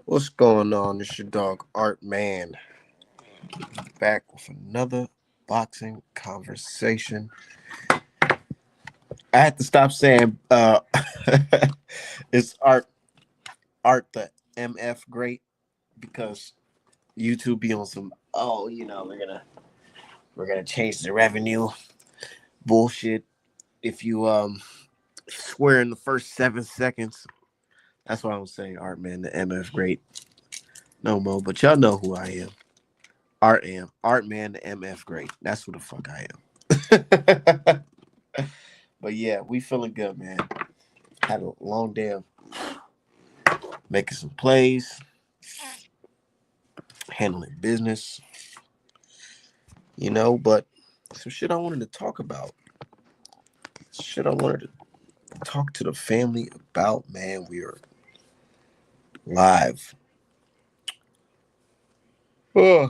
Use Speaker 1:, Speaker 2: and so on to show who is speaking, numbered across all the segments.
Speaker 1: What's going on? It's your dog Art Man back with another boxing conversation. I had to stop saying it's Art the MF great because YouTube be on some we're gonna change the revenue bullshit if you swear in the first 7 seconds. That's why I'm saying Art Man the MF great no more, but y'all know who I am. Art Man the MF great. That's who the fuck I am. But yeah, we feeling good, man. Had a long day of making some plays, handling business, but some shit I wanted to talk about. Shit I wanted to talk to the family about, man. We are live. Uh,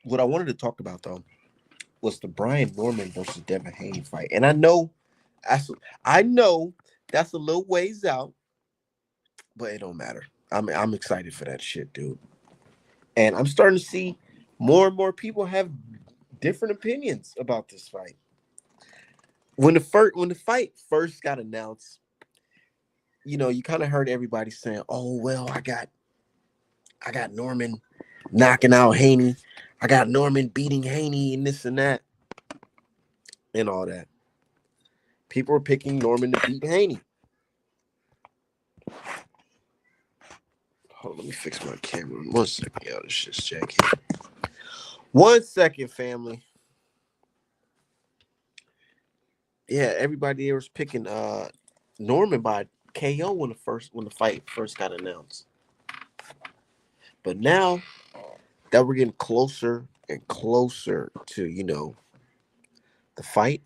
Speaker 1: what I wanted to talk about though was the Brian Norman versus Devin Haney fight. And that's I know that's a little ways out, but it don't matter. I'm excited for that shit, dude. And I'm starting to see more and more people have different opinions about this fight. When the fight first got announced, you kind of heard everybody saying, "Oh well, I got Norman knocking out Haney. I got Norman beating Haney and this and that and all that." People were picking Norman to beat Haney. Hold on, let me fix my camera. 1 second, yo. This shit's janky. 1 second, family. Yeah, everybody was picking Norman by KO when the fight first got announced. But now that we're getting closer and closer to, the fight,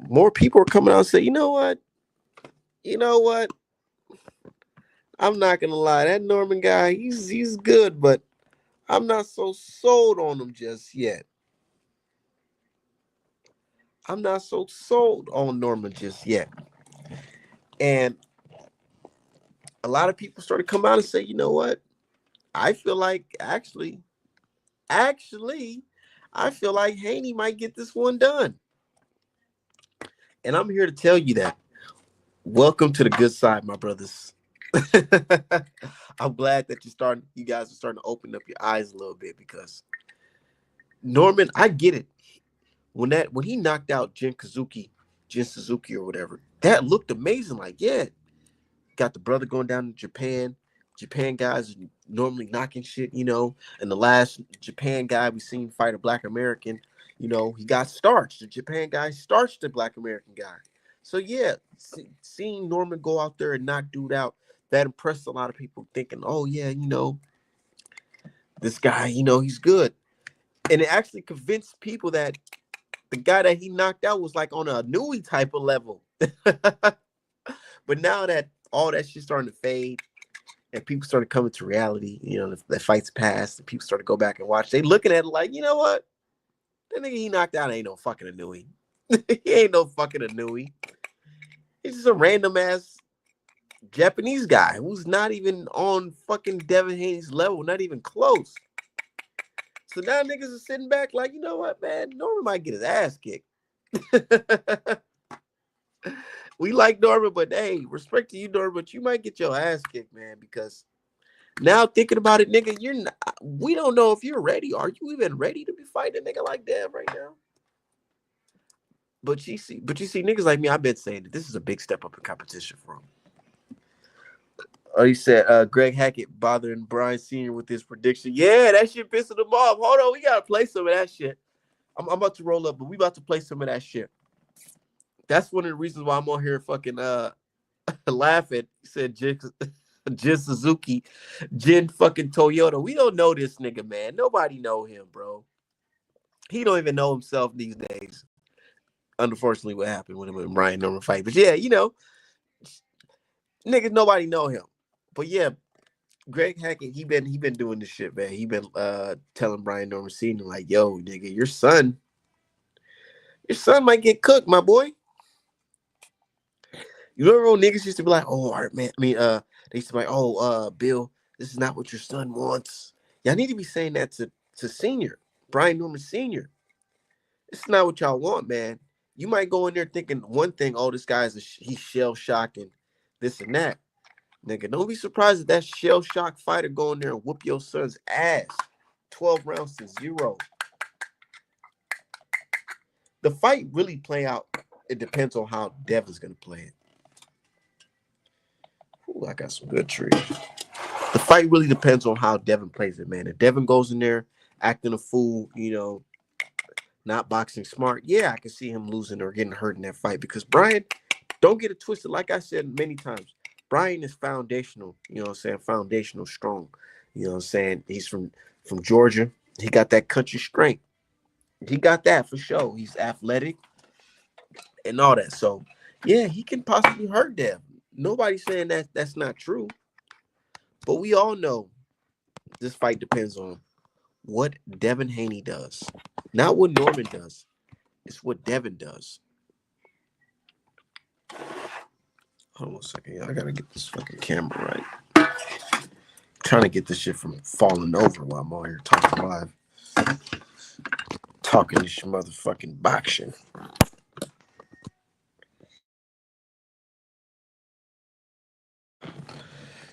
Speaker 1: more people are coming out and say, you know what? I'm not gonna lie, that Norman guy, he's good, but I'm not so sold on him just yet. I'm not so sold on Norman just yet. And a lot of people started coming out and say, you know what? I feel like actually, I feel like Haney might get this one done. And I'm here to tell you that. Welcome to the good side, my brothers. I'm glad that you guys are starting to open up your eyes a little bit because Norman, I get it. When he knocked out Jin Suzuki or whatever, that looked amazing. Like, yeah, got the brother going down to Japan. Japan guys normally knocking shit, and the last Japan guy we seen fight a Black American, he got starched. The Japan guy starched the Black American guy. So yeah, seeing Norman go out there and knock dude out, that impressed a lot of people thinking, oh yeah, this guy, he's good. And it actually convinced people that the guy that he knocked out was like on a Nui type of level. But now that all that shit starting to fade and people started coming to reality, the fight's passed and people started to go back and watch, they looking at it like, you know what? That nigga he knocked out ain't no fucking Nui. He ain't no fucking Nui. He's just a random ass Japanese guy who's not even on fucking Devin Haney's level, not even close. So now niggas are sitting back like, you know what, man? Norman might get his ass kicked. We like Norman, but hey, respect to you, Norman, but you might get your ass kicked, man, because now thinking about it, nigga, we don't know if you're ready. Are you even ready to be fighting a nigga like that right now? But you see niggas like me, I've been saying that this is a big step up in competition for him. Oh, you said Greg Hackett bothering Brian Sr. with his prediction. Yeah, that shit pissing him off. Hold on, we gotta play some of that shit. I'm about to roll up, but we about to play some of that shit. That's one of the reasons why I'm on here fucking laughing. He said Jin Suzuki, Jin fucking Toyota. We don't know this nigga, man. Nobody know him, bro. He don't even know himself these days. Unfortunately, what happened with him and Ryan Norman fight. But yeah, niggas, nobody know him. But yeah, Greg Hackett, he been doing this shit, man. He been telling Brian Norman Sr. like, yo, nigga, your son might get cooked, my boy. You remember when niggas used to be like, "Oh, Art, man." I mean, they used to be like, "Oh, Bill, this is not what your son wants." Y'all need to be saying that to Senior, Brian Norman Senior. It's not what y'all want, man. You might go in there thinking one thing. Oh, this guy's he's shell shocking, this and that. Nigga, don't be surprised if that shell shock fighter go in there and whoop your son's ass. 12 rounds to 0. The fight really play out. It depends on how Devin's gonna play it. Ooh, I got some good trees. The fight really depends on how Devin plays it, man. If Devin goes in there acting a fool, not boxing smart, yeah, I can see him losing or getting hurt in that fight because Brian, don't get it twisted. Like I said many times, Brian is foundational, foundational strong. He's from Georgia. He got that country strength. He got that for sure. He's athletic and all that. So, yeah, he can possibly hurt Dev. Nobody's saying that that's not true. But we all know this fight depends on what Devin Haney does. Not what Norman does. It's what Devin does. Hold on a second. I gotta get this fucking camera right. I'm trying to get this shit from falling over while I'm on here talking live. Talking this motherfucking boxing.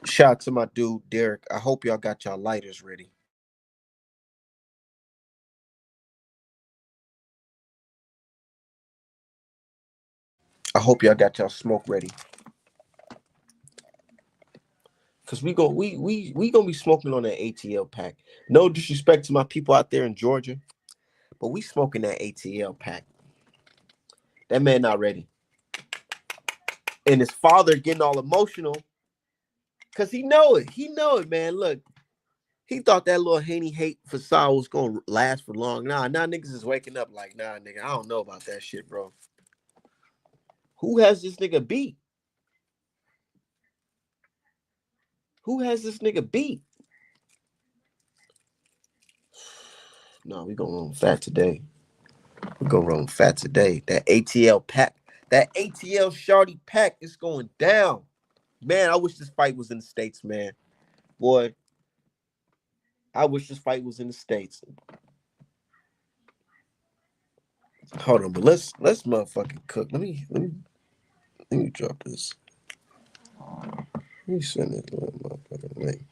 Speaker 1: Shout out to my dude, Derek. I hope y'all got y'all lighters ready. I hope y'all got y'all smoke ready. Cause we gonna be smoking on that ATL pack. No disrespect to my people out there in Georgia, but we smoking that ATL pack. That man not ready. And his father getting all emotional. Cause he know it. He know it, man. Look, he thought that little Haney hate facade was gonna last for long. Nah, niggas is waking up like, nah, nigga, I don't know about that shit, bro. Who has this nigga beat? Who has this nigga beat? No, we gonna run fat today. We gonna run fat today. That ATL pack, that ATL Shorty pack is going down. Man, I wish this fight was in the States, man. Boy, I wish this fight was in the States. Hold on, but let's motherfucking cook. Let me drop this. Let me send this little motherfucking link.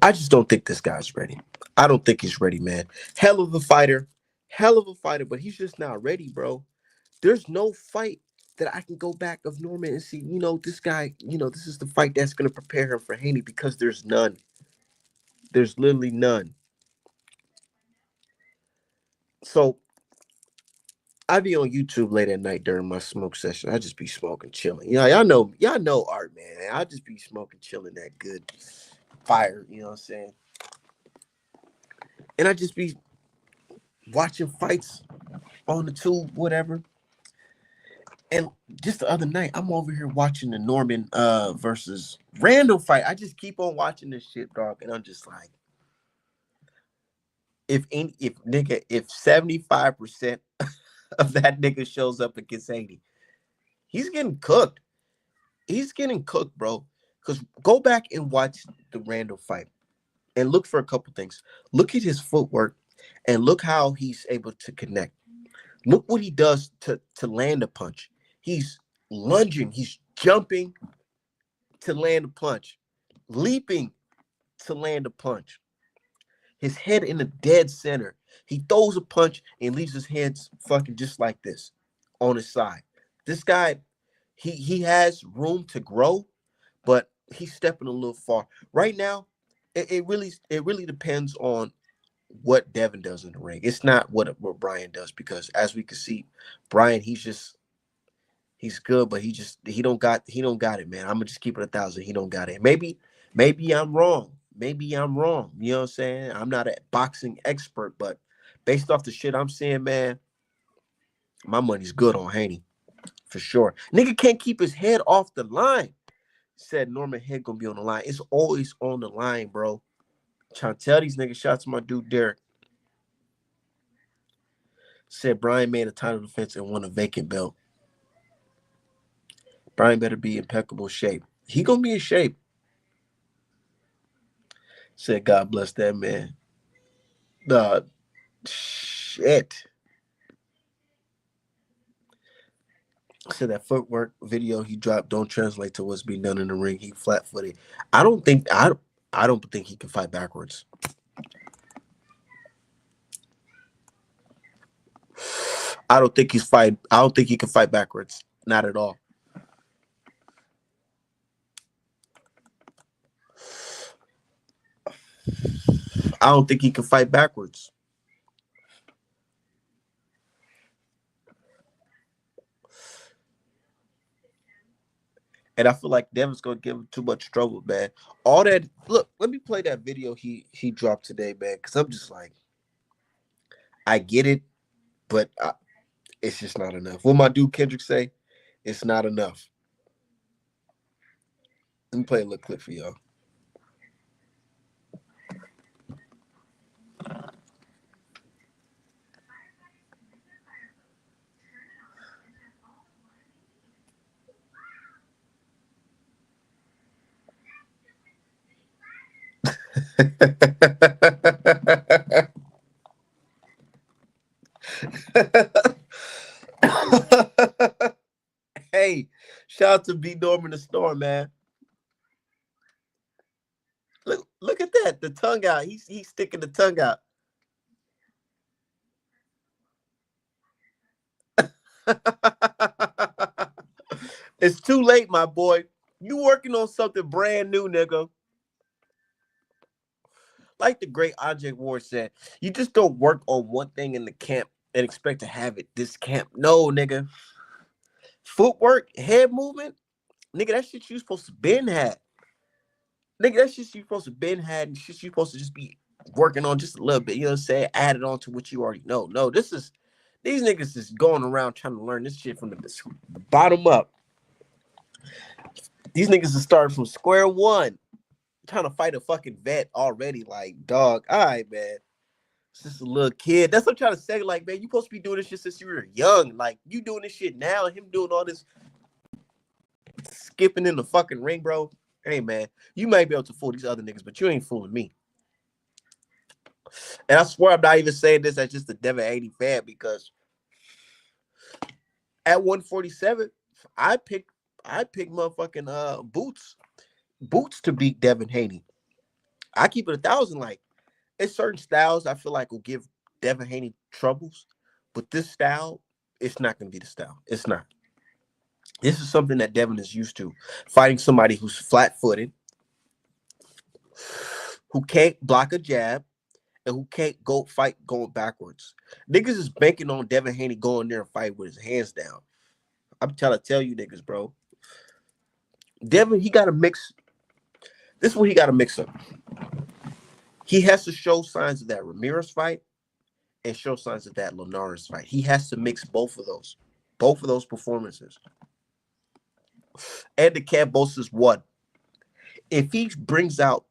Speaker 1: I just don't think this guy's ready. I don't think he's ready, man. Hell of a fighter, but he's just not ready, bro. There's no fight that I can go back of Norman and see, this guy, this is the fight that's going to prepare him for Haney because there's none. There's literally none. So I be on YouTube late at night during my smoke session. I just be smoking, chilling. Y'all know Art, man. I just be smoking, chilling that good fire, you know what I'm saying? And I just be watching fights on the tube, whatever. And just the other night, I'm over here watching the Norman versus Randall fight. I just keep on watching this shit, dog, and I'm just like, if 75% of that nigga shows up against 80, he's getting cooked. He's getting cooked, bro. Because go back and watch the Randall fight and look for a couple things. Look at his footwork and look how he's able to connect. Look what he does to land a punch. He's lunging, he's jumping to land a punch, leaping to land a punch. His head in the dead center. He throws a punch and leaves his hands fucking just like this on his side. This guy, he has room to grow, but he's stepping a little far. Right now, it really depends on what Devin does in the ring. It's not what Brian does because as we can see, Brian, he's good, but he don't got it, man. I'm gonna just keep it 1,000. He don't got it. Maybe I'm wrong. Maybe I'm wrong. You know what I'm saying? I'm not a boxing expert, but based off the shit I'm seeing, man, my money's good on Haney for sure. Nigga can't keep his head off the line. Said Norman head gonna be on the line. It's always on the line, bro. Trying to tell these niggas, shout out to my dude Derek. Said Brian made a title defense and won a vacant belt. Brian better be in impeccable shape. He gonna be in shape. Said God bless that man. Shit. Said that footwork video he dropped don't translate to what's being done in the ring. He flat footed. I don't think he can fight backwards. I don't think he can fight backwards. Not at all. I don't think he can fight backwards. And I feel like Devin's gonna give him too much trouble, man. All that look, let me play that video he dropped today, man. Cause I'm just like, I get it, but it's just not enough. What my dude Kendrick say? It's not enough. Let me play a little clip for y'all. Hey, shout out to B Norman the Storm, man. Look at that. The tongue out. He's sticking the tongue out. It's too late, my boy. You working on something brand new, nigga. Like the great Andre Ward said, you just don't work on one thing in the camp and expect to have it this camp. No, nigga. Footwork, head movement, nigga, that shit you supposed to been had. Nigga, that shit you supposed to been had and shit you supposed to just be working on just a little bit. You know what I'm saying? Add it on to what you already know. No, these niggas is going around trying to learn this shit from the bottom up. These niggas is starting from square one, trying to fight a fucking vet already. Like, dog, all right, man. It's just a little kid. That's what I'm trying to say. Like, man, you supposed to be doing this shit since you were young. Like, you doing this shit now, and him doing all this skipping in the fucking ring, bro. Hey, man, you might be able to fool these other niggas, but you ain't fooling me. And I swear I'm not even saying this as just a Devin Haney fan, because at 147, I picked motherfucking Boots to beat Devin Haney. I keep it 1,000. Like, it's certain styles I feel like will give Devin Haney troubles, but this style, it's not going to be the style. It's not. This is something that Devin is used to, fighting somebody who's flat-footed, who can't block a jab, and who can't fight going backwards. Niggas is banking on Devin Haney going there and fight with his hands down. I'm trying to tell you niggas, bro. Devin, he got to mix. This is what he got to mix up. He has to show signs of that Ramirez fight and show signs of that Linares fight. He has to mix both of those performances. And the Cambosis won. If he brings out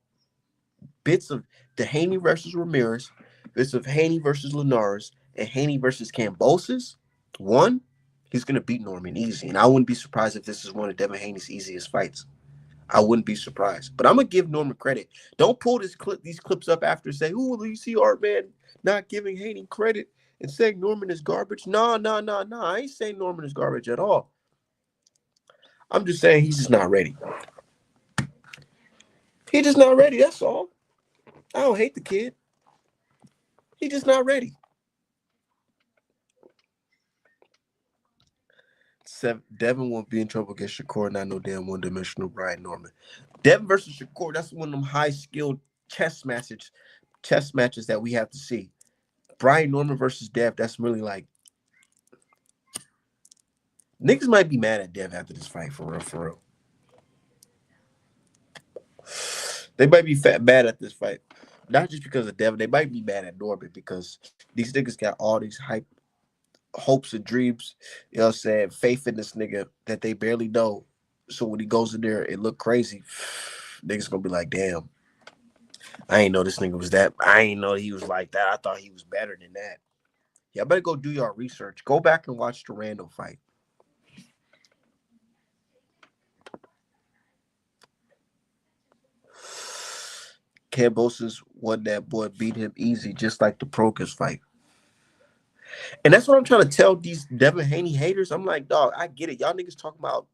Speaker 1: bits of the Haney versus Ramirez, bits of Haney versus Linares, and Haney versus Cambosis, he's going to beat Norman easy. And I wouldn't be surprised if this is one of Devin Haney's easiest fights. I wouldn't be surprised. But I'm going to give Norman credit. Don't pull these clips up after and say, "Ooh, you see Art Man not giving Haney credit and saying Norman is garbage." No. I ain't saying Norman is garbage at all. I'm just saying he's just not ready. He's just not ready, that's all. I don't hate the kid. He's just not ready. Devin won't be in trouble against Shakur, not no damn one-dimensional Brian Norman. Devin versus Shakur, that's one of them high-skilled chess matches that we have to see. Brian Norman versus Dev, that's really like, niggas might be mad at Dev after this fight, for real. They might be mad at this fight. Not just because of Devin, they might be mad at Norman because these niggas got all these hopes and dreams, you know what I'm saying, faith in this nigga that they barely know. So when he goes in there and look crazy, niggas gonna be like, damn, I ain't know this nigga was that. I ain't know he was like that. I thought he was better than that. Y'all better go do your research. Go back and watch the Randall fight. Cambosis won that boy, beat him easy, just like the Procas fight. And that's what I'm trying to tell these Devin Haney haters. I'm like, dog, I get it. Y'all niggas talking about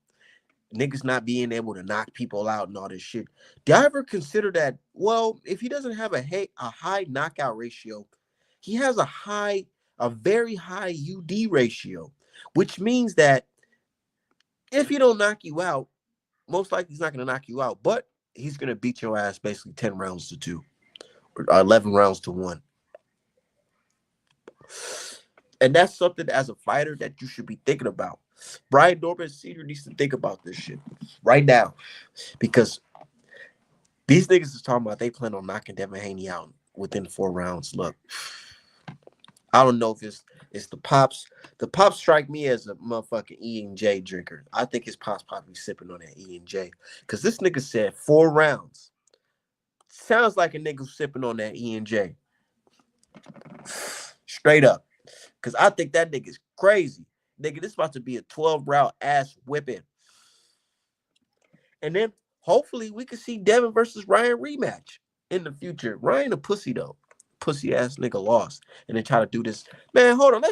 Speaker 1: niggas not being able to knock people out and all this shit. Do y'all ever consider that? Well, if he doesn't have a high knockout ratio, he has a very high UD ratio, which means that if he don't knock you out, most likely he's not going to knock you out, but he's going to beat your ass basically 10 rounds to 2 or 11 rounds to 1. And that's something as a fighter that you should be thinking about. Brian Norman Sr. needs to think about this shit right now, because these niggas is talking about they plan on knocking Devin Haney out within 4 rounds. Look, I don't know if it's the pops. The pops strike me as a motherfucking E&J drinker. I think his pops probably sipping on that E&J, because this nigga said 4 rounds. Sounds like a nigga sipping on that E&J. Straight up. Because I think that nigga's crazy. Nigga, this about to be a 12-round ass whipping. And then hopefully we can see Devin versus Ryan rematch in the future. Ryan a pussy, though. Pussy ass nigga lost. And then try to do this. Man, hold on.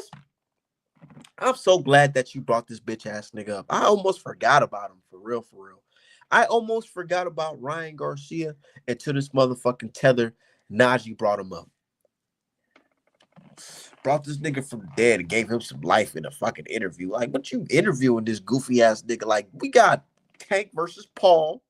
Speaker 1: I'm so glad that you brought this bitch ass nigga up. I almost forgot about him, for real, for real. I almost forgot about Ryan Garcia until this motherfucking tether Naji brought him up. Brought this nigga from the dead and gave him some life in a fucking interview. Like, what you interviewing this goofy ass nigga? Like, we got Tank versus Paul.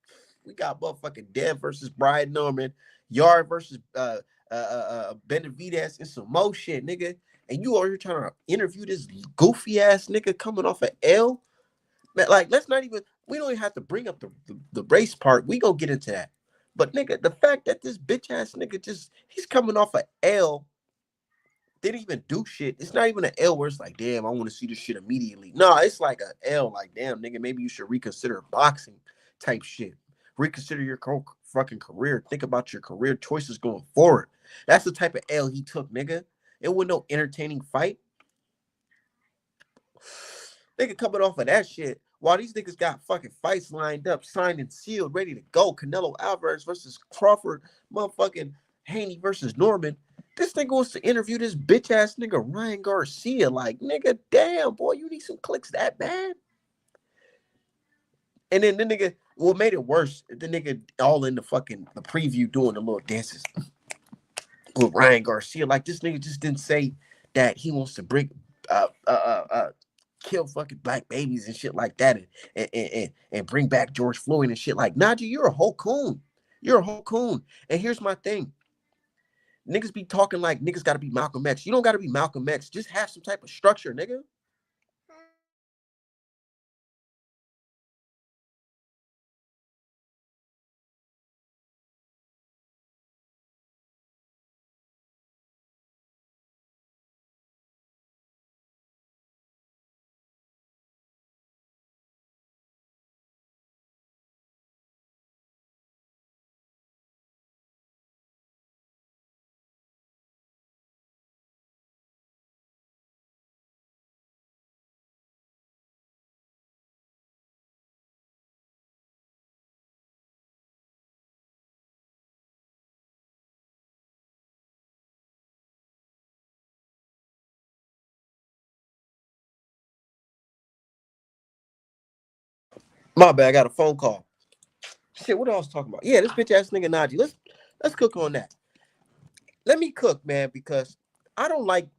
Speaker 1: We got motherfucking Dev versus Brian Norman. Yard versus Benavidez and some more shit, nigga. And you are here trying to interview this goofy ass nigga coming off an L. Man, like, let's not even, we don't even have to bring up the race part. We gonna get into that. But nigga, the fact that this bitch ass nigga he's coming off an L, didn't even do shit. It's not even an L where it's like, damn, I want to see this shit immediately. No, it's like an L, like, damn, nigga, maybe you should reconsider boxing type shit. Reconsider your fucking career. Think about your career choices going forward. That's the type of L he took, nigga. It wasn't no entertaining fight. Nigga coming off of that shit while these niggas got fucking fights lined up, signed and sealed, ready to go. Canelo Alvarez versus Crawford, motherfucking Haney versus Norman. This nigga wants to interview this bitch ass nigga Ryan Garcia. Like, nigga, damn, boy, you need some clicks that bad? And then the nigga, what made it worse, the nigga all in the preview doing the little dances with Ryan Garcia. Like, this nigga just didn't say that he wants to bring kill fucking black babies and shit like that, and bring back George Floyd and shit. Like, Naji, you're a whole coon. You're a whole coon. And here's my thing. Niggas be talking like niggas got to be Malcolm X. You don't got to be Malcolm X. Just have some type of structure, nigga. My bad, I got a phone call. Shit, what I was talking about? Yeah, this bitch ass nigga Naji. Let's cook on that. Let me cook, man, because I don't like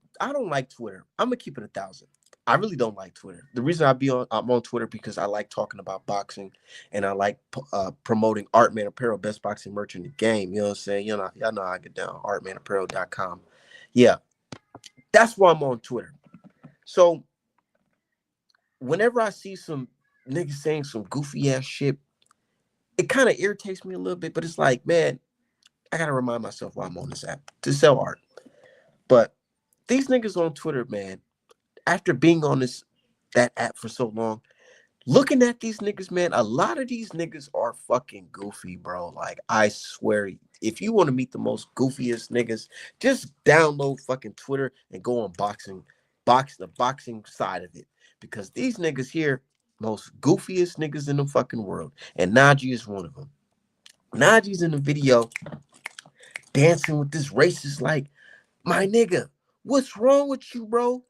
Speaker 1: Twitter. I'm gonna keep it 1,000. I really don't like Twitter. The reason I'm on Twitter because I like talking about boxing, and I like promoting Artman Apparel, best boxing merch in the game. You know what I'm saying? Y'all know how I get down. Artmanapparel.com. Yeah, that's why I'm on Twitter. So whenever I see some niggas saying some goofy ass shit, it kind of irritates me a little bit. But it's like, man, I gotta remind myself why I'm on this app to sell art. But these niggas on Twitter, man, after being on that app for so long, Looking at these niggas, man, a lot of these niggas are fucking goofy, bro. Like, I swear, if you want to meet the most goofiest niggas, just download fucking Twitter and go on the boxing side of it. Because these niggas here, most goofiest niggas in the fucking world. And Naji is one of them. Naji's in the video dancing with this racist, like, my nigga, what's wrong with you, bro?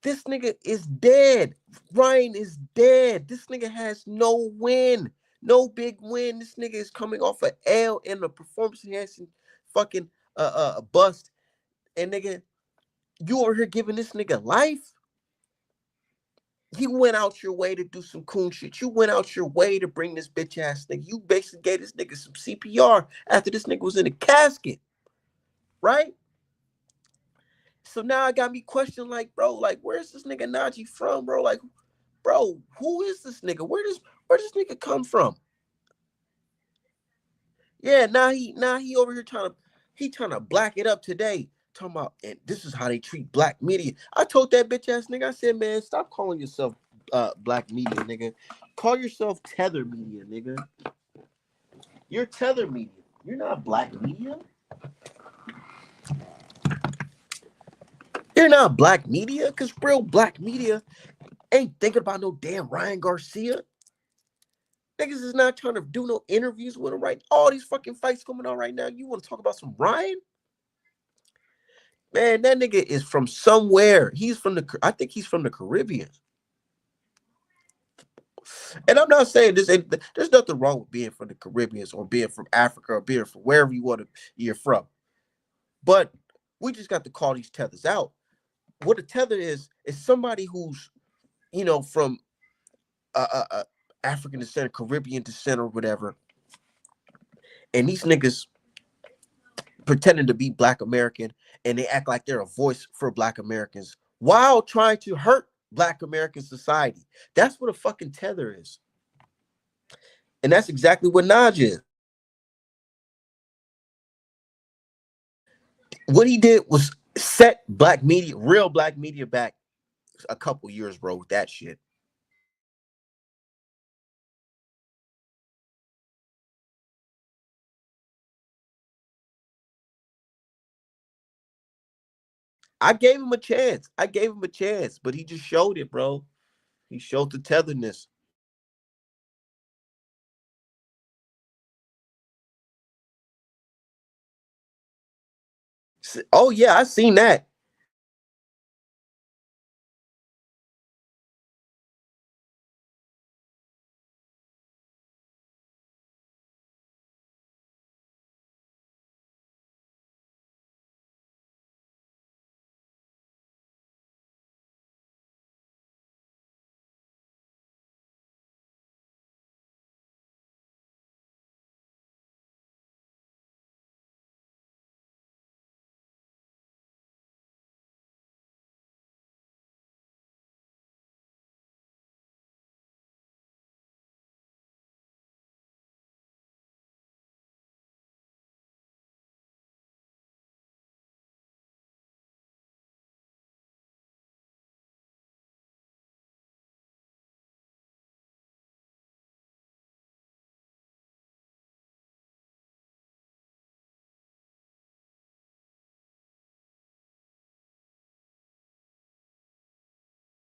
Speaker 1: This nigga is dead. Ryan is dead. This nigga has no win. No big win. This nigga is coming off an L in a performance enhancing fucking bust. And nigga, you over here giving this nigga life? You went out your way to do some coon shit. You went out your way to bring this bitch ass nigga. You basically gave this nigga some CPR after this nigga was in a casket. Right? So now I got me questioning, like, bro, like, where's this nigga Naji from, bro? Like, bro, who is this nigga? Where does this nigga come from? Yeah, now he over here trying to black it up today. Talking about, and this is how they treat black media. I told that bitch ass nigga, I said, man, stop calling yourself black media, nigga. Call yourself tether media, nigga. You're tether media. You're not black media. You're not black media, because real black media ain't thinking about no damn Ryan Garcia. Niggas is not trying to do no interviews with him, right? All these fucking fights coming on right now. You want to talk about some Ryan? Man, that nigga is from somewhere. I think he's from the Caribbean. And I'm not saying there's nothing wrong with being from the Caribbean or being from Africa or being from wherever you're from. But we just got to call these tethers out. What a tether is somebody who's, from African descent, Caribbean descent, or whatever. And these niggas pretending to be Black American, and they act like they're a voice for Black Americans while trying to hurt Black American society. That's what a fucking tether is. And that's exactly what Naji is. What he did was set Black media, real Black media, back a couple years, bro, with that shit. I gave him a chance. But he just showed it, bro. He showed the tetherness. Oh, yeah, I seen that.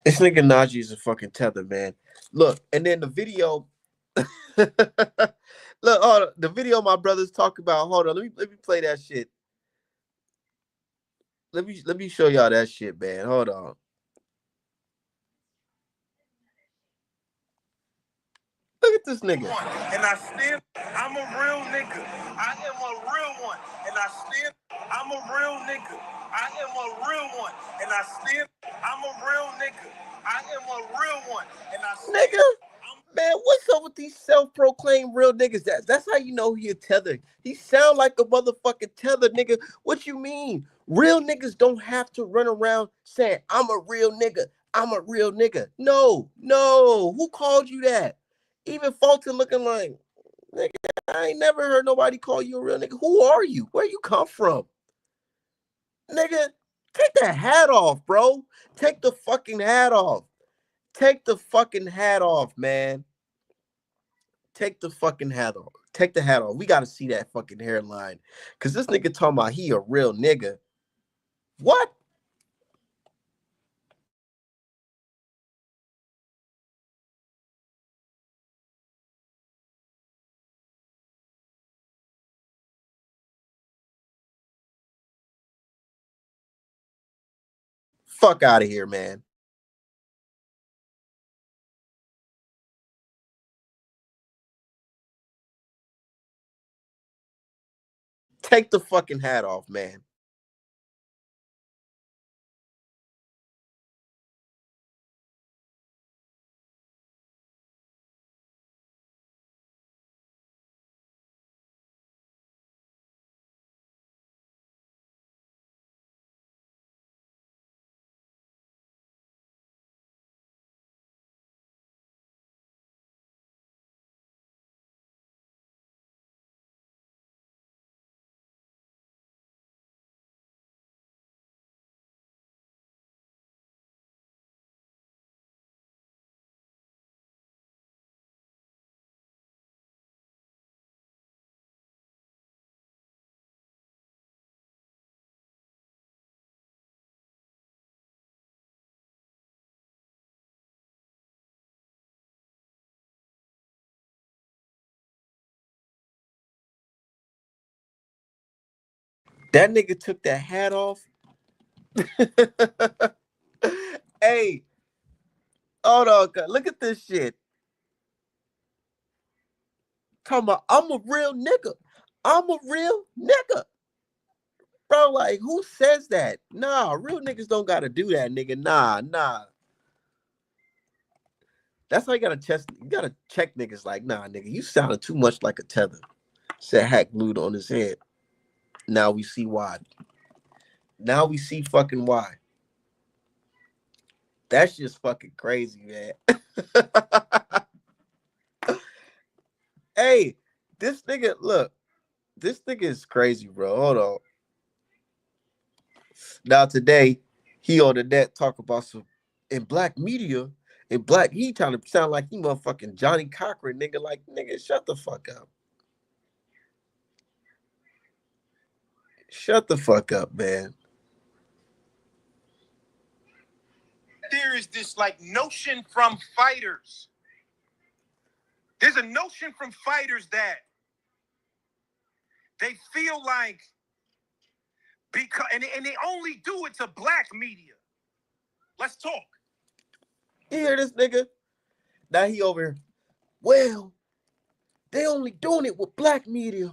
Speaker 1: This nigga Naji is a fucking tether, man. Look, and then the video. Look, the video my brothers talk about. Hold on, let me play that shit. Let me show y'all that shit, man. Hold on. Look at this nigga. And I'm a real nigga. I am a real one. And I'm a real nigga. I am a real one. And I'm a real nigga. I am a real one. And nigga, man, what's up with these self-proclaimed real niggas? That's how you know he a tether. He sound like a motherfucking tether, nigga. What you mean? Real niggas don't have to run around saying, I'm a real nigga. I'm a real nigga. No. Who called you that? Even Fulton looking like, nigga, I ain't never heard nobody call you a real nigga. Who are you? Where you come from? Nigga, take that hat off, bro. Take the fucking hat off. Take the fucking hat off, man. Take the fucking hat off. Take the hat off. We gotta see that fucking hairline. Cause this nigga talking about he a real nigga. What? Fuck out of here, man. Take the fucking hat off, man. That nigga took that hat off. Hey, hold on. Look at this shit. Talking about, I'm a real nigga. I'm a real nigga. Bro, like, who says that? Nah, real niggas don't gotta do that, nigga. Nah. That's how you gotta test. You gotta check niggas like, nah, nigga, you sounded too much like a tether. Said hack glued on his head. Now we see why. Now we see fucking why. That's just fucking crazy, man. Hey, this nigga, look, this nigga is crazy, bro. Hold on. Now today, he on the net talk about some in black media. In black, he trying to sound like he motherfucking Johnny Cochran, nigga. Like, nigga, shut the fuck up. Shut the fuck up, man.
Speaker 2: There is this like notion from fighters. There's a notion from fighters that they feel like because and they only do it to black media. Let's talk.
Speaker 1: You hear this nigga? Now he over here. Well, they only doing it with black media.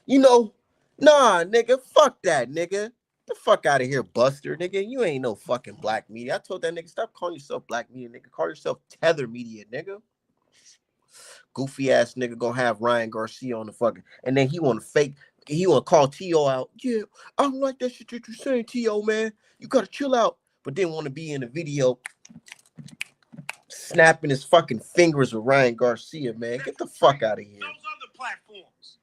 Speaker 1: You know, nah, nigga, fuck that, nigga. The fuck out of here, Buster, nigga. You ain't no fucking black media. I told that nigga, stop calling yourself black media, nigga. Call yourself tether media, nigga. Goofy ass nigga gonna have Ryan Garcia on the fucking, and then he want to fake. He want to call T.O. out. Yeah, I don't like that shit that you're saying, T.O. man. You gotta chill out. But then want to be in the video snapping his fucking fingers with Ryan Garcia, man. Get the fuck out of here.
Speaker 2: Those other platforms.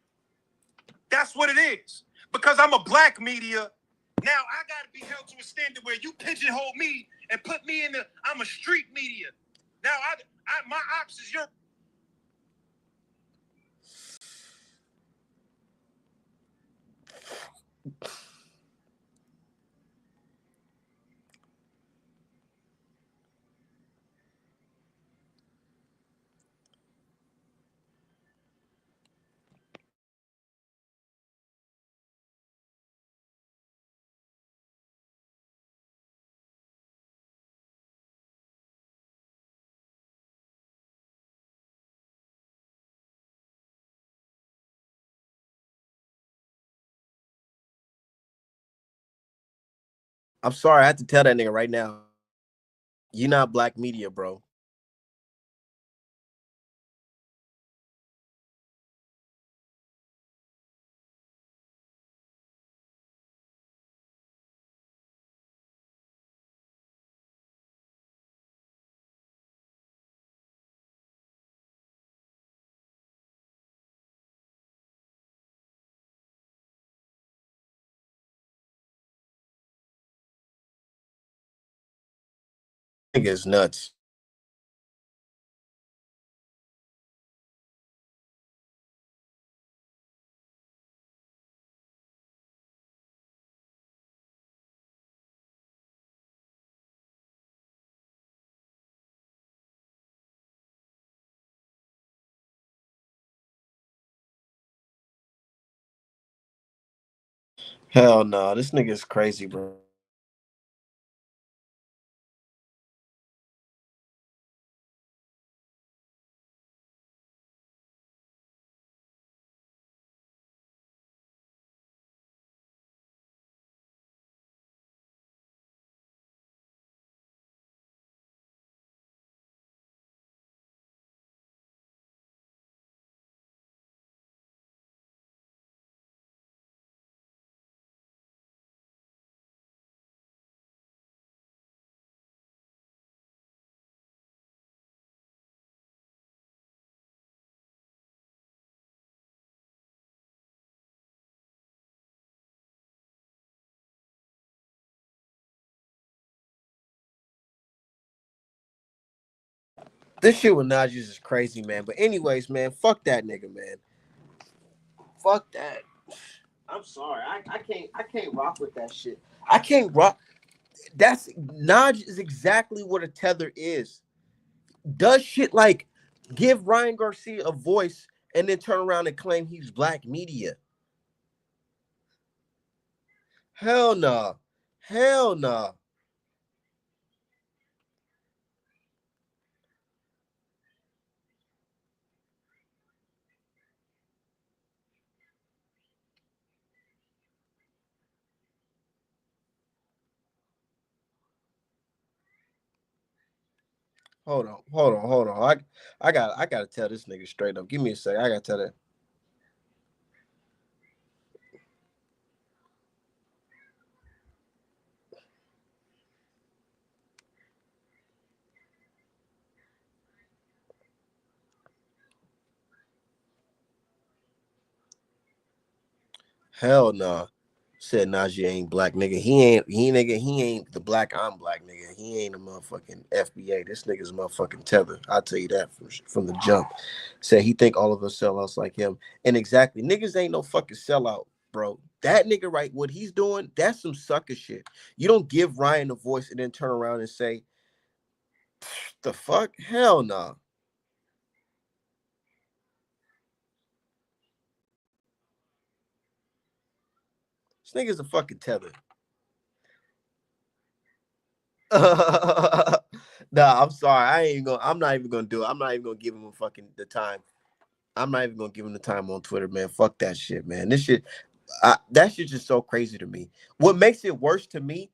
Speaker 2: That's what it is. Because I'm a black media, now I gotta be held to a standard where you pigeonhole me and put me in the. I'm a street media. Now my ops is your.
Speaker 1: I'm sorry, I have to tell that nigga right now. You not black media, bro. is nuts. Hell no, this nigga is crazy, bro. This shit with Naji is crazy, man. But anyways, man, fuck that nigga, man. Fuck that. I'm sorry. I can't rock with that shit. I can't rock. That's Naj is exactly what a tether is. Does shit like give Ryan Garcia a voice and then turn around and claim he's black media. Hell no. Nah. Hell no. Nah. Hold on. I gotta tell this nigga straight up. Give me a sec. I gotta tell that. Hell no. Nah. Said Naji ain't black nigga. He ain't the black I'm black nigga. He ain't a motherfucking FBA. This nigga's a motherfucking tether. I'll tell you that from the jump. Said he think all of us sellouts like him. And exactly, niggas ain't no fucking sellout, bro. That nigga, right, what he's doing, that's some sucker shit. You don't give Ryan a voice and then turn around and say, the fuck? Hell no. Nah. This nigga's a fucking tether. Nah, I'm sorry. I'm not even gonna do it. I'm not even gonna give him a fucking the time. I'm not even gonna give him the time on Twitter, man. Fuck that shit, man. This shit, that shit's just so crazy to me. What makes it worse to me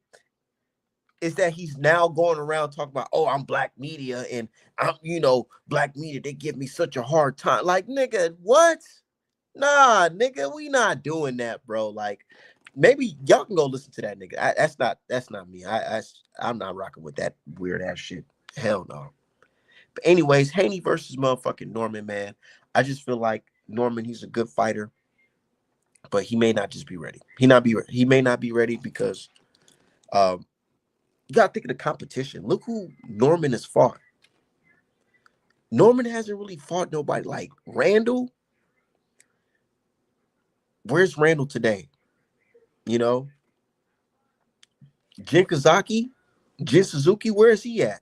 Speaker 1: is that he's now going around talking about, oh, I'm black media and I'm, black media. They give me such a hard time. Like, nigga, what? Nah, nigga, we not doing that, bro. Like, maybe y'all can go listen to that nigga. That's not me. I'm not rocking with that weird ass shit. Hell no. But anyways, Haney versus motherfucking Norman, man. I just feel like Norman, he's a good fighter, but he may not just be ready. He may not be ready because you gotta think of the competition. Look who Norman has fought. Norman hasn't really fought nobody like Randall. Where's Randall today? You know, Jin Kazaki, Jin Suzuki, where is he at?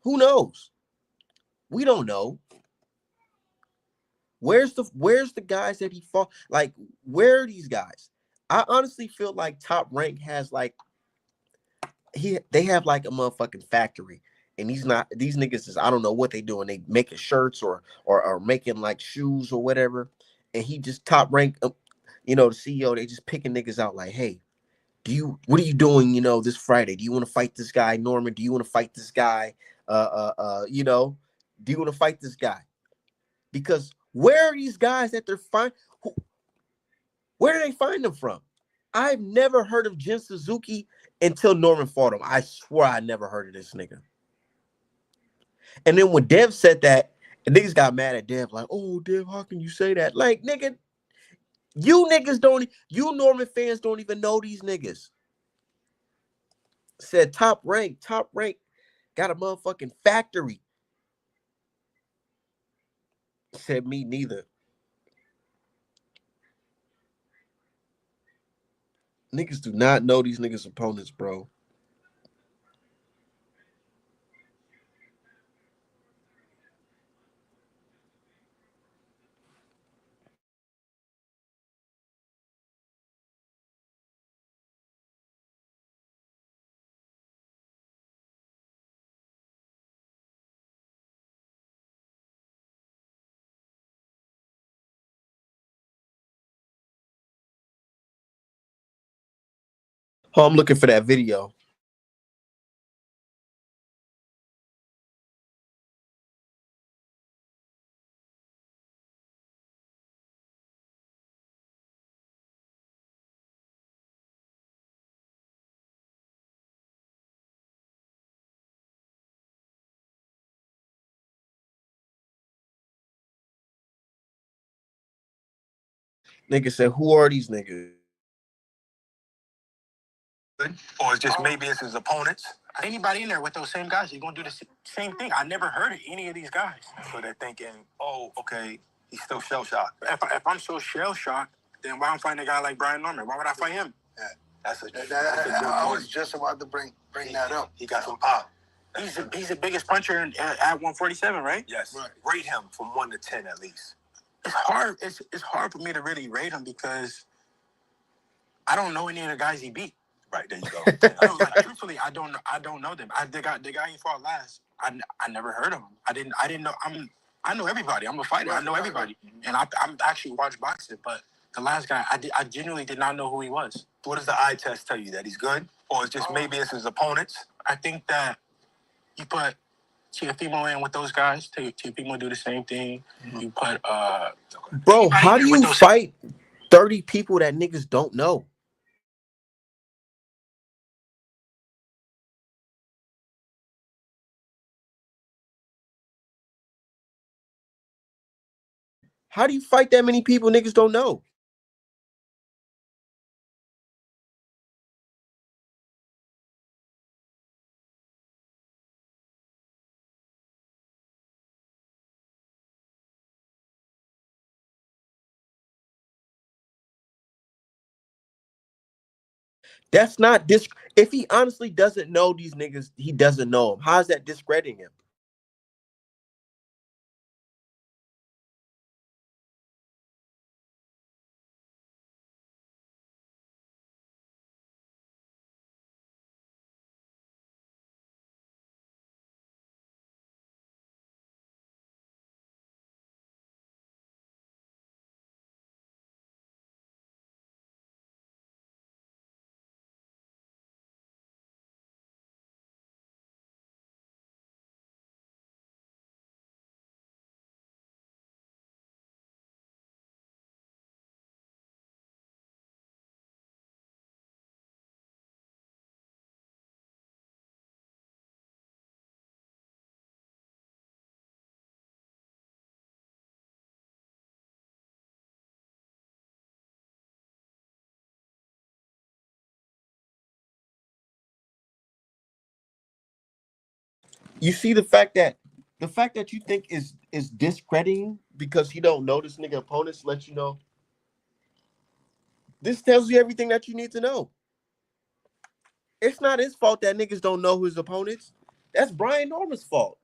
Speaker 1: Who knows? We don't know. Where's the guys that he fought? Like, where are these guys? I honestly feel like Top Rank has like they have like a motherfucking factory. And these niggas is, I don't know what they doing. They making shirts or making like shoes or whatever. And he just Top Rank, the CEO, they just picking niggas out like, hey, what are you doing, this Friday? Do you want to fight this guy, Norman? Do you want to fight this guy? Do you want to fight this guy? Because where are these guys that they're where do they find them from? I've never heard of Jin Suzuki until Norman fought him. I swear I never heard of this nigga. And then when Dev said that, and niggas got mad at Dev, like, oh, Dev, how can you say that? Like, nigga, you Norman fans don't even know these niggas. Said top rank, top rank. Got a motherfucking factory. Said me neither. Niggas do not know these niggas' opponents, bro. Oh, I'm looking for that video. Nigga said, who are these niggas?
Speaker 2: Or it's just maybe it's his opponents. Anybody in there with those same guys, you're gonna do the same thing. I never heard of any of these guys. So they're thinking, oh, okay, he's still shell shocked. If I'm so shell shocked, then why I'm fighting a guy like Brian Norman? Why would I fight him? Yeah, that's a good I was just about to bring that up. He got some pop. He's the biggest puncher at 147, right? Yes. Right. Rate him from 1 to 10 at least. It's hard. It's hard for me to really rate him because I don't know any of the guys he beat. Right, there you go. Truthfully, I don't know them. The guy he fought last, I never heard of him. I didn't know. I know everybody. I'm a fighter. I know everybody, and I'm actually watch boxing. But the last guy, I genuinely did not know who he was. What does the eye test tell you? That he's good, or it's just maybe it's his opponents? I think that you put Teofimo in with those guys. Teofimo do the same thing. Mm-hmm. You put
Speaker 1: bro, how do you fight 30 people that niggas don't know? How do you fight that many people niggas don't know? That's not if he honestly doesn't know these niggas, he doesn't know them. How's that discrediting him? You see the fact that you think is discrediting because he don't know this nigga opponents let you know. This tells you everything that you need to know. It's not his fault that niggas don't know his opponents. That's Brian Norman's fault.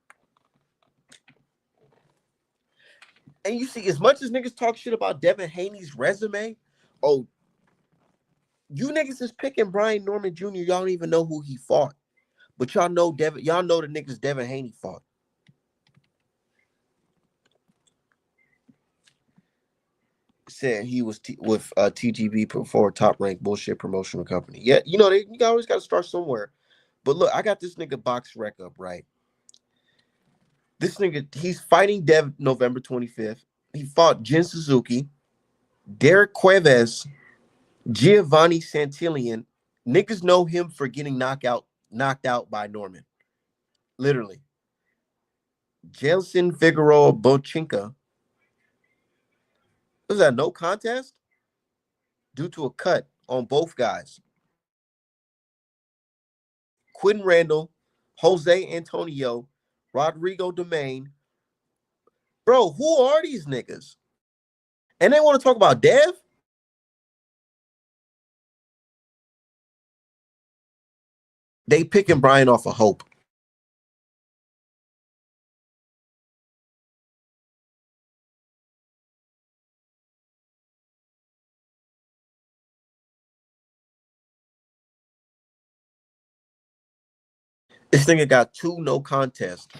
Speaker 1: And you see, as much as niggas talk shit about Devin Haney's resume, oh, you niggas is picking Brian Norman Jr. Y'all don't even know who he fought. But y'all know y'all know the niggas Devin Haney fought. Said he was with TGB before Top Rank bullshit promotional company. Yeah, you know, you always got to start somewhere. But look, I got this nigga box rec up, right? This nigga, he's fighting Dev November 25th. He fought Jin Suzuki, Derek Cuevas, Giovanni Santillan. Niggas know him for getting knocked out by Norman. Literally. Jelson Figueroa Bochinka. Was that no contest? Due to a cut on both guys. Quentin Randall, Jose Antonio, Rodrigo Domain. Bro, who are these niggas? And they want to talk about Dev? They picking Brian off of hope. This nigga got 2 no contest.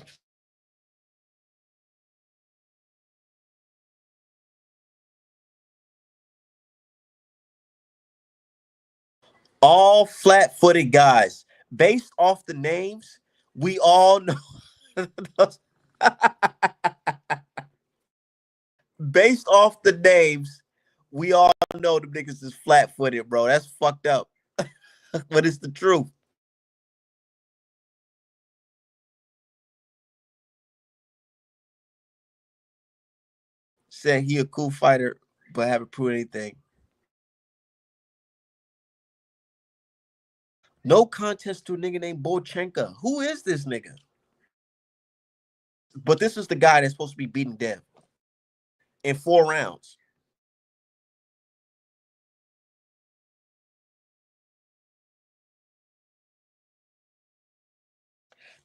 Speaker 1: All flat-footed guys. Based off the names, we all know. Based off the names, we all know the niggas is flat-footed, bro. That's fucked up. But it's the truth. Said he a cool fighter, but haven't proved anything. No contest to a nigga named Bochenka. Who is this nigga? But this is the guy that's supposed to be beating Dev in 4 rounds.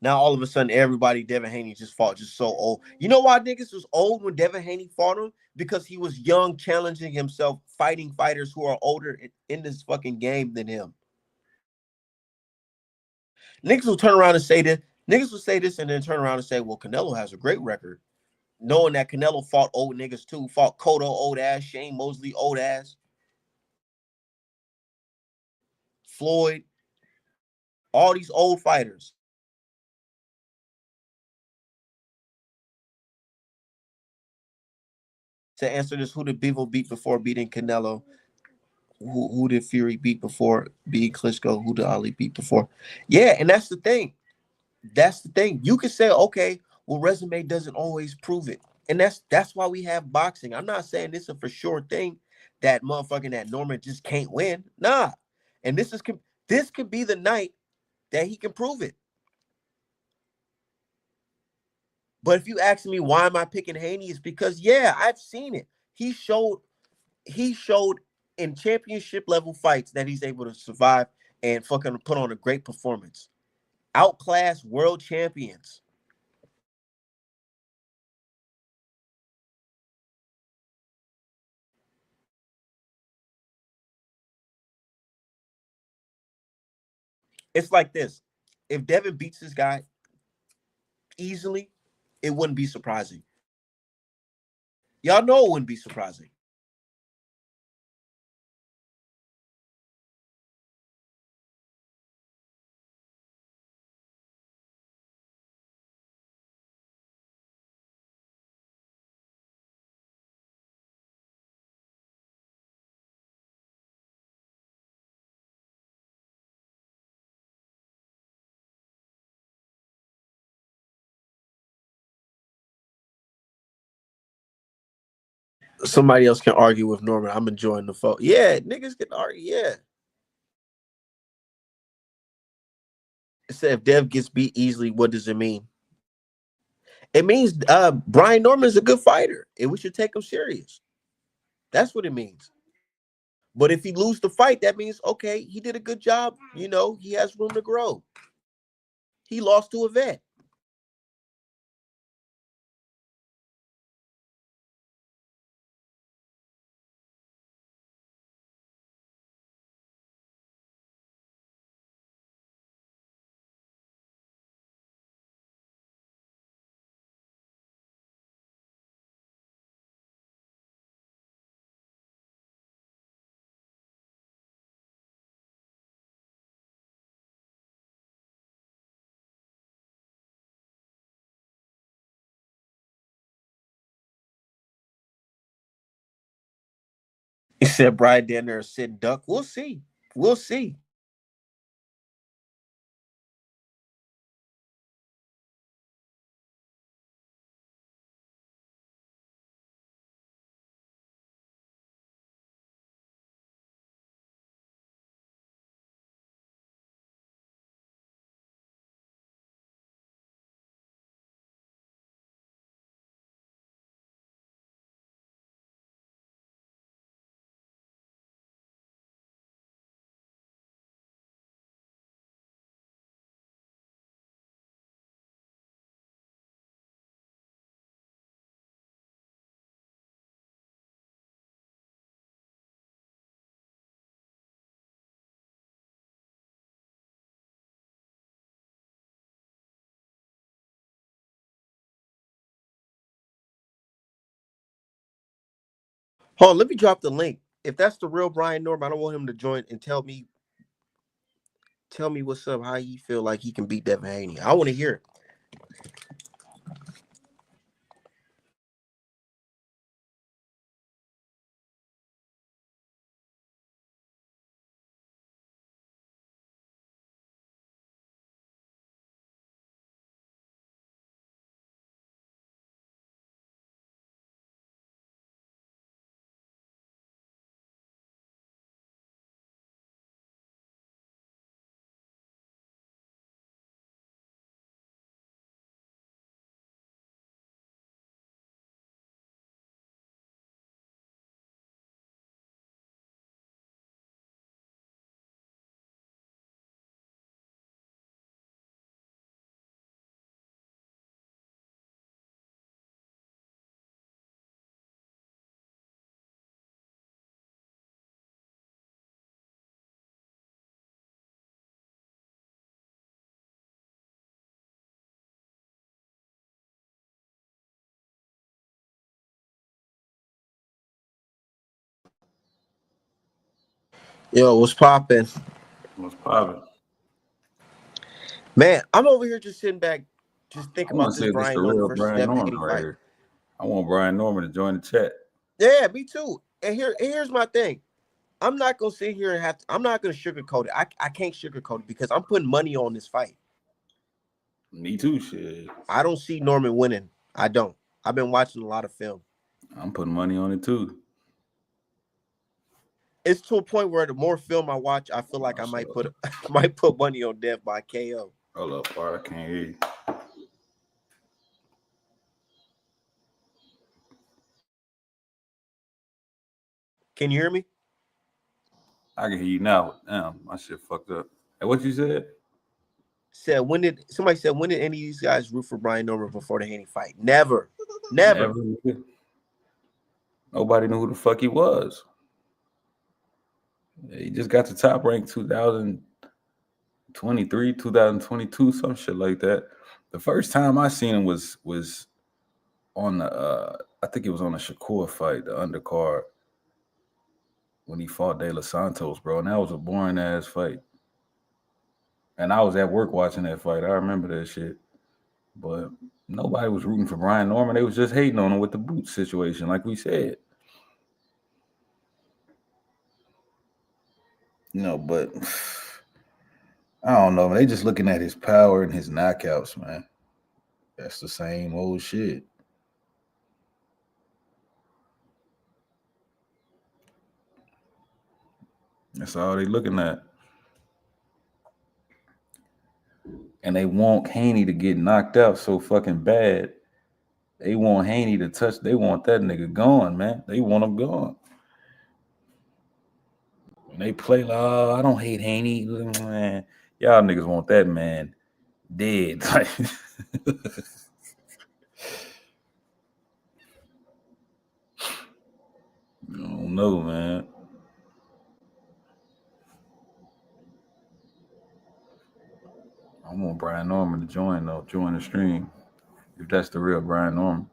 Speaker 1: Now all of a sudden, everybody Devin Haney just fought just so old. You know why niggas was old when Devin Haney fought him? Because he was young, challenging himself, fighting fighters who are older in this fucking game than him. Niggas will turn around and say this. Niggas will say this and then turn around and say, well, Canelo has a great record. Knowing that Canelo fought old niggas too, fought Cotto old ass, Shane Mosley old ass, Floyd, all these old fighters. To answer this, who did Bivol beat before beating Canelo? Who did Fury beat before beating Klitschko? Who did Ali beat before? Yeah, and that's the thing. That's the thing. You can say, okay, well, resume doesn't always prove it. And that's why we have boxing. I'm not saying this is a for sure thing that motherfucking that Norman just can't win. Nah. And this could be the night that he can prove it. But if you ask me why am I picking Haney, it's because yeah, I've seen it. He showed in championship level fights that he's able to survive and fucking put on a great performance. Outclass world champions. It's like this. If Devin beats this guy easily, it wouldn't be surprising. Y'all know it wouldn't be surprising. Somebody else can argue with Norman. I'm enjoying the vote. Yeah, niggas can argue. Yeah. It said if Dev gets beat easily, what does it mean? It means Brian Norman's a good fighter and we should take him serious. That's what it means. But if he lose the fight, that means okay, he did a good job. You know, he has room to grow. He lost to a vet. He said Brian Danner sit duck. We'll see. We'll see. Hold on, let me drop the link. If that's the real Brian Norman, I don't want him to join and tell me what's up, how he feel like he can beat Devin Haney. I want to hear it. Yo, what's popping?
Speaker 3: What's poppin'?
Speaker 1: Man, I'm over here just sitting back, just
Speaker 3: I
Speaker 1: thinking
Speaker 3: want
Speaker 1: about
Speaker 3: to
Speaker 1: this
Speaker 3: see if this the
Speaker 1: Brian Norman
Speaker 3: real
Speaker 1: versus
Speaker 3: Brian
Speaker 1: Devin
Speaker 3: Norman
Speaker 1: Haney
Speaker 3: right
Speaker 1: fight.
Speaker 3: here. I want Brian Norman to join the chat.
Speaker 1: Yeah, me too. And here's my thing. I'm not gonna sit here and I'm not gonna sugarcoat it. I can't sugarcoat it because I'm putting money on this fight.
Speaker 3: Me too, shit.
Speaker 1: I don't see Norman winning. I don't. I've been watching a lot of film.
Speaker 3: I'm putting money on it too.
Speaker 1: It's to a point where the more film I watch, I feel like I might put money on Dev by KO.
Speaker 3: Hold up, Bart. I can't hear you.
Speaker 1: Can you hear me?
Speaker 3: I can hear you now. Damn, my shit fucked up. Hey, what you said?
Speaker 1: Somebody said when did any of these guys root for Brian Norman before the Haney fight? Never. Never.
Speaker 3: Nobody knew who the fuck he was. He just got to top rank 2023, 2022, some shit like that. The first time I seen him was on the I think it was on the Shakur fight, the undercard, when he fought De Los Santos, bro. And that was a boring ass fight. And I was at work watching that fight. I remember that shit. But nobody was rooting for Brian Norman. They was just hating on him with the boot situation, like we said. But I don't know. They just looking at his power and his knockouts, man. That's the same old shit. That's all they looking at. And they want Haney to get knocked out so fucking bad. They want Haney to touch. They want that nigga gone, man. They want him gone. And they play like, oh, I don't hate Haney. Man, y'all niggas want that man dead. I don't know, man. I want Brian Norman to join the stream. If that's the real Brian Norman.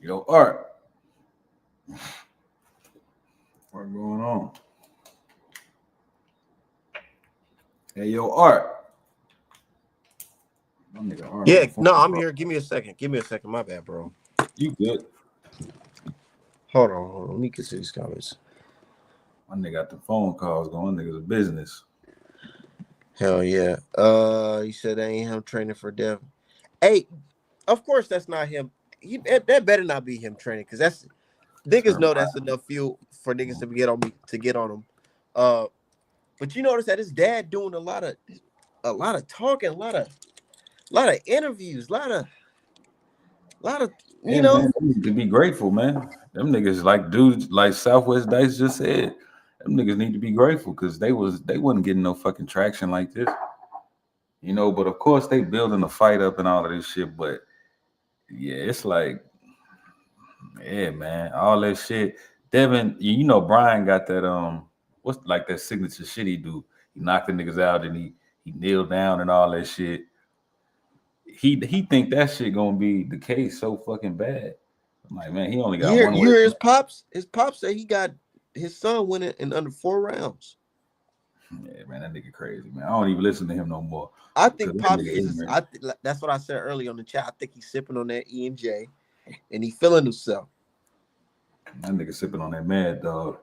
Speaker 3: Yo, Art. What's going on? Hey, yo, Art.
Speaker 1: Yeah, no, I'm here. Give me a second. My bad, bro.
Speaker 3: You good?
Speaker 1: Hold on. Let me get to these comments.
Speaker 3: My nigga got the phone calls going. Nigga's a business.
Speaker 1: Hell yeah. You said that ain't him training for Devin. Hey, of course that's not him. That better not be him training, because that's niggas know that's enough fuel for niggas to get on him. But you notice that his dad doing a lot of talking, a lot of interviews, a lot of You
Speaker 3: Yeah,
Speaker 1: know,
Speaker 3: man, they need to be grateful, man. Them niggas, like dudes, like Southwest Dice just said, them niggas need to be grateful because they wasn't getting no fucking traction like this. You know, but of course they building a fight up and all of this shit. But yeah, it's like, yeah, man, all that shit. Devin, you know, Brian got that what's like that signature shit he do. He knocked the niggas out and he kneeled down and all that shit. He think that shit gonna be the case so fucking bad. I'm like, man, he only got one
Speaker 1: you
Speaker 3: way.
Speaker 1: hear his pops? His pops say he got his son winning in under 4 rounds.
Speaker 3: Yeah, man, that nigga crazy, man. I don't even listen to him no more.
Speaker 1: I
Speaker 3: Because
Speaker 1: think
Speaker 3: that
Speaker 1: pops
Speaker 3: nigga
Speaker 1: is.
Speaker 3: ignorant.
Speaker 1: That's what I said earlier on the chat. I think he's sipping on that E&J, and he feeling himself.
Speaker 3: That nigga sipping on that mad dog.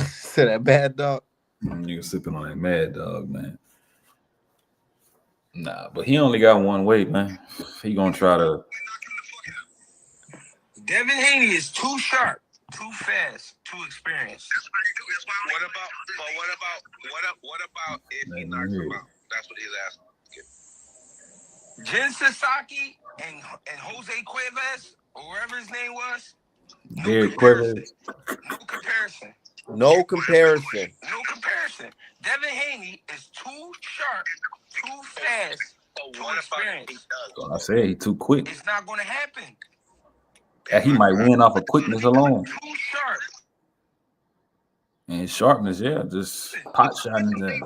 Speaker 1: Said that bad dog.
Speaker 3: Nigga sipping on that mad dog, man. Nah, but he only got one way, man. He gonna try to.
Speaker 2: Devin Haney is too sharp, too fast, too experienced. What about if he knocks him out? That's what he's asking. Jen Sasaki and Jose Cuevas, or whatever his name was.
Speaker 3: Derek Cuevas.
Speaker 2: No comparison.
Speaker 1: No comparison.
Speaker 2: No comparison. Devin Haney is too sharp, too fast, too experienced.
Speaker 3: I said he too quick.
Speaker 2: It's not going to happen.
Speaker 3: Yeah, he might win off of quickness alone.
Speaker 2: Too sharp.
Speaker 3: And sharpness, yeah, just pot shotting them.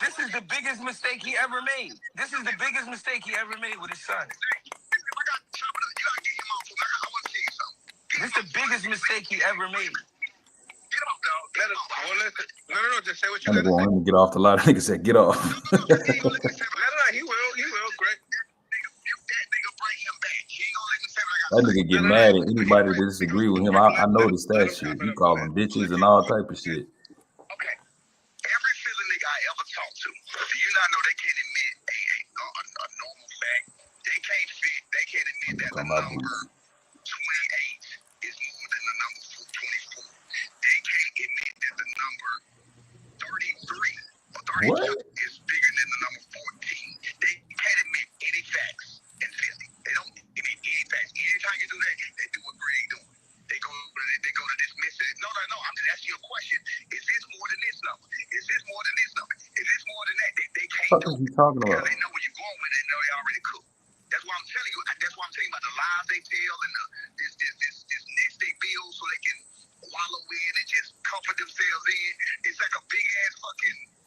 Speaker 2: This is the biggest mistake he ever made. This is the biggest mistake he ever made with his son. This is the biggest mistake he ever made. No, just say what you
Speaker 3: gotta say. Get off the line. Nigga said, get off.
Speaker 2: He will, Greg.
Speaker 3: That nigga get mad at anybody that disagree with him. I noticed that shit. He call them bitches and all type of shit.
Speaker 2: Okay. Every Philly nigga I ever talked to, do you not know they can't admit a normal fact? They can't admit that the number 28 is more than the number 24. They can't admit that the number 33 or 32 is bigger than the number 14. They can't admit any facts in Philly. They don't admit any facts. Anytime you do that, they do what Greg doing. They go to dismiss it. No. I'm just asking you a question. Is this more than this number? Is this more than this number? Is this more than that? They can't
Speaker 3: What
Speaker 2: do
Speaker 3: is
Speaker 2: it.
Speaker 3: he talking about?
Speaker 2: They know where you're going with it. They know they already cooked. That's why I'm telling you. That's why I'm telling you about the lies they tell and this nest they build so they can wallow in and just comfort themselves in. It's like a big ass fucking.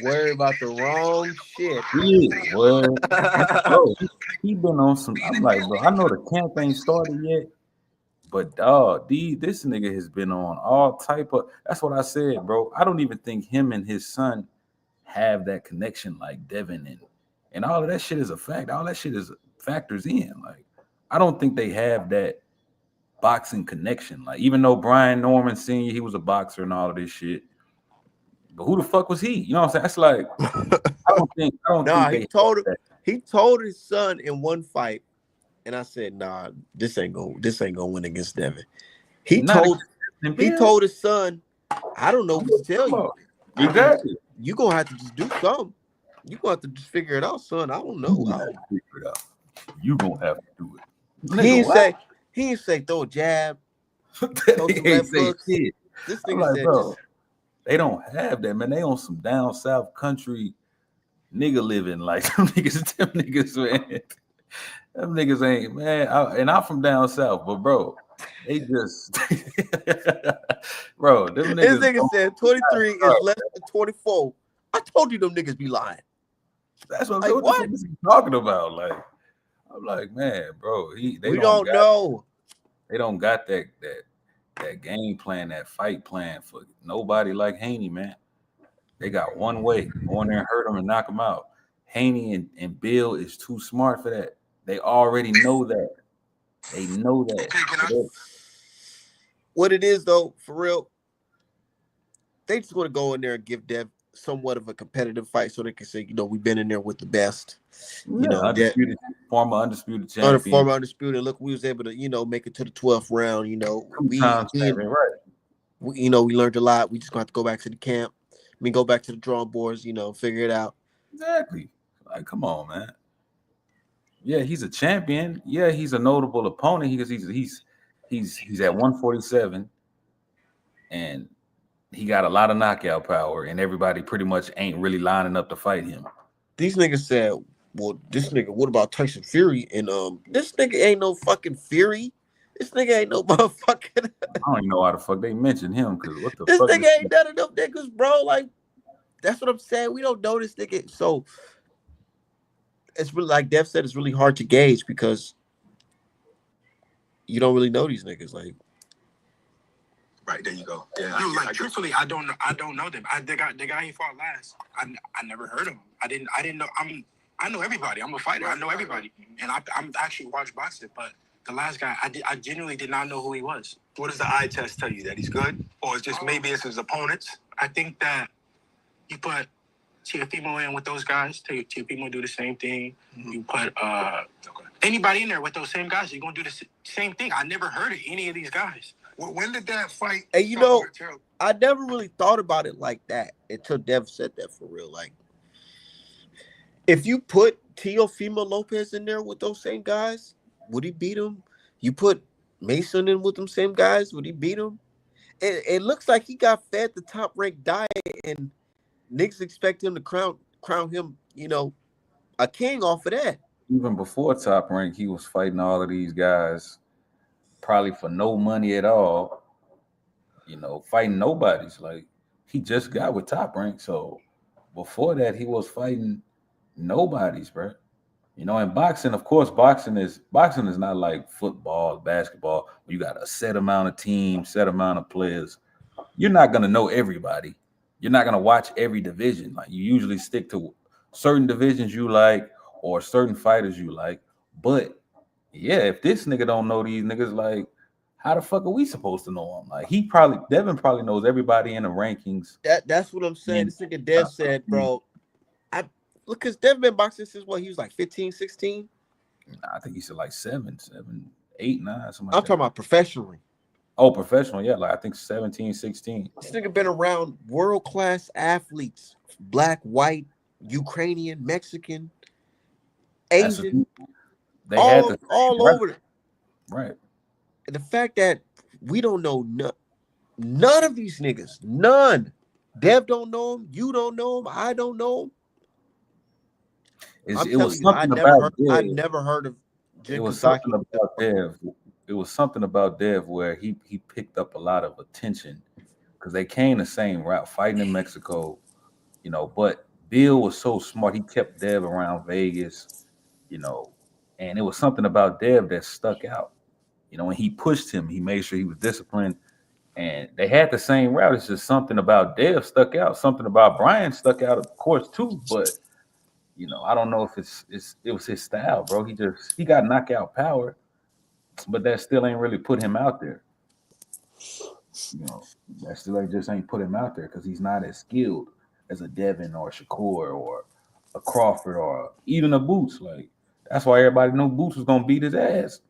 Speaker 1: Worry about the wrong shit.
Speaker 3: Yeah, well, bro, he been on some. I'm like, bro, I know the camp ain't started yet, but dog, this nigga has been on all type of. That's what I said, bro. I don't even think him and his son have that connection like Devin and all of that shit is a fact. All that shit is factors in. Like, I don't think they have that boxing connection. Like, even though Brian Norman Sr., he was a boxer and all of this shit. But who the fuck was he? You know what I'm saying? That's like, I don't think
Speaker 1: he told his son in one fight, and I said, nah, this ain't gonna win against Devin. He told his son, I don't know what to tell you.
Speaker 3: Exactly.
Speaker 1: You gonna have to just do something. You gonna have to just figure it out, son. I don't know.
Speaker 3: You gonna have to do it.
Speaker 1: Nigga, he didn't say throw a jab. Throw some left hooks. This nigga said,
Speaker 3: bro, they don't have that, man. They on some down south country nigga living like them niggas, man. Them niggas ain't, man. And I'm from down south, but bro, they just, bro. Them niggas.
Speaker 1: This nigga said 23 is less than 24. I told you them niggas be lying.
Speaker 3: That's what I'm saying. What the fuck is he talking about? Like, I'm like, man, bro. We don't know. They don't got that game plan, that fight plan for nobody like Haney, man. They got one way: go in there and hurt them and knock them out. Haney and Bill is too smart for that. They already know that. They know that.
Speaker 1: What it is, though, for real, they just want to go in there and give Dev somewhat of a competitive fight so they can say, you know, we've been in there with the best. You know,
Speaker 3: former undisputed champion.
Speaker 1: Former undisputed. Look, we was able to, you know, make it to the 12th round. You know, we learned a lot. We just gonna have to go back to the camp. Go back to the drawing boards. You know, figure it out.
Speaker 3: Exactly. Like, come on, man. Yeah, he's a champion. Yeah, he's a notable opponent because he's at 147 and he got a lot of knockout power, and everybody pretty much ain't really lining up to fight him.
Speaker 1: These niggas said, well, this nigga, what about Tyson Fury? And this nigga ain't no fucking Fury. This nigga ain't no motherfucking.
Speaker 3: I don't even know why the fuck they mentioned him because what the
Speaker 1: This
Speaker 3: fuck?
Speaker 1: nigga ain't none of them niggas, bro. Like, that's what I'm saying. We don't know this nigga. So it's really, like Dev said, it's really hard to gauge because you don't really know these niggas. Like,
Speaker 2: Right, there you go. Yeah,
Speaker 4: truthfully, I don't know them. The guy he fought last, I never heard of him. I didn't know. I know everybody. I'm a fighter. I know everybody, and I'm actually watch boxing. But the last guy, I genuinely did not know who he was.
Speaker 2: What does the eye test tell you? That he's good, or it's just maybe it's his opponents?
Speaker 4: I think that you put Teofimo in with those guys. Teofimo do the same thing. Mm-hmm. You put anybody in there with those same guys, you're gonna do the same thing. I never heard of any of these guys.
Speaker 2: When did that fight?
Speaker 1: and you know, I never really thought about it like that until Dev said that for real. Like, if you put Teofimo Lopez in there with those same guys, would he beat him? You put Mason in with them same guys, would he beat him? It looks like he got fed the top ranked diet, and niggas expect him to crown him, you know, a king off of that.
Speaker 3: Even before Top Rank, he was fighting all of these guys probably for no money at all. You know, fighting nobodies. Like, he just got with Top Rank, so before that, he was fighting nobodies, bro. You know, in boxing, of course, boxing is not like football, basketball, where you got a set amount of teams, set amount of players. You're not gonna know everybody. You're not gonna watch every division. Like, you usually stick to certain divisions you like or certain fighters you like. But yeah, if this nigga don't know these niggas, like, how the fuck are we supposed to know him? Like, Devin probably knows everybody in the rankings.
Speaker 1: That's what I'm saying. This nigga Dev said, bro. Look, because Devin been boxing since what, he was like 15, 16?
Speaker 3: I think he said like 7, 8, 9, something like
Speaker 1: I'm talking about professionally.
Speaker 3: Oh, professional, yeah, like I think 17, 16.
Speaker 1: This nigga been around world-class athletes, black, white, Ukrainian, Mexican, Asian, all over.
Speaker 3: Right.
Speaker 1: And the fact that we don't know none of these niggas, none. Dev don't know him, you don't know him, I don't know him.
Speaker 3: It was something about Dev.
Speaker 1: I've never heard of Jin
Speaker 3: It was
Speaker 1: Kazaki.
Speaker 3: something about Dev. It was something about Dev where he picked up a lot of attention because they came the same route, fighting in Mexico, you know. But Bill was so smart; he kept Dev around Vegas, you know, and it was something about Dev that stuck out. You know, when he pushed him, he made sure he was disciplined, and they had the same route. It's just something about Dev stuck out. Something about Brian stuck out, of course, too. But you know, I don't know if it was his style, bro. He got knockout power, but that still ain't really put him out there. You know, that still just ain't put him out there because he's not as skilled as a Devin or a Shakur or a Crawford or even a Boots. Like, that's why everybody knew Boots was gonna beat his ass.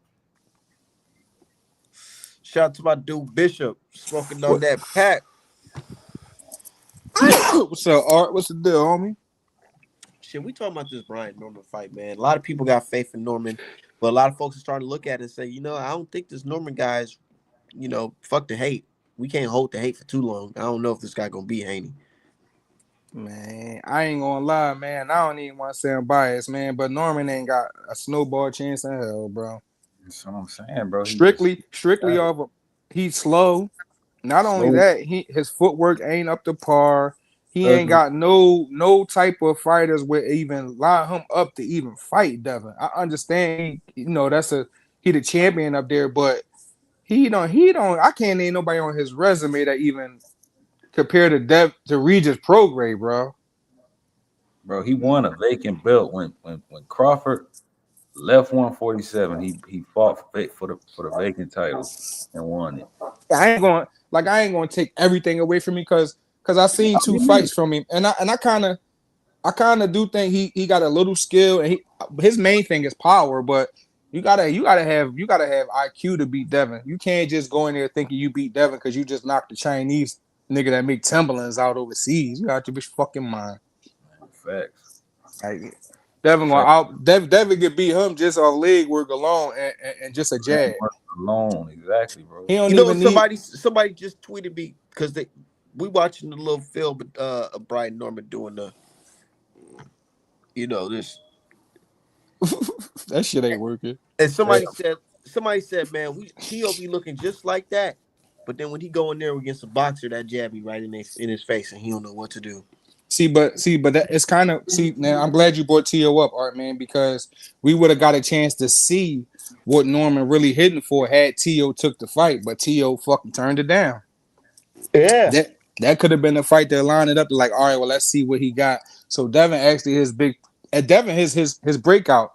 Speaker 1: Shout out to my dude Bishop smoking on that pack.
Speaker 5: What's up, Art? What's the deal, homie?
Speaker 1: Shit, we talking about this Brian Norman fight, man. A lot of people got faith in Norman, but a lot of folks are starting to look at it and say, you know, I don't think this Norman guy's, you know, fuck the hate. We can't hold the hate for too long. I don't know if this guy gonna beat Haney.
Speaker 5: Man, I ain't gonna lie, man. I don't even want to say I'm biased, man, but Norman ain't got a snowball chance in hell, bro.
Speaker 3: That's what I'm saying, bro.
Speaker 5: Strictly off of, he's slow. Not only that, his footwork ain't up to par. He ain't got no type of fighters where even line him up to even fight Devin. I understand, you know, he the champion up there, but he don't. I can't name nobody on his resume that even compare to Regis Prograis, bro.
Speaker 3: Bro, he won a vacant belt when Crawford left 147. He fought for the vacant title and won it.
Speaker 5: I ain't gonna take everything away from me because I seen 2 fights from him, and I kind of do think he got a little skill, and his main thing is power, but you gotta have IQ to beat Devin. You can't just go in there thinking you beat Devin because you just knocked the Chinese nigga that make Timberlands out overseas. You got to be fucking mind.
Speaker 3: Facts.
Speaker 5: Like, Devin could beat him just off leg work alone and just a jab.
Speaker 3: Alone, exactly, bro.
Speaker 5: He don't
Speaker 1: You know,
Speaker 5: even need.
Speaker 1: somebody just tweeted me because we watching the little film of Brian Norman doing the, this,
Speaker 5: That shit ain't working.
Speaker 1: and somebody said, man, T.O. be looking just like that, but then when he go in there against a boxer, that jab be right in his face, and he don't know what to do.
Speaker 5: But that it's kind of now. I'm glad you brought T.O. up, Art Man, because we would have got a chance to see what Norman really hitting for had T.O. took the fight, but T.O. fucking turned it down.
Speaker 1: Yeah,
Speaker 5: that could have been a fight that lined it up to like, all right, well, let's see what he got. So Devin actually his breakout.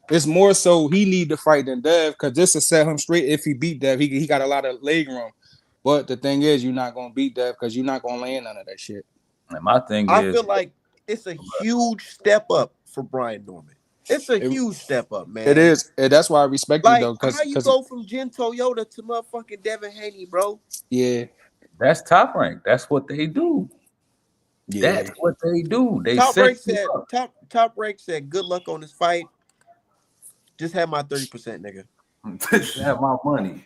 Speaker 5: It's more so he need to fight than Dev because this will set him straight. If he beat Dev, he got a lot of leg room. But the thing is, you're not gonna beat Dev because you're not gonna land none of that shit.
Speaker 3: And my thing
Speaker 1: I
Speaker 3: is,
Speaker 1: feel like it's a huge step up for Brian Norman. It's a huge step up, man.
Speaker 5: It is. And that's why I respect you though.
Speaker 1: How you go from Jin Toyota to motherfucking Devin Haney, bro?
Speaker 5: Yeah.
Speaker 3: That's Top Rank. That's what they do. Yeah. That's what they do. They
Speaker 1: Top Rank said, good luck on this fight. Just have my 30%, nigga.
Speaker 3: Just have my money.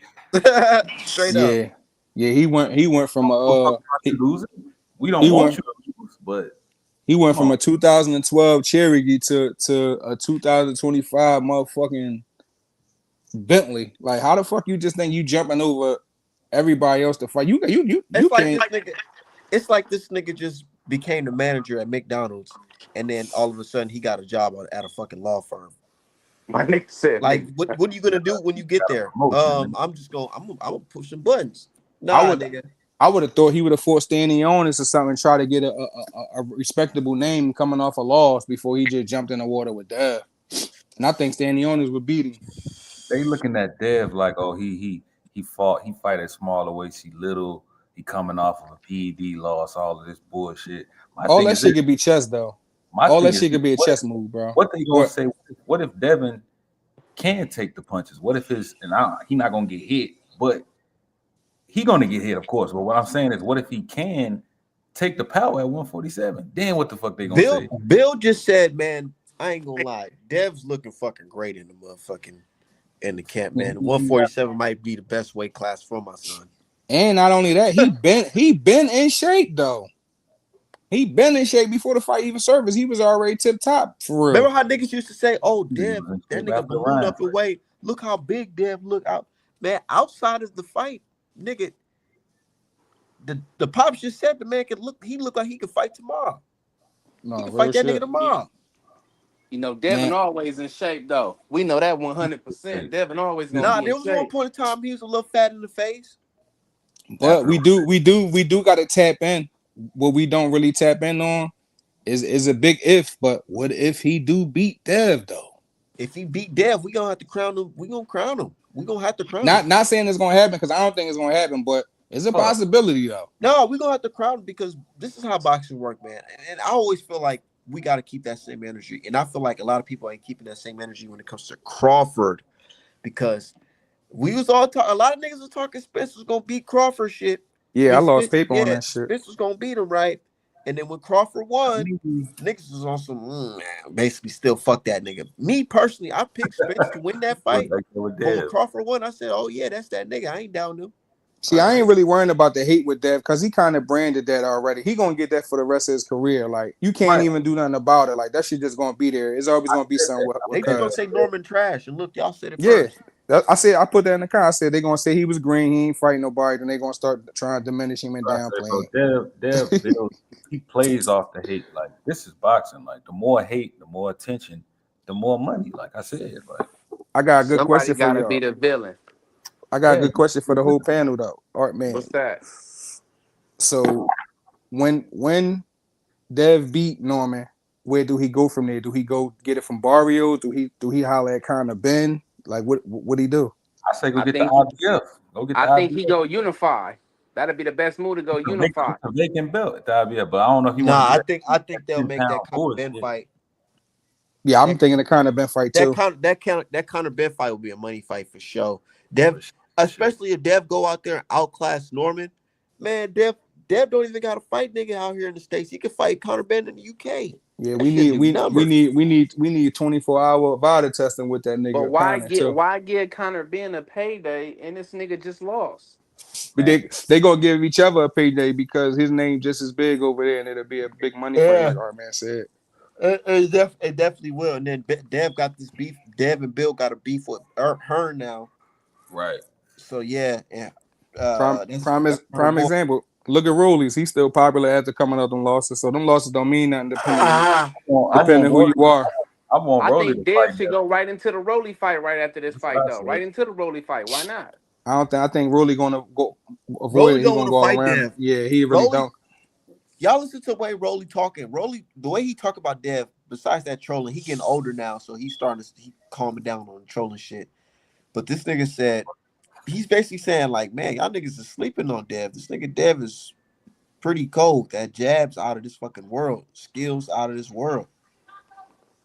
Speaker 1: Straight up.
Speaker 5: Yeah, he went from
Speaker 3: losing. We don't want you to lose, but
Speaker 5: he went from a 2012 Cherokee to a 2025 motherfucking Bentley. Like, how the fuck you just think you jumping over everybody else to fight?
Speaker 1: It's like this nigga just became the manager at McDonald's, and then all of a sudden he got a job at a fucking law firm.
Speaker 2: My nigga said,
Speaker 1: like, what are you gonna do when you get there? I'm gonna push some buttons. Nigga.
Speaker 5: I would have thought he would have fought Stanley Ennis or something and try to get a respectable name coming off a loss before he just jumped in the water with Dev. And I think Stanley Ennis would beat him.
Speaker 3: They looking at Dev like, oh, he fight at smaller weights, he little, he coming off of a PED loss, all of this bullshit.
Speaker 5: All that shit could be chess though. All that shit could be a chess move, bro.
Speaker 3: What they gonna say? What if Devin can take the punches? What if he not gonna get hit, but he gonna get hit, of course. But what I'm saying is, what if he can take the power at 147? Then what the fuck they gonna say?
Speaker 1: Bill just said, man, I ain't gonna lie, Dev's looking fucking great in the camp, man. 147 might be the best weight class for my son.
Speaker 5: And not only that, he been in shape though. He been in shape before the fight even surfaced. He was already tip top for real.
Speaker 1: Remember how niggas used to say, "Oh, Dev, that nigga ballooned up in weight. Look how big Dev look out." Man, outside of the fight, nigga, the pops just said the man he looked like he could fight tomorrow.
Speaker 5: No,
Speaker 1: he could fight that nigga tomorrow.
Speaker 2: You know, Devin always in shape though. We know that 100%. Devin always gonna be in shape.
Speaker 1: There was one point in time he was a little fat in the face.
Speaker 5: But we do gotta tap in. What we don't really tap in on is a big if, but what if he do beat Dev though?
Speaker 1: If he beat Dev, we gonna have to crown him. We gonna crown him. We gonna have to crown him.
Speaker 5: Not saying it's gonna happen because I don't think it's gonna happen, but it's a possibility though.
Speaker 1: No, we gonna have to crown him because this is how boxing work, man. And I always feel like we gotta keep that same energy. And I feel like a lot of people ain't keeping that same energy when it comes to Crawford, because we was all talking. A lot of niggas was talking Spencer's gonna beat Crawford shit.
Speaker 5: Yeah, I lost paper on that shit.
Speaker 1: Spencer's gonna beat him, right? And then when Crawford won, niggas was on some basically still fuck that nigga. Me personally, I picked Spence to win that fight. But when Crawford won, I said, "Oh yeah, that's that nigga. I ain't down him."
Speaker 5: See, I ain't really worrying about the hate with Dev because he kind of branded that already. He gonna get that for the rest of his career. Like, you can't even do nothing about it. Like, that shit just gonna be there. It's always gonna be somewhere.
Speaker 1: They just gonna say Norman trash, and look, y'all said it first.
Speaker 5: I put that in the car. I said they're gonna say he was green, he ain't fighting nobody, then they're gonna start trying to diminish him and downplay him.
Speaker 3: Dev, he plays off the hate. Like, this is boxing. Like, the more hate, the more attention, the more money. Like I said, like,
Speaker 5: I got a good question for you.
Speaker 2: Somebody gotta be the villain.
Speaker 5: I got a good question for the whole panel though. Art man.
Speaker 2: What's that?
Speaker 5: So when Dev beat Norman, where do he go from there? Do he go get it from Barrio? Do he holler at kind of Ben? Like, what he do?
Speaker 3: I say go get the IBF.
Speaker 2: I think he go unify. That'd be the best move to go unify.
Speaker 3: The vacant belt at the IBF, but I don't know if he
Speaker 1: I think they'll make that kind of Ben fight.
Speaker 5: Yeah, I'm thinking the kind of Ben fight too.
Speaker 1: That kind of Ben fight will be a money fight for sure. Dev, especially if Dev go out there and outclass Norman, man. Dev don't even got to fight nigga out here in the States. He can fight Conor Ben in the UK.
Speaker 5: Yeah,
Speaker 1: That shit do numbers.
Speaker 5: we need 24-hour VADA testing with that
Speaker 2: But
Speaker 5: nigga Connor too.
Speaker 2: why get Connor being a payday and this nigga just lost?
Speaker 5: But they gonna give each other a payday because his name just as big over there, and it'll be a big money fight,
Speaker 1: Yeah,
Speaker 5: like our man said.
Speaker 1: it definitely will. And then Dev got this beef. Dev and Bill got a beef with Hearn now.
Speaker 3: Right.
Speaker 1: So yeah.
Speaker 5: Prime example. Look at Rollies. He's still popular after coming out them losses. So them losses don't mean nothing
Speaker 1: Ah,
Speaker 5: depending who you are.
Speaker 3: I want
Speaker 2: I
Speaker 3: Rolly
Speaker 2: think
Speaker 3: to
Speaker 2: Dev
Speaker 3: fight
Speaker 2: should
Speaker 3: that.
Speaker 2: go right into the Rolly fight right after this
Speaker 3: That's what
Speaker 2: fight,
Speaker 3: I
Speaker 2: though.
Speaker 3: said.
Speaker 2: Right into the Rolly fight. Why not?
Speaker 5: I think Rolly gonna go avoid
Speaker 1: Rolly
Speaker 5: it. He
Speaker 1: don't
Speaker 5: gonna
Speaker 1: want to
Speaker 5: go all
Speaker 1: fight
Speaker 5: around
Speaker 1: Dev.
Speaker 5: him. Yeah, he really
Speaker 1: Rolly,
Speaker 5: don't.
Speaker 1: y'all listen to the way Rolly talking. Rolly, the way he talk about Dev. Besides that trolling, he getting older now, so he's starting to calming down on the trolling shit. But this nigga said he's basically saying like, man, y'all niggas is sleeping on Dev. This nigga Dev is pretty cold. That jabs out of this fucking world. Skills out of this world.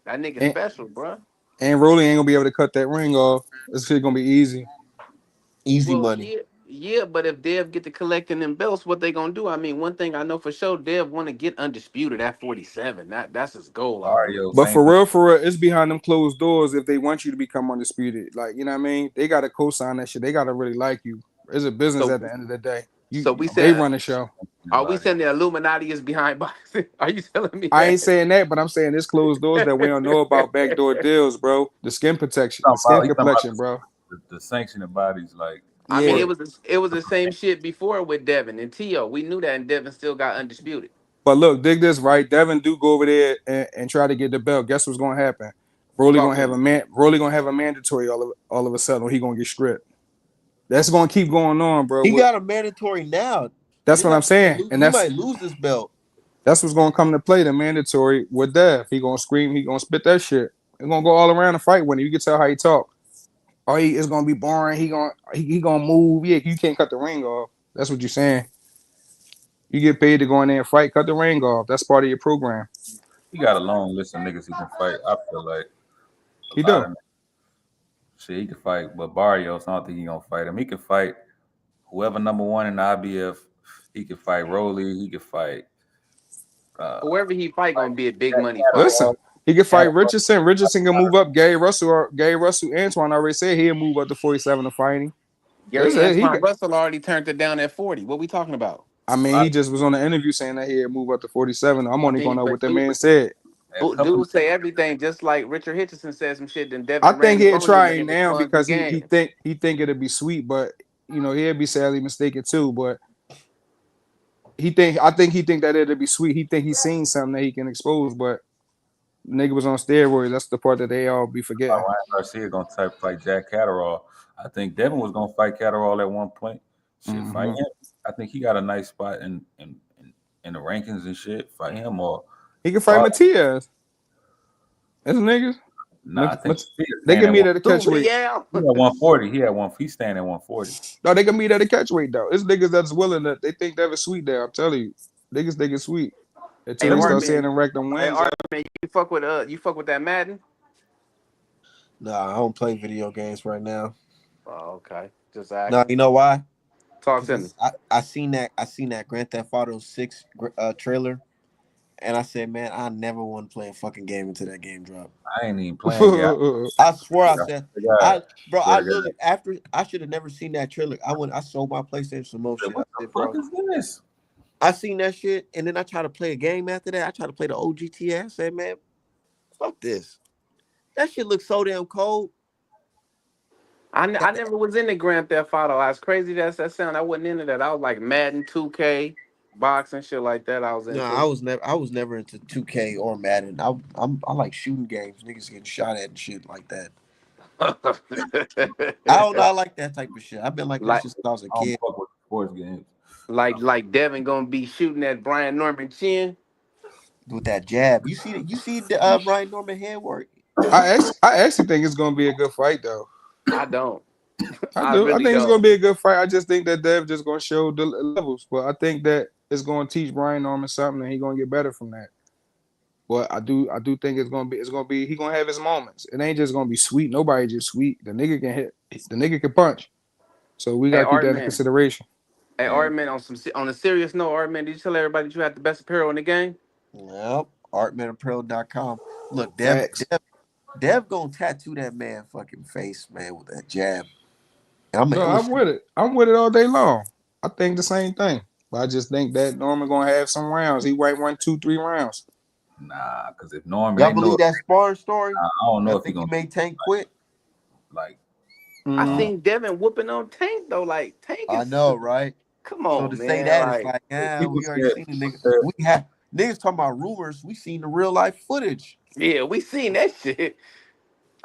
Speaker 2: That nigga
Speaker 5: And,
Speaker 2: special, bro.
Speaker 5: and Rolly ain't gonna be able to cut that ring off. This shit gonna be easy.
Speaker 1: Easy
Speaker 2: Well,
Speaker 1: money.
Speaker 2: yeah, but if Dev get to collecting them belts, what they gonna do? I mean, one thing I know for sure, Dev want to get undisputed at 47. That's his goal, I believe.
Speaker 3: Mario,
Speaker 5: But
Speaker 3: same thing.
Speaker 5: for real, it's behind them closed doors if they want you to become undisputed. Like, you know what I mean? They gotta co-sign that shit. They gotta really like you. It's a business
Speaker 2: So,
Speaker 5: at the end of the day.
Speaker 2: so we
Speaker 5: They
Speaker 2: said,
Speaker 5: run the show.
Speaker 2: are we saying the Illuminati is behind boxing? Are you telling me
Speaker 5: I ain't
Speaker 2: that?
Speaker 5: saying that, but I'm saying there's closed doors that we don't know about backdoor deals, bro. The skin protection, the skin
Speaker 3: He's talking
Speaker 5: complexion,
Speaker 3: about
Speaker 5: bro.
Speaker 3: the sanctioning bodies, like
Speaker 2: I mean,
Speaker 5: Yeah.
Speaker 2: it was the same shit before with Devin and Tio. We knew that, and Devin still got undisputed.
Speaker 5: But look, dig this, right? Devin do go over there and try to get the belt. Guess what's gonna happen?
Speaker 2: Talk to me.
Speaker 5: Rolly gonna have a mandatory all of a sudden. He gonna get stripped. That's gonna keep going on, bro.
Speaker 1: He got a mandatory now.
Speaker 5: That's what I'm saying, and
Speaker 1: He might lose this belt.
Speaker 5: that's what's gonna come to play. The mandatory with Dev. He gonna scream. He gonna spit that shit. It's gonna go all around the fight with him. You can tell how he talk. Oh, it's gonna be boring. He gonna move. Yeah, you can't cut the ring off. That's what you're saying. You get paid to go in there and fight. Cut the ring off. That's part of your program.
Speaker 3: he got a long list of niggas he can fight. I feel like
Speaker 5: He
Speaker 3: a lot
Speaker 5: do.
Speaker 3: of shit he can fight, but Barrios, I don't think he gonna fight him. He can fight whoever number one in the IBF. He can fight Rolly. He can fight.
Speaker 2: Whoever he fight gonna be a big money fight.
Speaker 5: Listen, he can fight Richardson. Richardson can move up. Gary Russell, Antoine already said he'll move up to 47 to fight him.
Speaker 2: Gary Antoine Russell already turned it down at 40. What we talking about?
Speaker 5: I mean, he just was on the interview saying that he'll move up to 47. I'm only going to know what
Speaker 2: But
Speaker 5: that man said.
Speaker 2: dude say everything just like Richard Hitchison said some shit. Then
Speaker 5: I
Speaker 2: Devin
Speaker 5: think
Speaker 2: ran his
Speaker 5: he'll
Speaker 2: own in
Speaker 5: try
Speaker 2: the
Speaker 5: him now
Speaker 2: funds
Speaker 5: because
Speaker 2: and
Speaker 5: he
Speaker 2: games.
Speaker 5: think it'll be sweet, but you know he'll be sadly mistaken too. But I think he think that it'll be sweet. He think he's seen something that he can expose, but nigga was on steroids. That's the part that they all be forgetting.
Speaker 3: Ryan Garcia gonna fight Jack Catterall. I think Devin was gonna fight Catterall at one point. Shit, fight him. I think he got a nice spot in the rankings and shit. Fight him or
Speaker 5: he can fight Matias. That's niggas.
Speaker 3: Nah, I think
Speaker 5: they can meet at a catch weight.
Speaker 2: Yeah.
Speaker 3: He at 140. He's staying at 140.
Speaker 5: No, they can meet at a catch weight though. It's niggas that's willing that they think that is sweet there. I'm telling you, niggas think it's sweet until they start seeing them rack them wins.
Speaker 2: Man, you fuck with that Madden?
Speaker 1: Nah, I don't play video games right now.
Speaker 2: Oh, okay. Just asking.
Speaker 1: Nah, you know why?
Speaker 2: Talk to me.
Speaker 1: I seen that Grand Theft Auto 6 trailer, and I said, man, I never want to play a fucking game until that game drop.
Speaker 3: I ain't even playing yet.
Speaker 1: I swear, I said, I literally after I should have never seen that trailer. I sold my PlayStation some more shit.
Speaker 3: What the fuck is this?
Speaker 1: I seen that shit, and then I tried to play a game after that. I tried to play the old GTA. I said, man, fuck this. That shit looks so damn cold.
Speaker 2: I never was into Grand Theft Auto. As crazy as that sound, I wasn't into that. I was like Madden, 2K, boxing, shit like that. I was into.
Speaker 1: No, I was never into 2K or Madden. I like shooting games. Niggas getting shot at and shit like that. I don't know. I like that type of shit. I've been like that since I was a kid.
Speaker 3: I don't fuck with sports games.
Speaker 2: Like Devin gonna be shooting at Brian Norman chin
Speaker 1: with that jab. You see the Brian Norman hand work.
Speaker 5: I actually think it's gonna be a good fight though.
Speaker 2: I don't.
Speaker 5: I do. I think it's gonna be a good fight. I just think that Dev just gonna show the levels, but I think that it's gonna teach Brian Norman something, and he's gonna get better from that. But I do think it's gonna be he gonna have his moments. It ain't just gonna be sweet. Nobody just sweet. The nigga can hit. The nigga can punch. So we gotta keep that in consideration.
Speaker 2: Hey, Artman, on a serious note, Artman, did you tell everybody that you had the best apparel in the game?
Speaker 1: Yep. artmanapparel.com. Look,
Speaker 5: Facts.
Speaker 1: Dev gonna tattoo that man fucking face, man, with that jab. And I'm gonna
Speaker 5: No, I'm
Speaker 1: illustrate.
Speaker 5: with it. I'm with it all day long. I think the same thing. But I just think that Norman gonna have some rounds. He might run 2, 3 rounds.
Speaker 3: Nah, because if Norman,
Speaker 1: Y'all
Speaker 3: they know.
Speaker 1: believe that sparring story?
Speaker 3: I don't know
Speaker 1: Y'all
Speaker 3: if he
Speaker 1: think he
Speaker 3: gonna
Speaker 1: made Tank quit?
Speaker 3: like.
Speaker 2: I
Speaker 3: I don't.
Speaker 5: Mm-hmm.
Speaker 2: seen Devin whooping on Tank though. Like Tank
Speaker 1: I
Speaker 2: is,
Speaker 1: know, right?
Speaker 2: come
Speaker 1: So to
Speaker 2: on,
Speaker 1: say
Speaker 2: man.
Speaker 1: that is
Speaker 2: Like,
Speaker 1: like,
Speaker 3: People
Speaker 1: we already
Speaker 3: said.
Speaker 1: seen the
Speaker 3: People
Speaker 1: nigga.
Speaker 3: said.
Speaker 1: We have niggas talking about rumors. We seen the real life footage.
Speaker 2: yeah, we seen that shit.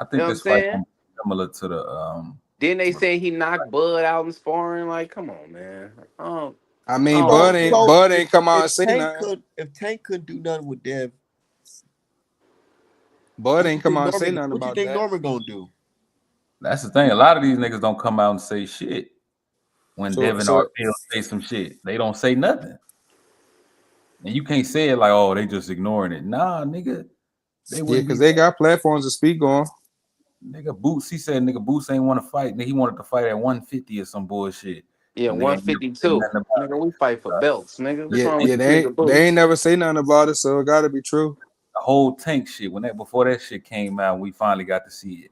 Speaker 3: I
Speaker 2: You
Speaker 3: think
Speaker 2: know what I'm
Speaker 3: this fight
Speaker 2: saying?
Speaker 3: gonna be similar to the
Speaker 2: Then they
Speaker 3: to the
Speaker 2: say he knocked Bud out in sparring. Like, come on, man.
Speaker 5: I
Speaker 2: I
Speaker 5: mean,
Speaker 2: don't
Speaker 1: So
Speaker 5: Bud
Speaker 2: want
Speaker 5: ain't
Speaker 2: that.
Speaker 1: so
Speaker 5: Bud
Speaker 1: if
Speaker 5: ain't come out
Speaker 1: if
Speaker 5: and say
Speaker 1: Tank
Speaker 5: nothing.
Speaker 1: could if Tank couldn't do nothing with Dev,
Speaker 5: Bud ain't come out and say nothing
Speaker 1: What you
Speaker 5: about
Speaker 1: think
Speaker 5: that.
Speaker 1: Norman gonna do?
Speaker 3: That's the thing. A lot of these niggas don't come out and say shit when
Speaker 5: So
Speaker 3: Devin or
Speaker 5: so
Speaker 3: Bill say some shit. They don't say nothing. And you can't say it like, oh, they just ignoring it. Nah, nigga. They
Speaker 5: yeah,
Speaker 3: wouldn't
Speaker 5: because
Speaker 3: be
Speaker 5: they got platforms to speak on.
Speaker 3: nigga Boots. He said nigga Boots ain't want to fight. He wanted to fight at 150 or some bullshit.
Speaker 2: Yeah,
Speaker 3: And nigga ain't never say
Speaker 2: 152.
Speaker 3: nothing about
Speaker 2: Nigga, we fight for belts, nigga. What's
Speaker 5: Yeah,
Speaker 2: wrong with
Speaker 5: yeah,
Speaker 2: this nigga
Speaker 5: they
Speaker 2: Boots?
Speaker 5: ain't never say nothing about it, so it gotta be true.
Speaker 3: the whole tank shit. When that before that shit came out, we finally got to see it.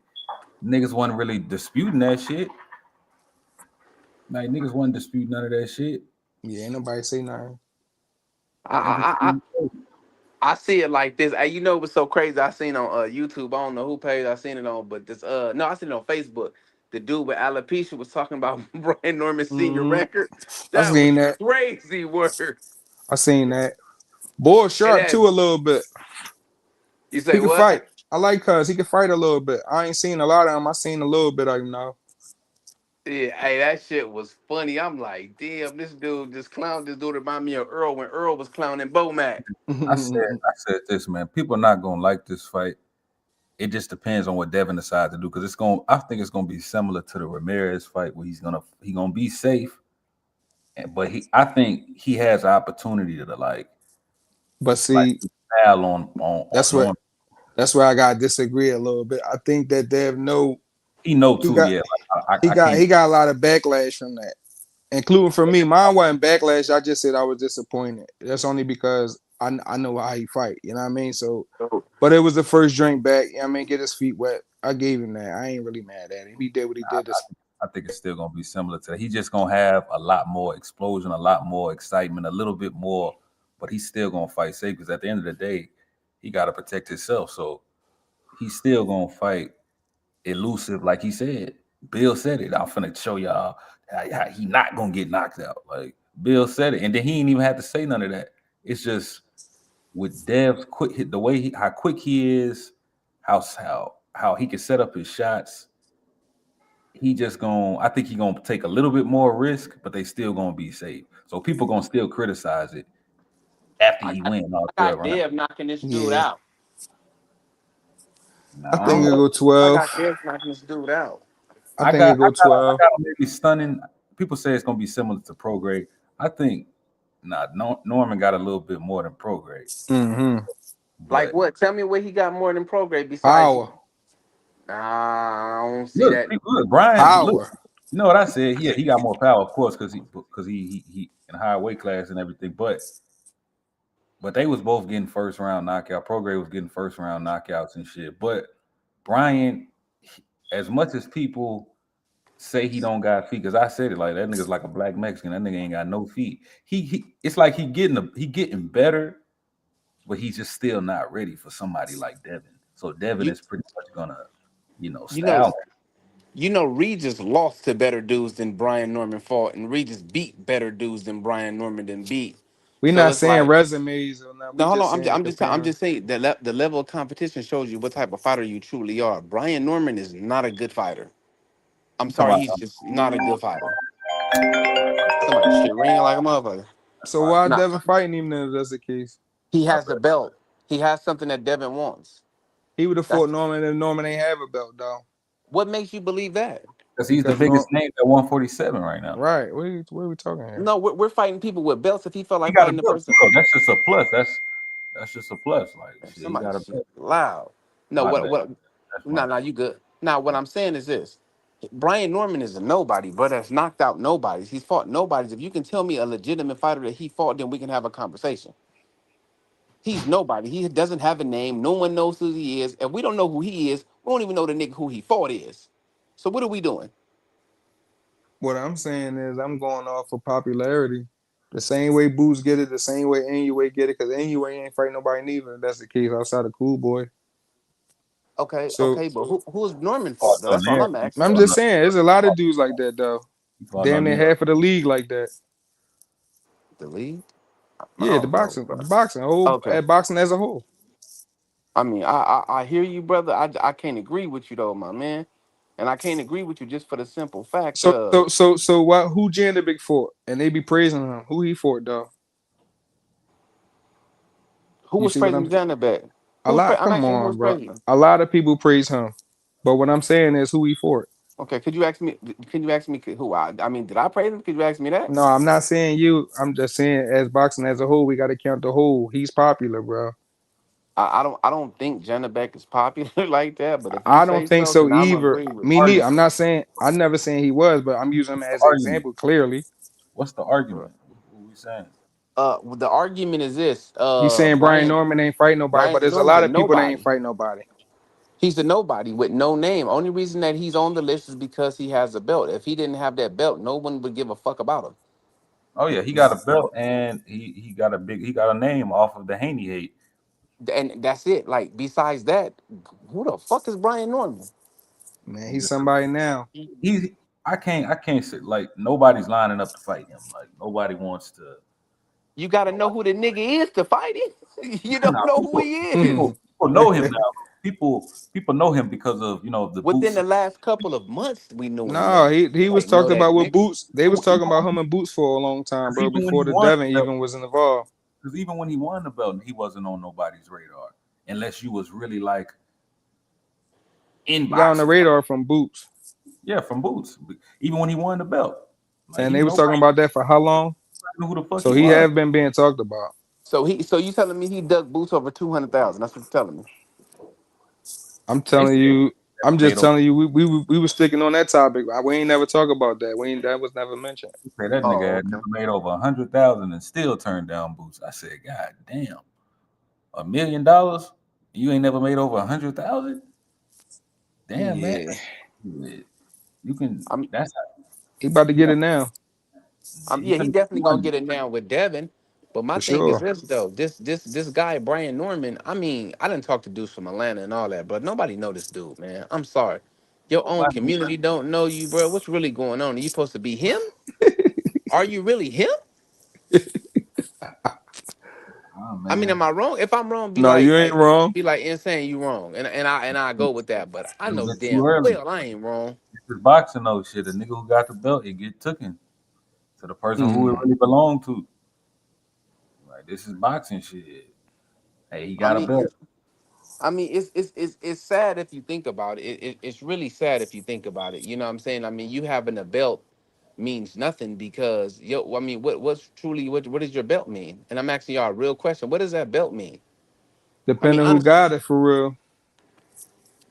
Speaker 3: Niggas wasn't really disputing that shit. Like niggas wasn't disputing none of that shit.
Speaker 5: Yeah, ain't nobody say nothing.
Speaker 2: I I I,
Speaker 3: Everything.
Speaker 2: I see it like this. You know what's so crazy? I seen on YouTube. I don't know who page I seen it on, but this no, I seen it on Facebook. The dude with alopecia was talking about Brian Norman's senior
Speaker 5: Mm-hmm.
Speaker 2: record.
Speaker 5: I
Speaker 2: That was
Speaker 5: seen that.
Speaker 2: crazy word.
Speaker 5: I seen that. Boy
Speaker 2: And
Speaker 5: sharp
Speaker 2: that
Speaker 5: too a little bit.
Speaker 2: you
Speaker 5: He
Speaker 2: say
Speaker 5: can
Speaker 2: what?
Speaker 5: fight. I like cuz he can fight a little bit. I ain't seen a lot of him. I seen a little bit of him now.
Speaker 2: Yeah, hey, that shit was funny. I'm like, damn, this dude just clowned. This dude remind me of Earl when Earl was clowning Bomac.
Speaker 3: I said this, man. People are not gonna like this fight. It just depends on what Devin decides to do because it's going. I think it's gonna be similar to the Ramirez fight where he gonna be safe, but I think he has an opportunity to like
Speaker 5: But
Speaker 3: like
Speaker 5: see,
Speaker 3: style on
Speaker 5: that's what
Speaker 3: Norman.
Speaker 5: that's where I gotta disagree a little bit. I think that Dev know
Speaker 3: He know
Speaker 5: he
Speaker 3: too,
Speaker 5: got
Speaker 3: yeah. Like,
Speaker 5: he
Speaker 3: I
Speaker 5: got
Speaker 3: can't.
Speaker 5: he got a lot of backlash from that. Including for me, mine wasn't backlash. I just said I was disappointed. That's only because I know how he fight. You know what I mean? So, but it was the first drink back. You know what I mean, get his feet wet. I gave him that. I ain't really mad at him. He did what he did.
Speaker 3: I think it's still gonna be similar to that. He's just gonna have a lot more explosion, a lot more excitement, a little bit more, but he's still gonna fight safe because at the end of the day, he got to protect himself. So he's still gonna fight elusive, like he said. Bill said it. I'm finna show y'all how he not gonna get knocked out. Like Bill said it, and then he ain't even have to say none of that. It's just with Dev's quick hit, the way how quick he is, how he can set up his shots. He just gonna. I think he gonna take a little bit more risk, but they still gonna be safe. So people gonna still criticize it after
Speaker 2: I
Speaker 3: he
Speaker 2: got,
Speaker 3: win all
Speaker 2: I
Speaker 3: 12
Speaker 2: got
Speaker 3: rounds.
Speaker 2: Dev knocking this dude
Speaker 5: Yeah,
Speaker 2: out.
Speaker 5: I
Speaker 3: Nah, I
Speaker 5: think
Speaker 3: don't
Speaker 5: it
Speaker 3: know.
Speaker 5: go
Speaker 2: I
Speaker 5: 12.
Speaker 2: got Dev knocking this dude out.
Speaker 5: I think it go
Speaker 3: I
Speaker 5: 12.
Speaker 3: got a maybe stunning. People say it's gonna be similar to pro grade. I think Norman got a little bit more than pro grade,
Speaker 5: Mm-hmm.
Speaker 2: Like
Speaker 3: but
Speaker 2: what? Tell me what he got more than Prograde besides.
Speaker 5: Power,
Speaker 2: Nah, I don't see
Speaker 3: look,
Speaker 2: that.
Speaker 3: Brian, look,
Speaker 5: power.
Speaker 3: you know what I said? Yeah, he got more power, of course, because he in higher weight class and everything. But they was both getting first round knockout. Prograde was getting first round knockouts and shit. But Brian, as much as people say he don't got feet, because I said it like that nigga's like a black Mexican. That nigga ain't got no feet. It's like he getting better, but he's just still not ready for somebody like Devin. So Devin
Speaker 2: You
Speaker 3: is pretty much gonna,
Speaker 2: you know
Speaker 3: style.
Speaker 2: Regis lost to better dudes than Brian Norman fought, and Regis beat better dudes than Brian Norman than beat.
Speaker 5: We
Speaker 2: So
Speaker 5: not
Speaker 2: it's
Speaker 5: saying
Speaker 2: like,
Speaker 5: resumes or not. We
Speaker 2: no, hold
Speaker 5: just
Speaker 2: on.
Speaker 5: saying
Speaker 2: I'm
Speaker 5: comparing.
Speaker 2: just saying that the level of competition shows you what type of fighter you truly are. Brian Norman is not a good fighter. I'm
Speaker 3: You talking
Speaker 2: sorry,
Speaker 3: about
Speaker 2: he's just not a good fighter. Somebody shit ringing like a motherfucker.
Speaker 3: that's
Speaker 5: So
Speaker 3: why I
Speaker 5: why
Speaker 3: said
Speaker 2: Nah,
Speaker 5: Devin fighting even if that's the case?
Speaker 2: he
Speaker 3: my
Speaker 2: has the
Speaker 3: bad.
Speaker 2: belt. He has something that Devin wants.
Speaker 5: He would have fought
Speaker 2: That's
Speaker 5: Norman if Norman ain't have a belt, though.
Speaker 2: what makes you believe that.
Speaker 3: Because he's the
Speaker 5: Because Norm,
Speaker 3: biggest name at 147 right now.
Speaker 5: right? What are we talking here?
Speaker 2: No, we're fighting people with belts. If he felt
Speaker 3: He
Speaker 2: like
Speaker 3: got a
Speaker 2: fighting the
Speaker 3: belt too,
Speaker 2: person,
Speaker 3: though. That's just a plus. That's just a plus. Like shit, he
Speaker 2: somebody
Speaker 3: got a
Speaker 2: shit
Speaker 3: belt.
Speaker 2: loud. No,
Speaker 3: My
Speaker 2: what
Speaker 3: bad.
Speaker 2: what?
Speaker 3: That's my
Speaker 2: No, no,
Speaker 3: fault.
Speaker 2: you good. Now, what I'm saying is this: Brian Norman is a nobody, but has knocked out nobodies. He's fought nobodies. If you can tell me a legitimate fighter that he fought, then we can have a conversation. He's nobody. He doesn't have a name. No one knows who he is. If we don't know who he is, we don't even know the nigga who he fought is. So what are we doing?
Speaker 5: What I'm saying is I'm going off of popularity. The same way Boots get it, the same way Anyway get it, because Anyway ain't fighting nobody neither. That's the case outside of Cool Boy.
Speaker 2: Okay,
Speaker 5: So
Speaker 2: okay, but who's Norman
Speaker 3: Oh,
Speaker 2: fought though?
Speaker 3: so
Speaker 2: That's all
Speaker 3: now
Speaker 2: I'm asking.
Speaker 5: I'm just saying, there's a lot of dudes like that though.
Speaker 3: he fought
Speaker 5: Damn
Speaker 3: on
Speaker 5: near
Speaker 3: there.
Speaker 5: half of the league like that.
Speaker 2: The league? I
Speaker 5: Yeah,
Speaker 2: don't know, bro.
Speaker 5: the boxing, whole
Speaker 2: Okay.
Speaker 5: boxing as a whole.
Speaker 2: I mean, I hear you, brother. I can't agree with you though, my man. And I can't agree with you just for the simple fact of
Speaker 5: So why who Big fought? And they be praising him. Who he fought though?
Speaker 2: who
Speaker 5: You
Speaker 2: was
Speaker 5: see what I'm
Speaker 2: praising Janabek?
Speaker 5: a lot?
Speaker 2: I'm
Speaker 5: Come
Speaker 2: asking who
Speaker 5: on,
Speaker 2: was
Speaker 5: bro.
Speaker 2: praising him.
Speaker 5: A lot of people praise him. But what I'm saying is who he fought.
Speaker 2: Okay, could you ask me? Can you ask me who I mean, did I praise him? Could you ask me that?
Speaker 5: No, I'm not saying you. I'm just saying as boxing as a whole, we gotta count the whole. He's popular, bro.
Speaker 2: I don't think Janabek is popular like that. But if you
Speaker 5: I don't
Speaker 2: say
Speaker 5: think
Speaker 2: so,
Speaker 5: so
Speaker 2: then I'm
Speaker 5: either.
Speaker 2: agree with
Speaker 5: Me
Speaker 2: you.
Speaker 5: neither.
Speaker 3: Argument.
Speaker 5: I'm not saying I never saying he was, but I'm using him
Speaker 3: The
Speaker 5: as an
Speaker 3: argument.
Speaker 5: example. Clearly,
Speaker 3: What's the argument? What we saying?
Speaker 2: The argument is this:
Speaker 5: he's saying Brian
Speaker 2: Brian
Speaker 5: Norman ain't fighting nobody, but
Speaker 2: Brian
Speaker 5: there's a
Speaker 2: Norman's
Speaker 5: lot
Speaker 2: a
Speaker 5: of people that ain't
Speaker 2: nobody.
Speaker 5: fighting nobody.
Speaker 2: He's a nobody with no name. Only reason that he's on the list is because he has a belt. If he didn't have that belt, no one would give a fuck about him.
Speaker 3: Oh yeah, he got a belt and he got a name off of the Haney hate.
Speaker 2: And that's it. Like besides that, who the fuck is Brian Norman?
Speaker 5: Man,
Speaker 3: He
Speaker 5: he's
Speaker 3: just
Speaker 5: somebody now.
Speaker 3: he's I can't say like nobody's lining up to fight him. Like nobody wants to.
Speaker 2: You got to know who the nigga is to fight him. You don't
Speaker 3: Now
Speaker 2: know who
Speaker 3: people
Speaker 2: he is.
Speaker 3: people know him now. People know him because of the
Speaker 2: Within
Speaker 3: boots.
Speaker 2: the last couple of months, we knew him
Speaker 5: No,
Speaker 2: now.
Speaker 5: he was
Speaker 2: Like, know
Speaker 5: talking
Speaker 2: that
Speaker 5: about with
Speaker 2: nigga.
Speaker 5: Boots. They was talking about him and Boots for a long time, bro.
Speaker 3: Even when he
Speaker 5: Before the
Speaker 3: won,
Speaker 5: Devin even was involved.
Speaker 3: because even when he won the belt, he wasn't on nobody's radar unless you was really like in
Speaker 5: He got on the
Speaker 3: boxing.
Speaker 5: radar from Boots,
Speaker 3: Yeah, from boots. Even when he won the belt, like
Speaker 5: and
Speaker 3: he
Speaker 5: they was talking
Speaker 3: nobody
Speaker 5: about that for how long?
Speaker 3: knew who the fuck
Speaker 5: So
Speaker 3: he
Speaker 5: he
Speaker 3: was.
Speaker 5: have been being talked about.
Speaker 2: So you telling me he dug Boots over 200,000? That's what you're telling me.
Speaker 5: I'm
Speaker 3: They
Speaker 5: telling
Speaker 3: said
Speaker 5: you, I'm
Speaker 3: made
Speaker 5: just
Speaker 3: over.
Speaker 5: telling you, we were sticking on that topic. We ain't never talk about that. That was never mentioned.
Speaker 3: They said that nigga
Speaker 2: Oh,
Speaker 3: had
Speaker 2: okay.
Speaker 3: never made over 100,000 and still turned down boots. I said, God damn, $1 million? You ain't never made over 100,000? Damn, man.
Speaker 5: Yeah,
Speaker 3: You can.
Speaker 2: I'm,
Speaker 3: That's
Speaker 5: he about to
Speaker 3: you
Speaker 5: get
Speaker 3: know,
Speaker 5: it now
Speaker 3: he
Speaker 2: yeah, he
Speaker 3: finna get
Speaker 2: definitely gonna
Speaker 3: money.
Speaker 2: get it now with Devin. But my
Speaker 5: for
Speaker 2: thing is
Speaker 5: sure.
Speaker 2: this though. This guy Brian Norman. I mean, I didn't talk to dudes from Atlanta and all that, but nobody know this dude, man. I'm sorry. Your own
Speaker 3: Nobody.
Speaker 2: community don't know you, bro. What's really going on? Are you supposed to be him? Are you really him?
Speaker 3: Oh
Speaker 2: I mean,
Speaker 3: man,
Speaker 2: am I wrong? If I'm wrong,
Speaker 5: No, you ain't wrong.
Speaker 2: be like insane. You wrong, and I go with that. But I
Speaker 3: it was
Speaker 2: know
Speaker 3: just too
Speaker 2: damn
Speaker 3: early.
Speaker 2: well I ain't wrong.
Speaker 3: This boxing though, shit. The nigga who got the belt, it get taken to the person who it
Speaker 5: Mm.
Speaker 3: really belonged to. Like this is boxing shit. Hey, he
Speaker 2: I
Speaker 3: got a
Speaker 2: mean,
Speaker 3: belt.
Speaker 2: it's sad if you think about it. It's really sad if you think about it. You know what I'm saying? I mean, you having a belt means nothing because yo. I mean, what does your belt mean? And I'm asking y'all a real question. What does that belt mean? I mean,
Speaker 5: Depending who
Speaker 2: honestly,
Speaker 5: got it for real.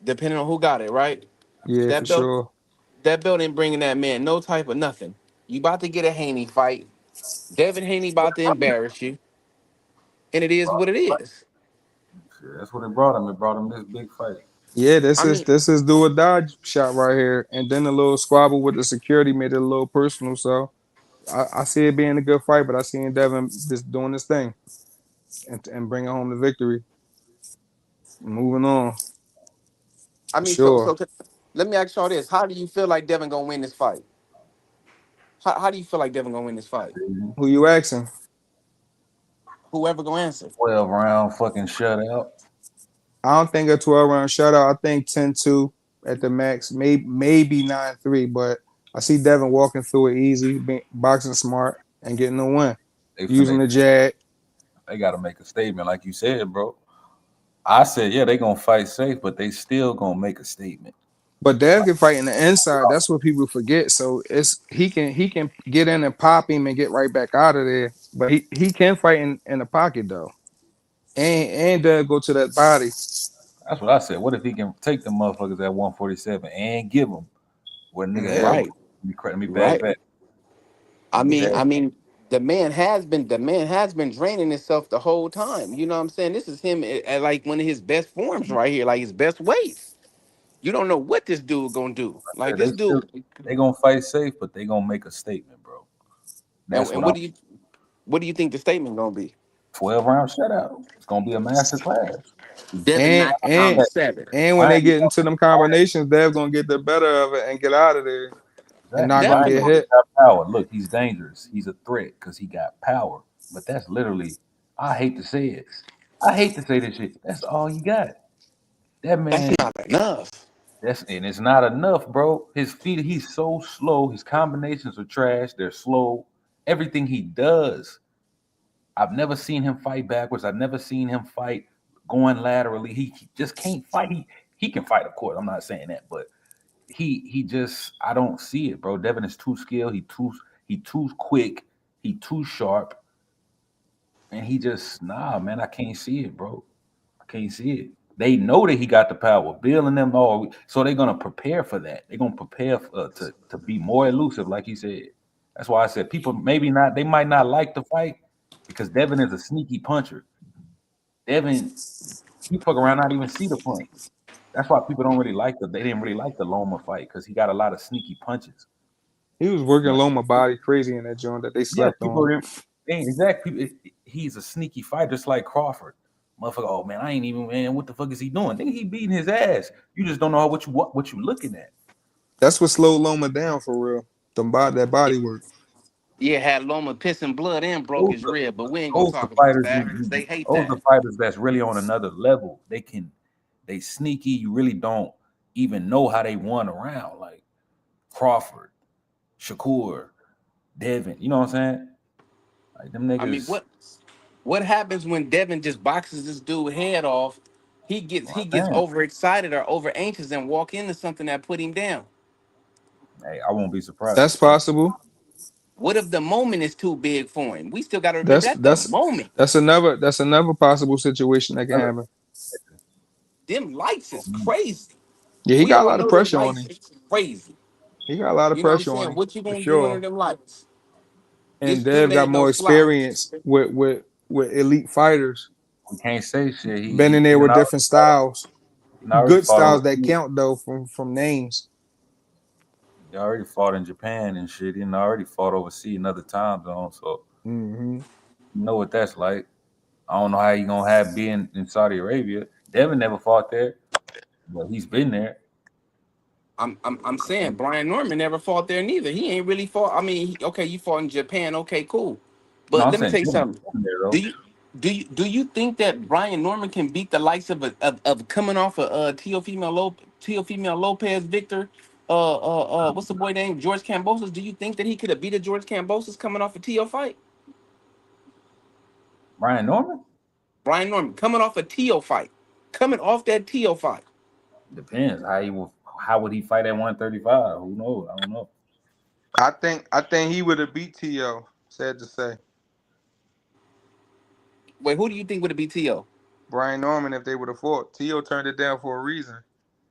Speaker 2: depending on who got it, right?
Speaker 5: Yeah, for
Speaker 2: That belt,
Speaker 5: sure.
Speaker 2: that belt ain't bringing that man no type of nothing. You about to get a Haney fight. Devin Haney about to embarrass you, and it is what it is.
Speaker 3: Shit, that's what it brought him. It brought him this big fight.
Speaker 5: Yeah,
Speaker 2: I mean,
Speaker 5: this is do or die shot right here, and then the little squabble with the security made it a little personal. So I see it being a good fight, but I see Devin just doing this thing and bringing home the victory. Moving on
Speaker 2: I
Speaker 5: for
Speaker 2: mean, so
Speaker 5: sure.
Speaker 2: so let me ask y'all this: how do you feel like Devin gonna win this fight? How do you feel like Devin gonna win this fight?
Speaker 5: Who you asking?
Speaker 2: Whoever gonna answer.
Speaker 3: 12 round fucking shutout.
Speaker 5: I don't think a 12 round shutout. I think 10-2 at the max, maybe 9-3. But I see Devin walking through it easy, boxing smart, and getting the win
Speaker 3: They
Speaker 5: using
Speaker 3: finna
Speaker 5: the jab.
Speaker 3: they gotta make a statement, like you said, bro. I said, yeah, they gonna fight safe, but they still gonna make a statement.
Speaker 5: But Dev can fight in the inside. That's what people forget. So it's he can get in and pop him and get right back out of there. But he can fight in the pocket though, and go to that body.
Speaker 3: That's what I said. What if he can take the motherfuckers at 147 and give them what a nigga
Speaker 5: Yeah,
Speaker 3: held?
Speaker 2: Right,
Speaker 3: Let me
Speaker 2: right.
Speaker 3: back.
Speaker 2: I
Speaker 3: Niggas
Speaker 2: mean,
Speaker 3: had
Speaker 2: I mean, the man has been draining himself the whole time. You know what I'm saying? This is him at like one of his best forms right here, like his best weights. You don't know what this dude gonna do. Like
Speaker 3: They
Speaker 2: this
Speaker 3: still
Speaker 2: dude.
Speaker 3: they gonna fight safe, but they gonna make a statement, bro. That's
Speaker 2: And
Speaker 3: what I'm.
Speaker 2: what do you think the statement gonna be?
Speaker 3: 12-round shutout. It's gonna be a master class.
Speaker 2: Devin
Speaker 5: And
Speaker 2: knocked him out in
Speaker 5: and
Speaker 2: 7.
Speaker 5: and when they
Speaker 3: Brian,
Speaker 5: get into them combinations, they're gonna get the better of it and get out of there and
Speaker 3: exactly.
Speaker 5: not gonna
Speaker 3: Brian
Speaker 5: get
Speaker 2: Definitely.
Speaker 5: hit.
Speaker 3: got power. Look, he's dangerous. He's a threat because he got power. But that's literally, I hate to say it. I hate to say this shit. That's all you got. That
Speaker 2: That's
Speaker 3: man,
Speaker 2: not enough.
Speaker 3: and it's not enough, bro. His feet, he's so slow. His combinations are trash. They're slow. Everything he does, I've never seen him fight backwards. I've never seen him fight going laterally. He just can't fight. He can fight, of course. I'm not saying that, but he just I don't see it, bro. Devin is too skilled. He too quick. He too sharp, and he just man. I can't see it, bro. I can't see it. They know that he got the power. Bill and them all, so they're gonna prepare for that. They're gonna prepare to be more elusive, like he said. That's why I said people maybe not. They might not like the fight because Devin is a sneaky puncher. Devin, he fuck around not even see the punch. That's why people don't really like They didn't really like the Loma fight because he got a lot of sneaky punches.
Speaker 5: He was working
Speaker 3: But
Speaker 5: Loma body crazy in that joint that they
Speaker 3: yeah,
Speaker 5: slept
Speaker 3: people
Speaker 5: on.
Speaker 3: ain't exactly. He's a sneaky fighter, just like Crawford. Motherfucker, oh man, I ain't even man. What the fuck is he doing? Think he beating his ass. You just don't know what you looking at.
Speaker 5: That's what slowed Loma down for real. That body work.
Speaker 2: Yeah, had Loma pissing blood and broke
Speaker 3: Those
Speaker 2: his
Speaker 3: are,
Speaker 2: rib, but we ain't gonna
Speaker 3: those are
Speaker 2: talk about
Speaker 3: fighters.
Speaker 2: that. They hate
Speaker 3: Those are
Speaker 2: that.
Speaker 3: fighters that's really on another level. They sneaky. You really don't even know how they won around. Like Crawford, Shakur, Devin. You know what I'm saying? Like them
Speaker 2: I mean,
Speaker 3: niggas.
Speaker 2: what happens when Devin just boxes this dude head off? He gets
Speaker 3: Man,
Speaker 2: overexcited or over anxious and walk into something that put him down.
Speaker 3: hey, I won't be surprised.
Speaker 5: That's possible.
Speaker 2: What if the moment is too big for him? We still got to remember
Speaker 5: That's
Speaker 2: that the
Speaker 5: that's
Speaker 2: moment.
Speaker 5: that's another possible situation that can happen.
Speaker 2: Them lights is crazy.
Speaker 5: Yeah, he
Speaker 2: We
Speaker 5: got a
Speaker 2: all
Speaker 5: lot of
Speaker 2: know them
Speaker 5: pressure on
Speaker 2: lights
Speaker 5: him.
Speaker 2: is crazy.
Speaker 5: He got a lot of
Speaker 2: You know what I'm
Speaker 5: pressure on
Speaker 2: saying?
Speaker 5: him
Speaker 2: What you
Speaker 5: for
Speaker 2: gonna do under
Speaker 5: sure.
Speaker 2: them lights? This
Speaker 5: And
Speaker 2: dude
Speaker 5: Dev got
Speaker 2: ain't no
Speaker 5: more
Speaker 2: slouch.
Speaker 5: experience with elite fighters.
Speaker 3: We can't say shit.
Speaker 5: Been in
Speaker 3: He
Speaker 5: there
Speaker 3: done
Speaker 5: with
Speaker 3: already
Speaker 5: different styles, good
Speaker 3: fought
Speaker 5: styles that
Speaker 3: overseas.
Speaker 5: count though from names.
Speaker 3: He already fought in Japan and shit. He done already fought overseas in other time zones. So
Speaker 5: Hmm.
Speaker 3: you know what that's like. I don't know how you gonna have being in Saudi Arabia. Devin never fought there, but he's been there.
Speaker 2: I'm saying Brian Norman never fought there neither. He ain't really fought. I mean, okay, you fought in Japan. Okay, cool.
Speaker 3: No,
Speaker 2: But
Speaker 3: I'm
Speaker 2: let me
Speaker 3: saying
Speaker 2: tell you
Speaker 3: Devin's
Speaker 2: something.
Speaker 3: been there
Speaker 2: Do
Speaker 3: though.
Speaker 2: you do you think that Brian Norman can beat the likes of of coming off a Teofimo Lopez Victor? What's the boy name? George Kambosos. Do you think that he could have beat a George Kambosos coming off a Teo fight?
Speaker 3: Brian Norman?
Speaker 2: Brian Norman coming off a Teo fight, coming off that Teo fight.
Speaker 3: Depends. How would he fight at 135? Who knows? I don't know.
Speaker 5: I think he would have beat T.O. Sad to say.
Speaker 2: Wait, who do you think would have beat Teo?
Speaker 5: Brian Norman if they would have fought. T.O. turned it down for a reason.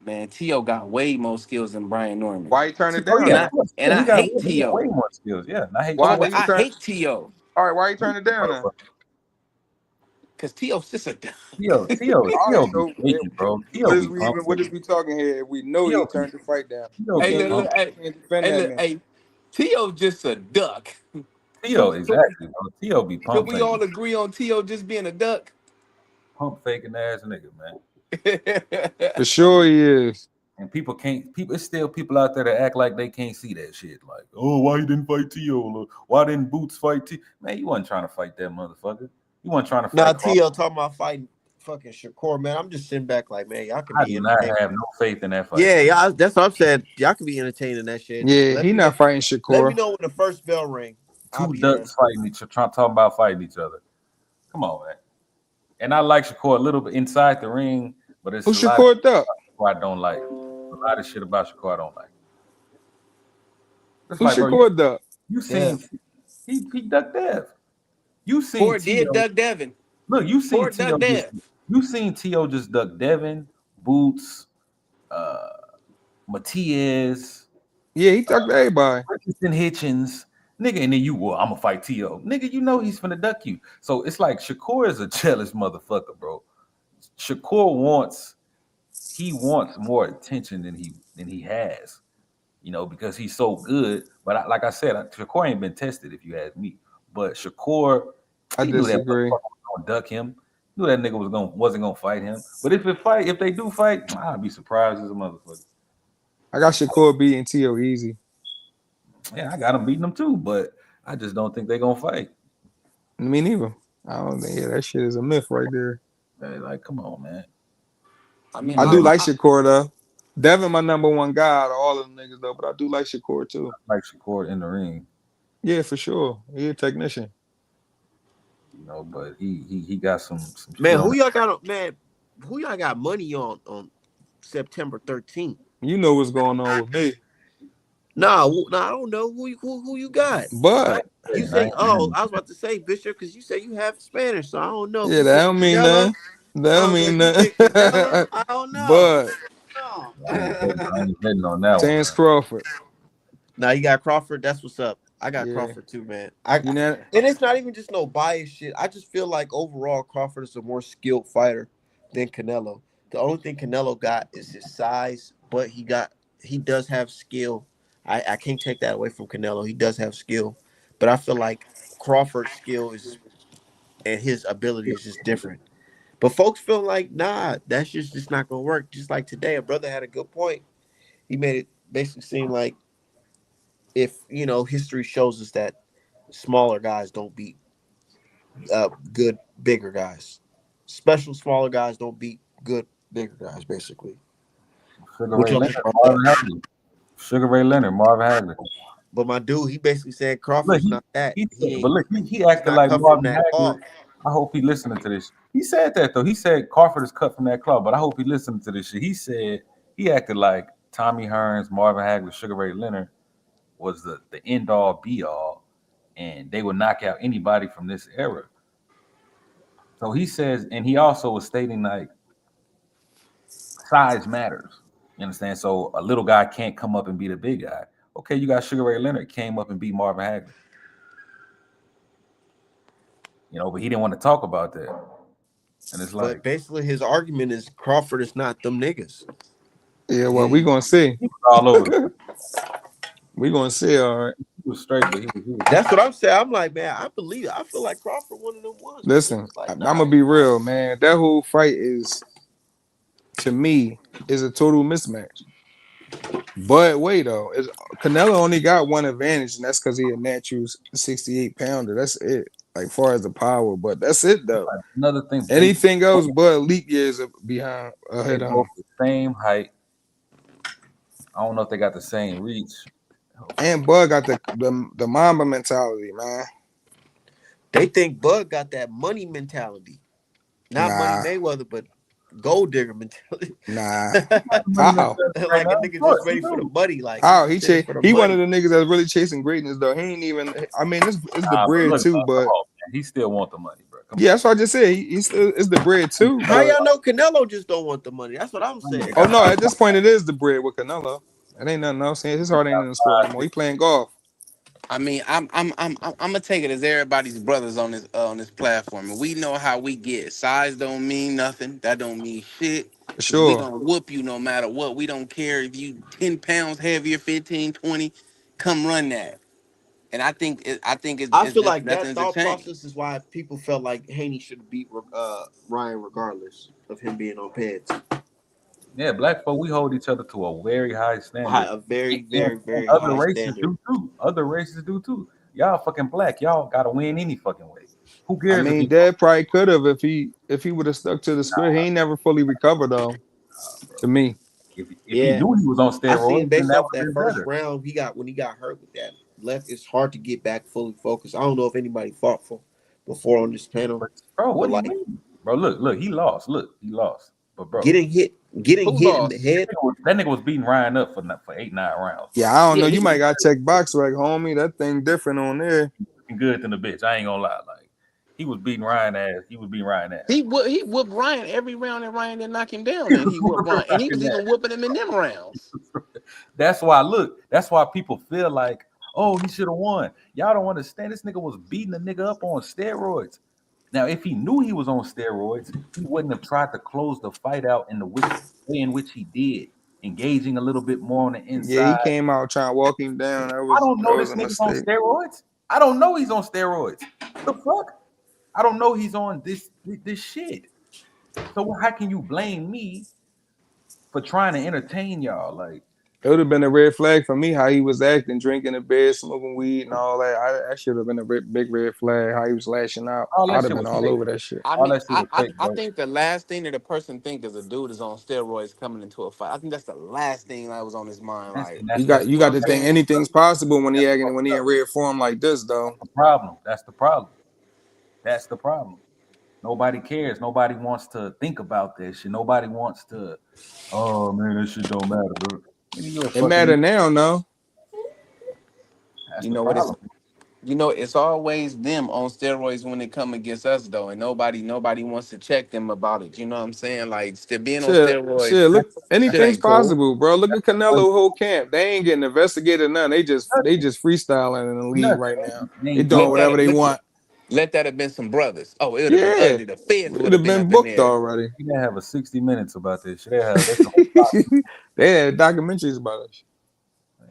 Speaker 2: Man, Teo got way more skills than Brian Norman.
Speaker 5: Why he turned it
Speaker 3: Oh
Speaker 5: down
Speaker 3: yeah,
Speaker 2: And
Speaker 3: of
Speaker 2: I
Speaker 5: then?
Speaker 3: course.
Speaker 2: and
Speaker 3: Yeah,
Speaker 2: I hate
Speaker 3: he got
Speaker 2: Teo.
Speaker 3: way more skills. Yeah, and I hate
Speaker 2: Come
Speaker 5: Why
Speaker 2: on,
Speaker 3: Tio.
Speaker 2: but
Speaker 5: why you
Speaker 2: I
Speaker 5: turn
Speaker 2: hate Teo
Speaker 5: all right, why you turn it down then?
Speaker 2: because Teo's just a
Speaker 5: All right,
Speaker 3: Tio be
Speaker 5: so
Speaker 3: faking, bro.
Speaker 5: what
Speaker 3: Tio
Speaker 5: is
Speaker 3: be
Speaker 5: we
Speaker 3: pump
Speaker 5: even what is
Speaker 3: faking.
Speaker 5: we talking here? If we know he
Speaker 3: Tio be
Speaker 5: turned the fight down.
Speaker 3: Tio
Speaker 2: hey
Speaker 3: be
Speaker 2: look,
Speaker 3: pump.
Speaker 2: look hey
Speaker 5: Can't defend
Speaker 2: hey
Speaker 5: that
Speaker 2: look
Speaker 5: man.
Speaker 2: hey Teo just a duck.
Speaker 3: Tio,
Speaker 2: Could
Speaker 3: exactly, bro. Tio be
Speaker 2: could
Speaker 3: pump
Speaker 2: we all
Speaker 3: faking.
Speaker 2: agree on Teo just being a duck?
Speaker 3: Pump faking ass nigga, man.
Speaker 5: For sure he is.
Speaker 3: And people can't it's still people out there that act like they can't see that shit. Like, oh, why you didn't fight Tio? Why didn't Boots fight Tio? Man, you wasn't trying to fight that motherfucker. You wasn't trying to
Speaker 1: Now
Speaker 3: fight Crawford.
Speaker 1: T.O. talking about fighting fucking Shakur, man. I'm just sitting back like, man, y'all can
Speaker 3: I
Speaker 1: be
Speaker 3: do not
Speaker 1: entertained.
Speaker 3: have no faith in that fight.
Speaker 1: Yeah, yeah, that's what I'm saying. Y'all can be entertaining that shit.
Speaker 5: Yeah,
Speaker 1: Let
Speaker 5: he
Speaker 1: me know.
Speaker 5: not fighting
Speaker 1: Let me
Speaker 5: Shakur.
Speaker 1: know when the first bell ring. I'll
Speaker 3: Two
Speaker 1: be there.
Speaker 3: ducks fighting each other, talking about fighting each other. Come on, man. And I like Shakur a little bit inside the ring, but it's
Speaker 5: Who
Speaker 3: a lot of
Speaker 5: Shakur up?
Speaker 3: Shakur I don't like. A lot of shit about Shakur I don't like. It's
Speaker 5: Who
Speaker 3: like, bro,
Speaker 5: Shakur up?
Speaker 3: you seen
Speaker 1: Dev.
Speaker 3: he ducked Dev. You seen
Speaker 2: Poor did
Speaker 3: T.O.
Speaker 2: Doug Devin.
Speaker 3: Look,
Speaker 2: Poor Doug Dev.
Speaker 3: You seen T.O. just duck Devin, Boots, Matias,
Speaker 5: Yeah, he talked to everybody.
Speaker 3: Richardson Hitchens. nigga, and then you, well, I'm gonna fight T.O. Nigga, you know he's finna duck you. So it's like Shakur is a jealous motherfucker, bro. Shakur wants more attention than he has, you know, because he's so good. But like I said, Shakur ain't been tested, if you ask me. But Shakur,
Speaker 5: I
Speaker 3: he knew that
Speaker 5: disagree.
Speaker 3: motherfucker was gonna duck him. Knew that nigga wasn't gonna fight him. But if they do fight, I'd be surprised as a motherfucker.
Speaker 5: I got Shakur beating T.O. easy.
Speaker 3: Yeah, I got him beating him too, but I just don't think they're gonna fight.
Speaker 5: Me neither. I don't think that shit is a myth right there.
Speaker 3: Like, come on, man.
Speaker 4: I mean,
Speaker 5: I do like Shakur though. Devin, my number one guy out of all of them niggas though, but I do like Shakur too.
Speaker 3: I like Shakur in the ring,
Speaker 5: Yeah, for sure. He a technician.
Speaker 3: you know, but he got some
Speaker 1: Man,
Speaker 3: shit on
Speaker 1: who y'all got? Man, who y'all got money on September 13th?
Speaker 5: You know what's going on with me.
Speaker 1: Nah, I don't know who you got.
Speaker 5: But
Speaker 1: You say, oh, I was about to say Bishop because you say you have Spanish, so I don't know. If
Speaker 5: yeah,
Speaker 1: you
Speaker 5: that
Speaker 1: pick
Speaker 5: don't mean
Speaker 1: Canelo,
Speaker 5: nothing. That
Speaker 1: I
Speaker 5: don't
Speaker 1: don't know.
Speaker 5: mean
Speaker 1: If you pick Canelo,
Speaker 5: nothing.
Speaker 1: I don't know.
Speaker 5: But
Speaker 1: No.
Speaker 3: I ain't betting on that one,
Speaker 5: Terence
Speaker 3: man.
Speaker 5: Crawford.
Speaker 1: Now you got Crawford. That's what's up. I got
Speaker 5: Yeah.
Speaker 1: Crawford too, man.
Speaker 5: You know,
Speaker 1: And it's not even just no bias shit. I just feel like overall Crawford is a more skilled fighter than Canelo. The only thing Canelo got is his size, but he does have skill. I can't take that away from Canelo. He does have skill, but I feel like Crawford's skill is and his ability is just different. But folks feel like, nah, that's just not gonna work. Just like today, a brother had a good point. He made it basically seem like if history shows us that smaller guys don't beat good bigger guys. Special smaller guys don't beat good bigger guys, basically.
Speaker 3: Sugar
Speaker 1: What
Speaker 3: Ray
Speaker 1: y'all
Speaker 3: Leonard,
Speaker 1: think about
Speaker 3: Marvin
Speaker 1: that?
Speaker 3: Hagler. Sugar Ray Leonard, Marvin Hagler.
Speaker 1: But my dude, he basically said
Speaker 3: Look,
Speaker 1: Crawford's not that.
Speaker 3: but look, he
Speaker 1: He's
Speaker 3: acted
Speaker 1: not
Speaker 3: like
Speaker 1: cut from
Speaker 3: Marvin
Speaker 1: that
Speaker 3: Hagler.
Speaker 1: cloth.
Speaker 3: I hope he listening to this. He said that though. He said Crawford is cut from that cloth, but I hope he listened to this shit. He said he acted like Tommy Hearns, Marvin Hagler, Sugar Ray Leonard was the end all be all, and they would knock out anybody from this era. So he says, and he also was stating like size matters. You understand? So a little guy can't come up and beat a big guy. Okay, you got Sugar Ray Leonard came up and beat Marvin Hagler. But he didn't want to talk about that. And it's
Speaker 1: But
Speaker 3: like
Speaker 1: basically, his argument is Crawford is not them niggas.
Speaker 5: yeah, well, we
Speaker 1: And
Speaker 5: gonna see.
Speaker 3: he was all over.
Speaker 5: We gonna see, all right.
Speaker 3: He was straight, but he was
Speaker 1: that's what I'm saying. I'm like, man, I believe it. I feel like Crawford one of them ones. But
Speaker 5: Listen,
Speaker 1: niggas like,
Speaker 5: I'm
Speaker 1: nah.
Speaker 5: gonna be real, man. That whole fight is, to me, is a total mismatch. But wait though, Canelo only got one advantage, and that's because he a natural 68 pounder. That's it. Like far as the power, but that's it though.
Speaker 3: another thing.
Speaker 5: Anything else but leap years behind
Speaker 3: They
Speaker 5: ahead of
Speaker 3: both
Speaker 5: him.
Speaker 3: the same height. I don't know if they got the same reach.
Speaker 5: And Bud got the Mamba mentality, man.
Speaker 1: They think Bud got that money mentality. Not Money
Speaker 5: Nah,
Speaker 1: Mayweather, but gold digger mentality.
Speaker 5: nah. How?
Speaker 3: Right
Speaker 1: Like
Speaker 3: now,
Speaker 1: a nigga just ready for the money. Like
Speaker 5: How
Speaker 1: he just in it for the
Speaker 5: he one
Speaker 1: money.
Speaker 5: of the niggas that's really chasing greatness though. He ain't even. I mean, it's the
Speaker 3: but
Speaker 5: bread
Speaker 3: look,
Speaker 5: too,
Speaker 3: come
Speaker 5: but
Speaker 3: on, man. He still want the money, bro. Come
Speaker 5: yeah, that's what I just said. He still it's the bread too,
Speaker 1: How
Speaker 5: but
Speaker 1: y'all know Canelo just don't want the money? That's what I'm
Speaker 3: on.
Speaker 1: saying.
Speaker 5: oh no, at this point it is the bread with Canelo. It ain't nothing else. His heart ain't in the sport no more. He playing golf.
Speaker 4: I mean, I'm gonna take it as everybody's brothers on this platform, and we know how we get. Size don't mean nothing. That don't mean shit.
Speaker 5: For
Speaker 4: Cause we
Speaker 5: sure.
Speaker 4: gonna whoop you no matter what. We don't care if you 10 pounds heavier, 15, 20. Come run that. And I think
Speaker 1: I
Speaker 4: it's
Speaker 1: feel
Speaker 4: just
Speaker 1: like that
Speaker 4: nothing's a
Speaker 1: thought
Speaker 4: change.
Speaker 1: process is why people felt like Haney should have beat Ryan regardless of him being on pads.
Speaker 3: Yeah, black folk, we hold each other to a very high standard.
Speaker 1: A very,
Speaker 3: And,
Speaker 1: very,
Speaker 3: and
Speaker 1: very
Speaker 3: other
Speaker 1: high
Speaker 3: races
Speaker 1: standard.
Speaker 3: do too. Other races do too. Y'all fucking black. Y'all gotta win any fucking way. Who
Speaker 5: I
Speaker 3: cares if
Speaker 5: mean,
Speaker 3: he
Speaker 5: Dad probably could have if he would have stuck to the script. He ain't never fully recovered though. To me,
Speaker 3: if he
Speaker 1: Yeah.
Speaker 3: knew he was on
Speaker 1: I seen
Speaker 3: steroids, then
Speaker 1: based
Speaker 3: that
Speaker 1: off
Speaker 3: would have
Speaker 1: that
Speaker 3: been
Speaker 1: first
Speaker 3: better.
Speaker 1: round when he got hurt with that left, it's hard to get back fully focused. I don't know if anybody fought before on this panel,
Speaker 3: But bro, what
Speaker 1: but
Speaker 3: do you
Speaker 1: like
Speaker 3: mean? Bro, look, he lost. Look, he lost. But bro,
Speaker 1: getting hit
Speaker 4: Who
Speaker 1: in the
Speaker 4: lost?
Speaker 1: head.
Speaker 3: that nigga was beating Ryan up for 8-9 rounds,
Speaker 5: yeah,
Speaker 3: bro.
Speaker 5: I don't
Speaker 1: Yeah,
Speaker 5: know. You
Speaker 1: he
Speaker 5: might got to check box right, homie. That thing different on there.
Speaker 3: Looking good than the bitch. I ain't gonna lie. Like he was beating Ryan ass. He was beating Ryan ass.
Speaker 4: He whooped Ryan every round, and Ryan didn't knock him down. And he whooped Ryan, and he was even whooping him in them rounds.
Speaker 3: That's why. Look, that's why people feel like Oh, he should have won. Y'all don't understand. This nigga was beating the nigga up on steroids. Now, if he knew he was on steroids, he wouldn't have tried to close the fight out in the way in which he did, engaging a little bit more on the
Speaker 5: Yeah,
Speaker 3: inside.
Speaker 5: he came out trying to walk him down.
Speaker 3: I don't
Speaker 5: That
Speaker 3: know
Speaker 5: was
Speaker 3: this
Speaker 5: a
Speaker 3: nigga's on
Speaker 5: mistake.
Speaker 3: steroids. I don't know he's on steroids. The fuck? I don't know he's on this shit. So how can you blame me for trying to entertain y'all? Like,
Speaker 5: It would have been a red flag for me how he was acting, drinking in bed, smoking weed, and all that. That should have been a big red flag. How he was lashing out.
Speaker 3: all that
Speaker 5: I'd have
Speaker 3: shit
Speaker 5: been
Speaker 3: was
Speaker 5: all
Speaker 3: fake.
Speaker 5: over that shit.
Speaker 2: I
Speaker 3: All
Speaker 2: mean,
Speaker 3: that shit was fake,
Speaker 2: I
Speaker 3: bro.
Speaker 2: think the last thing that a person think is a dude is on steroids coming into a fight. I think that's the last thing that was on his mind.
Speaker 3: That's
Speaker 2: Like,
Speaker 3: and
Speaker 5: You
Speaker 3: that's
Speaker 5: got
Speaker 2: you know what I'm
Speaker 5: to think
Speaker 2: saying?
Speaker 5: anything's possible when he
Speaker 3: that's
Speaker 5: acting
Speaker 3: fucked
Speaker 5: when he in
Speaker 3: up.
Speaker 5: red form like this though.
Speaker 3: The problem. That's the problem. That's the problem. Nobody cares. Nobody wants to think about this shit. Nobody wants to. Oh man, this shit don't matter, bro. Nigga, you a
Speaker 5: It matter
Speaker 3: fucking.
Speaker 5: now, no.
Speaker 3: That's
Speaker 2: You
Speaker 3: the
Speaker 2: know what?
Speaker 3: problem.
Speaker 2: It's always them on steroids when they come against us though, and nobody wants to check them about it. You know what I'm saying? Like, still being on steroids,
Speaker 5: Shit. Look,
Speaker 2: shit
Speaker 5: anything's
Speaker 2: ain't cool.
Speaker 5: possible, bro. Look at
Speaker 3: Un-
Speaker 5: Canelo whole camp. They ain't getting investigated none. They
Speaker 3: Nothing.
Speaker 5: just freestyling in the league
Speaker 3: Nothing.
Speaker 5: right now.
Speaker 3: They
Speaker 5: They
Speaker 3: ain't
Speaker 5: doing
Speaker 2: Let
Speaker 3: doing
Speaker 2: that
Speaker 5: whatever
Speaker 2: have,
Speaker 5: they
Speaker 2: let,
Speaker 5: want.
Speaker 2: let that have been some brothers. Oh, it would have been
Speaker 5: Yeah,
Speaker 2: ugly. The feds would
Speaker 5: it'd
Speaker 2: have
Speaker 5: have
Speaker 2: been
Speaker 5: been
Speaker 2: up in
Speaker 5: booked
Speaker 2: there.
Speaker 5: already.
Speaker 3: You didn't have a 60 minutes about this shit. They could
Speaker 5: They had documentaries about it.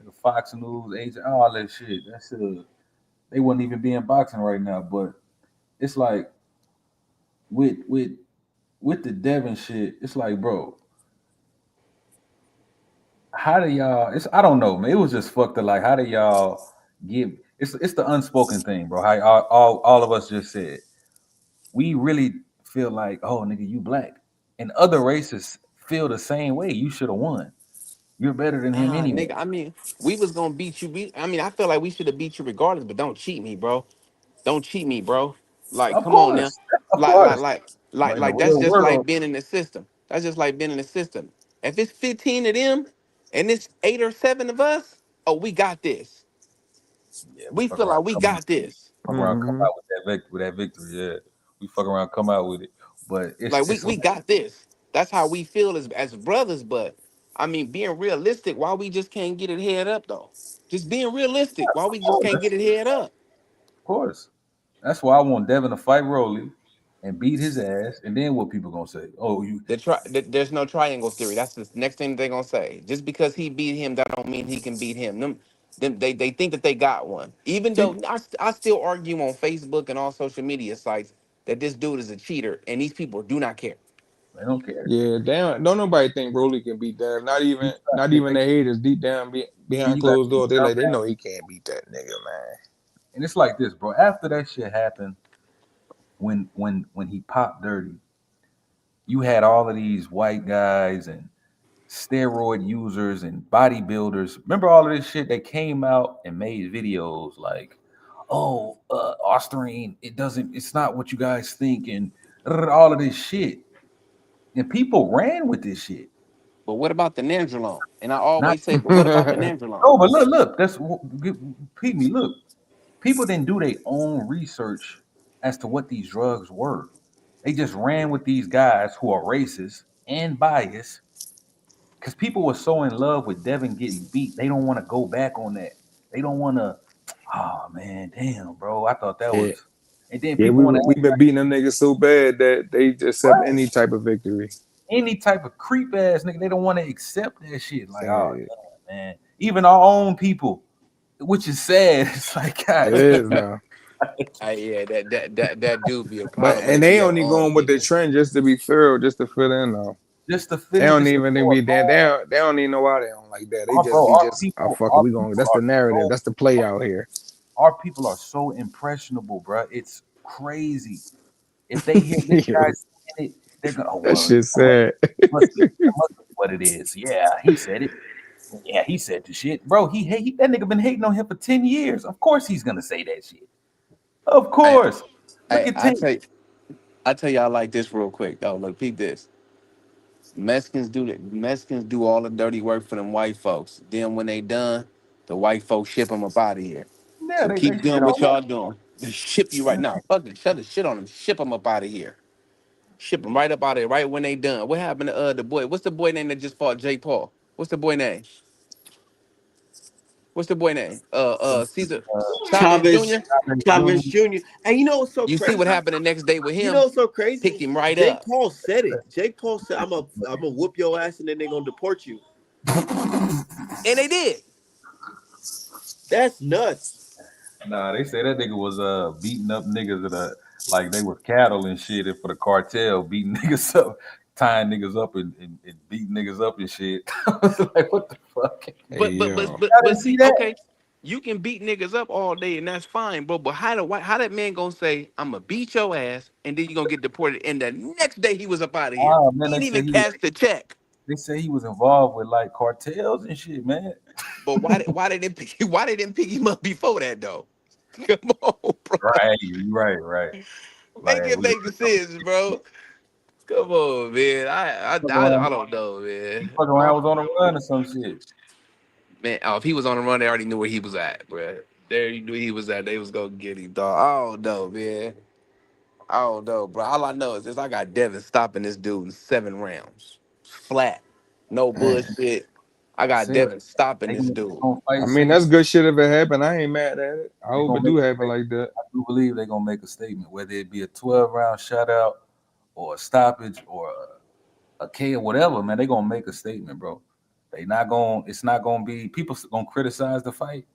Speaker 3: the Fox News agent, all that shit. That shit. They wouldn't even be in boxing right now. But it's like with with with the Devin shit. It's like, bro, how do y'all? It's I don't know, man. It was just fucked up. Like, how do y'all give? It's the unspoken thing, bro. How all of us just said. We really feel like, oh, nigga, you black, and other races feel the same way. You should have won. You're better than him
Speaker 2: Nah,
Speaker 3: anyway.
Speaker 2: nigga. I mean, we was gonna beat you. I feel like we should have beat you regardless. But don't cheat me, bro. Don't cheat me, bro. Like,
Speaker 3: Of
Speaker 2: come on now.
Speaker 3: course, of
Speaker 2: Like, like,
Speaker 3: course.
Speaker 2: like,
Speaker 3: But
Speaker 2: like,
Speaker 3: in the
Speaker 2: like. That's
Speaker 3: real
Speaker 2: just like
Speaker 3: world,
Speaker 2: being in the system. That's just like being in the system. If it's 15 of them, and it's 8 or 7 of us, oh, we got this.
Speaker 3: yeah, we
Speaker 2: We
Speaker 3: fuck
Speaker 2: feel
Speaker 3: around,
Speaker 2: like we got this.
Speaker 3: come
Speaker 5: Hmm
Speaker 3: out with that victory. Yeah, we fuck around, come out with it. But
Speaker 2: Like, we
Speaker 3: it's like,
Speaker 2: we got this. That's how we feel as brothers. But I mean, being realistic, why we just can't get it head up though? Just being realistic, why we
Speaker 3: of
Speaker 2: just
Speaker 3: course,
Speaker 2: can't get it head up?
Speaker 3: of course. That's why I want Devin to fight Rolly and beat his ass, and then what people gonna say? Oh, you
Speaker 2: There's no triangle theory. That's the next thing they're gonna say. Just because he beat him, that don't mean he can beat him. They think that they got one. Even though I still argue on Facebook and all social media sites that this dude is a cheater, and these people do not care.
Speaker 3: they don't care.
Speaker 5: Yeah, damn. Don't nobody think Broly can beat that.
Speaker 3: You
Speaker 5: Not
Speaker 3: try-
Speaker 5: even the haters deep down behind
Speaker 3: you got
Speaker 5: closed
Speaker 3: these
Speaker 5: doors. They
Speaker 3: dumbass,
Speaker 5: know he can't beat that nigga, man.
Speaker 3: and it's like this, bro. After that shit happened, when he popped Dirty, you had all of these white guys and steroid users and bodybuilders. Remember all of this shit? They came out and made videos like, "Oh, Austerine, it's not what you guys think," and all of this shit. And people ran with this shit.
Speaker 2: But what about the Nandrolone? And I
Speaker 3: Not
Speaker 2: always say, but what about the Nandrolone?
Speaker 3: oh, but look. Pete me. Look, people didn't do their own research as to what these drugs were. They just ran with these guys who are racist and biased because people were so in love with Devin getting beat, they don't want to go back on that. They don't want to. Oh man, damn, bro, I thought that
Speaker 5: Yeah,
Speaker 3: was. And then
Speaker 5: yeah.
Speaker 3: people want to
Speaker 5: We've been beating them niggas so bad that they accept any type of victory.
Speaker 3: any type of creep ass nigga. They don't want to accept that shit. Like, oh
Speaker 5: Yeah,
Speaker 3: damn, man. Even our own people, which is sad. It's like,
Speaker 5: it
Speaker 3: God,
Speaker 5: is now.
Speaker 2: Yeah, that do be a
Speaker 5: But
Speaker 2: problem when
Speaker 5: and
Speaker 2: it be
Speaker 5: they
Speaker 2: your
Speaker 5: only
Speaker 2: own
Speaker 5: going with the
Speaker 2: people.
Speaker 5: trend just to be fair, just to fit in though.
Speaker 3: just to fit
Speaker 5: They
Speaker 3: in,
Speaker 5: don't
Speaker 3: just to
Speaker 5: even think
Speaker 3: throw it
Speaker 5: be that.
Speaker 3: on.
Speaker 5: They don't even know why they don't like that. They just
Speaker 3: Bro,
Speaker 5: be just, oh fuck it,
Speaker 3: our
Speaker 5: we going.
Speaker 3: people
Speaker 5: That's
Speaker 3: are
Speaker 5: the narrative.
Speaker 3: so
Speaker 5: That's the play out here.
Speaker 3: our people are so impressionable, bro. It's crazy. If they hear this
Speaker 5: Yo,
Speaker 3: guy saying it, they're gonna, oh
Speaker 5: that
Speaker 3: well,
Speaker 5: shit sad.
Speaker 3: that must be what it is. Yeah, he said it. Yeah, he said the shit, bro. That nigga been hating on him for 10 years. Of course he's gonna say that shit. Of
Speaker 2: I
Speaker 3: course. Look
Speaker 2: I
Speaker 3: at
Speaker 2: I
Speaker 3: Tank.
Speaker 2: tell you, I tell y'all like this real quick. Oh, look, peep this. Mexicans do all the dirty work for them white folks. Then when they done, the white folks ship them up out of here.
Speaker 3: Yeah,
Speaker 2: So
Speaker 3: they
Speaker 2: keep
Speaker 3: shit
Speaker 2: doing what
Speaker 3: on
Speaker 2: y'all doing. They ship you right now. Fuck it, shut the shit on them. Ship them up out of here. Ship them right up out of here, right when they done. What happened to the boy? What's the boy name that just fought Jay Paul? What's the boy name? What's the boy name? Caesar Chavez
Speaker 1: Chavez,
Speaker 2: Jr.
Speaker 1: Chavez Jr. And you know what's so
Speaker 2: You see what
Speaker 1: crazy?
Speaker 2: happened the next day with
Speaker 1: You
Speaker 2: him?
Speaker 1: know what's so crazy?
Speaker 2: Picked him right
Speaker 1: Jake
Speaker 2: up,
Speaker 1: Paul said it. Jake Paul said, I'm a whoop your ass and then they're gonna deport you.
Speaker 2: and they did.
Speaker 1: That's nuts.
Speaker 3: Nah, they say that nigga was beating up niggas like they was cattle and shit and for the cartel, beating niggas up, tying niggas up and beating niggas up and shit. I was like, what the fuck?
Speaker 5: Hey yo,
Speaker 3: I didn't see
Speaker 2: See,
Speaker 3: that.
Speaker 2: okay, you can beat niggas up all day and that's fine, bro. But how that man gonna say I'm gonna beat your ass and then you gonna get deported? And the next day he was up out of here.
Speaker 3: Oh man,
Speaker 2: He didn't even cash the check.
Speaker 3: they say he was involved with like cartels and shit, man.
Speaker 2: But why they didn't pick why they didn't pick him up before that though? Come on, bro.
Speaker 3: Right, right. Like
Speaker 2: Make it make sense, bro. Come on, man. I don't know,
Speaker 3: he
Speaker 2: man.
Speaker 3: fucking around was on a run or some shit.
Speaker 2: Man, if he was on the run, they already knew where he was at, bro. They knew he was at. They was gonna get him, dog. I don't know, man. I don't know, bro. All I know is this: I got Devin stopping this dude in 7 rounds, flat, no
Speaker 5: man.
Speaker 2: bullshit. I got
Speaker 5: See,
Speaker 2: Devin stopping
Speaker 3: They
Speaker 2: this
Speaker 3: gonna,
Speaker 2: dude.
Speaker 3: fight
Speaker 5: I mean
Speaker 3: Saint.
Speaker 5: that's good shit if it happened. I ain't mad at it. I
Speaker 3: They
Speaker 5: hope
Speaker 3: gonna
Speaker 5: it
Speaker 3: make
Speaker 5: do
Speaker 3: a
Speaker 5: happen
Speaker 3: statement.
Speaker 5: like that.
Speaker 3: I do believe they're gonna make a statement, whether it be a 12-round shutout or a stoppage or a K or whatever, man. They gonna make a statement, bro. They not gonna. It's not gonna be people gonna criticize the fight,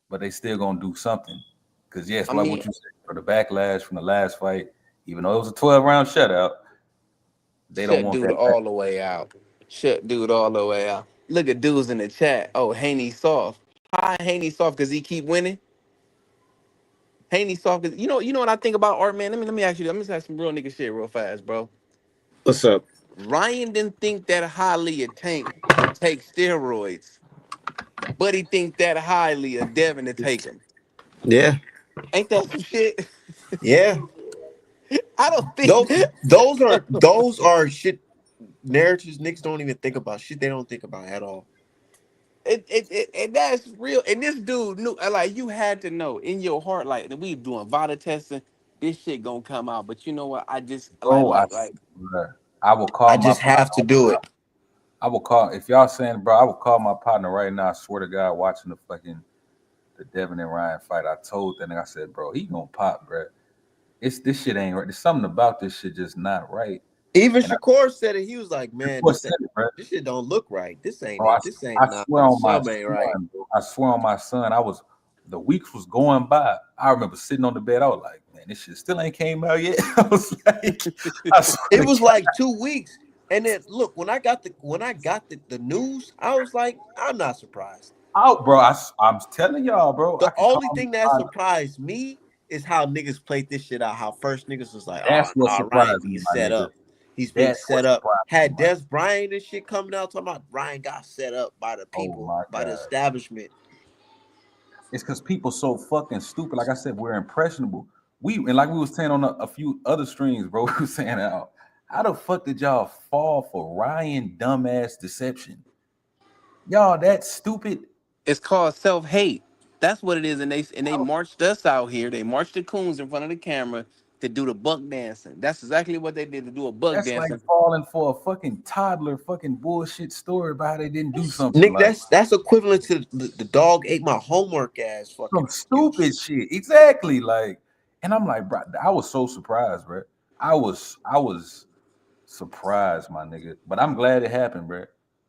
Speaker 3: but they still gonna do something. Cause yes,
Speaker 2: I
Speaker 3: like
Speaker 2: mean,
Speaker 3: what you said, for the backlash from the last fight, even though it was a 12-round shutout, they don't
Speaker 2: shut
Speaker 3: want
Speaker 2: dude
Speaker 3: that back.
Speaker 2: all the way out. Shut dude all the way out. Look at dudes in the chat. Oh, Haney soft. Hi, Haney soft because he keep winning. Haney soft because you know what I think about art, man. Let me ask you. Let me ask some real nigga shit real fast, bro.
Speaker 1: What's up?
Speaker 2: Ryan didn't think that highly of Tank to take steroids, but he think that highly of Devin to take them.
Speaker 1: Yeah.
Speaker 2: Ain't that some shit?
Speaker 1: Yeah.
Speaker 2: I don't think
Speaker 1: Those those are shit narratives niggas don't even think about. Shit they don't think about at all.
Speaker 2: and that's real. And this dude knew, like, you had to know in your heart, like, we doing VADA testing, this shit gonna come out. But you know what? I just
Speaker 3: Bro, bruh, I will call
Speaker 1: I
Speaker 3: my
Speaker 1: just have to do it.
Speaker 3: I will call if y'all saying, bro, I will call my partner right now. I swear to God, watching the Devin and Ryan fight. I told that nigga, I said, bro, he gonna pop, bro. It's this shit ain't right. There's something about this shit just not right.
Speaker 1: Even
Speaker 3: And I
Speaker 1: Shakur said it. He was like,
Speaker 3: of
Speaker 1: man,
Speaker 3: course said it, bro.
Speaker 1: this shit don't look right. This ain't
Speaker 3: Bro,
Speaker 1: it. This
Speaker 3: I
Speaker 1: ain't nah.
Speaker 3: swear on my
Speaker 1: Something ain't right.
Speaker 3: son, bro. I swear on my son. The weeks was going by. I remember sitting on the bed. I was like, man, this shit still ain't came out yet. I was like, I
Speaker 1: It
Speaker 3: swear to
Speaker 1: was
Speaker 3: God.
Speaker 1: like 2 weeks. And then look, when I got the news, I was like, I'm not surprised.
Speaker 3: Out, bro. I'm telling y'all, bro. I
Speaker 1: The
Speaker 3: can call
Speaker 1: only
Speaker 3: my
Speaker 1: thing that
Speaker 3: partner.
Speaker 1: surprised me is how niggas played this shit out. How first niggas was like, oh
Speaker 3: That's what
Speaker 1: nah, Ryan
Speaker 3: surprised me,
Speaker 1: being
Speaker 3: my
Speaker 1: set
Speaker 3: nigga.
Speaker 1: up. He's being
Speaker 3: That's what
Speaker 1: set up.
Speaker 3: surprised me,
Speaker 1: Had
Speaker 3: my.
Speaker 1: Des Bryant and shit coming out talking about Ryan got set up by the
Speaker 3: Oh
Speaker 1: people,
Speaker 3: my
Speaker 1: by the
Speaker 3: God.
Speaker 1: establishment.
Speaker 3: It's because people so fucking stupid. Like I said, we're impressionable. And like we was saying on a few other streams, bro. We was saying how the fuck did y'all fall for Ryan dumbass deception? Y'all that stupid.
Speaker 2: it's called self-hate. That's what it is. And they marched us out here. They marched the coons in front of the camera to do the buck dancing. That's exactly what they did, to do a buck
Speaker 3: That's like
Speaker 2: dancing.
Speaker 3: falling for a fucking toddler fucking bullshit story about how they didn't do something
Speaker 1: Nick,
Speaker 3: like
Speaker 1: that's equivalent to the dog ate my homework ass fucking
Speaker 3: some
Speaker 1: excuse.
Speaker 3: stupid shit. Exactly. Like, and I'm like, bro, I was so surprised, bro. I was surprised, my nigga. But I'm glad it happened, bro.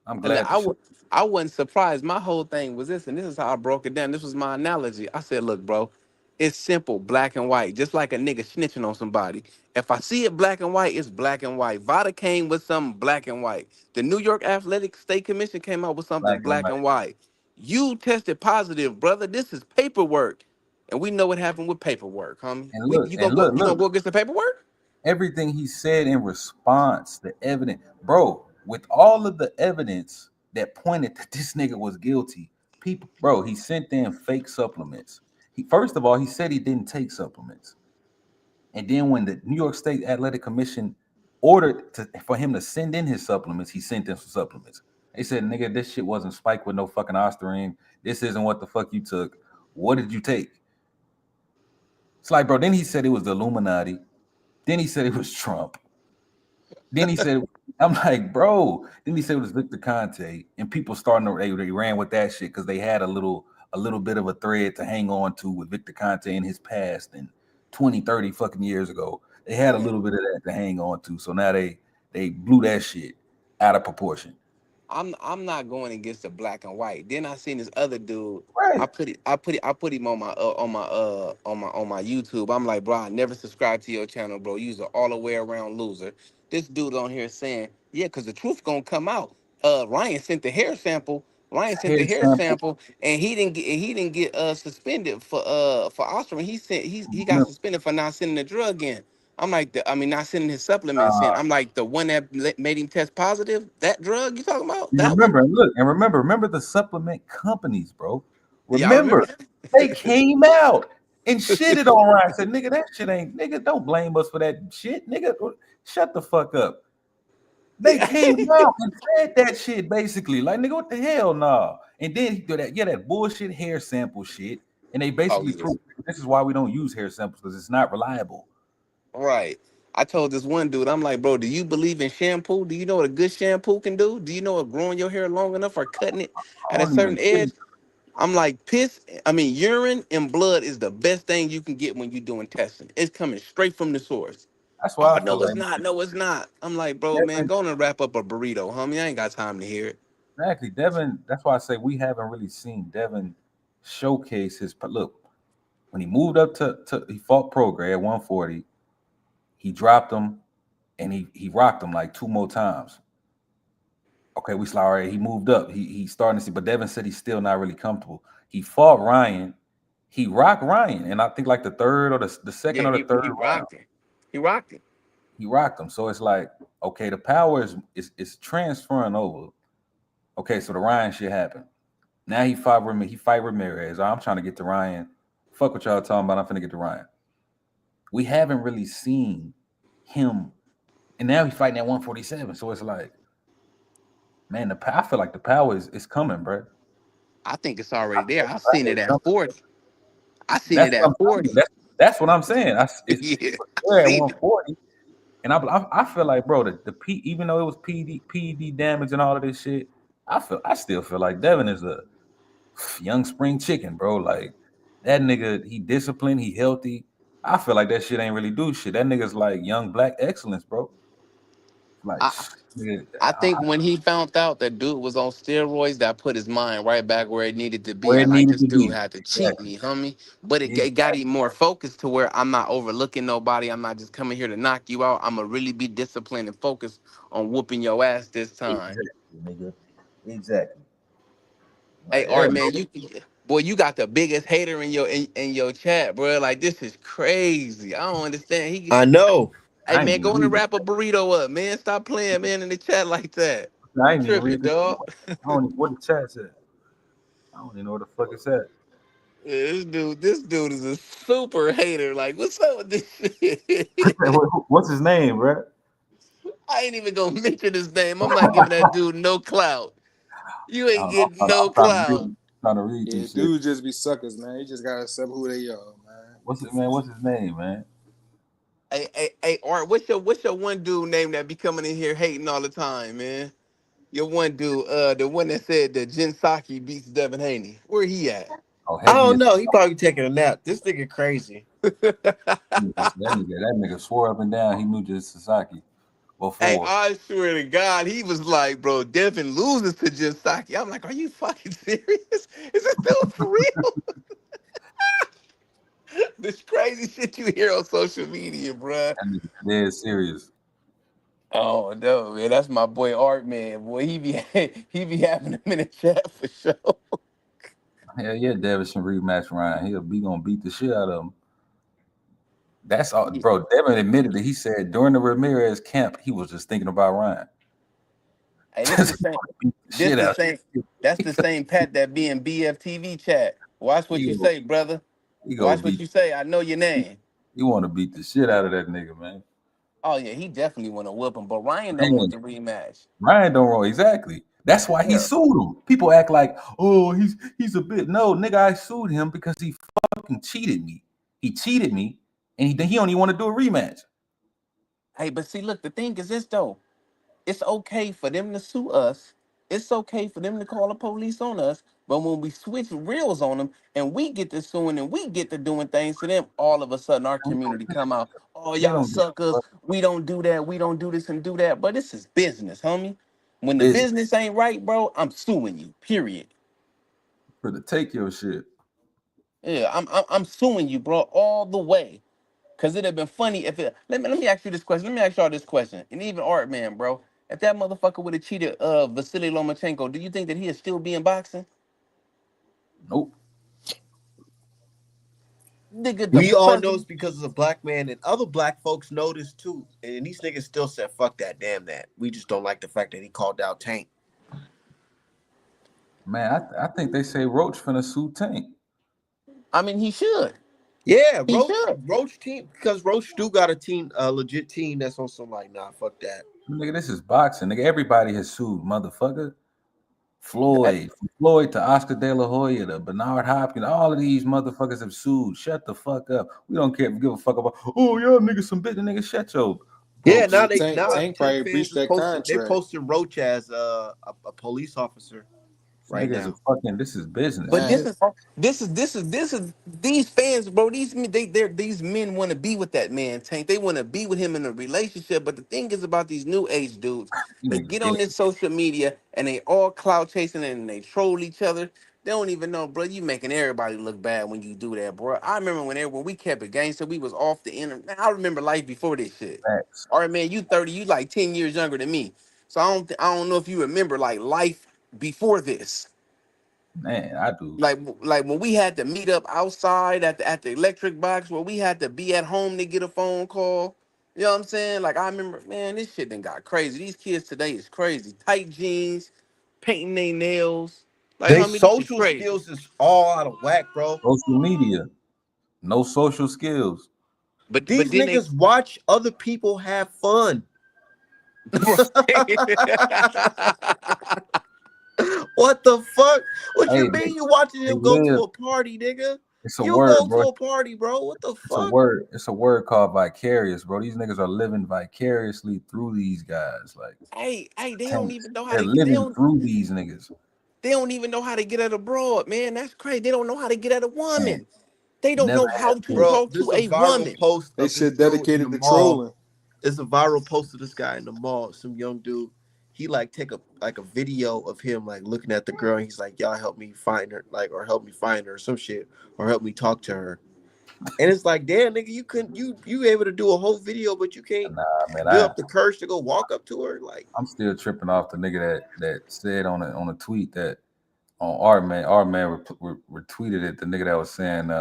Speaker 3: I'm
Speaker 2: Look,
Speaker 3: glad the shit.
Speaker 2: I wasn't surprised. My whole thing was this, and this is how I broke it down. This was my analogy. I said, look, bro, it's simple, black and white, just like a nigga snitching on somebody. If I see it black and white, it's black and white. Vada came with something black and white. The New York Athletic State Commission came out with something
Speaker 3: Black and
Speaker 2: black
Speaker 3: white.
Speaker 2: and white. You tested positive, brother. This is paperwork. And we know what happened with paperwork, homie.
Speaker 3: And look, and
Speaker 2: You gonna
Speaker 3: look.
Speaker 2: go against the paperwork?
Speaker 3: Everything he said in response, the evidence, bro, with all of the evidence that pointed that this nigga was guilty, people, bro, he sent in fake supplements. He first of all, he said he didn't take supplements. And then when the New York State Athletic Commission ordered for him to send in his supplements, he sent in some supplements. They said, nigga, this shit wasn't spiked with no fucking ostarine. This isn't what the fuck you took. What did you take? It's like, bro, then he said it was the Illuminati. Then he said it was Trump. Then he said, I'm like, bro. Then he said it was Victor Conte. And people starting to, they ran with that shit because they had a little a little bit of a thread to hang on to with Victor Conte in his past and 20, 30 fucking years ago. They had a little bit of that to hang on to. So now they blew that shit out of proportion.
Speaker 2: I'm not going against the black and white. Then I seen this other dude.
Speaker 3: Right.
Speaker 2: I put him on my YouTube. I'm like, bro, I never subscribed to your channel, bro. You's an all the way around loser. This dude on here saying, yeah, because the truth gonna come out. Ryan sent the hair sample. Ryan sent
Speaker 3: Hair
Speaker 2: the hair
Speaker 3: sample.
Speaker 2: sample, and he didn't get suspended for Ostrom. He got
Speaker 3: Remember,
Speaker 2: suspended for not sending the drug in. I'm like, not sending his supplements in. I'm like, the one that made him test positive, that drug you talking about,
Speaker 3: you
Speaker 2: that one?
Speaker 3: remember, and look, and remember the supplement companies, bro.
Speaker 2: Y'all
Speaker 3: Remember,
Speaker 2: remember?
Speaker 3: they came out and shitted on Ryan. Said, nigga, that shit ain't, nigga, don't blame us for that shit. Nigga, shut the fuck up. They came out and said that shit basically. Like, nigga, what the hell, nah. And then he do that bullshit hair sample shit. And they
Speaker 2: Oh,
Speaker 3: basically
Speaker 2: yes.
Speaker 3: proved this is why we don't use hair samples, because it's not reliable.
Speaker 2: Right. I told this one dude, I'm like, bro, do you believe in shampoo? Do you know what a good shampoo can do? Do you know what growing your hair long enough or cutting it
Speaker 3: I
Speaker 2: at a
Speaker 3: don't even
Speaker 2: certain
Speaker 3: think
Speaker 2: edge? I'm like, urine and blood is the best thing you can get when you're doing testing. It's coming straight from the source.
Speaker 3: that's why
Speaker 2: Oh,
Speaker 3: I feel
Speaker 2: no, it's
Speaker 3: like
Speaker 2: not. No, it's not. I'm like, bro, man,
Speaker 3: Devin,
Speaker 2: go on and wrap up a burrito, homie. I ain't got time to hear it.
Speaker 3: exactly. Devin, that's why I say we haven't really seen Devin showcase his look. When he moved up to he fought Prograis at 140, he dropped him and he rocked him like two more times. Okay, we saw all right. He moved up. He's starting to see, but Devin said he's still not really comfortable. He fought Ryan. He rocked Ryan, and I think like the third or the second
Speaker 2: Yeah,
Speaker 3: or the third
Speaker 2: he
Speaker 3: round,
Speaker 2: rocked it. He rocked it.
Speaker 3: he rocked him. So it's like, okay, the power is transferring over. Okay, so the Ryan shit happened. Now he fight Ramirez. I'm trying to get to Ryan. Fuck what y'all talking about. I'm finna get to Ryan. We haven't really seen him, and now he's fighting at 147. So it's like, man, I feel like the power is coming, bro.
Speaker 2: I think it's already there. I've seen it at 40. I seen
Speaker 3: That's
Speaker 2: it
Speaker 3: what
Speaker 2: at
Speaker 3: I'm telling you.
Speaker 2: 40.
Speaker 3: That's what I'm saying. It's
Speaker 2: Yeah, I
Speaker 3: there at
Speaker 2: seen it.
Speaker 3: 140, and I feel like, bro, the P, even though it was PED damage and all of this shit, I still feel like Devin is a young spring chicken, bro. Like that nigga, he disciplined, he healthy. I feel like that shit ain't really do shit. That nigga's like young black excellence, bro. Like,
Speaker 2: I,
Speaker 3: nigga,
Speaker 2: I think when he found out that dude was on steroids, that put his mind right back where it needed to be.
Speaker 3: where
Speaker 2: I
Speaker 3: it
Speaker 2: like
Speaker 3: needed
Speaker 2: this
Speaker 3: to
Speaker 2: dude
Speaker 3: be.
Speaker 2: had to cheat
Speaker 3: Exactly.
Speaker 2: me, homie. But it got
Speaker 3: Exactly.
Speaker 2: him more focused to where I'm not overlooking nobody. I'm not just coming here to knock you out. I'm gonna really be disciplined and focused on whooping your ass this time.
Speaker 3: Exactly, nigga. Exactly.
Speaker 2: Hey,
Speaker 3: Like, yeah,
Speaker 2: Art, man,
Speaker 3: bro.
Speaker 2: you got the biggest hater in your chat, bro. Like this is crazy. I don't understand.
Speaker 1: I know.
Speaker 2: Hey
Speaker 3: I ain't
Speaker 2: man,
Speaker 3: even
Speaker 2: go on and
Speaker 3: read
Speaker 2: wrap a burrito up, man. Stop playing, man, in the chat like that.
Speaker 3: I
Speaker 2: You
Speaker 3: ain't even
Speaker 2: tripping,
Speaker 3: read this.
Speaker 2: dog.
Speaker 3: I don't even what the chat said. I don't even know what the fuck it said.
Speaker 2: Yeah, this dude is a super hater. Like, what's up with this shit?
Speaker 3: What's his name, bro?
Speaker 2: I ain't even gonna mention his name. I'm not giving that dude no clout. You ain't getting no
Speaker 3: I'm trying to
Speaker 2: clout.
Speaker 3: read
Speaker 5: Yeah,
Speaker 3: this shit.
Speaker 5: dudes just be suckers, man. You just gotta accept who they are, man.
Speaker 3: What's it, man? What's his name, man?
Speaker 2: Hey, Art, what's your one dude name that be coming in here hating all the time, man? Your one dude, the one that said that Jin Saki beats Devin Haney. Where he at?
Speaker 3: Oh,
Speaker 1: I
Speaker 3: heavy
Speaker 1: don't
Speaker 3: as
Speaker 1: know. He probably taking a nap. This nigga crazy.
Speaker 3: that nigga swore up and down he knew just Sasaki
Speaker 2: Hey,
Speaker 3: before.
Speaker 2: I swear to God, he was like, bro, Devin loses to Jin Saki. I'm like, are you fucking serious? Is this dude for real? This crazy shit you hear on social media, bruh.
Speaker 3: That nigga dead serious.
Speaker 2: Oh no, man, that's my boy Art, man. Boy, he be he be having him in the chat for sure.
Speaker 3: Hell yeah, Davis should rematch Ryan. He'll be gonna beat the shit out of him. That's all, bro. Devin admitted that he said during the Ramirez camp he was just thinking about Ryan.
Speaker 2: Hey, this the
Speaker 3: Just
Speaker 2: same.
Speaker 3: beat the
Speaker 2: This
Speaker 3: shit
Speaker 2: the
Speaker 3: out.
Speaker 2: same. That's the same Pat that be in BFTV chat. Watch what
Speaker 3: He
Speaker 2: you
Speaker 3: go,
Speaker 2: say, brother.
Speaker 3: he go
Speaker 2: Watch what
Speaker 3: beat.
Speaker 2: you say. I know your name.
Speaker 3: He want to beat the shit out of that nigga, man.
Speaker 2: Oh yeah, he definitely want to whoop him, but Ryan don't
Speaker 3: Man,
Speaker 2: want the rematch.
Speaker 3: Ryan don't roll exactly. That's why he
Speaker 2: Yeah.
Speaker 3: sued him. People act like, oh, he's a bit. No, nigga, I sued him because he fucking cheated me. He cheated me, and he don't even want to do a rematch.
Speaker 2: Hey, but see, look, the thing is this though. It's okay for them to sue us, It's okay for them to call the police on us, but when we switch reels on them and we get to suing and we get to doing things to them, all of a sudden our community come out, oh
Speaker 3: They
Speaker 2: y'all
Speaker 3: don't give a
Speaker 2: suckers,
Speaker 3: fuck.
Speaker 2: we don't do that, we don't do this and do that. But this is business, homie. When the
Speaker 3: Business
Speaker 2: business ain't right, bro, I'm suing you. Period.
Speaker 3: for to take your shit.
Speaker 2: Yeah, I'm suing you, bro, all the way. Cause it'd have been funny if it. Let me ask you this question. Let me ask y'all this question. And even Art Man, bro, if that motherfucker would have cheated Vasily Lomachenko, do you think that he'd still be in boxing?
Speaker 3: Nope.
Speaker 2: Nigga, the
Speaker 1: We all know it's
Speaker 2: president.
Speaker 1: because of a black man, and other black folks know this too. And these niggas still said, "Fuck that, damn that." We just don't like the fact that he called out Tank.
Speaker 3: Man, I think they say Roach finna sue Tank.
Speaker 2: I mean, he should.
Speaker 1: Yeah,
Speaker 2: He should.
Speaker 1: Roach team, because Roach do got a team, a legit team that's on some like, nah, fuck that.
Speaker 3: Nigga, this is boxing. Nigga, everybody has sued, motherfucker.
Speaker 2: That,
Speaker 3: From Floyd to Oscar De La Hoya to Bernard Hopkins, all of these motherfuckers have sued. Shut the fuck up. We don't care, give a fuck about. Oh y'all niggas some bitch, nigga. Shut your
Speaker 1: Yeah,
Speaker 3: broke.
Speaker 1: now
Speaker 5: Yeah,
Speaker 1: they now
Speaker 5: Tank
Speaker 1: Tank
Speaker 5: probably
Speaker 1: fans
Speaker 5: breached
Speaker 1: is
Speaker 5: that
Speaker 1: posting. They
Speaker 5: contract.
Speaker 1: posting Roach as a police officer right
Speaker 3: Niggas are
Speaker 1: now.
Speaker 3: fucking. This is business,
Speaker 2: but
Speaker 5: Man,
Speaker 3: man.
Speaker 2: this is these fans, bro. These men want to be with that man, Tank. They want to be with him in a relationship. But the thing is about these new age dudes,
Speaker 3: You
Speaker 2: they
Speaker 3: niggas
Speaker 2: get
Speaker 3: gay.
Speaker 2: on this social media and they all clout chasing and they troll each other. They don't even know, bro. You making everybody look bad when you do that, bro. I remember when we kept it gangster, we was off the internet. Man, I remember life before this shit.
Speaker 3: Facts.
Speaker 2: All right, man, you 30, you like 10 years younger than me. So I don't know if you remember like life before this.
Speaker 3: Man, I do.
Speaker 2: Like when we had to meet up outside at the electric box, where we had to be at home to get a phone call. You know what I'm saying? Like I remember, man, this shit done got crazy. These kids today is crazy. Tight jeans, painting their nails. Like,
Speaker 1: They
Speaker 2: homie, this is
Speaker 1: social
Speaker 2: crazy.
Speaker 1: skills is all out of whack, bro.
Speaker 3: Social media, no social skills.
Speaker 2: But
Speaker 1: These
Speaker 2: then they
Speaker 1: niggas watch other people have fun. What the fuck? What
Speaker 3: Hey,
Speaker 1: you mean you watching
Speaker 3: they
Speaker 1: him go to
Speaker 3: live.
Speaker 1: a party, nigga?
Speaker 3: It's a
Speaker 1: You
Speaker 3: word,
Speaker 1: go to
Speaker 3: bro.
Speaker 1: a party, bro. What the
Speaker 3: It's a
Speaker 1: fuck?
Speaker 3: word. It's a word called vicarious, bro. These niggas are living vicariously through these guys. Like
Speaker 2: hey, they don't
Speaker 3: tanks.
Speaker 2: even know how
Speaker 3: They're
Speaker 2: to get.
Speaker 3: living through these niggas.
Speaker 2: They don't even know how to get at a broad, man. That's crazy. They don't know how to get at a
Speaker 3: Man,
Speaker 2: woman. They don't
Speaker 3: never
Speaker 2: know
Speaker 3: had
Speaker 2: how to
Speaker 3: to.
Speaker 1: Bro,
Speaker 2: talk
Speaker 1: this
Speaker 2: to
Speaker 1: is a
Speaker 2: a
Speaker 1: viral
Speaker 2: woman.
Speaker 1: post
Speaker 5: they
Speaker 1: of this
Speaker 5: shit
Speaker 1: dude in the
Speaker 5: dedicated to
Speaker 1: mall.
Speaker 5: trolling.
Speaker 1: It's a viral post of this guy in the mall, some young dude. He like take a video of him like looking at the girl and he's like, y'all help me find her, like, or help me find her or some shit, or help me talk to her. And it's like, damn, nigga, you couldn't you able to do a whole video, but you can't
Speaker 3: Nah, man.
Speaker 1: build up the courage to go walk up to her. Like,
Speaker 3: I'm still tripping off the nigga that said on a tweet that on our man retweeted it. The nigga that was saying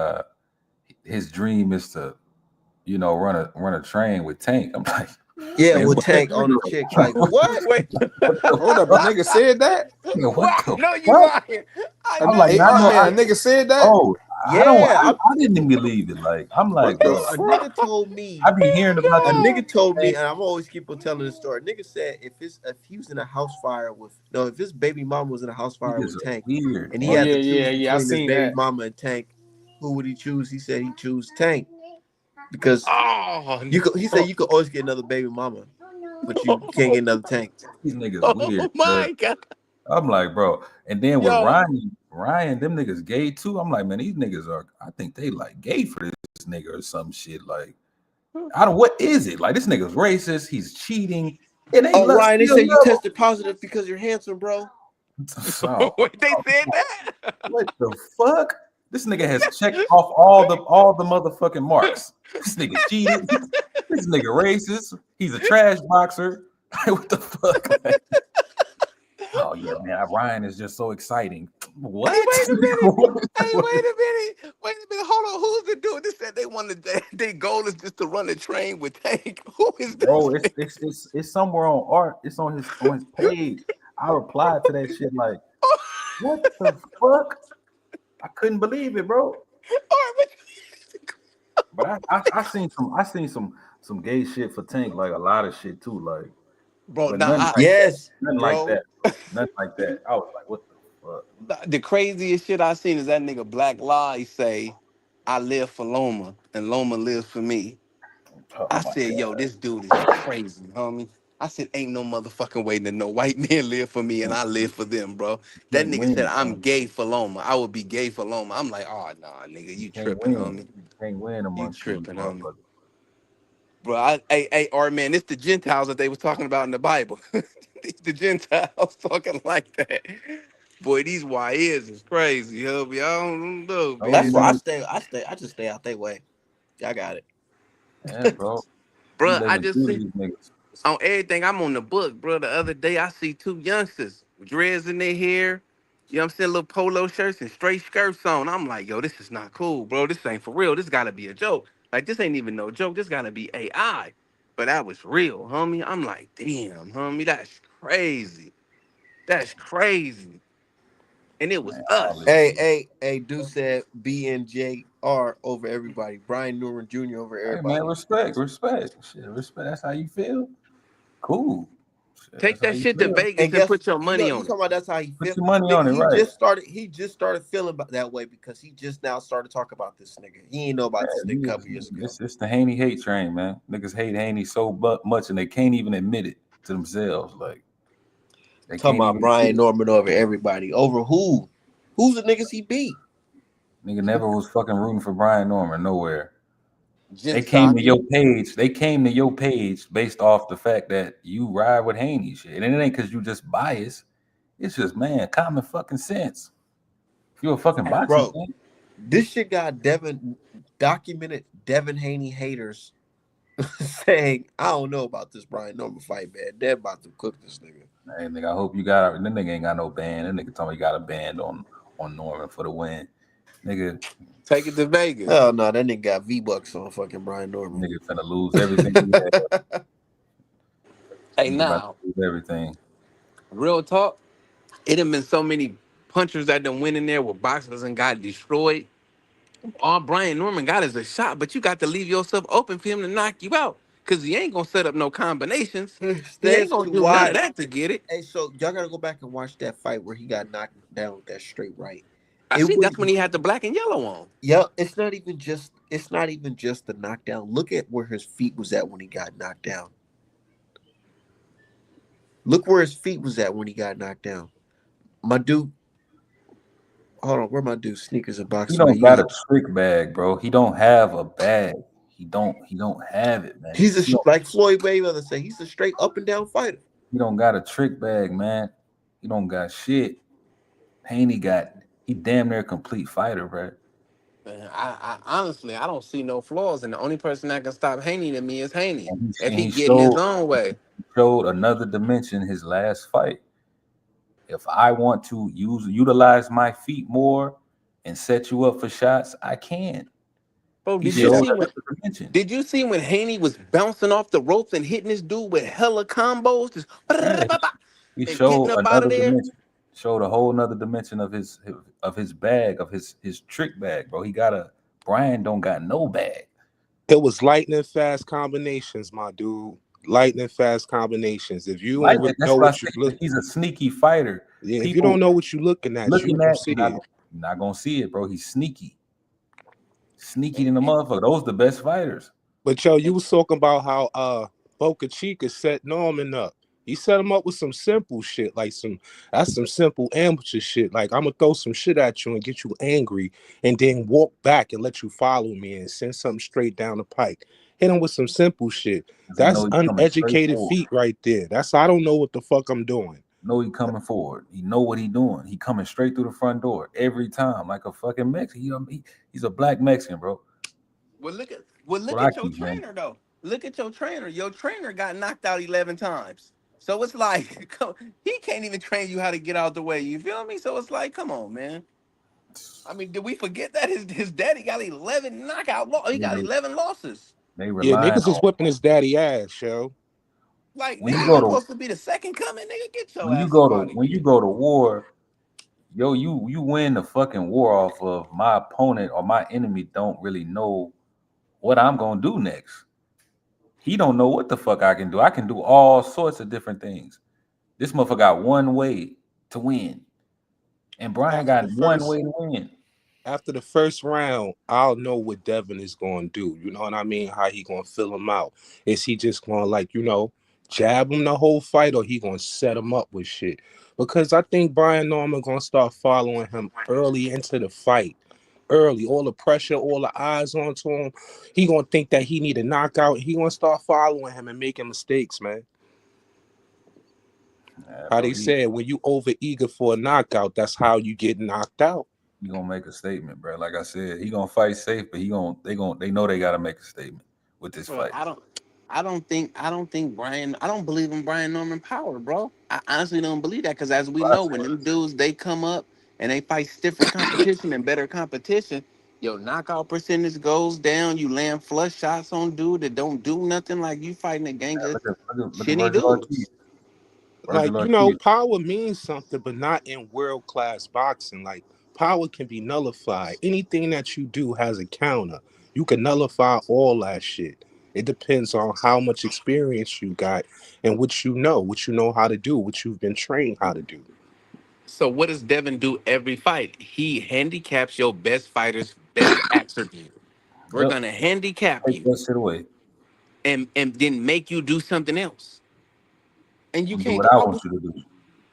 Speaker 3: his dream is to run a train with Tank. I'm like,
Speaker 1: yeah,
Speaker 3: nigga,
Speaker 1: with
Speaker 3: what the,
Speaker 1: Tank on a chick, like, what?
Speaker 2: Wait,
Speaker 3: what the
Speaker 5: Hold up, a
Speaker 3: fuck?
Speaker 5: nigga said that?
Speaker 3: Nigga, what
Speaker 2: wow,
Speaker 3: the
Speaker 2: no, you
Speaker 3: fuck?
Speaker 2: lying. I
Speaker 5: A,
Speaker 3: I'm
Speaker 2: know
Speaker 3: like,
Speaker 2: you
Speaker 3: man, I know.
Speaker 5: man,
Speaker 2: lying.
Speaker 5: a nigga said that?
Speaker 3: Oh, I don't.
Speaker 1: Yeah,
Speaker 3: I didn't even believe it. Like, I'm like,
Speaker 5: What the
Speaker 1: bro,
Speaker 3: bro,
Speaker 1: a
Speaker 5: fuck?
Speaker 1: nigga told me
Speaker 3: I be hearing about
Speaker 1: a
Speaker 3: these
Speaker 1: nigga told me,
Speaker 3: things.
Speaker 1: and I'm always keep on telling this story. A nigga said if he was in a house fire with no, if his baby mama was in a house fire
Speaker 3: Niggas
Speaker 1: with
Speaker 3: are
Speaker 1: Tank,
Speaker 3: weird,
Speaker 1: and he
Speaker 5: Oh
Speaker 1: had
Speaker 3: man.
Speaker 1: to
Speaker 5: yeah,
Speaker 1: choose
Speaker 5: yeah, yeah. I
Speaker 1: between his
Speaker 5: seen
Speaker 1: baby
Speaker 5: that.
Speaker 1: mama and Tank, who would he choose? He said he choose Tank because
Speaker 2: Oh
Speaker 1: you could. He said
Speaker 2: no.
Speaker 1: you could always get another baby mama, but you can't get another Tank.
Speaker 3: These niggas weird.
Speaker 2: Oh
Speaker 3: Cause
Speaker 2: my god.
Speaker 3: I'm like, bro. And then with
Speaker 2: Yo.
Speaker 3: Ryan, them niggas gay too. I'm like, man, these niggas are. I think they like gay for this nigga or some shit. Like, I don't. What is it? Like, this nigga's racist. He's cheating. And they
Speaker 1: Oh, Ryan, they
Speaker 3: still
Speaker 1: said you
Speaker 3: love
Speaker 1: tested positive because you're handsome, bro.
Speaker 3: him. So,
Speaker 2: Wait, they said that?
Speaker 3: what the fuck? This nigga has checked off all the motherfucking marks. This nigga cheated. This nigga racist. He's a trash boxer. What the fuck? Oh yeah, man. Ryan is just so exciting. What?
Speaker 2: Hey, wait a minute. Hey,
Speaker 3: What
Speaker 2: wait a minute. Wait a minute. Hold on. Who's the dude that said they wanted their goal is just to run a train with Tank? Who is this?
Speaker 3: bro, it's somewhere on art. It's on his page. I replied to that shit like, what the fuck? I couldn't believe it, bro.
Speaker 2: Or-
Speaker 3: But I seen some gay shit for Tank, like a lot of shit too, like,
Speaker 2: Bro,
Speaker 3: but
Speaker 2: now
Speaker 3: nothing like that.
Speaker 1: Yes,
Speaker 3: Nothing like
Speaker 1: bro.
Speaker 3: that. Nothing like that. I was like, what the fuck?
Speaker 2: the craziest shit I seen is that nigga Black Lie say, I live for Loma and Loma lives for me.
Speaker 3: Oh
Speaker 2: I
Speaker 3: my
Speaker 2: said,
Speaker 3: god.
Speaker 2: yo, this dude is crazy, homie. I said, ain't no motherfucking way that no white men live for me and I live for them, bro.
Speaker 3: You
Speaker 2: That
Speaker 3: can't
Speaker 2: nigga said,
Speaker 3: win,
Speaker 2: I'm
Speaker 3: bro.
Speaker 2: gay for Loma. I would be gay for Loma. I'm like, oh, nah, nigga,
Speaker 3: You
Speaker 2: you
Speaker 3: can't
Speaker 2: tripping,
Speaker 3: win.
Speaker 2: homie.
Speaker 3: You can't win
Speaker 2: You
Speaker 3: amongst these
Speaker 2: tripping, homie.
Speaker 3: motherfuckers.
Speaker 2: Bro, hey, R man, it's the Gentiles that they was talking about in the Bible. It's the Gentiles talking like that. Boy, these YNs is crazy, hubby. I don't know,
Speaker 3: Those
Speaker 1: That's
Speaker 2: man.
Speaker 1: why
Speaker 3: niggas,
Speaker 1: I just stay out their way. I got
Speaker 3: yeah, bro. We
Speaker 2: Bro, I
Speaker 3: living
Speaker 2: just
Speaker 3: through
Speaker 2: see
Speaker 3: these niggas.
Speaker 2: on everything. I'm on the book, bro. The other day I see two youngsters, dreads in their hair, you know what I'm saying, little polo shirts and straight skirts on. I'm like, yo, this is not cool, bro. This ain't for real. This gotta be a joke. Like, this ain't even no joke. This gotta be AI. But that was real, homie. I'm like, damn, homie, that's crazy. That's crazy. And it was
Speaker 3: Man, all
Speaker 2: us.
Speaker 3: this
Speaker 1: Hey,
Speaker 3: shit.
Speaker 1: hey, hey, Dude said BNJR over everybody. Brian Newman Jr. over
Speaker 3: Hey man,
Speaker 1: everybody.
Speaker 3: respect. Shit, respect. That's how you feel. Cool. Shit,
Speaker 2: Take
Speaker 3: that's how
Speaker 2: that
Speaker 3: you
Speaker 2: shit to
Speaker 3: feel.
Speaker 2: Vegas
Speaker 1: And
Speaker 2: and
Speaker 1: guess
Speaker 2: put your money
Speaker 1: you
Speaker 2: on it.
Speaker 1: talking about that's how he
Speaker 3: Put
Speaker 1: feel.
Speaker 3: your money on
Speaker 1: Nigga,
Speaker 3: it, right?
Speaker 1: he just started feeling that way because he just now started talking about this nigga. He ain't know
Speaker 3: Yeah,
Speaker 1: about this nigga a couple years ago.
Speaker 3: it's the Haney hate train, man. Niggas hate Haney so much, and they can't even admit it to themselves. Like they
Speaker 1: Talking
Speaker 3: can't
Speaker 1: about
Speaker 3: even admit
Speaker 1: Brian
Speaker 3: it.
Speaker 1: Norman over everybody. Over who? Who's the niggas he beat?
Speaker 3: Nigga never was fucking rooting for Brian Norman nowhere. They
Speaker 2: Jim
Speaker 3: came to
Speaker 2: Shockey.
Speaker 3: your page. They came to your page based off the fact that you ride with Haney shit, and it ain't because you just biased. It's just man, common fucking sense. If you're a fucking boxing
Speaker 1: Bro,
Speaker 3: fan,
Speaker 1: this shit got documented Devin Haney haters saying, I don't know about this Brian Norman fight, man. They're about to cook this nigga.
Speaker 3: hey nigga, I hope you got. That nigga ain't got no band. That nigga told me he got a band on Norman for the win. Nigga,
Speaker 2: Take it to Vegas.
Speaker 1: Hell no, that nigga got V-Bucks on fucking Brian Norman.
Speaker 3: nigga finna lose everything he had.
Speaker 2: Hey,
Speaker 3: Nigga about
Speaker 2: now,
Speaker 3: to lose everything.
Speaker 2: real talk. It done been so many punchers that done went in there with boxers and got destroyed. All Brian Norman got is a shot, but you got to leave yourself open for him to knock you out. Cause he ain't gonna set up no combinations. He ain't
Speaker 1: Stands
Speaker 2: gonna
Speaker 1: to
Speaker 2: do none of
Speaker 1: why.
Speaker 2: that to get it.
Speaker 1: Hey, so y'all gotta go back and watch that fight where he got knocked down with that straight right.
Speaker 2: I
Speaker 1: It
Speaker 2: see
Speaker 1: was
Speaker 2: that's when he had the black and yellow on.
Speaker 1: yeah, it's not even just the knockdown. Look at where his feet was at when he got knocked down. Look where his feet was at when he got knocked down. My dude, hold on, where my dude sneakers and
Speaker 3: He
Speaker 1: boxing, man.
Speaker 3: don't
Speaker 1: You
Speaker 3: got a
Speaker 1: ain't
Speaker 3: trick bag, bro. He don't have a bag. He don't have it, man.
Speaker 1: he's a like Floyd Mayweather say, he's a straight up and down fighter.
Speaker 3: He don't got a trick bag, man. He don't got shit. Haney got he damn near a complete fighter, bro.
Speaker 2: Man, I honestly I don't see no flaws, and the only person that can stop Haney to me is Haney. If
Speaker 3: And
Speaker 2: he
Speaker 3: he
Speaker 2: getting his own
Speaker 3: he
Speaker 2: way.
Speaker 3: showed another dimension his last fight. If I want to utilize my feet more and set you up for shots, I can.
Speaker 2: Bro,
Speaker 3: He
Speaker 2: did you
Speaker 3: showed
Speaker 2: see when
Speaker 3: another dimension.
Speaker 2: did you see when Haney was bouncing off the ropes and hitting this dude with hella combos, just
Speaker 3: Yeah, he
Speaker 2: and getting
Speaker 3: showed
Speaker 2: up out of
Speaker 3: another
Speaker 2: there?
Speaker 3: dimension. Showed a whole nother dimension of his bag, of his trick bag, bro. He got a Brian don't got no bag.
Speaker 5: It was lightning fast combinations, my dude. Lightning fast combinations. If you
Speaker 3: Like
Speaker 5: don't really
Speaker 3: that's
Speaker 5: know
Speaker 3: what I
Speaker 5: what you
Speaker 3: said.
Speaker 5: look,
Speaker 3: He's a sneaky fighter.
Speaker 5: yeah, if you
Speaker 3: People
Speaker 5: don't know what you're looking at, you
Speaker 3: looking
Speaker 5: ain't gonna
Speaker 3: at,
Speaker 5: see it.
Speaker 3: you're not gonna see it, bro. He's sneaky
Speaker 2: And,
Speaker 3: in the
Speaker 2: and,
Speaker 3: motherfucker. Those the best fighters.
Speaker 5: But yo, you
Speaker 2: and
Speaker 5: was talking about how Boca Chica set Norman up. He set him up with some simple shit, like some simple amateur shit. Like I'm gonna throw some shit at you and get you angry, and then walk back and let you follow me and send something straight down the pike. Hit him with some simple shit.
Speaker 3: Because he know
Speaker 5: That's
Speaker 3: he's coming straight
Speaker 5: uneducated
Speaker 3: forward.
Speaker 5: feet right there. That's I don't know what the fuck I'm doing.
Speaker 3: Know he coming forward. He know what he doing. He coming straight through the front door every time, like a fucking Mexican. He's a black Mexican, bro.
Speaker 2: look
Speaker 3: What I
Speaker 2: at your
Speaker 3: keep, man.
Speaker 2: trainer though. Look at your trainer. Your trainer got knocked out 11 times. So it's like he can't even train you how to get out the way. You feel me? So it's like, come on, man. I mean, did we forget that his daddy got 11 knockout? He got
Speaker 3: They,
Speaker 2: 11 losses.
Speaker 3: they
Speaker 5: Yeah,
Speaker 3: relying
Speaker 5: niggas is
Speaker 3: on
Speaker 5: whipping his daddy ass, yo.
Speaker 2: Like,
Speaker 3: when
Speaker 2: nigga,
Speaker 3: you
Speaker 2: you
Speaker 3: go to
Speaker 2: supposed to be the second coming, nigga. Get your ass up out of
Speaker 3: when you
Speaker 2: here.
Speaker 3: go to war, yo, you win the fucking war off of my opponent or my enemy don't really know what I'm gonna do next. He don't know what the fuck I can do. I can do all sorts of different things. This motherfucker got one way to win, and Brian
Speaker 5: After
Speaker 3: got
Speaker 5: the
Speaker 3: one
Speaker 5: first
Speaker 3: way to win.
Speaker 5: after the first round, I'll know what Devin is going to do. You know what I mean? How he going to fill him out? Is he just going to
Speaker 2: jab him the whole fight, or he gonna set him up with shit? Because I think Brian Norman gonna start following him early into the fight. Early, all the pressure, all the eyes onto him. He gonna think that he need a knockout. He gonna start following him and making mistakes, man.
Speaker 3: Yeah,
Speaker 2: How
Speaker 3: bro,
Speaker 2: they said, when you over eager for a knockout, that's how you get knocked out.
Speaker 3: he gonna make a statement, bro. Like I said, he gonna fight safe, but they know they gotta make a statement with this
Speaker 6: Bro,
Speaker 3: fight.
Speaker 6: I don't believe in Brian Norman power, bro. I honestly don't believe that because as we
Speaker 3: But I
Speaker 6: know,
Speaker 3: said,
Speaker 6: when them dudes they come up and they fight stiffer competition and better competition, your knockout percentage goes down. You land flush shots on dude that don't do nothing, like you fighting a gang of
Speaker 3: look at
Speaker 6: shinny
Speaker 3: Virgil
Speaker 6: dudes.
Speaker 3: Ortiz. Virgil
Speaker 2: Like,
Speaker 3: Ortiz.
Speaker 2: power means something, but not in world class boxing. Like, power can be nullified. Anything that you do has a counter. You can nullify all that shit. It depends on how much experience you got and what you know how to do, what you've been trained how to do.
Speaker 6: So what does Devin do every fight? He handicaps your best fighter's best attribute. We're
Speaker 3: Yep.
Speaker 6: gonna handicap
Speaker 3: Take
Speaker 6: you
Speaker 3: that shit away.
Speaker 6: and then make you do something else. And you
Speaker 3: And do
Speaker 6: can't
Speaker 3: what
Speaker 6: do.
Speaker 3: I want you to do.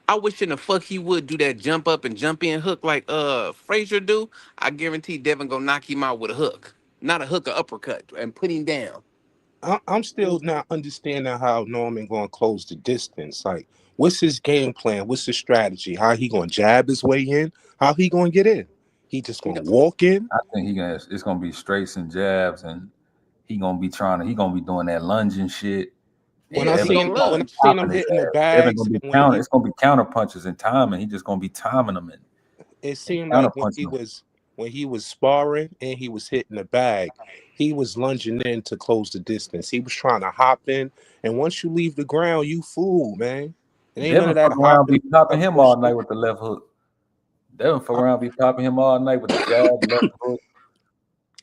Speaker 6: I wish in the fuck he would do that jump up and jump in hook like Frazier do. I guarantee Devin gonna knock him out with a hook, not a hook, a uppercut, and put him down.
Speaker 2: I'm still not understanding how Norman going to close the distance. Like, what's his game plan? What's his strategy? How he going to jab his way in? How he going to get in? He just
Speaker 6: You
Speaker 2: going
Speaker 6: know,
Speaker 2: to walk in?
Speaker 3: I think it's gonna be straights and jabs, and he gonna be doing that lunging shit. And
Speaker 2: When I
Speaker 6: yeah, he
Speaker 3: Devin
Speaker 2: seen
Speaker 6: gonna
Speaker 3: gonna
Speaker 2: when I
Speaker 3: be
Speaker 6: lunge.
Speaker 2: seen him
Speaker 3: popping his
Speaker 2: hitting the
Speaker 3: ass. Devin
Speaker 2: bags
Speaker 3: gonna be
Speaker 2: and when
Speaker 3: counter.
Speaker 2: he
Speaker 3: It's gonna be counter punches and timing. He just gonna be timing them
Speaker 2: it
Speaker 3: and
Speaker 2: seemed
Speaker 3: counter
Speaker 2: like
Speaker 3: punching them.
Speaker 2: when he was sparring and he was hitting the bag, he was lunging in to close the distance. He was trying to hop in, and once you leave the ground, you fool, man. It ain't none
Speaker 3: Devin
Speaker 2: of that
Speaker 3: fuck around,
Speaker 2: hopping
Speaker 3: be popping
Speaker 2: up
Speaker 3: him all night
Speaker 2: bullshit.
Speaker 3: with the left hook. Devin fuck around, be popping him all night with the jab, left hook,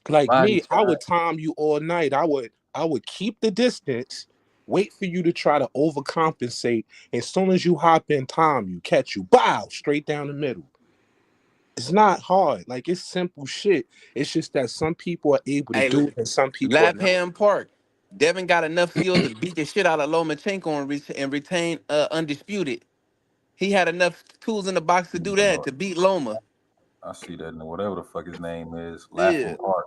Speaker 2: Like
Speaker 3: body
Speaker 2: me, I
Speaker 3: shot.
Speaker 2: would time you all night. I would keep the distance, wait for you to try to overcompensate. As soon as you hop in, time you, catch you, bow, straight down the middle. It's not hard. Like, it's simple shit. It's just that some people are able to
Speaker 6: Hey,
Speaker 2: do it and some people are not.
Speaker 6: Lapham Park. Devin got enough skills to beat the shit out of Lomachenko and retain undisputed. He had enough tools in the box to do that to beat Loma.
Speaker 3: I see that in whatever the fuck his name is,
Speaker 6: Yeah.
Speaker 3: Laughing Park.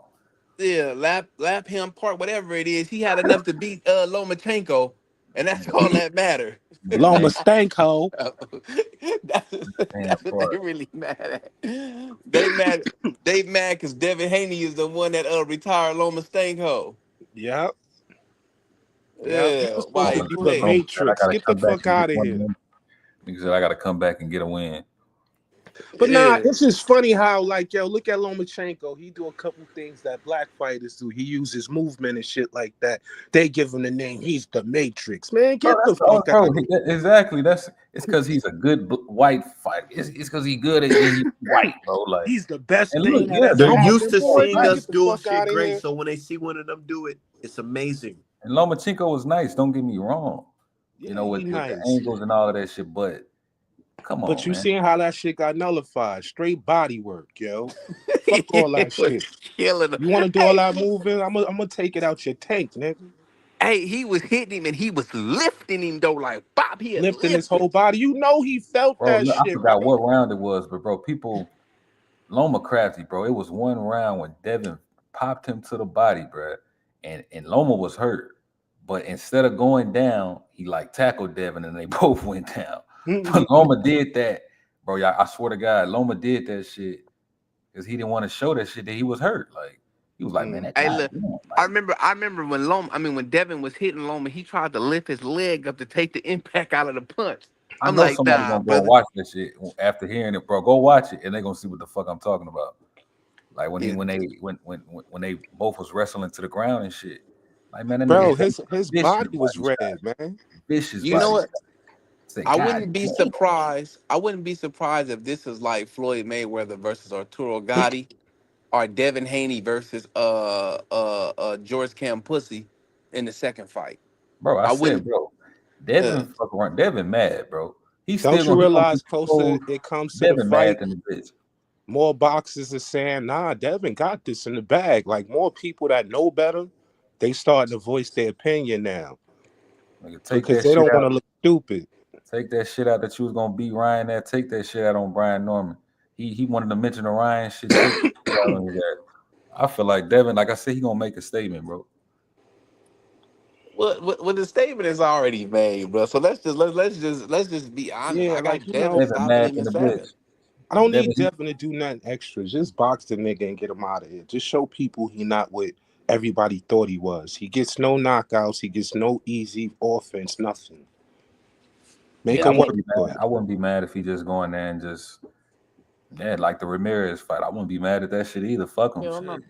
Speaker 6: Yeah, lap him part, whatever it is. He had enough to beat Lomachenko, and that's
Speaker 3: Yeah,
Speaker 6: all that matter.
Speaker 3: his
Speaker 2: Loma
Speaker 3: name
Speaker 2: Stanko.
Speaker 6: that's,
Speaker 3: Laughing
Speaker 6: that's what they
Speaker 3: Park.
Speaker 6: really mad at. They mad. They mad because Devin Haney is the one that retired Lomachenko.
Speaker 2: Yep. Yep. He
Speaker 6: Yeah,
Speaker 2: was supposed
Speaker 6: why
Speaker 2: to
Speaker 6: he
Speaker 3: Loma,
Speaker 2: be the
Speaker 6: play?
Speaker 3: Loma said I
Speaker 2: Matrix.
Speaker 3: gotta
Speaker 2: Get the
Speaker 3: come back
Speaker 2: fuck
Speaker 3: and get
Speaker 2: out of
Speaker 3: one of
Speaker 2: here.
Speaker 3: them. Nigga said I gotta come back and get a win.
Speaker 2: But nah,
Speaker 6: Yeah,
Speaker 2: it's just funny how, like, yo, look at Lomachenko. He do a couple things that black fighters do. He uses movement and shit like that. They give him the name. He's the Matrix. Man,
Speaker 3: Bro,
Speaker 2: get
Speaker 3: that's
Speaker 2: the
Speaker 3: the only
Speaker 2: fuck out of here.
Speaker 3: exactly. It's because he's a good white fighter. It's because he's good and he's white, bro. Like,
Speaker 2: He's the best
Speaker 3: and look,
Speaker 2: thing that
Speaker 3: yeah,
Speaker 2: ever
Speaker 1: They're
Speaker 3: Loma,
Speaker 1: used
Speaker 2: happened.
Speaker 1: to
Speaker 2: Boy,
Speaker 1: seeing
Speaker 2: man,
Speaker 3: nice.
Speaker 1: us
Speaker 2: get the
Speaker 1: doing
Speaker 2: fuck
Speaker 1: shit
Speaker 2: out of
Speaker 1: great.
Speaker 2: here.
Speaker 1: So when they see one of them do it, it's amazing.
Speaker 3: And Lomachenko was nice. Don't get me wrong. You
Speaker 2: Yeah,
Speaker 3: know,
Speaker 2: he
Speaker 3: with the
Speaker 2: nice.
Speaker 3: angles and all of that shit. But come
Speaker 2: But
Speaker 3: on,
Speaker 2: you
Speaker 3: man.
Speaker 2: seeing how that shit got nullified. Straight body work, yo. Fuck all
Speaker 6: he
Speaker 2: that
Speaker 6: was
Speaker 2: shit.
Speaker 6: killing him.
Speaker 2: You want to do all
Speaker 6: Hey,
Speaker 2: that moving? I'm gonna take it out your tank, nigga.
Speaker 6: hey, he was hitting him and he was lifting him though, like Bob. He had
Speaker 2: Lifting his
Speaker 6: lifted.
Speaker 2: whole body. You know he felt
Speaker 3: Bro,
Speaker 2: that
Speaker 3: look, I
Speaker 2: shit,
Speaker 3: forgot
Speaker 2: bro.
Speaker 3: what round it was, but bro, Loma crafty, bro. It was one round when Devin popped him to the body, bro, and Loma was hurt. But instead of going down, he like tackled Devin, and they both went down. But Loma did that, bro. Y'all, I swear to God, Loma did that shit because he didn't want to show that shit that he was hurt. Like he was like, man, that
Speaker 6: Hey,
Speaker 3: guy,
Speaker 6: look,
Speaker 3: like,
Speaker 6: I remember when when Devin was hitting Loma, he tried to lift his leg up to take the impact out of the punch.
Speaker 3: I
Speaker 6: I'm
Speaker 3: know
Speaker 6: like,
Speaker 3: somebody
Speaker 6: nah,
Speaker 3: gonna go and
Speaker 6: brother.
Speaker 3: watch that shit after hearing it, bro. Go watch it, and they gonna see what the fuck I'm talking about. Like
Speaker 6: Yeah.
Speaker 3: when they both was wrestling to the ground and shit. Like man, that nigga
Speaker 2: Bro,
Speaker 6: Yeah.
Speaker 3: got
Speaker 2: his
Speaker 3: vicious
Speaker 2: body was
Speaker 3: body
Speaker 2: red,
Speaker 3: shot,
Speaker 2: man.
Speaker 3: vicious
Speaker 6: You know
Speaker 3: body
Speaker 6: what?
Speaker 3: shot. Say,
Speaker 6: I
Speaker 3: God
Speaker 6: wouldn't be
Speaker 3: damn,
Speaker 6: surprised. I wouldn't be surprised if this is like Floyd Mayweather versus Arturo Gotti or Devin Haney versus George Pussy in the second fight.
Speaker 3: bro. I
Speaker 6: I
Speaker 3: said,
Speaker 6: wouldn't.
Speaker 3: bro,
Speaker 6: Uh,
Speaker 3: Devin fuck around. Devin mad, bro.
Speaker 2: Don't you
Speaker 3: He gonna
Speaker 2: realize
Speaker 3: be
Speaker 2: closer
Speaker 3: cold.
Speaker 2: it comes to the
Speaker 3: Devin mad
Speaker 2: fight,
Speaker 3: than the bitch.
Speaker 2: more boxers are saying, nah, Devin got this in the bag. Like, more people that know better, they starting to voice their opinion now.
Speaker 3: Nigga, take
Speaker 2: because
Speaker 3: that
Speaker 2: they
Speaker 3: shit
Speaker 2: don't want
Speaker 3: out.
Speaker 2: to look stupid.
Speaker 3: Take that shit out that you was gonna beat Ryan at. Take that shit out on Brian Norman. He wanted to mention the Ryan shit. Take that shit out on his ass. I feel like Devin, like I said, he gonna make a statement, bro.
Speaker 6: Well, the statement is already made, bro. So let's just be honest.
Speaker 2: Yeah,
Speaker 6: I
Speaker 2: like
Speaker 6: got Devin
Speaker 3: Devin
Speaker 6: stopping
Speaker 3: mad
Speaker 6: him
Speaker 3: in
Speaker 6: in
Speaker 3: the
Speaker 6: 7.
Speaker 3: bitch.
Speaker 2: I don't
Speaker 3: Devin,
Speaker 2: need Devin to do nothing extra. Just box the nigga and get him out of here. Just show people he not what everybody thought he was. He gets no knockouts. He gets no easy offense. Nothing. Make
Speaker 3: yeah, I
Speaker 2: him
Speaker 3: wouldn't
Speaker 2: work
Speaker 3: be
Speaker 2: for
Speaker 3: mad.
Speaker 2: it.
Speaker 3: I wouldn't be mad if he just go in there and just like the Ramirez fight. I wouldn't be mad at that shit either. Fuck him,
Speaker 6: You know, I'm
Speaker 3: shit.
Speaker 6: not.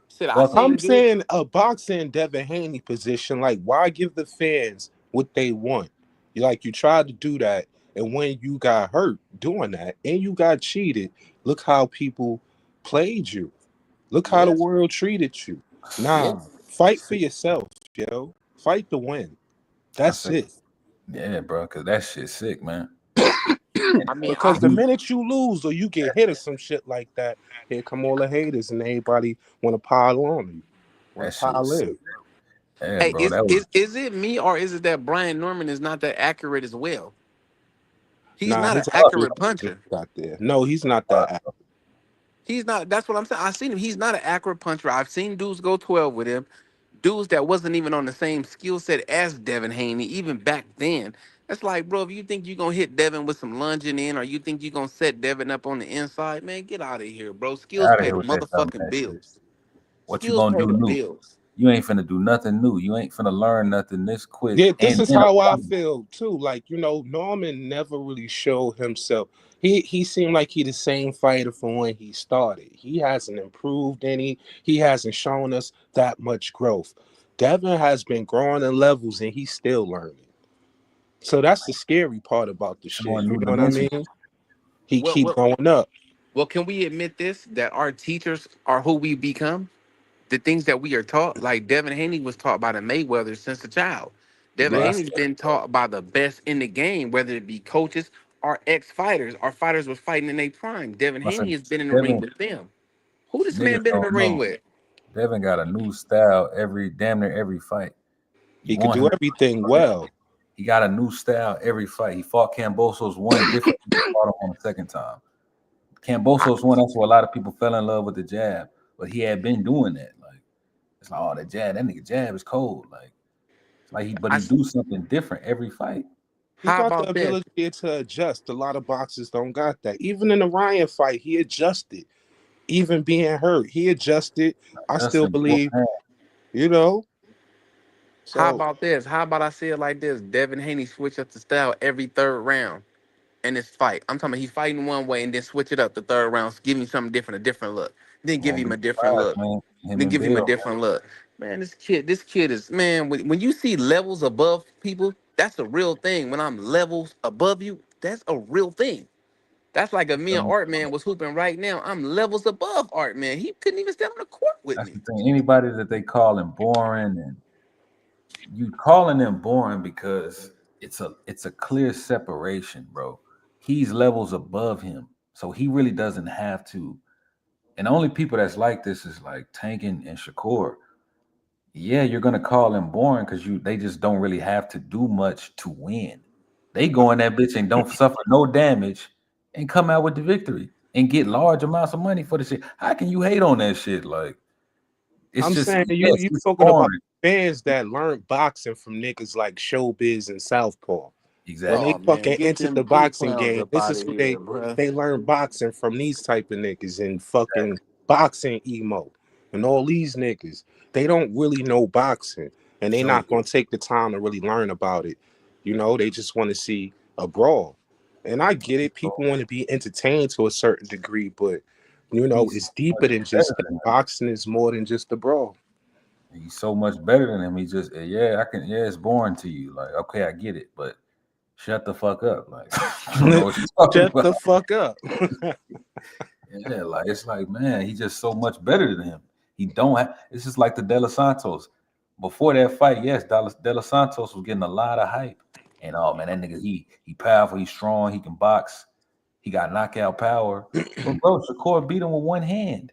Speaker 6: Said I
Speaker 3: Fuck him.
Speaker 6: seen
Speaker 2: I'm
Speaker 6: dude.
Speaker 2: saying a boxing Devin Haney position. Like, why give the fans what they want? You tried to do that, and when you got hurt doing that, and you got cheated, look how people played you. Look how the
Speaker 6: Yes,
Speaker 2: world treated you. Nah,
Speaker 6: yes.
Speaker 2: fight for yourself, yo. Fight to win.
Speaker 3: I
Speaker 2: That's
Speaker 3: said,
Speaker 2: it.
Speaker 3: yeah, bro, because that shit's sick, man.
Speaker 6: I mean,
Speaker 2: Because
Speaker 6: I
Speaker 2: the
Speaker 3: You,
Speaker 2: minute you lose or you get hit or some shit like that, here come all the haters and everybody want to pile on you, want
Speaker 3: that
Speaker 2: to
Speaker 3: shit was
Speaker 2: pile
Speaker 3: sick.
Speaker 2: in.
Speaker 3: Yeah,
Speaker 6: hey,
Speaker 3: bro,
Speaker 6: is
Speaker 3: that was
Speaker 6: is is it me or is it that Brian Norman is not that accurate as well? He's
Speaker 2: Nah,
Speaker 6: not an
Speaker 2: his
Speaker 6: accurate
Speaker 2: athleticism
Speaker 6: puncher.
Speaker 2: got there. No, he's not that.
Speaker 6: He's not. That's what I'm saying. I've seen him. He's not an accurate puncher. I've seen dudes go 12 with him. Dudes that wasn't even on the same skill set as Devin Haney, even back then. That's like, bro, if you think you're gonna hit Devin with some lunging in, or you think you're gonna set Devin up on the inside, man, get out of here, bro. Skills
Speaker 3: out of
Speaker 6: pay
Speaker 3: here
Speaker 6: the
Speaker 3: with that
Speaker 6: motherfucking
Speaker 3: dumbass shit.
Speaker 6: bills.
Speaker 3: What you
Speaker 6: Skills
Speaker 3: gonna
Speaker 6: pay
Speaker 3: do
Speaker 6: the
Speaker 3: new?
Speaker 6: bills.
Speaker 3: You ain't finna do nothing new. You ain't finna learn nothing this quick.
Speaker 2: Yeah, this
Speaker 3: And
Speaker 2: is
Speaker 3: then
Speaker 2: how I
Speaker 3: apply it.
Speaker 2: feel too. Like, Norman never really showed himself. He seemed like he the same fighter from when he started. He hasn't improved any. He hasn't shown us that much growth. Devin has been growing in levels and he's still learning. So that's the scary part about the shit.
Speaker 3: showing
Speaker 2: You
Speaker 3: new
Speaker 2: know what I
Speaker 3: dimensions.
Speaker 2: mean? He
Speaker 6: Well,
Speaker 2: keep
Speaker 6: well,
Speaker 2: going up.
Speaker 6: well, can we admit this that our teachers are who we become? The things that we are taught, like Devin Haney was taught by the Mayweathers since a child. Devin
Speaker 3: Bro, I
Speaker 2: Yes.
Speaker 6: Haney's
Speaker 3: said,
Speaker 6: been taught by the best in the game, whether it be coaches or ex-fighters. Our fighters was fighting in their prime. Devin
Speaker 3: I said,
Speaker 6: Haney has been in the ring
Speaker 3: Devin,
Speaker 6: with them. Who this
Speaker 3: niggas
Speaker 6: man been in the
Speaker 3: don't
Speaker 6: ring
Speaker 3: know.
Speaker 6: with?
Speaker 3: Devin got a new style damn near every fight. You
Speaker 2: He could
Speaker 3: want
Speaker 2: do
Speaker 3: him to
Speaker 2: everything
Speaker 3: fight,
Speaker 2: well.
Speaker 3: he got a new style every fight. He fought Cambosos one different than he fought him on the second time.
Speaker 6: I,
Speaker 3: Cambosos one, that's where a lot of people fell in love with the jab, but he had been doing that. Like it's like, oh, that nigga jab is cold. Like it's like
Speaker 6: I,
Speaker 3: he do something different every fight.
Speaker 2: He
Speaker 6: how
Speaker 2: got the
Speaker 6: about this?
Speaker 2: ability to adjust. A lot of boxers don't got that. Even in the Ryan fight, he adjusted. Even being hurt, he adjusted. I still
Speaker 3: Justin whoop
Speaker 2: believe,
Speaker 3: hand.
Speaker 2: you know.
Speaker 6: How
Speaker 2: So
Speaker 6: about this? How about I say it like this? Devin Haney switch up the style every third round in this fight. I'm talking about he's fighting one way and then switch it up the third round, give him something different, a different look. Then give
Speaker 3: Won't
Speaker 6: him
Speaker 3: be
Speaker 6: a different
Speaker 3: surprised,
Speaker 6: look.
Speaker 3: man. Him
Speaker 6: Then
Speaker 3: and
Speaker 6: give him a
Speaker 3: Bill.
Speaker 6: different look. Man, this kid is man. When you see levels above people, that's a real thing. When I'm levels above you, that's a real thing. That's like if me and Art Man was hooping right now. I'm levels above Art Man. He couldn't even stand on the court with
Speaker 3: That's
Speaker 6: me.
Speaker 3: the thing. Anybody that they calling boring, and you calling them boring because it's a clear separation, bro. He's levels above him, so he really doesn't have to. And the only people that's like this is like Tank and Shakur. Yeah, you're gonna call them boring because they just don't really have to do much to win. They go in that bitch and don't suffer no damage and come out with the victory and get large amounts of money for the shit. How can you hate on that shit? Like it's
Speaker 2: I'm
Speaker 3: just
Speaker 2: saying
Speaker 3: yes,
Speaker 2: you
Speaker 3: it's
Speaker 2: talking about
Speaker 3: boring.
Speaker 2: fans that learned boxing from niggas like Showbiz and Southpaw. When they
Speaker 6: Oh
Speaker 3: Exactly.
Speaker 6: man,
Speaker 2: fucking
Speaker 6: get
Speaker 2: entered
Speaker 6: them
Speaker 2: the
Speaker 6: get the
Speaker 2: boxing
Speaker 6: clowns
Speaker 2: game,
Speaker 6: up
Speaker 2: this
Speaker 6: out
Speaker 2: is
Speaker 6: of
Speaker 2: who
Speaker 6: here, bruh.
Speaker 2: they learned boxing from these type of niggas and fucking boxing emo and all these niggas. They don't really know boxing and they
Speaker 3: So
Speaker 2: not gonna take the time to really learn about it. They just want to see a brawl. And I get it, people want to be entertained to a certain degree, but
Speaker 3: he's
Speaker 2: it's
Speaker 3: so much
Speaker 2: deeper than just
Speaker 3: better
Speaker 2: that.
Speaker 3: than him.
Speaker 2: Boxing is more than just a brawl.
Speaker 3: He's so much better than him. He just it's boring to you. Like, okay, I get it, but shut the fuck up. Like you don't know what you're talking
Speaker 2: Shut
Speaker 3: about.
Speaker 2: the fuck up.
Speaker 3: Yeah, like it's like, man, he's just so much better than him. He don't have it's just like the De Los Santos. Before that fight, yes, De Los Santos was getting a lot of hype. And oh man, that nigga, he powerful, he's strong, he can box, he got knockout power. But bro, Shakur beat him with one hand.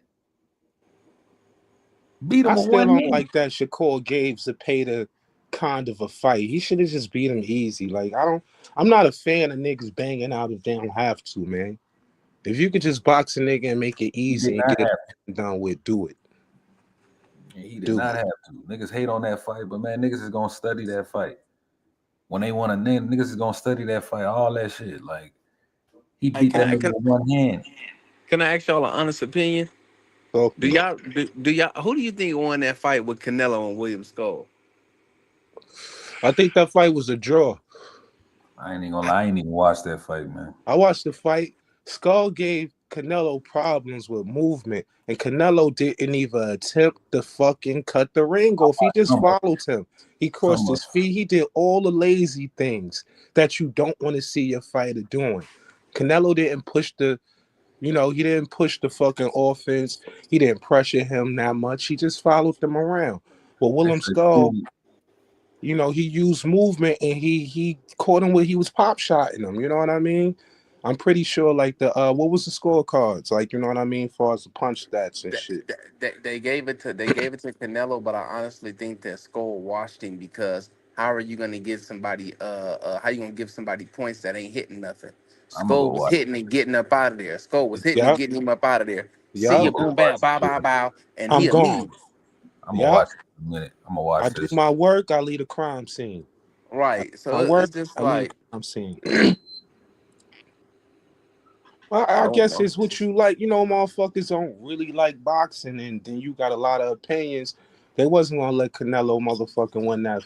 Speaker 3: Beat him
Speaker 2: I
Speaker 3: with
Speaker 2: still
Speaker 3: one
Speaker 2: don't
Speaker 3: hand.
Speaker 2: like that Shakur gave Zepeda kind of a fight. He should have just beat him easy. Like I'm not a fan of niggas banging out if they don't have to, man. If you could just box a nigga and make it
Speaker 3: He did
Speaker 2: easy and
Speaker 3: not
Speaker 2: get
Speaker 3: have
Speaker 2: it done with, do it.
Speaker 3: He did
Speaker 2: Do
Speaker 3: not
Speaker 2: it.
Speaker 3: have to. Niggas hate on that fight, but man, niggas is gonna study that fight. When they want to name, niggas is gonna study that fight, all that shit. Like he
Speaker 6: Hey,
Speaker 3: beat that nigga with one hand.
Speaker 6: can I ask y'all an honest opinion?
Speaker 2: Talk to
Speaker 6: Do
Speaker 2: me.
Speaker 6: y'all who do you think won that fight with Canelo and William Skull?
Speaker 2: I think that fight was a draw.
Speaker 3: I ain't even gonna lie, I ain't even watched that fight, man.
Speaker 2: I watched the fight. Skull gave Canelo problems with movement, and Canelo didn't even attempt to fucking cut the ring off. He just
Speaker 3: Some of
Speaker 2: followed him. He crossed
Speaker 3: some of
Speaker 2: his feet. He did all the lazy things that you don't want to see your fighter doing. Canelo didn't push he didn't push the fucking offense. He didn't pressure him that much. He just followed them around. But
Speaker 3: they
Speaker 2: William
Speaker 3: said
Speaker 2: Skull,
Speaker 3: Stevie-
Speaker 2: he used movement and he caught him where he was pop shotting him. You know what I mean? I'm pretty sure like the what was the scorecards? Like, you know what I mean, as far as the punch stats and shit.
Speaker 6: They gave it to Canelo, but I honestly think that Skull washed him because how are you gonna give somebody how you gonna give somebody points that ain't hitting nothing?
Speaker 3: I'm gonna
Speaker 6: Skull
Speaker 3: go
Speaker 6: was
Speaker 3: watch.
Speaker 6: hitting and getting up out of there. Skull was hitting and
Speaker 2: Yep,
Speaker 6: getting him up out of there. See
Speaker 3: I'm
Speaker 2: yep.
Speaker 6: ya,
Speaker 3: gonna go
Speaker 6: boom,
Speaker 3: watch
Speaker 6: bam,
Speaker 3: this
Speaker 6: bow,
Speaker 3: shit.
Speaker 6: bow, bow, and
Speaker 2: I'm
Speaker 6: he'll
Speaker 2: gone.
Speaker 6: leave.
Speaker 3: I'm gonna
Speaker 2: Yep.
Speaker 3: watch it in a minute. I'm gonna
Speaker 2: I
Speaker 3: watch
Speaker 2: do
Speaker 3: this.
Speaker 2: my work, I leave the crime scene. I do
Speaker 6: Right.
Speaker 2: my
Speaker 6: So
Speaker 2: work,
Speaker 6: it's just
Speaker 2: I leave the
Speaker 6: like,
Speaker 2: crime scene. I
Speaker 6: oh
Speaker 2: guess
Speaker 6: no.
Speaker 2: it's what you like. Motherfuckers don't really like boxing, and then you got a lot of opinions. They wasn't gonna let Canelo motherfucking win that.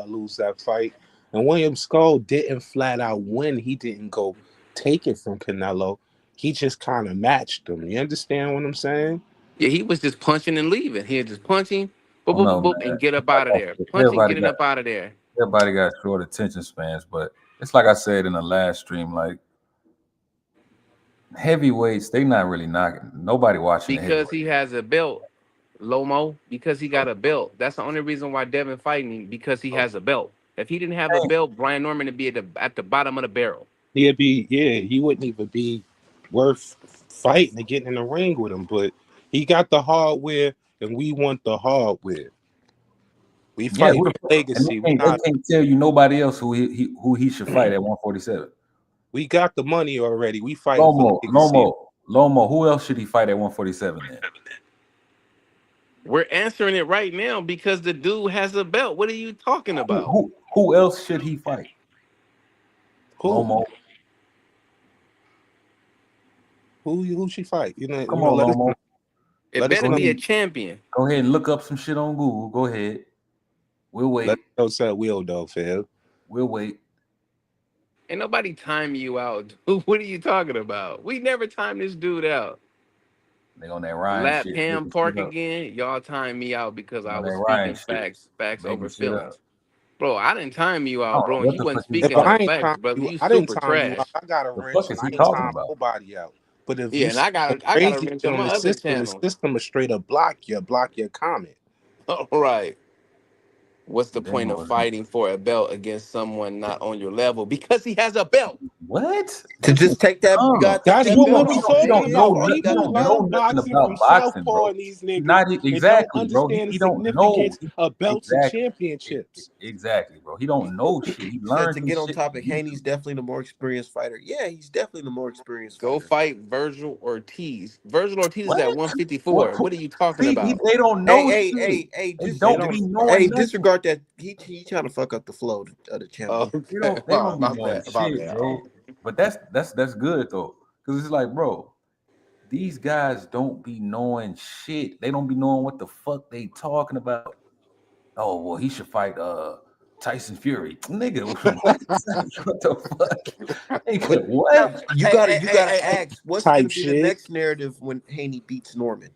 Speaker 2: Lose that fight. And William Skull didn't flat out win. He didn't go take it from Canelo. He just kind of matched him. You understand what I'm saying?
Speaker 6: Yeah, he was just punching and leaving. He just punching, boop,
Speaker 3: I don't
Speaker 6: boop, boop,
Speaker 3: know,
Speaker 6: boop,
Speaker 3: man.
Speaker 6: and get up out of there. Punching,
Speaker 3: Everybody
Speaker 6: getting
Speaker 3: got
Speaker 6: up out of there.
Speaker 3: everybody got short attention spans, but it's like I said in the last stream, like heavyweights, they not really knocking. Nobody watching the
Speaker 6: Because
Speaker 3: heavyweight.
Speaker 6: he has a belt, Lomo, because he got a belt. That's the only reason why Devin fighting him, because he has a belt. If he didn't have a belt, Brian Norman would be at the bottom of the barrel.
Speaker 2: He wouldn't even be worth fighting and getting in the ring with him. But he got the hardware, and we want the hardware. We
Speaker 3: Yeah,
Speaker 2: fighting
Speaker 3: who the
Speaker 2: for
Speaker 3: fuck? And
Speaker 2: legacy.
Speaker 3: they can't tell you nobody else who he should fight at 147.
Speaker 2: We got the money already. We fighting for
Speaker 3: Lomo,
Speaker 2: legacy.
Speaker 3: Lomo, Lomo. Who else should he fight at 147 then?
Speaker 6: We're answering it right now because the dude has a belt. What are you talking
Speaker 3: Who
Speaker 6: about?
Speaker 3: who, who else should he fight?
Speaker 2: Who?
Speaker 3: Lomo.
Speaker 2: Who she fight?
Speaker 3: Come on,
Speaker 2: Let us
Speaker 3: Lomo.
Speaker 2: know.
Speaker 6: It
Speaker 2: Let us
Speaker 6: better
Speaker 3: Go
Speaker 2: know.
Speaker 6: be a
Speaker 3: ahead.
Speaker 6: champion.
Speaker 3: Go ahead and look up some shit on Google. Go ahead. We'll
Speaker 2: Let us
Speaker 3: wait.
Speaker 2: know that will though, Phil.
Speaker 3: We'll wait.
Speaker 6: Ain't nobody time you out. Dude. What are you talking about? We never time this dude out.
Speaker 3: They on that Ryan
Speaker 6: Lap
Speaker 3: shit,
Speaker 6: Ham
Speaker 3: making shit
Speaker 6: Park
Speaker 3: up.
Speaker 6: again. Y'all time me out because
Speaker 3: They
Speaker 6: I
Speaker 3: on
Speaker 6: was
Speaker 3: that Ryan
Speaker 6: speaking
Speaker 3: shit,
Speaker 6: facts over
Speaker 3: making shit up.
Speaker 6: feelings. Bro, I didn't time you
Speaker 3: I
Speaker 6: out,
Speaker 3: don't know
Speaker 6: bro, and
Speaker 3: what
Speaker 6: you
Speaker 3: the
Speaker 6: wasn't
Speaker 3: fuck he's
Speaker 2: If
Speaker 6: speaking
Speaker 2: I
Speaker 6: no
Speaker 3: talking
Speaker 2: ain't
Speaker 6: facts,
Speaker 2: time
Speaker 6: brother.
Speaker 2: you,
Speaker 6: You
Speaker 2: I didn't
Speaker 6: super
Speaker 2: time you out.
Speaker 6: trash.
Speaker 2: I got a
Speaker 3: about. The
Speaker 2: wrench
Speaker 3: fuck
Speaker 2: and
Speaker 3: is
Speaker 2: I
Speaker 3: he
Speaker 2: ain't
Speaker 3: talking
Speaker 2: time
Speaker 3: about?
Speaker 2: nobody out. But if
Speaker 6: Yeah,
Speaker 2: you
Speaker 6: and
Speaker 2: say
Speaker 6: I
Speaker 2: some
Speaker 6: got a
Speaker 2: crazy
Speaker 6: wrench
Speaker 2: shit
Speaker 6: on
Speaker 2: on
Speaker 6: my
Speaker 2: the
Speaker 6: other
Speaker 2: system, the
Speaker 6: channel.
Speaker 2: system will straight up block your comment.
Speaker 6: All right. What's the
Speaker 3: Damn,
Speaker 6: point of fighting for a belt against someone not on your level? Because he has a belt.
Speaker 3: what?
Speaker 1: To
Speaker 3: This is
Speaker 1: just take that, you
Speaker 3: dumb.
Speaker 1: gotta take
Speaker 2: That's
Speaker 1: that
Speaker 2: what
Speaker 1: belt
Speaker 2: we
Speaker 1: off his
Speaker 3: He
Speaker 2: talking
Speaker 3: don't
Speaker 1: hands,
Speaker 3: know
Speaker 2: about.
Speaker 1: bro. He
Speaker 3: nothing. He
Speaker 1: got
Speaker 2: People
Speaker 1: the
Speaker 3: don't know
Speaker 1: belt.
Speaker 2: love
Speaker 3: nothing
Speaker 2: boxing from
Speaker 3: about boxing,
Speaker 2: Southpaw
Speaker 3: bro.
Speaker 2: and these
Speaker 3: He
Speaker 2: niggas
Speaker 3: not
Speaker 2: and don't
Speaker 3: exactly, bro.
Speaker 2: understand the
Speaker 3: He don't know.
Speaker 2: significance of belts and
Speaker 3: Exactly.
Speaker 2: championships.
Speaker 3: Exactly, bro. He don't know shit. He
Speaker 1: Said
Speaker 3: learned
Speaker 1: to
Speaker 3: his
Speaker 1: get on
Speaker 3: shit from
Speaker 1: topic, Haney's
Speaker 3: YouTube.
Speaker 1: definitely the more experienced fighter. Yeah, he's definitely the more experienced
Speaker 6: Go
Speaker 1: fighter.
Speaker 6: fight Virgil Ortiz. Virgil Ortiz is
Speaker 3: What?
Speaker 6: at
Speaker 3: What?
Speaker 6: 154. What are you talking
Speaker 3: See,
Speaker 6: about?
Speaker 3: they don't
Speaker 1: Hey,
Speaker 3: know
Speaker 1: hey,
Speaker 3: shit.
Speaker 1: hey, hey,
Speaker 3: They
Speaker 1: just
Speaker 2: They
Speaker 3: don't
Speaker 2: don't.
Speaker 3: be
Speaker 1: hey,
Speaker 3: knowing nothing.
Speaker 1: disregard that. He trying to fuck up the flow of the channel.
Speaker 6: Oh,
Speaker 3: They
Speaker 6: okay.
Speaker 3: don't. They don't be
Speaker 6: My
Speaker 3: knowing
Speaker 6: bad. My
Speaker 3: shit,
Speaker 6: bad.
Speaker 3: bro. But that's good though, because it's like, bro, these guys don't be knowing shit. They don't be knowing what the fuck they talking about. Oh well, he should fight Tyson Fury, nigga. What? What the fuck, nigga?
Speaker 1: But
Speaker 3: What?
Speaker 1: you
Speaker 6: Hey,
Speaker 1: gotta
Speaker 6: hey,
Speaker 1: you
Speaker 6: hey,
Speaker 1: gotta
Speaker 6: hey, hey.
Speaker 1: ask what's gonna
Speaker 2: Type
Speaker 1: be the
Speaker 2: shit.
Speaker 1: next narrative when Haney beats Norman.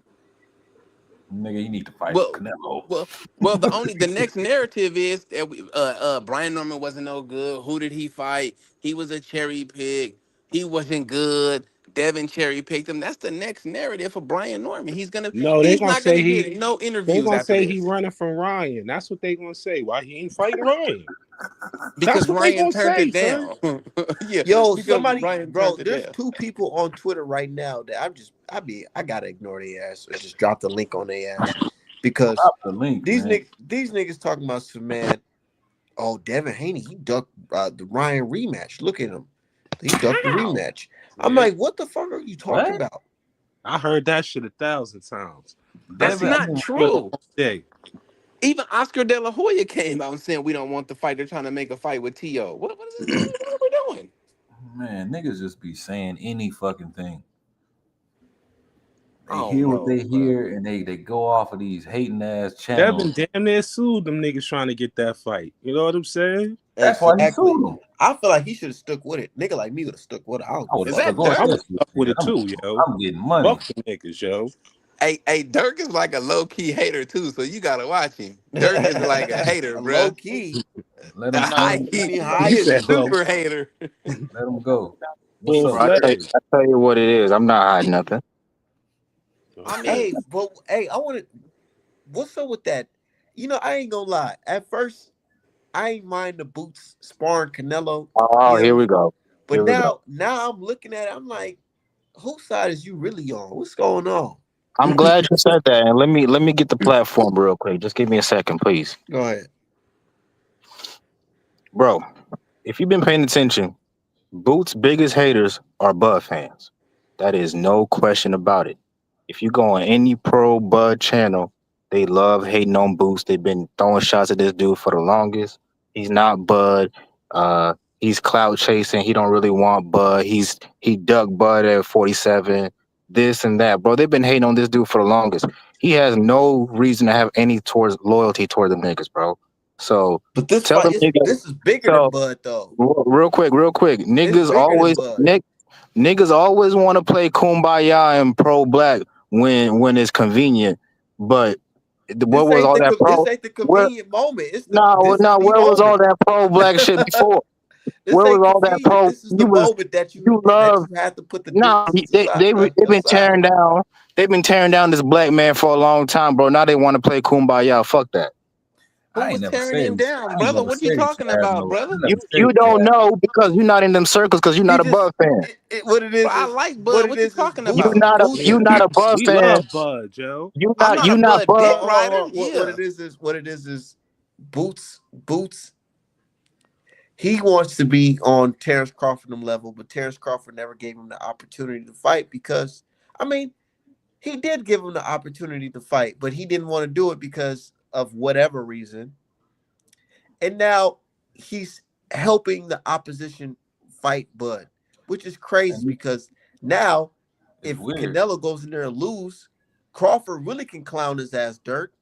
Speaker 3: Nigga, you need to fight
Speaker 6: Well,
Speaker 3: Canelo.
Speaker 6: well, the next narrative is that Brian Norman wasn't no good. Who did he fight? He was a cherry pick. He wasn't good. Devin cherry picked him. That's the next narrative for Brian Norman.
Speaker 2: No,
Speaker 6: He's not gonna get no interviews after
Speaker 2: he
Speaker 6: this
Speaker 2: running from Ryan. That's what they gonna say. Why he ain't fighting Ryan? That's
Speaker 6: because
Speaker 2: what they
Speaker 6: Ryan
Speaker 2: gonna
Speaker 6: turned
Speaker 2: say,
Speaker 6: it
Speaker 2: son.
Speaker 6: down. Yeah,
Speaker 1: Yo,
Speaker 6: because
Speaker 1: somebody,
Speaker 6: Ryan
Speaker 1: bro,
Speaker 6: turned it
Speaker 1: there's
Speaker 6: down.
Speaker 1: two people on Twitter right now that I gotta ignore their ass or just drop the link on their ass because
Speaker 3: Drop the link, man.
Speaker 1: these niggas talking about some man. Oh, Devin Haney, he ducked the Ryan rematch. Look at him. He ducked the
Speaker 2: How?
Speaker 1: rematch. I'm
Speaker 2: Yeah,
Speaker 1: like, what the fuck are you talking
Speaker 3: What?
Speaker 1: about?
Speaker 2: I heard that shit 1,000 times.
Speaker 6: That's
Speaker 3: Devin,
Speaker 6: not
Speaker 2: For the
Speaker 6: true.
Speaker 2: whole day.
Speaker 6: Even Oscar De La Hoya came out and said we don't want the fight. They're trying to make a fight with T.O. What is this? What are we doing?
Speaker 3: man, niggas just be saying any fucking thing.
Speaker 6: I
Speaker 3: They
Speaker 6: don't
Speaker 3: hear what
Speaker 6: know,
Speaker 3: they
Speaker 6: bro.
Speaker 3: hear and they go off of these hating ass channels.
Speaker 2: Devin damn near sued them niggas trying to get that fight. You know what I'm saying?
Speaker 3: That's why he
Speaker 1: Exactly.
Speaker 3: sued them.
Speaker 1: I feel like he should have stuck with it. Nigga like me would have stuck with it. I don't
Speaker 3: I
Speaker 1: give
Speaker 3: would
Speaker 1: a
Speaker 3: have
Speaker 6: Is
Speaker 1: fuck.
Speaker 3: stuck
Speaker 6: that
Speaker 3: on
Speaker 2: I
Speaker 6: Dirk?
Speaker 2: would
Speaker 3: that
Speaker 2: have stuck with
Speaker 3: shit.
Speaker 2: it too, yo.
Speaker 3: I'm getting money.
Speaker 2: Fuck the niggas, yo.
Speaker 6: Hey, Dirk is like a low key hater too, so you gotta watch him. Dirk is like a hater,
Speaker 1: Low
Speaker 6: bruh.
Speaker 1: key.
Speaker 3: Let
Speaker 6: A
Speaker 3: him
Speaker 1: Nah,
Speaker 6: high
Speaker 3: swing.
Speaker 1: you
Speaker 6: key,
Speaker 1: mean
Speaker 2: He
Speaker 1: higher than
Speaker 2: said
Speaker 1: that?
Speaker 2: low
Speaker 6: super hater.
Speaker 3: Let him go. What's
Speaker 2: full
Speaker 3: up,
Speaker 7: Bro,
Speaker 3: Dirk?
Speaker 2: fledged.
Speaker 7: I tell you what it is. I'm not hiding nothing.
Speaker 6: I
Speaker 1: Hey,
Speaker 6: mean,
Speaker 1: but hey, I want to. What's up with that? I ain't gonna lie. At first, I ain't mind the boots sparring Canelo.
Speaker 7: Oh, here we go.
Speaker 1: But
Speaker 7: Here we go.
Speaker 1: now I'm looking at it. I'm like, whose side is you really on? What's going on?
Speaker 7: I'm glad you said that. And let me get the platform real quick. Just give me a second, please.
Speaker 1: Go ahead.
Speaker 7: Bro, if you've been paying attention, Boots' biggest haters are Bud fans. That is no question about it. If you go on any pro Bud channel, they love hating on Boots. They've been throwing shots at this dude for the longest. He's not Bud. He's clout chasing. He don't really want Bud. He dug Bud at 47. This and that, bro. They've been hating on this dude for the longest. He has no reason to have any towards loyalty toward the niggas, bro. So
Speaker 1: But this
Speaker 7: tell
Speaker 1: fight,
Speaker 7: them niggas.
Speaker 1: this is bigger than
Speaker 7: So
Speaker 1: Bud, though.
Speaker 7: real quick.
Speaker 1: It's
Speaker 7: Niggas
Speaker 1: bigger than
Speaker 7: always
Speaker 1: Bud.
Speaker 7: niggas always want to play kumbaya and pro black when it's convenient. But what was all that
Speaker 1: This
Speaker 7: pro?
Speaker 1: ain't the
Speaker 7: Where
Speaker 1: convenient moment.
Speaker 7: no
Speaker 1: This is
Speaker 7: no
Speaker 1: the
Speaker 7: where was all
Speaker 1: moment.
Speaker 7: that pro black shit before?
Speaker 1: This
Speaker 7: Where was
Speaker 1: ain't
Speaker 7: all that
Speaker 1: convenient.
Speaker 7: pro?
Speaker 1: This is the moment that
Speaker 7: You love
Speaker 1: you have to put the
Speaker 7: no
Speaker 1: differences aside,
Speaker 7: they've been
Speaker 1: aside.
Speaker 7: tearing down this black man for a long time, bro. Now they want to play kumbaya. Fuck that.
Speaker 6: who
Speaker 3: I ain't
Speaker 6: was
Speaker 3: never
Speaker 6: tearing
Speaker 3: said
Speaker 6: him down,
Speaker 3: I ain't
Speaker 6: brother?
Speaker 3: never
Speaker 6: What you
Speaker 3: said he
Speaker 6: talking
Speaker 3: should have
Speaker 6: about,
Speaker 3: no. I
Speaker 6: brother?
Speaker 7: You
Speaker 3: never said he should
Speaker 7: don't
Speaker 3: have.
Speaker 7: know because you're not in them circles because you're
Speaker 1: He
Speaker 7: not a
Speaker 1: just
Speaker 7: Bud fan.
Speaker 1: what it
Speaker 6: Bro,
Speaker 1: is
Speaker 6: I
Speaker 1: is
Speaker 6: like
Speaker 1: what
Speaker 6: Bud.
Speaker 1: it
Speaker 6: What you
Speaker 1: is
Speaker 6: talking
Speaker 7: You
Speaker 6: about?
Speaker 1: Boots.
Speaker 7: not a
Speaker 1: Boots.
Speaker 7: you
Speaker 2: Yeah,
Speaker 7: not a Bud
Speaker 2: we
Speaker 7: fan.
Speaker 2: love Bud, Joe.
Speaker 6: I'm not
Speaker 7: You
Speaker 6: a
Speaker 7: not
Speaker 6: Bud
Speaker 7: Bud.
Speaker 6: dick rider.
Speaker 1: What
Speaker 6: Yeah.
Speaker 1: it is Boots. Boots. He wants to be on Terrence Crawford level, but Terrence Crawford never gave him the opportunity to fight because, I mean, he did give him the opportunity to fight, but he didn't want to do it because of whatever reason. And now he's helping the opposition fight Bud, which is crazy
Speaker 3: And
Speaker 1: because now
Speaker 3: it's
Speaker 1: if
Speaker 3: weird.
Speaker 1: Canelo goes in there and lose, Crawford really can clown his ass dirt.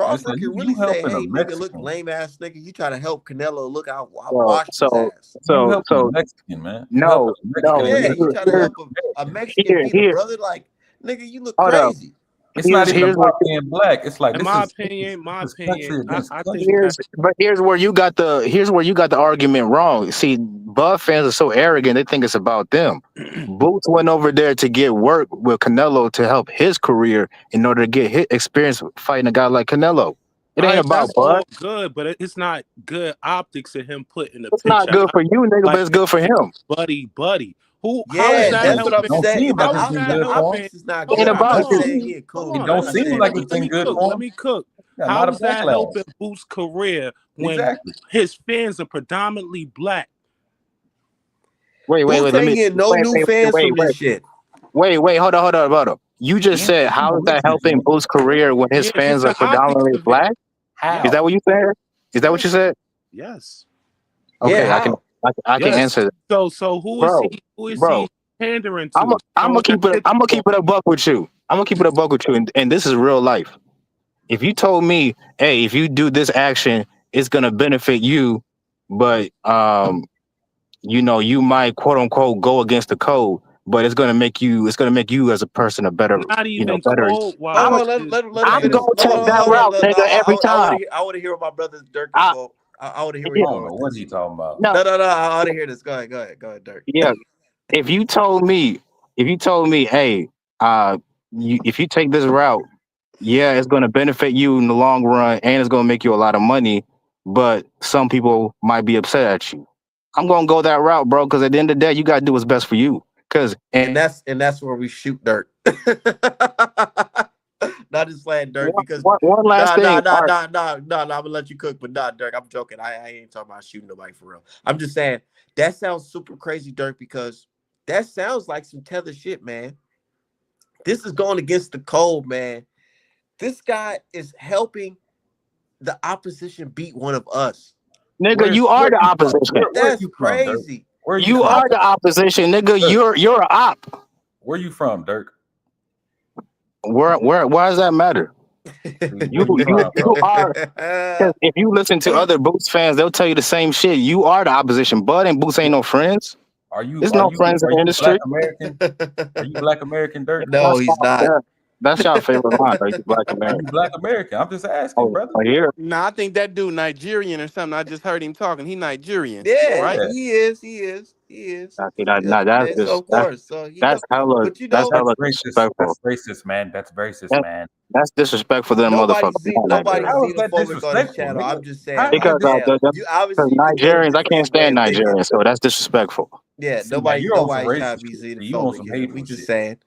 Speaker 3: And it's
Speaker 1: Crawford
Speaker 3: like
Speaker 1: can really
Speaker 3: you
Speaker 1: say,
Speaker 3: helping a
Speaker 1: "Hey, nigga, look,
Speaker 3: Mexican.
Speaker 1: lame ass nigga, you try to help Canelo. Look, I
Speaker 7: So
Speaker 1: washed his
Speaker 7: so
Speaker 1: ass."
Speaker 3: You
Speaker 7: so
Speaker 3: helping a
Speaker 7: so
Speaker 3: Mexican, man. You helping
Speaker 7: no
Speaker 3: a Mexican,
Speaker 7: no
Speaker 3: and
Speaker 1: Yeah,
Speaker 3: you're
Speaker 1: you
Speaker 7: here
Speaker 1: try to
Speaker 3: you're
Speaker 1: help a
Speaker 3: American.
Speaker 1: Mexican
Speaker 7: here
Speaker 1: beat a
Speaker 7: here
Speaker 1: brother. Like, nigga, you look
Speaker 7: hold up.
Speaker 1: crazy.
Speaker 3: It's not even
Speaker 7: Here's what
Speaker 3: about being black. It's like
Speaker 2: In
Speaker 3: this
Speaker 2: my
Speaker 3: is
Speaker 2: opinion,
Speaker 3: country against
Speaker 2: I think
Speaker 3: country.
Speaker 2: that
Speaker 7: here's where you got the argument wrong. See, Bud fans are so arrogant; they think it's about them. Boots went over there to get work with Canelo to help his career in order to get his experience fighting a guy like Canelo. It ain't about
Speaker 2: that's
Speaker 7: Bud.
Speaker 2: all good, but it's not good optics of him putting a
Speaker 7: It's not
Speaker 2: picture
Speaker 7: good
Speaker 2: out
Speaker 7: for you, nigga, but
Speaker 2: like
Speaker 7: it's
Speaker 2: they
Speaker 7: good for
Speaker 2: they
Speaker 7: him.
Speaker 2: buddy. Who? How is
Speaker 1: Yeah,
Speaker 3: Yeah,
Speaker 2: that
Speaker 3: but
Speaker 1: that's what I'm
Speaker 2: helping?
Speaker 3: don't
Speaker 1: saying.
Speaker 3: seem like
Speaker 1: The
Speaker 3: it's
Speaker 2: How is
Speaker 3: been
Speaker 2: that
Speaker 3: good for him.
Speaker 2: helping?
Speaker 1: optics is not
Speaker 7: It
Speaker 2: Hold
Speaker 1: good.
Speaker 7: ain't
Speaker 2: on,
Speaker 1: I'm
Speaker 7: about
Speaker 1: not
Speaker 2: hold on,
Speaker 7: you.
Speaker 1: saying he a
Speaker 2: hold
Speaker 3: It
Speaker 1: coon.
Speaker 2: on.
Speaker 1: I'm
Speaker 3: don't
Speaker 2: Let
Speaker 1: not
Speaker 2: me
Speaker 3: seem
Speaker 1: saying
Speaker 3: like
Speaker 2: let
Speaker 1: he
Speaker 2: me
Speaker 3: it's
Speaker 1: a
Speaker 2: let
Speaker 3: been
Speaker 2: me
Speaker 1: coon.
Speaker 3: good
Speaker 2: cook.
Speaker 3: for
Speaker 2: Let
Speaker 3: him.
Speaker 2: me cook.
Speaker 3: Got a lot
Speaker 2: How
Speaker 3: of
Speaker 2: is that helping
Speaker 3: backlash.
Speaker 2: Boost career when
Speaker 3: Exactly.
Speaker 2: his fans are predominantly black?
Speaker 7: Wait.
Speaker 1: Boots
Speaker 7: Let
Speaker 1: ain't
Speaker 7: me
Speaker 1: getting no new fans from this shit.
Speaker 7: wait. Hold up. You just
Speaker 3: Yeah,
Speaker 7: said
Speaker 3: I'm
Speaker 7: how
Speaker 3: gonna
Speaker 7: is that
Speaker 3: listen to
Speaker 7: helping
Speaker 3: him.
Speaker 7: Boost's career when his
Speaker 2: Yeah, just
Speaker 7: fans are
Speaker 2: the optics
Speaker 7: predominantly
Speaker 2: of it.
Speaker 7: black? Is
Speaker 2: Yes,
Speaker 7: that what you said? Is that what
Speaker 2: yes,
Speaker 7: you said?
Speaker 2: yes,
Speaker 1: Yeah,
Speaker 7: Okay,
Speaker 1: how?
Speaker 7: I can
Speaker 2: yes.
Speaker 7: answer that.
Speaker 2: So who is
Speaker 7: Bro,
Speaker 2: he? Who is
Speaker 7: bro.
Speaker 2: he pandering to?
Speaker 7: I'm gonna
Speaker 2: Throwing that
Speaker 7: keep it.
Speaker 2: picture
Speaker 7: I'm gonna
Speaker 2: on.
Speaker 7: keep it a buck with you. I'm gonna keep it a buck with you, and this is real life. If you told me, hey, if you do this action, it's gonna benefit you, but you might quote unquote go against the code, but it's gonna make you as a person a better,
Speaker 2: Not even
Speaker 7: better.
Speaker 2: cold
Speaker 7: I'm
Speaker 1: Hold
Speaker 7: a,
Speaker 2: wild.
Speaker 1: on,
Speaker 2: Is
Speaker 1: let him
Speaker 7: I'm
Speaker 1: finish.
Speaker 7: gonna
Speaker 1: Hold
Speaker 7: take
Speaker 1: on,
Speaker 7: that
Speaker 1: hold on.
Speaker 7: route, nigga, every time.
Speaker 1: I want to hear what my brother Dirk is
Speaker 7: I
Speaker 1: going. I want to hear where
Speaker 3: I
Speaker 1: he
Speaker 7: yeah,
Speaker 3: don't
Speaker 1: going
Speaker 3: know
Speaker 1: with
Speaker 3: what
Speaker 1: this.
Speaker 3: he talking about.
Speaker 7: no,
Speaker 1: No. I want to hear this. Go ahead, Dirk.
Speaker 7: yeah. If you told me, hey, if you take this route, yeah, it's going to benefit you in the long run, and it's going to make you a lot of money. But some people might be upset at you. I'm going to go that route, bro, because at the end of the day, you got to do what's best for you. Because
Speaker 1: And that's where we shoot Dirk. not just slaying Dirk because
Speaker 7: One last thing. All right.
Speaker 1: I'm gonna let you cook, but not Dirk. I'm joking. I ain't talking about shooting nobody for real. I'm just saying that sounds super crazy, Dirk, because that sounds like some tether shit, man. This is going against the code, man. This guy is helping the opposition beat one of us.
Speaker 7: Nigga, you are the opposition.
Speaker 3: Where
Speaker 1: That's
Speaker 3: you from, Dirk?
Speaker 1: crazy.
Speaker 3: Where
Speaker 7: You
Speaker 3: from?
Speaker 7: are the opposition, nigga.
Speaker 3: Dirk.
Speaker 7: You're an op.
Speaker 3: Where you from, Dirk?
Speaker 7: Why does that matter?
Speaker 3: Where
Speaker 7: You
Speaker 3: you from, bro?
Speaker 7: are. Because if you listen to other Boots fans, they'll tell you the same shit. You are the opposition. Bud and Boots ain't no friends.
Speaker 3: Are you
Speaker 7: There's
Speaker 3: are
Speaker 7: no
Speaker 3: you
Speaker 7: friends in
Speaker 3: are
Speaker 7: the
Speaker 3: you
Speaker 7: industry.
Speaker 3: Black American? Are you Black American, Dirk?
Speaker 1: No, he's not.
Speaker 7: That's y'all favorite line. Are you Black
Speaker 3: Are you
Speaker 7: American?
Speaker 3: Black American? I'm just asking,
Speaker 7: Oh,
Speaker 3: brother.
Speaker 7: here.
Speaker 6: Nah, I think that dude Nigerian or something. I just heard him talking. He Nigerian,
Speaker 1: Yeah,
Speaker 6: right?
Speaker 3: Yeah,
Speaker 1: he is. He is. He is.
Speaker 7: Nah,
Speaker 1: Yeah, so of course. So he
Speaker 7: that's
Speaker 1: know.
Speaker 7: hella
Speaker 1: But you know,
Speaker 3: that's racist.
Speaker 7: disrespectful.
Speaker 3: That's racist, man. That's racist,
Speaker 7: That,
Speaker 3: man.
Speaker 7: that's disrespectful to them motherfuckers.
Speaker 1: nobody's
Speaker 3: How is that
Speaker 1: xenophobic on this
Speaker 3: disrespectful,
Speaker 1: channel.
Speaker 3: nigga?
Speaker 1: I'm just saying,
Speaker 3: How is
Speaker 1: like,
Speaker 3: that
Speaker 7: Because
Speaker 3: dis-
Speaker 1: yeah, you
Speaker 7: because
Speaker 1: obviously you can tell the
Speaker 7: Nigerians, I
Speaker 1: difference
Speaker 7: can't
Speaker 1: in way
Speaker 7: stand
Speaker 1: of thinking.
Speaker 7: Nigerians, so that's disrespectful.
Speaker 1: Yeah,
Speaker 3: See, now you're on some
Speaker 1: nobody's trying to
Speaker 3: racist
Speaker 1: be
Speaker 3: shit. See, you on
Speaker 1: xenophobic
Speaker 3: some
Speaker 1: here. We
Speaker 3: hateful
Speaker 1: just
Speaker 3: shit.
Speaker 1: saying.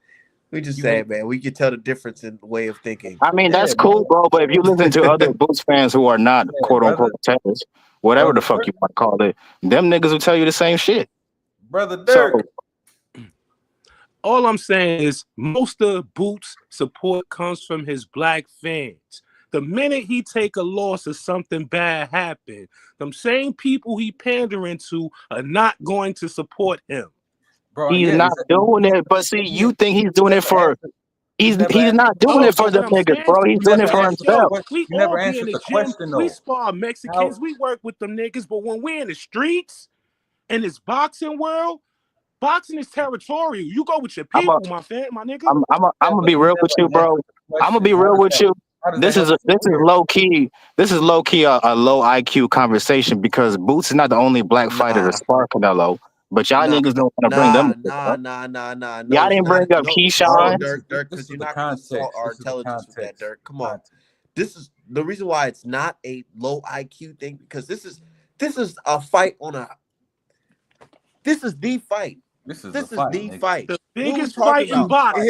Speaker 1: We just
Speaker 3: You
Speaker 1: saying,
Speaker 3: hate,
Speaker 1: man. We can tell the difference in the way of thinking.
Speaker 7: I mean,
Speaker 3: yeah,
Speaker 7: that's cool, bro. But if you listen to other
Speaker 1: Yeah,
Speaker 7: Boots fans who are not
Speaker 3: yeah,
Speaker 7: quote unquote terrorists, whatever the fuck
Speaker 3: Dirk,
Speaker 7: you want to call it, them niggas will tell you the same shit.
Speaker 3: brother
Speaker 7: So
Speaker 3: Dirk.
Speaker 2: All I'm saying is most of Boots' support comes from his black fans. The minute he take a loss or something bad happen, them same people he pandering to are not going to support him.
Speaker 3: Bro,
Speaker 7: he's
Speaker 3: yeah,
Speaker 7: not doing it. But see, you think he's doing it for? He's not doing
Speaker 2: No,
Speaker 7: it for
Speaker 2: but
Speaker 7: the
Speaker 2: what I'm
Speaker 7: niggas,
Speaker 2: saying
Speaker 7: bro. He's
Speaker 3: you
Speaker 7: doing
Speaker 3: never
Speaker 7: it for
Speaker 3: answered the
Speaker 7: himself.
Speaker 3: question.
Speaker 2: we
Speaker 3: You
Speaker 2: all
Speaker 3: never
Speaker 2: be in
Speaker 3: answered
Speaker 2: the
Speaker 3: the
Speaker 2: gym,
Speaker 3: question
Speaker 2: we
Speaker 3: though.
Speaker 2: spar Mexicans, we work with them niggas, but when we in the streets, in this boxing world, boxing is territorial. You go with your
Speaker 7: I'm a,
Speaker 2: people, my nigga.
Speaker 3: Yeah,
Speaker 7: I'm gonna
Speaker 3: but
Speaker 7: be
Speaker 3: you
Speaker 7: real with you,
Speaker 3: never
Speaker 7: bro.
Speaker 3: answered the
Speaker 7: I'm gonna
Speaker 3: question.
Speaker 7: be real with you.
Speaker 3: How does that help his
Speaker 7: This is
Speaker 3: career?
Speaker 7: low key. This is low key a low IQ conversation because Boots is not the only black fighter to
Speaker 1: nah,
Speaker 7: spar Canelo. But y'all
Speaker 1: nah,
Speaker 7: niggas don't want to bring them.
Speaker 1: nah,
Speaker 7: Up, bro.
Speaker 1: nah, nah, nah, nah. No,
Speaker 7: Y'all
Speaker 1: it's
Speaker 7: didn't bring
Speaker 1: not.
Speaker 7: up
Speaker 1: No,
Speaker 7: Keyshawn.
Speaker 1: Dirk,
Speaker 3: This
Speaker 1: because
Speaker 3: is
Speaker 1: you're
Speaker 3: the
Speaker 1: not gonna insult
Speaker 3: context.
Speaker 1: our
Speaker 3: This is the
Speaker 1: intelligence with that,
Speaker 3: context.
Speaker 1: Dirk. Come on.
Speaker 3: Context.
Speaker 1: This is the reason why it's not a low IQ thing, because this is a fight on a this is the fight.
Speaker 3: This is a
Speaker 1: This is
Speaker 3: fight,
Speaker 1: the
Speaker 3: nigga.
Speaker 1: fight.
Speaker 2: The
Speaker 1: What are we
Speaker 2: biggest
Speaker 1: talking
Speaker 2: fight in
Speaker 1: about?
Speaker 2: boxing.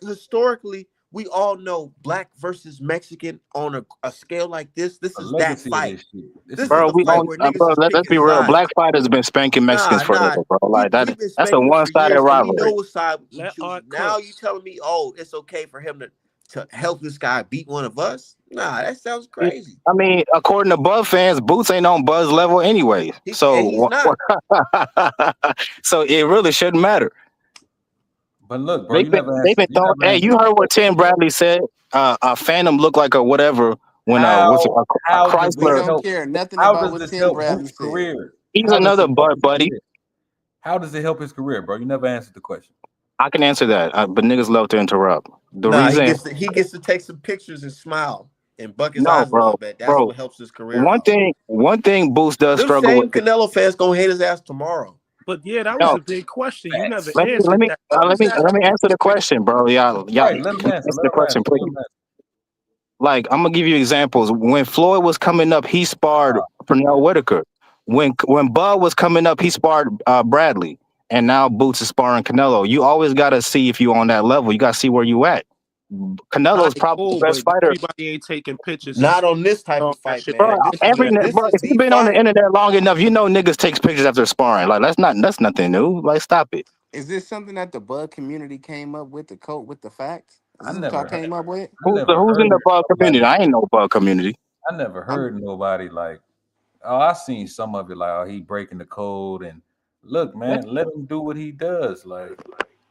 Speaker 1: Historically, we all know black versus Mexican on a scale like this. This
Speaker 3: A
Speaker 1: is that
Speaker 3: legacy of
Speaker 1: fight.
Speaker 3: this shit. This
Speaker 1: This
Speaker 3: is a
Speaker 1: is
Speaker 7: Bro,
Speaker 1: the
Speaker 7: we
Speaker 1: fight
Speaker 3: legacy.
Speaker 7: on
Speaker 1: where niggas
Speaker 7: bro.
Speaker 1: is
Speaker 7: Let's
Speaker 1: picking
Speaker 7: be real.
Speaker 1: sides.
Speaker 7: Black fighters have been spanking Mexicans forever, bro. Like that.
Speaker 1: We've been
Speaker 7: That's a
Speaker 1: spanking them for
Speaker 7: one-sided
Speaker 1: years, and we know
Speaker 7: rivalry.
Speaker 1: what side we
Speaker 2: Let
Speaker 1: choosing.
Speaker 2: Art
Speaker 1: Now
Speaker 2: cook.
Speaker 1: you telling me, oh, it's okay for him to help this guy beat one of us? Nah, that sounds crazy.
Speaker 7: I mean, according to Buzz fans, Boots ain't on Buzz level anyway.
Speaker 1: He's
Speaker 7: So,
Speaker 1: not.
Speaker 7: so it really shouldn't matter.
Speaker 3: But look, bro, you never
Speaker 7: They've
Speaker 3: answered.
Speaker 7: been
Speaker 3: You
Speaker 7: throwing.
Speaker 3: never
Speaker 7: Hey,
Speaker 3: answered
Speaker 7: you
Speaker 3: the
Speaker 7: heard what
Speaker 3: question,
Speaker 7: Tim
Speaker 3: bro.
Speaker 7: Bradley said? A Phantom looked like a whatever when what's it,
Speaker 3: How
Speaker 7: a
Speaker 3: how does
Speaker 6: We
Speaker 3: this
Speaker 7: Chrysler.
Speaker 6: don't
Speaker 3: help?
Speaker 6: care nothing
Speaker 3: How
Speaker 6: about
Speaker 3: does
Speaker 6: what
Speaker 3: this
Speaker 6: Tim
Speaker 3: help
Speaker 6: Bradley
Speaker 3: Boots'
Speaker 6: said.
Speaker 3: career?
Speaker 7: He's
Speaker 3: How does
Speaker 7: another
Speaker 3: this help
Speaker 7: Bud
Speaker 3: his
Speaker 7: buddy.
Speaker 3: career? How does it help his career, bro? You never answered the question.
Speaker 7: I can answer that, but niggas love to interrupt. The
Speaker 1: Nah,
Speaker 7: reason,
Speaker 1: he gets to take some pictures and smile and buck his
Speaker 7: no,
Speaker 1: eyes a little
Speaker 7: bro,
Speaker 1: bit. That's
Speaker 7: bro.
Speaker 1: what helps his career out.
Speaker 7: One thing Boots does
Speaker 1: Them
Speaker 7: struggle with.
Speaker 1: same Canelo fans gonna hate his ass tomorrow.
Speaker 2: But yeah, that was
Speaker 7: No,
Speaker 2: a big question. You never
Speaker 3: Facts.
Speaker 2: answered that.
Speaker 7: let me answer the question, bro. Y'all
Speaker 3: Right. Let him answer.
Speaker 7: answer
Speaker 3: Let
Speaker 7: the
Speaker 3: him
Speaker 7: question,
Speaker 3: answer. Let
Speaker 7: please.
Speaker 3: him answer.
Speaker 7: Like I'm gonna give you examples. When Floyd was coming up, he sparred Pernell Whitaker. When Bud was coming up, he sparred Bradley. And now Boots is sparring Canelo. You always gotta see if you on that level. You gotta see where you at.
Speaker 2: All
Speaker 7: Canelo's
Speaker 2: right,
Speaker 7: probably the
Speaker 2: cool,
Speaker 7: best
Speaker 2: but
Speaker 7: fighter.
Speaker 2: everybody ain't taking pictures and
Speaker 1: Not on this type
Speaker 2: all
Speaker 1: of
Speaker 2: that
Speaker 1: fight,
Speaker 2: shit.
Speaker 7: Bro,
Speaker 1: man. This
Speaker 7: bro,
Speaker 1: is
Speaker 7: if you've
Speaker 1: the
Speaker 7: been on the
Speaker 1: fight.
Speaker 7: internet long enough, you know niggas takes pictures after sparring. Like that's nothing new. Like stop it.
Speaker 6: Is this something that the Bud community came up with to cope with the facts? Is
Speaker 3: I
Speaker 6: this what y'all
Speaker 3: never.
Speaker 6: came up with?
Speaker 3: I never
Speaker 7: Who's in
Speaker 3: heard
Speaker 7: the bug
Speaker 3: nobody.
Speaker 7: community? I ain't no bug community.
Speaker 3: I never
Speaker 6: I'm
Speaker 3: heard nobody like. Oh, I seen some of it like, oh, he breaking the code and look, man, let him do what he does. Like,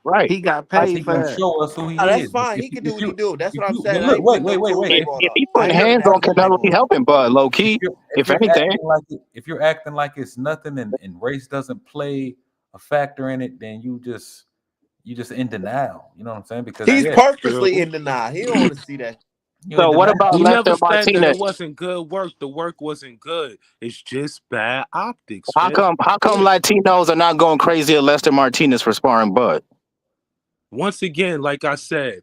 Speaker 7: Right.
Speaker 6: He got
Speaker 7: Like
Speaker 3: he
Speaker 6: paid for
Speaker 3: gonna
Speaker 6: that.
Speaker 3: show us who
Speaker 1: Nah,
Speaker 3: he
Speaker 1: that's
Speaker 3: is.
Speaker 1: fine. He can do what he do. That's
Speaker 3: If
Speaker 1: what I'm
Speaker 3: you,
Speaker 1: saying.
Speaker 3: but
Speaker 1: I
Speaker 3: look,
Speaker 1: ain't putting no
Speaker 3: wait.
Speaker 1: coating on
Speaker 7: if
Speaker 1: him.
Speaker 7: he
Speaker 1: I
Speaker 7: putting
Speaker 1: ain't putting
Speaker 7: hands
Speaker 1: that
Speaker 7: on
Speaker 1: full hype
Speaker 7: Canelo, he
Speaker 1: on him.
Speaker 7: helping Bud low key.
Speaker 3: If
Speaker 7: If
Speaker 3: you're
Speaker 7: anything,
Speaker 3: acting like if you're acting like it's nothing and race doesn't play a factor in it, then you just in denial. You know what I'm saying? Because
Speaker 1: He's
Speaker 3: yeah,
Speaker 1: purposely in denial. He don't want to see that.
Speaker 3: you in
Speaker 7: so what
Speaker 3: denial.
Speaker 7: about
Speaker 2: He
Speaker 7: Lester
Speaker 2: never said that
Speaker 7: Martinez?
Speaker 2: it wasn't good work. The work wasn't good. It's just bad optics,
Speaker 7: How
Speaker 2: fam.
Speaker 7: come Latinos are not going crazy at Lester Martinez for sparring Bud?
Speaker 2: Once again, like I said,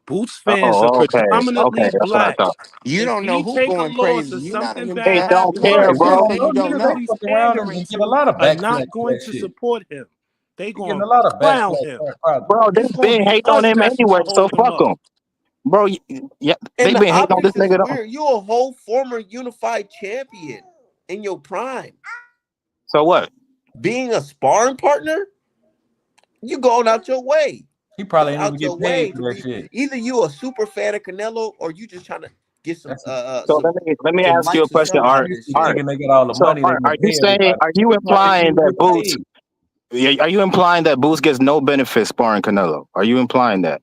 Speaker 2: Boots fans are
Speaker 7: Oh, okay,
Speaker 2: predominantly
Speaker 7: that's what I
Speaker 2: black.
Speaker 7: thought.
Speaker 6: You
Speaker 2: If
Speaker 6: don't know
Speaker 2: he
Speaker 6: who
Speaker 2: take a
Speaker 6: going
Speaker 2: loss
Speaker 6: crazy.
Speaker 2: or
Speaker 6: You're not in
Speaker 2: something
Speaker 6: them
Speaker 7: They
Speaker 2: bad
Speaker 6: chats.
Speaker 7: don't
Speaker 2: happens,
Speaker 6: What
Speaker 7: care,
Speaker 2: the
Speaker 6: you
Speaker 3: Right,
Speaker 6: just
Speaker 7: bro.
Speaker 6: say you
Speaker 2: same
Speaker 6: don't
Speaker 2: niggas
Speaker 3: they
Speaker 6: know?
Speaker 2: he's
Speaker 3: fuck around
Speaker 2: pandering
Speaker 3: and get a
Speaker 2: to
Speaker 3: lot of
Speaker 2: are
Speaker 3: backlash
Speaker 2: not
Speaker 3: for
Speaker 2: going
Speaker 3: that
Speaker 2: to
Speaker 3: shit.
Speaker 2: support him. They
Speaker 3: He getting
Speaker 2: going
Speaker 3: a
Speaker 2: to
Speaker 3: lot of
Speaker 2: clown
Speaker 3: backlash
Speaker 2: him.
Speaker 3: for that product.
Speaker 7: Bro,
Speaker 2: It's
Speaker 7: they've
Speaker 2: going to
Speaker 7: been
Speaker 2: be
Speaker 7: hating on
Speaker 2: us
Speaker 7: him
Speaker 2: that's going
Speaker 7: anyway,
Speaker 2: to
Speaker 7: so
Speaker 2: hold him
Speaker 7: fuck
Speaker 2: up.
Speaker 7: him. bro. Yeah, they
Speaker 1: And the
Speaker 7: been hating on this
Speaker 1: optics is
Speaker 7: nigga though.
Speaker 1: weird. You're a whole former unified champion in your prime.
Speaker 7: So what?
Speaker 1: Being a sparring partner, you going out your way.
Speaker 3: He
Speaker 1: Go
Speaker 3: probably ain't even
Speaker 1: out your
Speaker 3: get paid
Speaker 1: way
Speaker 3: for
Speaker 1: to
Speaker 3: that
Speaker 1: be
Speaker 3: shit.
Speaker 1: either you a super fan of Canelo or you just trying to get some
Speaker 3: That's
Speaker 7: So let me
Speaker 1: some
Speaker 7: ask you a
Speaker 1: likes or
Speaker 7: question,
Speaker 1: something out
Speaker 7: Art.
Speaker 1: of this
Speaker 3: you
Speaker 1: shit.
Speaker 7: Art.
Speaker 3: thinking they get all the
Speaker 7: So
Speaker 3: money they
Speaker 7: Art,
Speaker 3: gonna pay everybody.
Speaker 7: are you
Speaker 3: He probably ain't
Speaker 7: implying
Speaker 3: even
Speaker 7: that
Speaker 3: get
Speaker 7: Boots?
Speaker 3: paid.
Speaker 7: Yeah, are you implying that Boots gets no benefits sparring Canelo? Are you implying that?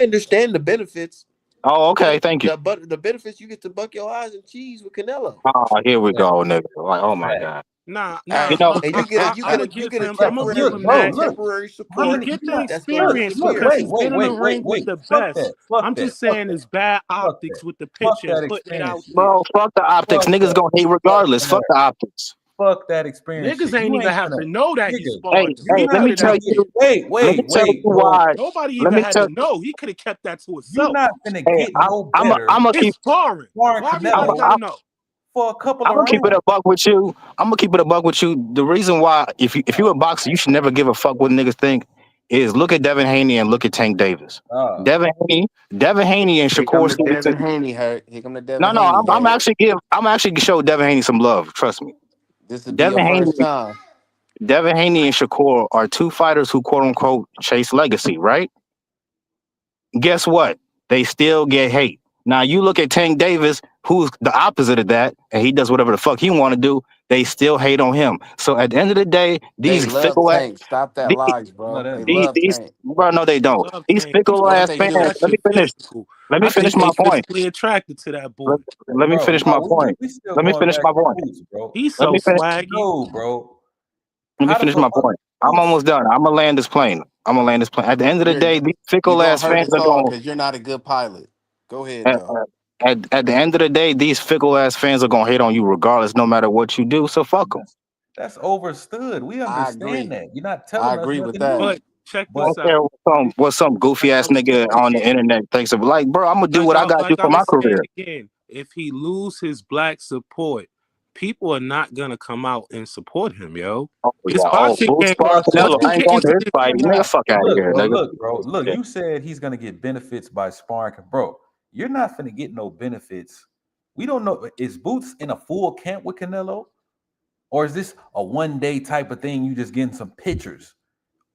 Speaker 1: I understand the benefits,
Speaker 7: Oh, okay.
Speaker 1: but
Speaker 7: Thank you.
Speaker 1: the benefits you get to buck your eyes and cheese with Canelo.
Speaker 7: Oh, here we
Speaker 3: Fact,
Speaker 7: go, nigga. Like, oh my
Speaker 3: fact.
Speaker 7: god.
Speaker 2: Nah,
Speaker 7: You
Speaker 2: nah.
Speaker 6: Hey,
Speaker 7: know,
Speaker 1: And you get a
Speaker 2: I'm gonna
Speaker 1: you
Speaker 2: give
Speaker 1: get a
Speaker 2: him. I'm gonna
Speaker 3: Cause
Speaker 2: give
Speaker 3: look,
Speaker 2: him
Speaker 3: bro,
Speaker 2: that.
Speaker 3: look.
Speaker 1: temporary
Speaker 3: How
Speaker 2: He
Speaker 1: support
Speaker 3: many?
Speaker 2: get
Speaker 3: You
Speaker 2: the
Speaker 3: not
Speaker 1: that's gonna
Speaker 2: experience
Speaker 3: look.
Speaker 1: disappear.
Speaker 2: because
Speaker 3: Wait,
Speaker 2: he's
Speaker 3: wait,
Speaker 2: been in the
Speaker 3: wait, wait,
Speaker 2: ring with
Speaker 3: wait.
Speaker 2: the
Speaker 3: Fuck that.
Speaker 2: best.
Speaker 3: Fuck
Speaker 2: I'm
Speaker 3: that.
Speaker 2: just
Speaker 3: Fuck
Speaker 2: saying
Speaker 3: that.
Speaker 2: it's bad
Speaker 3: Fuck that.
Speaker 2: optics with the
Speaker 3: Fuck
Speaker 2: picture
Speaker 3: that
Speaker 2: and putting it out
Speaker 3: experience.
Speaker 2: there.
Speaker 7: bro, fuck the optics.
Speaker 3: Fuck
Speaker 7: Niggas
Speaker 3: that.
Speaker 7: gonna hate
Speaker 3: Fuck
Speaker 7: regardless. Fuck
Speaker 3: that.
Speaker 7: the optics.
Speaker 3: Fuck that experience
Speaker 2: Niggas
Speaker 3: shit.
Speaker 2: ain't
Speaker 3: You
Speaker 2: even
Speaker 3: ain't
Speaker 2: have
Speaker 3: finna,
Speaker 2: to know that he
Speaker 3: nigga.
Speaker 7: Hey,
Speaker 2: sparred him. He
Speaker 3: You
Speaker 7: hey,
Speaker 2: could
Speaker 7: let
Speaker 2: put
Speaker 3: not
Speaker 7: me
Speaker 2: it
Speaker 7: tell
Speaker 3: finna
Speaker 2: out
Speaker 3: get.
Speaker 2: there.
Speaker 7: you. Let me
Speaker 3: Wait,
Speaker 7: tell you
Speaker 3: bro.
Speaker 7: why.
Speaker 2: Nobody
Speaker 7: Let
Speaker 2: even
Speaker 7: me
Speaker 2: had
Speaker 7: tell.
Speaker 2: to know. He could have kept that to
Speaker 3: You
Speaker 2: himself.
Speaker 3: not finna
Speaker 7: Hey,
Speaker 3: get no
Speaker 7: I'm a,
Speaker 3: better
Speaker 7: I'm a
Speaker 2: It's
Speaker 7: keep.
Speaker 2: sparring.
Speaker 3: sparring
Speaker 2: Why everybody
Speaker 3: Canelo
Speaker 2: gotta know?
Speaker 3: for a couple
Speaker 7: I'm
Speaker 3: of
Speaker 7: gonna keep it a
Speaker 3: rounds.
Speaker 7: buck with you. I'm gonna keep it a buck with you. The reason why, if you a boxer, you should never give a fuck what niggas think. Is look at Devin Haney and look at Tank Davis.
Speaker 3: Uh,
Speaker 7: Devin Haney, and
Speaker 6: here come
Speaker 7: Shakur
Speaker 6: the
Speaker 7: Stevenson.
Speaker 6: Devin Haney hurt. Here come the Devin
Speaker 7: No, no,
Speaker 6: Haney
Speaker 7: I'm
Speaker 6: hurt.
Speaker 7: actually show Devin Haney some love. Trust me.
Speaker 6: This will be your
Speaker 7: Devin Haney,
Speaker 6: first time.
Speaker 7: Devin Haney and Shakur are two fighters who quote unquote chase legacy, right? Guess what? They still get hate. Now you look at Tank Davis, who's the opposite of that, and he does whatever the fuck he want to do. They still hate on him. So at the end of the day,
Speaker 6: They
Speaker 7: these
Speaker 6: love
Speaker 7: fickle ass,
Speaker 6: Tank. Stop that
Speaker 7: these,
Speaker 6: lies,
Speaker 3: no,
Speaker 6: bro.
Speaker 3: that
Speaker 6: They
Speaker 3: man.
Speaker 6: love
Speaker 7: these,
Speaker 6: Tank.
Speaker 7: bro, no, they
Speaker 2: They
Speaker 7: don't.
Speaker 2: love
Speaker 7: These
Speaker 2: Tank too,
Speaker 7: fickle
Speaker 2: but
Speaker 6: Yes,
Speaker 7: ass
Speaker 6: they
Speaker 7: fans.
Speaker 6: do.
Speaker 2: that
Speaker 7: Let me
Speaker 2: shit
Speaker 7: finish.
Speaker 2: physical.
Speaker 7: Let me
Speaker 2: I
Speaker 7: finish
Speaker 2: think
Speaker 7: my
Speaker 2: they
Speaker 7: point.
Speaker 2: physically attracted to that
Speaker 7: Let,
Speaker 2: boy.
Speaker 7: let me
Speaker 3: Bro,
Speaker 7: finish my
Speaker 3: no,
Speaker 7: point.
Speaker 3: we still
Speaker 7: Let me
Speaker 3: going
Speaker 7: finish
Speaker 3: back
Speaker 7: my
Speaker 3: to
Speaker 7: point.
Speaker 3: Boots, bro.
Speaker 2: He's
Speaker 7: Let
Speaker 2: so
Speaker 7: me finish.
Speaker 2: swaggy.
Speaker 3: No, bro.
Speaker 7: Let me
Speaker 3: How the
Speaker 7: finish
Speaker 3: fuck
Speaker 7: my point. I'm
Speaker 3: Boots?
Speaker 7: almost done. I'm gonna land this plane. I'm gonna land this plane. At the end of the
Speaker 6: You're
Speaker 7: day, these
Speaker 6: you're
Speaker 7: fickle
Speaker 6: gonna
Speaker 7: ass
Speaker 6: hurt
Speaker 7: fans
Speaker 6: us
Speaker 7: are
Speaker 6: all
Speaker 7: going.
Speaker 6: because you're not a good pilot. Go ahead
Speaker 7: At,
Speaker 6: though.
Speaker 7: at the end of the day, these fickle ass fans are gonna hate on you regardless, no matter what you do. So fuck them.
Speaker 3: That's overstood. We
Speaker 6: I
Speaker 3: understand
Speaker 6: agree.
Speaker 3: that. You're not
Speaker 6: I
Speaker 3: telling us
Speaker 6: agree with
Speaker 3: nothing
Speaker 6: that.
Speaker 3: new.
Speaker 2: But check
Speaker 7: I
Speaker 3: But
Speaker 2: this
Speaker 7: don't
Speaker 2: out.
Speaker 7: care what some goofy
Speaker 2: Like I
Speaker 7: ass
Speaker 2: was
Speaker 7: nigga
Speaker 2: saying
Speaker 7: on the
Speaker 2: again.
Speaker 7: internet thinks of. Like, bro, I'm gonna do what I gotta do
Speaker 2: Like I
Speaker 7: for my
Speaker 2: was saying
Speaker 7: career.
Speaker 2: again, if he lose his black support, people are not gonna come out and support him, yo.
Speaker 7: Oh
Speaker 2: His
Speaker 7: yeah. Oh,
Speaker 2: boxing
Speaker 7: Boots
Speaker 2: game.
Speaker 7: Bar
Speaker 2: Once
Speaker 7: Canelo.
Speaker 2: you
Speaker 7: I ain't
Speaker 2: get
Speaker 7: going
Speaker 2: into
Speaker 7: to his
Speaker 2: this,
Speaker 7: fight. Nigga,
Speaker 3: nah,
Speaker 7: fuck out of here, nigga.
Speaker 3: look, bro. Look, you said he's gonna get benefits by sparring. Bro, you're not gonna get no benefits. We don't know. Is Boots in a full camp with Canelo? Or is this a 1 day type of thing? You just getting some pictures.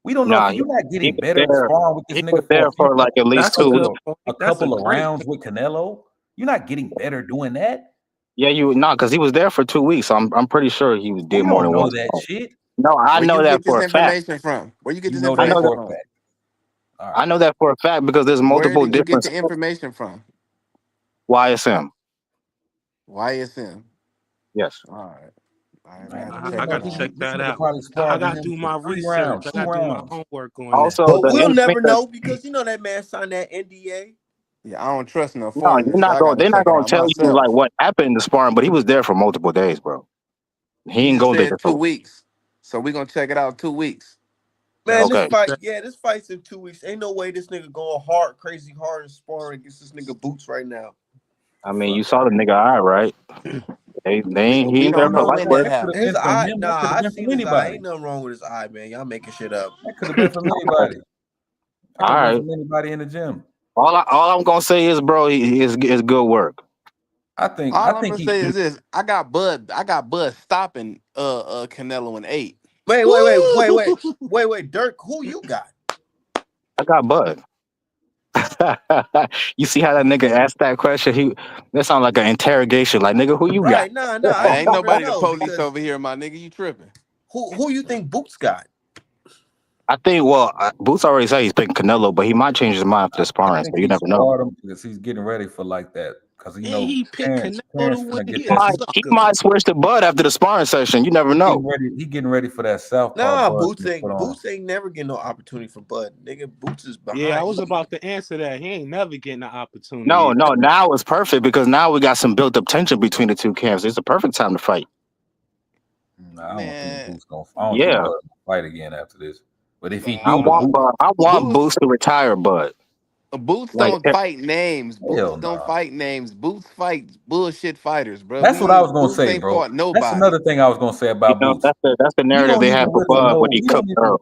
Speaker 3: We don't know if
Speaker 7: Nah,
Speaker 3: you're not
Speaker 7: he
Speaker 3: getting
Speaker 7: was
Speaker 3: better
Speaker 7: there.
Speaker 3: sparring with this
Speaker 7: He was
Speaker 3: nigga for
Speaker 7: there for like at
Speaker 3: a
Speaker 7: least
Speaker 2: that's a
Speaker 7: 2 weeks.
Speaker 2: good
Speaker 3: couple
Speaker 2: point.
Speaker 3: of
Speaker 2: That's a great
Speaker 3: rounds
Speaker 2: point.
Speaker 3: with Canelo. You're not getting better doing that.
Speaker 7: Yeah, you nah, because he was there for 2 weeks. So I'm pretty sure he did
Speaker 3: We
Speaker 7: more
Speaker 3: don't
Speaker 7: than
Speaker 3: know
Speaker 7: one.
Speaker 3: that shit.
Speaker 7: No, I
Speaker 6: Where
Speaker 7: know
Speaker 6: you
Speaker 7: that
Speaker 6: get this
Speaker 7: for a fact.
Speaker 6: information from? Where you get
Speaker 3: You
Speaker 6: this
Speaker 3: know
Speaker 7: I
Speaker 3: that
Speaker 7: know
Speaker 6: information
Speaker 7: that.
Speaker 3: for a
Speaker 6: from?
Speaker 3: fact. All
Speaker 7: I
Speaker 3: right.
Speaker 7: know that for a fact because there's
Speaker 6: Where
Speaker 7: multiple
Speaker 6: did you get
Speaker 7: different
Speaker 6: the information from?
Speaker 7: YSM.
Speaker 6: YSM.
Speaker 7: Yes.
Speaker 6: All right. I may
Speaker 3: Man,
Speaker 6: have to
Speaker 2: I
Speaker 6: check
Speaker 2: got
Speaker 6: that
Speaker 2: to check
Speaker 6: out.
Speaker 3: this
Speaker 2: that
Speaker 3: nigga
Speaker 2: out.
Speaker 3: probably
Speaker 2: I
Speaker 3: sparred with
Speaker 2: got to
Speaker 3: him
Speaker 2: do
Speaker 3: for
Speaker 2: my
Speaker 3: 3 rounds,
Speaker 2: research. I
Speaker 3: two
Speaker 2: got to do my
Speaker 3: rounds.
Speaker 2: homework on that.
Speaker 7: Also,
Speaker 1: But
Speaker 7: the
Speaker 1: we'll never
Speaker 7: information.
Speaker 1: know because you know that man signed that NDA.
Speaker 6: Yeah, I don't trust no
Speaker 7: No, you're
Speaker 6: foreigners, so
Speaker 7: not
Speaker 6: I
Speaker 7: going.
Speaker 6: gotta
Speaker 7: They're not
Speaker 6: check it
Speaker 7: going
Speaker 6: out
Speaker 7: to tell you like
Speaker 6: myself.
Speaker 7: what happened in the sparring, but he was there for multiple days, bro. He
Speaker 6: You
Speaker 7: didn't
Speaker 6: just
Speaker 7: go there
Speaker 6: said
Speaker 7: just
Speaker 6: two
Speaker 7: for.
Speaker 6: weeks. So we're gonna check it out 2 weeks.
Speaker 1: Man,
Speaker 2: That's
Speaker 1: this
Speaker 7: Okay.
Speaker 1: fight, yeah, this fight's in 2 weeks. Ain't no way this nigga going hard, crazy hard and sparring against this nigga Boots right now.
Speaker 7: I mean,
Speaker 1: Fuck
Speaker 7: you saw the nigga eye, right? They ain't.
Speaker 6: But
Speaker 7: He
Speaker 6: we
Speaker 7: ain't there
Speaker 6: don't
Speaker 7: for
Speaker 6: know when
Speaker 7: lightweight.
Speaker 6: that
Speaker 3: That could have
Speaker 6: happened.
Speaker 1: his
Speaker 3: been from
Speaker 1: eye,
Speaker 3: him.
Speaker 1: nah,
Speaker 3: That could have
Speaker 1: I
Speaker 3: been from
Speaker 1: seen his eye.
Speaker 3: anybody.
Speaker 1: Ain't nothing wrong with his eye, man. Y'all making shit up.
Speaker 3: That could have been from anybody. That
Speaker 7: All
Speaker 3: could have been
Speaker 7: right.
Speaker 3: from anybody in the gym.
Speaker 7: All I'm gonna say is, bro, is good work.
Speaker 6: All
Speaker 3: I
Speaker 6: I'm
Speaker 3: think
Speaker 6: gonna
Speaker 3: he
Speaker 6: say is this: I got Bud stopping Canelo in 8.
Speaker 1: Wait, Dirk, who you got?
Speaker 7: I got Bud. You see how that nigga asked that question? That sound like an interrogation. Like, nigga, who you got?
Speaker 1: Right, nah, I
Speaker 6: Hey,
Speaker 1: just
Speaker 6: ain't
Speaker 1: wanted to
Speaker 6: nobody the
Speaker 1: know
Speaker 6: police
Speaker 1: because
Speaker 6: over here, my nigga. You tripping?
Speaker 1: who you think Boots got?
Speaker 7: I think. Well, Boots already said he's picking Canelo, but he might change his mind for the
Speaker 3: I
Speaker 7: sparring. So
Speaker 3: think
Speaker 7: you
Speaker 3: he
Speaker 7: never know.
Speaker 3: sparred him because he's getting ready for like that. Because you
Speaker 2: and
Speaker 3: know,
Speaker 2: he picked
Speaker 3: parents
Speaker 2: Canelo to win.
Speaker 3: finna get
Speaker 2: He a
Speaker 3: that.
Speaker 7: He
Speaker 2: sucker.
Speaker 7: might switch to Bud after the sparring session. You never
Speaker 3: He
Speaker 7: know.
Speaker 3: getting ready. He getting ready for that southpaw
Speaker 1: Nah,
Speaker 3: bud to put on.
Speaker 1: Boots ain't never getting no opportunity for Bud. Nigga, Boots is
Speaker 2: Yeah, I
Speaker 1: behind.
Speaker 2: was about to answer that. He ain't never getting an
Speaker 7: No,
Speaker 2: opportunity.
Speaker 7: no. Now it's perfect because now we got some built up tension between the two camps. It's a perfect time to fight.
Speaker 3: Nah, I don't think
Speaker 6: Man,
Speaker 3: Boots gonna. I don't think
Speaker 7: Yeah,
Speaker 3: Bud gonna fight again after this. But if he
Speaker 2: Nah,
Speaker 7: I
Speaker 3: do, the
Speaker 7: want
Speaker 3: Boots,
Speaker 7: Bud. I want
Speaker 6: Boots
Speaker 7: Boots to retire Bud.
Speaker 6: Boots
Speaker 7: Like,
Speaker 6: don't fight names. Boots
Speaker 3: hell
Speaker 6: don't
Speaker 3: no.
Speaker 6: fight names. Boots fight bullshit fighters, bro.
Speaker 3: That's what I was gonna
Speaker 6: Boots
Speaker 3: say,
Speaker 6: ain't
Speaker 3: bro.
Speaker 6: fought
Speaker 3: That's
Speaker 6: nobody.
Speaker 3: another thing I was gonna say about Boots.
Speaker 7: that's the
Speaker 3: He
Speaker 7: narrative
Speaker 3: don't
Speaker 7: they
Speaker 3: even
Speaker 7: have for
Speaker 3: really
Speaker 7: Bud when
Speaker 3: know.
Speaker 7: he
Speaker 3: He
Speaker 7: cooked
Speaker 3: don't even.
Speaker 7: Earl.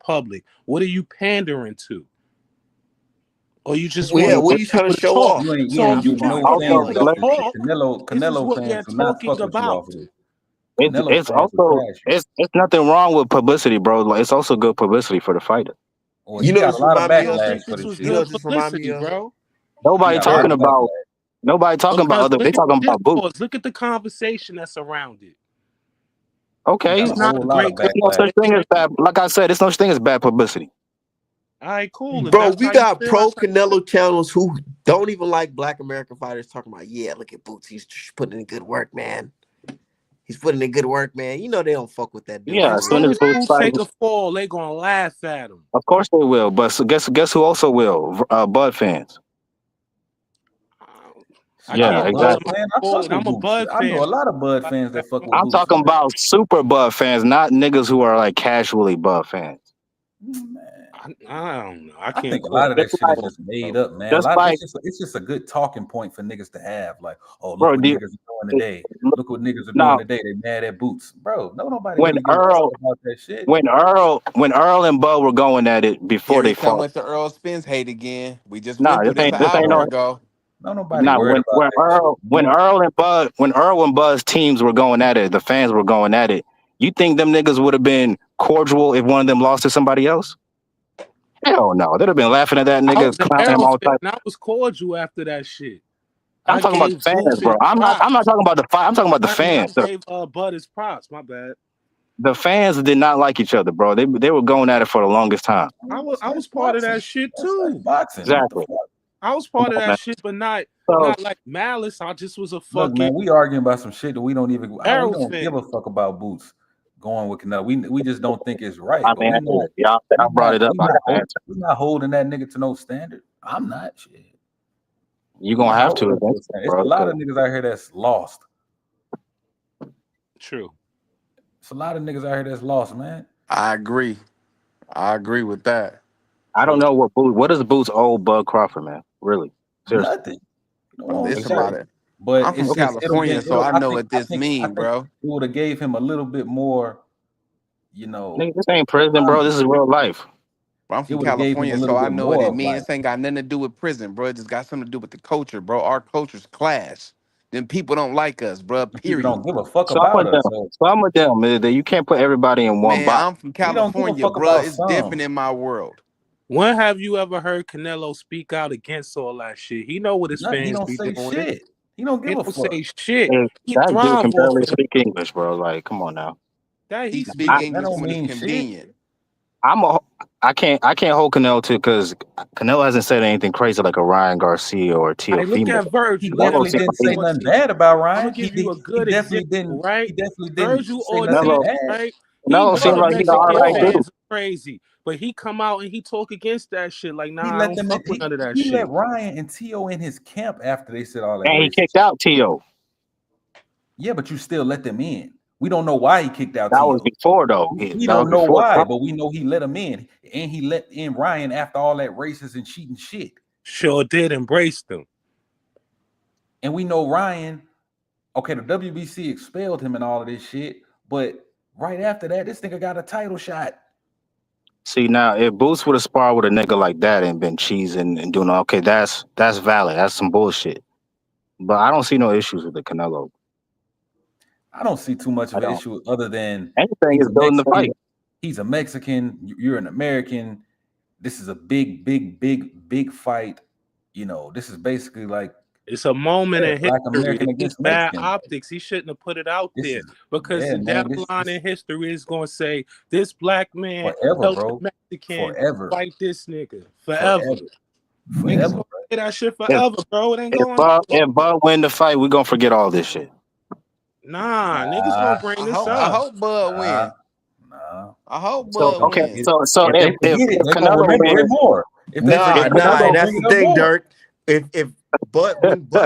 Speaker 8: public? What are you pandering to? Or you just
Speaker 1: Yeah,
Speaker 8: want
Speaker 1: what are you trying to
Speaker 8: people to
Speaker 1: show
Speaker 8: talk?
Speaker 1: off?
Speaker 3: You
Speaker 8: So
Speaker 3: ain't
Speaker 8: if you
Speaker 3: getting
Speaker 8: got
Speaker 3: no
Speaker 8: more
Speaker 3: fans
Speaker 8: people
Speaker 7: Also,
Speaker 3: like
Speaker 8: to
Speaker 3: this.
Speaker 7: let's
Speaker 8: talk, this is
Speaker 3: Canelo
Speaker 8: what
Speaker 3: fans
Speaker 8: they're
Speaker 3: will not
Speaker 8: talking
Speaker 3: fuck with you
Speaker 8: about.
Speaker 3: off of this. Canelo
Speaker 7: it's
Speaker 3: fans will
Speaker 7: also
Speaker 3: trash you.
Speaker 7: it's nothing wrong with publicity, bro. Like, it's also good publicity for the fighter.
Speaker 3: Or
Speaker 1: You
Speaker 3: he
Speaker 1: know,
Speaker 3: got a
Speaker 1: this
Speaker 3: lot of
Speaker 1: remind
Speaker 8: I
Speaker 1: me of.
Speaker 8: don't
Speaker 3: backlash
Speaker 8: think
Speaker 3: for
Speaker 8: this
Speaker 3: this
Speaker 8: was
Speaker 1: You
Speaker 3: shit.
Speaker 1: know,
Speaker 8: good
Speaker 1: what this remind me
Speaker 8: publicity,
Speaker 1: of.
Speaker 8: bro.
Speaker 3: He
Speaker 7: Nobody
Speaker 3: got a lot
Speaker 7: talking
Speaker 3: of
Speaker 7: about
Speaker 3: backlash.
Speaker 7: Nobody talking about
Speaker 8: Because
Speaker 7: other. They
Speaker 8: look at
Speaker 7: talking
Speaker 8: this
Speaker 7: about Boots.
Speaker 8: pause. Look at the conversation that's around it.
Speaker 3: He
Speaker 7: Okay,
Speaker 3: got
Speaker 8: It's
Speaker 3: a
Speaker 8: not
Speaker 3: whole
Speaker 8: a
Speaker 3: lot of
Speaker 8: great
Speaker 7: there's no
Speaker 3: backlash.
Speaker 7: such thing as
Speaker 8: conversation.
Speaker 7: bad. Like I said, there's no such thing as bad publicity.
Speaker 8: All right, cool. If
Speaker 1: Bro,
Speaker 8: that's
Speaker 1: we
Speaker 8: how you
Speaker 1: got
Speaker 8: feel,
Speaker 1: pro Canelo channels who don't even like Black American fighters talking about, yeah, look at Boots. He's putting in good work, man. He's putting in good work, man. You know they don't fuck with that dude
Speaker 7: Yeah,
Speaker 1: for
Speaker 8: as
Speaker 7: as soon
Speaker 8: soon
Speaker 7: as
Speaker 1: real.
Speaker 8: as
Speaker 7: Boots
Speaker 8: Boots
Speaker 7: fight,
Speaker 8: take a fall, they gonna laugh at him.
Speaker 7: of course they will. But so guess who also will? Bud fans.
Speaker 8: I
Speaker 3: Shit, I'm
Speaker 7: Yeah,
Speaker 8: can't
Speaker 3: a
Speaker 8: call
Speaker 3: Bud
Speaker 8: him
Speaker 7: exactly.
Speaker 8: out
Speaker 3: fan. I
Speaker 8: for
Speaker 3: fuck
Speaker 8: it.
Speaker 3: with
Speaker 8: I'm a
Speaker 3: Boots.
Speaker 8: Bud
Speaker 3: I know
Speaker 8: fan.
Speaker 3: a lot of Bud fans that fuck with
Speaker 7: I'm
Speaker 3: Boots.
Speaker 7: talking about super Bud fans, not niggas who are like casually Bud fans.
Speaker 3: Man,
Speaker 8: I don't know. I
Speaker 3: I
Speaker 8: can't
Speaker 3: think a
Speaker 8: call
Speaker 3: lot of
Speaker 8: him
Speaker 3: that
Speaker 7: Just
Speaker 3: shit
Speaker 7: like,
Speaker 3: is just made
Speaker 8: bro.
Speaker 3: up, man. A
Speaker 7: just
Speaker 3: lot of
Speaker 7: like,
Speaker 3: it's just a good talking point for niggas to have. Like, oh, look
Speaker 7: bro,
Speaker 3: what niggas are doing today. Look what niggas are doing
Speaker 7: now
Speaker 3: today. They mad at Boots, bro. Nobody
Speaker 7: when
Speaker 3: really gives a fuck about that shit.
Speaker 7: When Earl and Bud were going at it before
Speaker 6: Here
Speaker 7: they
Speaker 6: he come
Speaker 7: fought.
Speaker 6: with the Earl Spence hate again. We just
Speaker 7: Nah,
Speaker 6: went through this an
Speaker 7: this ain't
Speaker 6: hour
Speaker 7: no.
Speaker 6: ago.
Speaker 3: Nobody
Speaker 7: Nah,
Speaker 3: worried about that shit.
Speaker 7: when Earl and Bud's teams were going at it, the fans were going at it. You think them niggas would have been cordial if one of them lost to somebody else? Hell no. They'd have been laughing at that
Speaker 8: I
Speaker 7: nigga,
Speaker 8: was an
Speaker 7: clowning him
Speaker 8: Arrow
Speaker 7: all
Speaker 8: fan.
Speaker 7: type.
Speaker 8: I was cordial after that shit.
Speaker 7: I'm
Speaker 8: I
Speaker 7: talking about the
Speaker 8: gave Boots
Speaker 7: fans,
Speaker 8: his
Speaker 7: bro. I'm not
Speaker 8: props.
Speaker 7: talking about the fight. I'm talking about the
Speaker 8: I mean, I
Speaker 7: fans.
Speaker 8: gave Bud his props. My bad.
Speaker 7: The fans did not like each other, bro. They were going at it for the longest time.
Speaker 8: I
Speaker 3: That's
Speaker 8: was part of
Speaker 3: boxing.
Speaker 8: that shit
Speaker 3: That's
Speaker 8: too.
Speaker 3: boxing. What the
Speaker 7: Exactly.
Speaker 3: fuck?
Speaker 8: I was
Speaker 7: Come
Speaker 8: part of
Speaker 7: on, man.
Speaker 8: that shit, but not
Speaker 7: So
Speaker 8: like malice. I just was a
Speaker 3: Look,
Speaker 8: fucking
Speaker 3: man, we arguing about some shit that we don't even. We
Speaker 8: Arrow
Speaker 3: don't
Speaker 8: fan.
Speaker 3: give a fuck about Boots going with Canelo. We just don't think it's right.
Speaker 7: I
Speaker 3: But
Speaker 7: mean, y'all brought it up. I gotta answer.
Speaker 3: we not holding that nigga to no standard. I'm not shit.
Speaker 7: You
Speaker 3: I'm
Speaker 7: gonna
Speaker 3: not
Speaker 7: have to
Speaker 3: holding him to a
Speaker 7: eventually,
Speaker 3: standard. It's a
Speaker 7: bro.
Speaker 3: lot
Speaker 7: 'Cause
Speaker 3: of niggas out here that's lost.
Speaker 8: True.
Speaker 3: It's a lot of niggas out here that's lost, man.
Speaker 6: I agree. I agree with that.
Speaker 7: I don't know what does Boots owe Bud Crawford, man. Really, seriously.
Speaker 3: Nothing. You don't
Speaker 6: Well,
Speaker 3: own
Speaker 6: there's a lot
Speaker 3: shit.
Speaker 6: of.
Speaker 3: But
Speaker 6: I'm from
Speaker 7: Okay.
Speaker 6: California, so I
Speaker 3: I
Speaker 6: know
Speaker 3: think
Speaker 6: what this
Speaker 3: I
Speaker 6: mean,
Speaker 3: think
Speaker 6: bro.
Speaker 3: it would have gave him a little bit more, you know,
Speaker 7: Nigga, this ain't prison, bro.
Speaker 3: time.
Speaker 7: This is real life.
Speaker 6: I'm
Speaker 3: It
Speaker 6: from
Speaker 3: would have gave him a
Speaker 6: California, so
Speaker 3: little
Speaker 6: I
Speaker 3: bit
Speaker 6: know what
Speaker 3: more
Speaker 6: it
Speaker 3: of
Speaker 6: mean.
Speaker 3: like,
Speaker 6: This ain't got nothing to do with prison, bro. It just got something to do with the culture, bro. Our culture's class. Then people don't like us, bro.
Speaker 3: people
Speaker 6: Period.
Speaker 3: don't give a fuck
Speaker 7: Some
Speaker 3: about
Speaker 7: of them,
Speaker 3: us. So
Speaker 7: you can't put everybody in one
Speaker 6: Man,
Speaker 7: box.
Speaker 6: I'm from
Speaker 3: we don't give a
Speaker 6: California,
Speaker 3: fuck
Speaker 6: bro.
Speaker 3: about
Speaker 6: It's different
Speaker 3: some.
Speaker 6: in my world.
Speaker 8: When have you ever heard Canelo speak out against all that shit? He know what his
Speaker 3: Nothing. He
Speaker 8: fans
Speaker 3: don't
Speaker 8: be
Speaker 3: say
Speaker 8: doing.
Speaker 3: shit. He don't
Speaker 8: He
Speaker 3: give a
Speaker 8: don't
Speaker 3: fuck.
Speaker 8: say shit.
Speaker 7: And
Speaker 8: He
Speaker 7: that dude
Speaker 8: thrive
Speaker 7: can
Speaker 8: off
Speaker 7: barely
Speaker 8: of that.
Speaker 7: speak English, bro. Like, come on now.
Speaker 8: That
Speaker 6: He
Speaker 8: he
Speaker 6: speak
Speaker 8: speak.
Speaker 3: That
Speaker 6: English
Speaker 3: don't
Speaker 6: when it's
Speaker 3: mean shit.
Speaker 6: convenient.
Speaker 7: I'm a, I can't hold Canelo to because Canelo hasn't said anything crazy like a Ryan Garcia or
Speaker 8: I look
Speaker 7: Teofimo.
Speaker 8: at Virgil.
Speaker 3: He
Speaker 8: Look,
Speaker 7: Canelo
Speaker 3: definitely
Speaker 7: seems
Speaker 3: didn't
Speaker 7: like
Speaker 3: say
Speaker 8: Virgil
Speaker 3: nothing
Speaker 8: autistic.
Speaker 3: bad about
Speaker 8: I'm gonna
Speaker 3: Ryan.
Speaker 8: give you a good example, right?
Speaker 3: He definitely didn't
Speaker 8: Virgil
Speaker 3: say nothing
Speaker 7: Canelo,
Speaker 8: autistic,
Speaker 3: bad.
Speaker 8: right? He
Speaker 7: Canelo
Speaker 8: know
Speaker 7: seems
Speaker 8: the
Speaker 7: like he's an
Speaker 8: Mexican
Speaker 7: alright
Speaker 3: Bro,
Speaker 7: dude.
Speaker 8: fans are crazy, but he come out and he talk against that shit. Like,
Speaker 3: he
Speaker 8: nah, I
Speaker 3: let
Speaker 8: don't
Speaker 3: them
Speaker 8: fuck with none of that
Speaker 3: he let
Speaker 8: shit.
Speaker 3: Ryan and Tio in his camp after they said all that
Speaker 7: And he
Speaker 3: racist.
Speaker 7: kicked out Tio.
Speaker 3: Yeah, but you still let them in. We don't know why he kicked out
Speaker 7: That was
Speaker 3: Tio.
Speaker 7: before though.
Speaker 3: We
Speaker 7: That was
Speaker 3: don't know
Speaker 7: before
Speaker 3: why,
Speaker 7: Trump.
Speaker 3: but we know he let him in, and he let in Ryan after all that racist and cheating shit.
Speaker 8: Sure did embrace them.
Speaker 3: And we know Ryan. Okay, the WBC expelled him and all of this shit, but right after that, this nigga got a title shot.
Speaker 7: See now, if Boots would have sparred with a nigga like that and been cheesing and doing okay, that's valid. That's some bullshit. But I don't see no issues with the Canelo.
Speaker 3: I don't see too much
Speaker 7: I
Speaker 3: of an
Speaker 7: don't.
Speaker 3: issue other than
Speaker 7: Anything
Speaker 3: he's
Speaker 7: is
Speaker 3: a
Speaker 7: building the fight.
Speaker 3: Mexican. He's a Mexican. You're an American. This is a big fight. You know, this is basically like
Speaker 8: It's a moment in
Speaker 3: Black
Speaker 8: history.
Speaker 3: American
Speaker 8: It's just
Speaker 3: against
Speaker 8: bad
Speaker 3: Mexican.
Speaker 8: optics. He shouldn't have put it out
Speaker 3: This
Speaker 8: there
Speaker 3: is
Speaker 8: because
Speaker 3: yeah,
Speaker 8: the down
Speaker 3: man. This
Speaker 8: line in history is going to say this black man
Speaker 3: forever,
Speaker 8: telling
Speaker 3: bro.
Speaker 8: the Mexican
Speaker 3: Forever,
Speaker 8: fight this nigga forever.
Speaker 3: forever,
Speaker 8: Niggas
Speaker 3: forever,
Speaker 8: gonna
Speaker 3: bro.
Speaker 8: say that shit
Speaker 7: If
Speaker 8: forever, bro. It ain't going.
Speaker 7: if Bud win the fight, we gonna forget all this shit.
Speaker 8: Nah, niggas
Speaker 3: Nah,
Speaker 8: gonna bring
Speaker 6: I
Speaker 8: this
Speaker 6: hope. I
Speaker 8: up.
Speaker 6: hope Bud
Speaker 3: nah,
Speaker 6: win.
Speaker 3: nah.
Speaker 6: I hope
Speaker 7: So
Speaker 6: Bud
Speaker 7: okay,
Speaker 6: win.
Speaker 7: so
Speaker 3: If they
Speaker 7: if
Speaker 3: forget it, they're gonna
Speaker 7: Canelo
Speaker 3: remember it
Speaker 7: wins,
Speaker 3: more. If they
Speaker 7: if
Speaker 1: Nah,
Speaker 3: forget it, they're
Speaker 1: nah,
Speaker 3: gonna
Speaker 7: Canelo
Speaker 1: that's
Speaker 3: bring
Speaker 1: the
Speaker 3: it up
Speaker 1: thing,
Speaker 3: more.
Speaker 1: Dirk. If Bud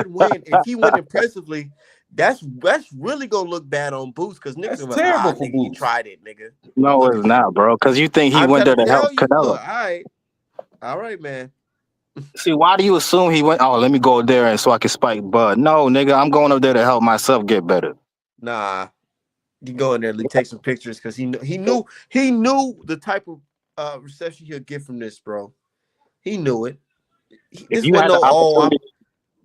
Speaker 1: win, if he win impressively, that's really gonna look bad on Boots because niggas
Speaker 3: That's
Speaker 1: gonna be like,
Speaker 3: terrible for
Speaker 1: nigga, you
Speaker 3: Boots.
Speaker 1: tried it, nigga.
Speaker 7: no,
Speaker 1: Look
Speaker 7: it's
Speaker 1: at you.
Speaker 7: not, bro. Because you think he
Speaker 1: I'm
Speaker 7: went
Speaker 1: trying
Speaker 7: there
Speaker 1: to
Speaker 7: to help
Speaker 1: tell you.
Speaker 7: Canelo.
Speaker 1: Look, all right, man.
Speaker 7: See, why do you assume he went? Oh, let me go there and so I can spike Bud. No, nigga, I'm going up there to help myself get better.
Speaker 1: Nah, you go in there, take some pictures because he knew the type of reception he'll get from this, bro. He knew it.
Speaker 7: If
Speaker 1: This
Speaker 7: you
Speaker 1: wasn't
Speaker 7: had the
Speaker 1: no
Speaker 7: opportunity,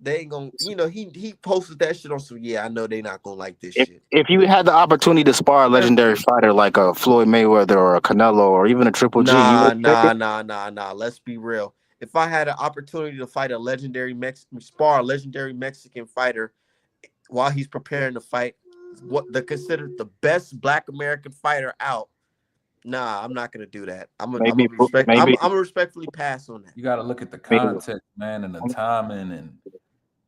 Speaker 1: they ain't gonna, he posted that shit on some, yeah, I know they not gonna like this shit.
Speaker 7: if you had the opportunity to spar a legendary fighter like a Floyd Mayweather or a Canelo or even a Triple G, you would take it.
Speaker 1: Nah. Let's be real. If I had an opportunity to fight a legendary spar a legendary Mexican fighter while he's preparing to fight what the considered the best Black American fighter out, Nah, I'm not gonna do that. I'm
Speaker 7: Maybe
Speaker 1: gonna respectfully pass on that.
Speaker 3: You got to look at the
Speaker 7: maybe
Speaker 3: context, man, and the timing and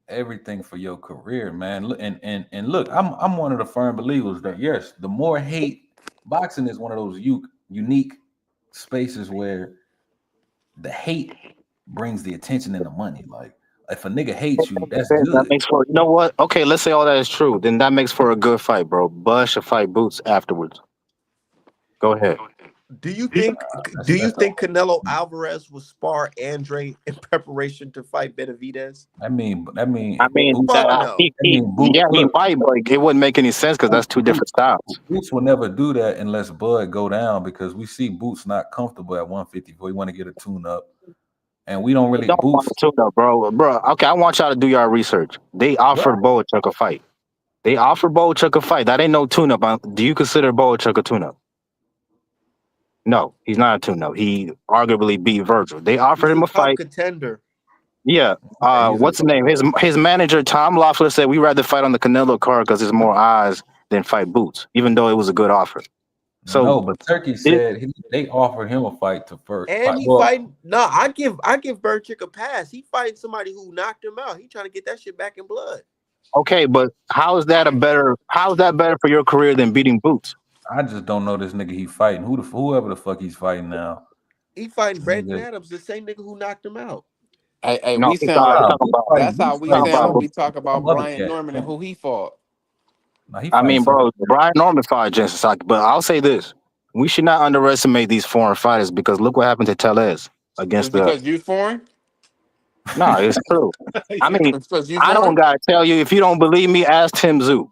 Speaker 3: everything for your career, man. And look, I'm one of the firm believers that yes, the more hate, boxing is one of those unique spaces where the hate brings the attention and the money. Like if a nigga hates you, that's
Speaker 7: that
Speaker 3: good.
Speaker 7: makes for you know what? Okay, let's say all that is true. Then that makes for a good fight, bro. Bud should fight Boots afterwards. Go ahead.
Speaker 1: Do you think
Speaker 3: That's
Speaker 1: Canelo Alvarez will spar Andre in preparation to fight Benavidez?
Speaker 3: I mean
Speaker 7: I mean
Speaker 1: Fuck
Speaker 7: that
Speaker 1: no.
Speaker 3: Boots.
Speaker 7: yeah, he
Speaker 3: Look,
Speaker 7: might, but it wouldn't make any sense because that's two different styles.
Speaker 3: Boots will never do that unless Bud go down because we see Boots not comfortable at 154. He want to get a tune up, and we don't
Speaker 7: They
Speaker 3: really
Speaker 7: don't want
Speaker 3: Boots.
Speaker 7: to tune up, bro. Bro, okay, I want y'all to do your research. They offered Boachuk a fight. They offered Boachuk a fight. That ain't no tune up. Do you consider Boachuk a tune up? No, he's not a tune up. He arguably beat Virgil. They offered
Speaker 1: He's a
Speaker 7: him a
Speaker 1: top
Speaker 7: fight.
Speaker 1: contender.
Speaker 7: Yeah.
Speaker 3: He's
Speaker 7: What's his name? His manager Tom Loeffler said we rather fight on the Canelo card because there's more eyes than fight Boots, even though it was a good offer. So
Speaker 3: no, but Turkey said they offered him a fight to first
Speaker 1: And
Speaker 3: fight.
Speaker 1: he
Speaker 3: Well,
Speaker 1: fighting. No, I give Burchick a pass. He fighting somebody who knocked him out. He trying to get that shit back in blood.
Speaker 7: okay, but how's that better for your career than beating Boots?
Speaker 3: I just don't know this nigga he fighting. Whoever the fuck he's fighting now.
Speaker 1: He fighting Brandon
Speaker 3: Nigga.
Speaker 1: Adams, the same nigga who knocked him out.
Speaker 6: Hey,
Speaker 7: No,
Speaker 6: we
Speaker 7: he's
Speaker 6: sound like
Speaker 7: talking about
Speaker 6: that's how we
Speaker 7: talking
Speaker 6: sound
Speaker 7: about
Speaker 6: when we talk about
Speaker 3: some other
Speaker 6: Brian
Speaker 3: cat.
Speaker 6: Norman and who he fought.
Speaker 3: Nah, he
Speaker 7: I
Speaker 3: fighting
Speaker 7: mean,
Speaker 3: some-
Speaker 7: bro, Brian Norman fought Jensen Saki, but I'll say this: we should not underestimate these foreign fighters because look what happened to Tellez
Speaker 6: It's
Speaker 7: against the.
Speaker 6: because you foreign.
Speaker 7: No, it's true. I mean,
Speaker 6: It's because you
Speaker 7: I don't
Speaker 6: foreign.
Speaker 7: gotta tell you. If you don't believe me, ask Tim Zoo.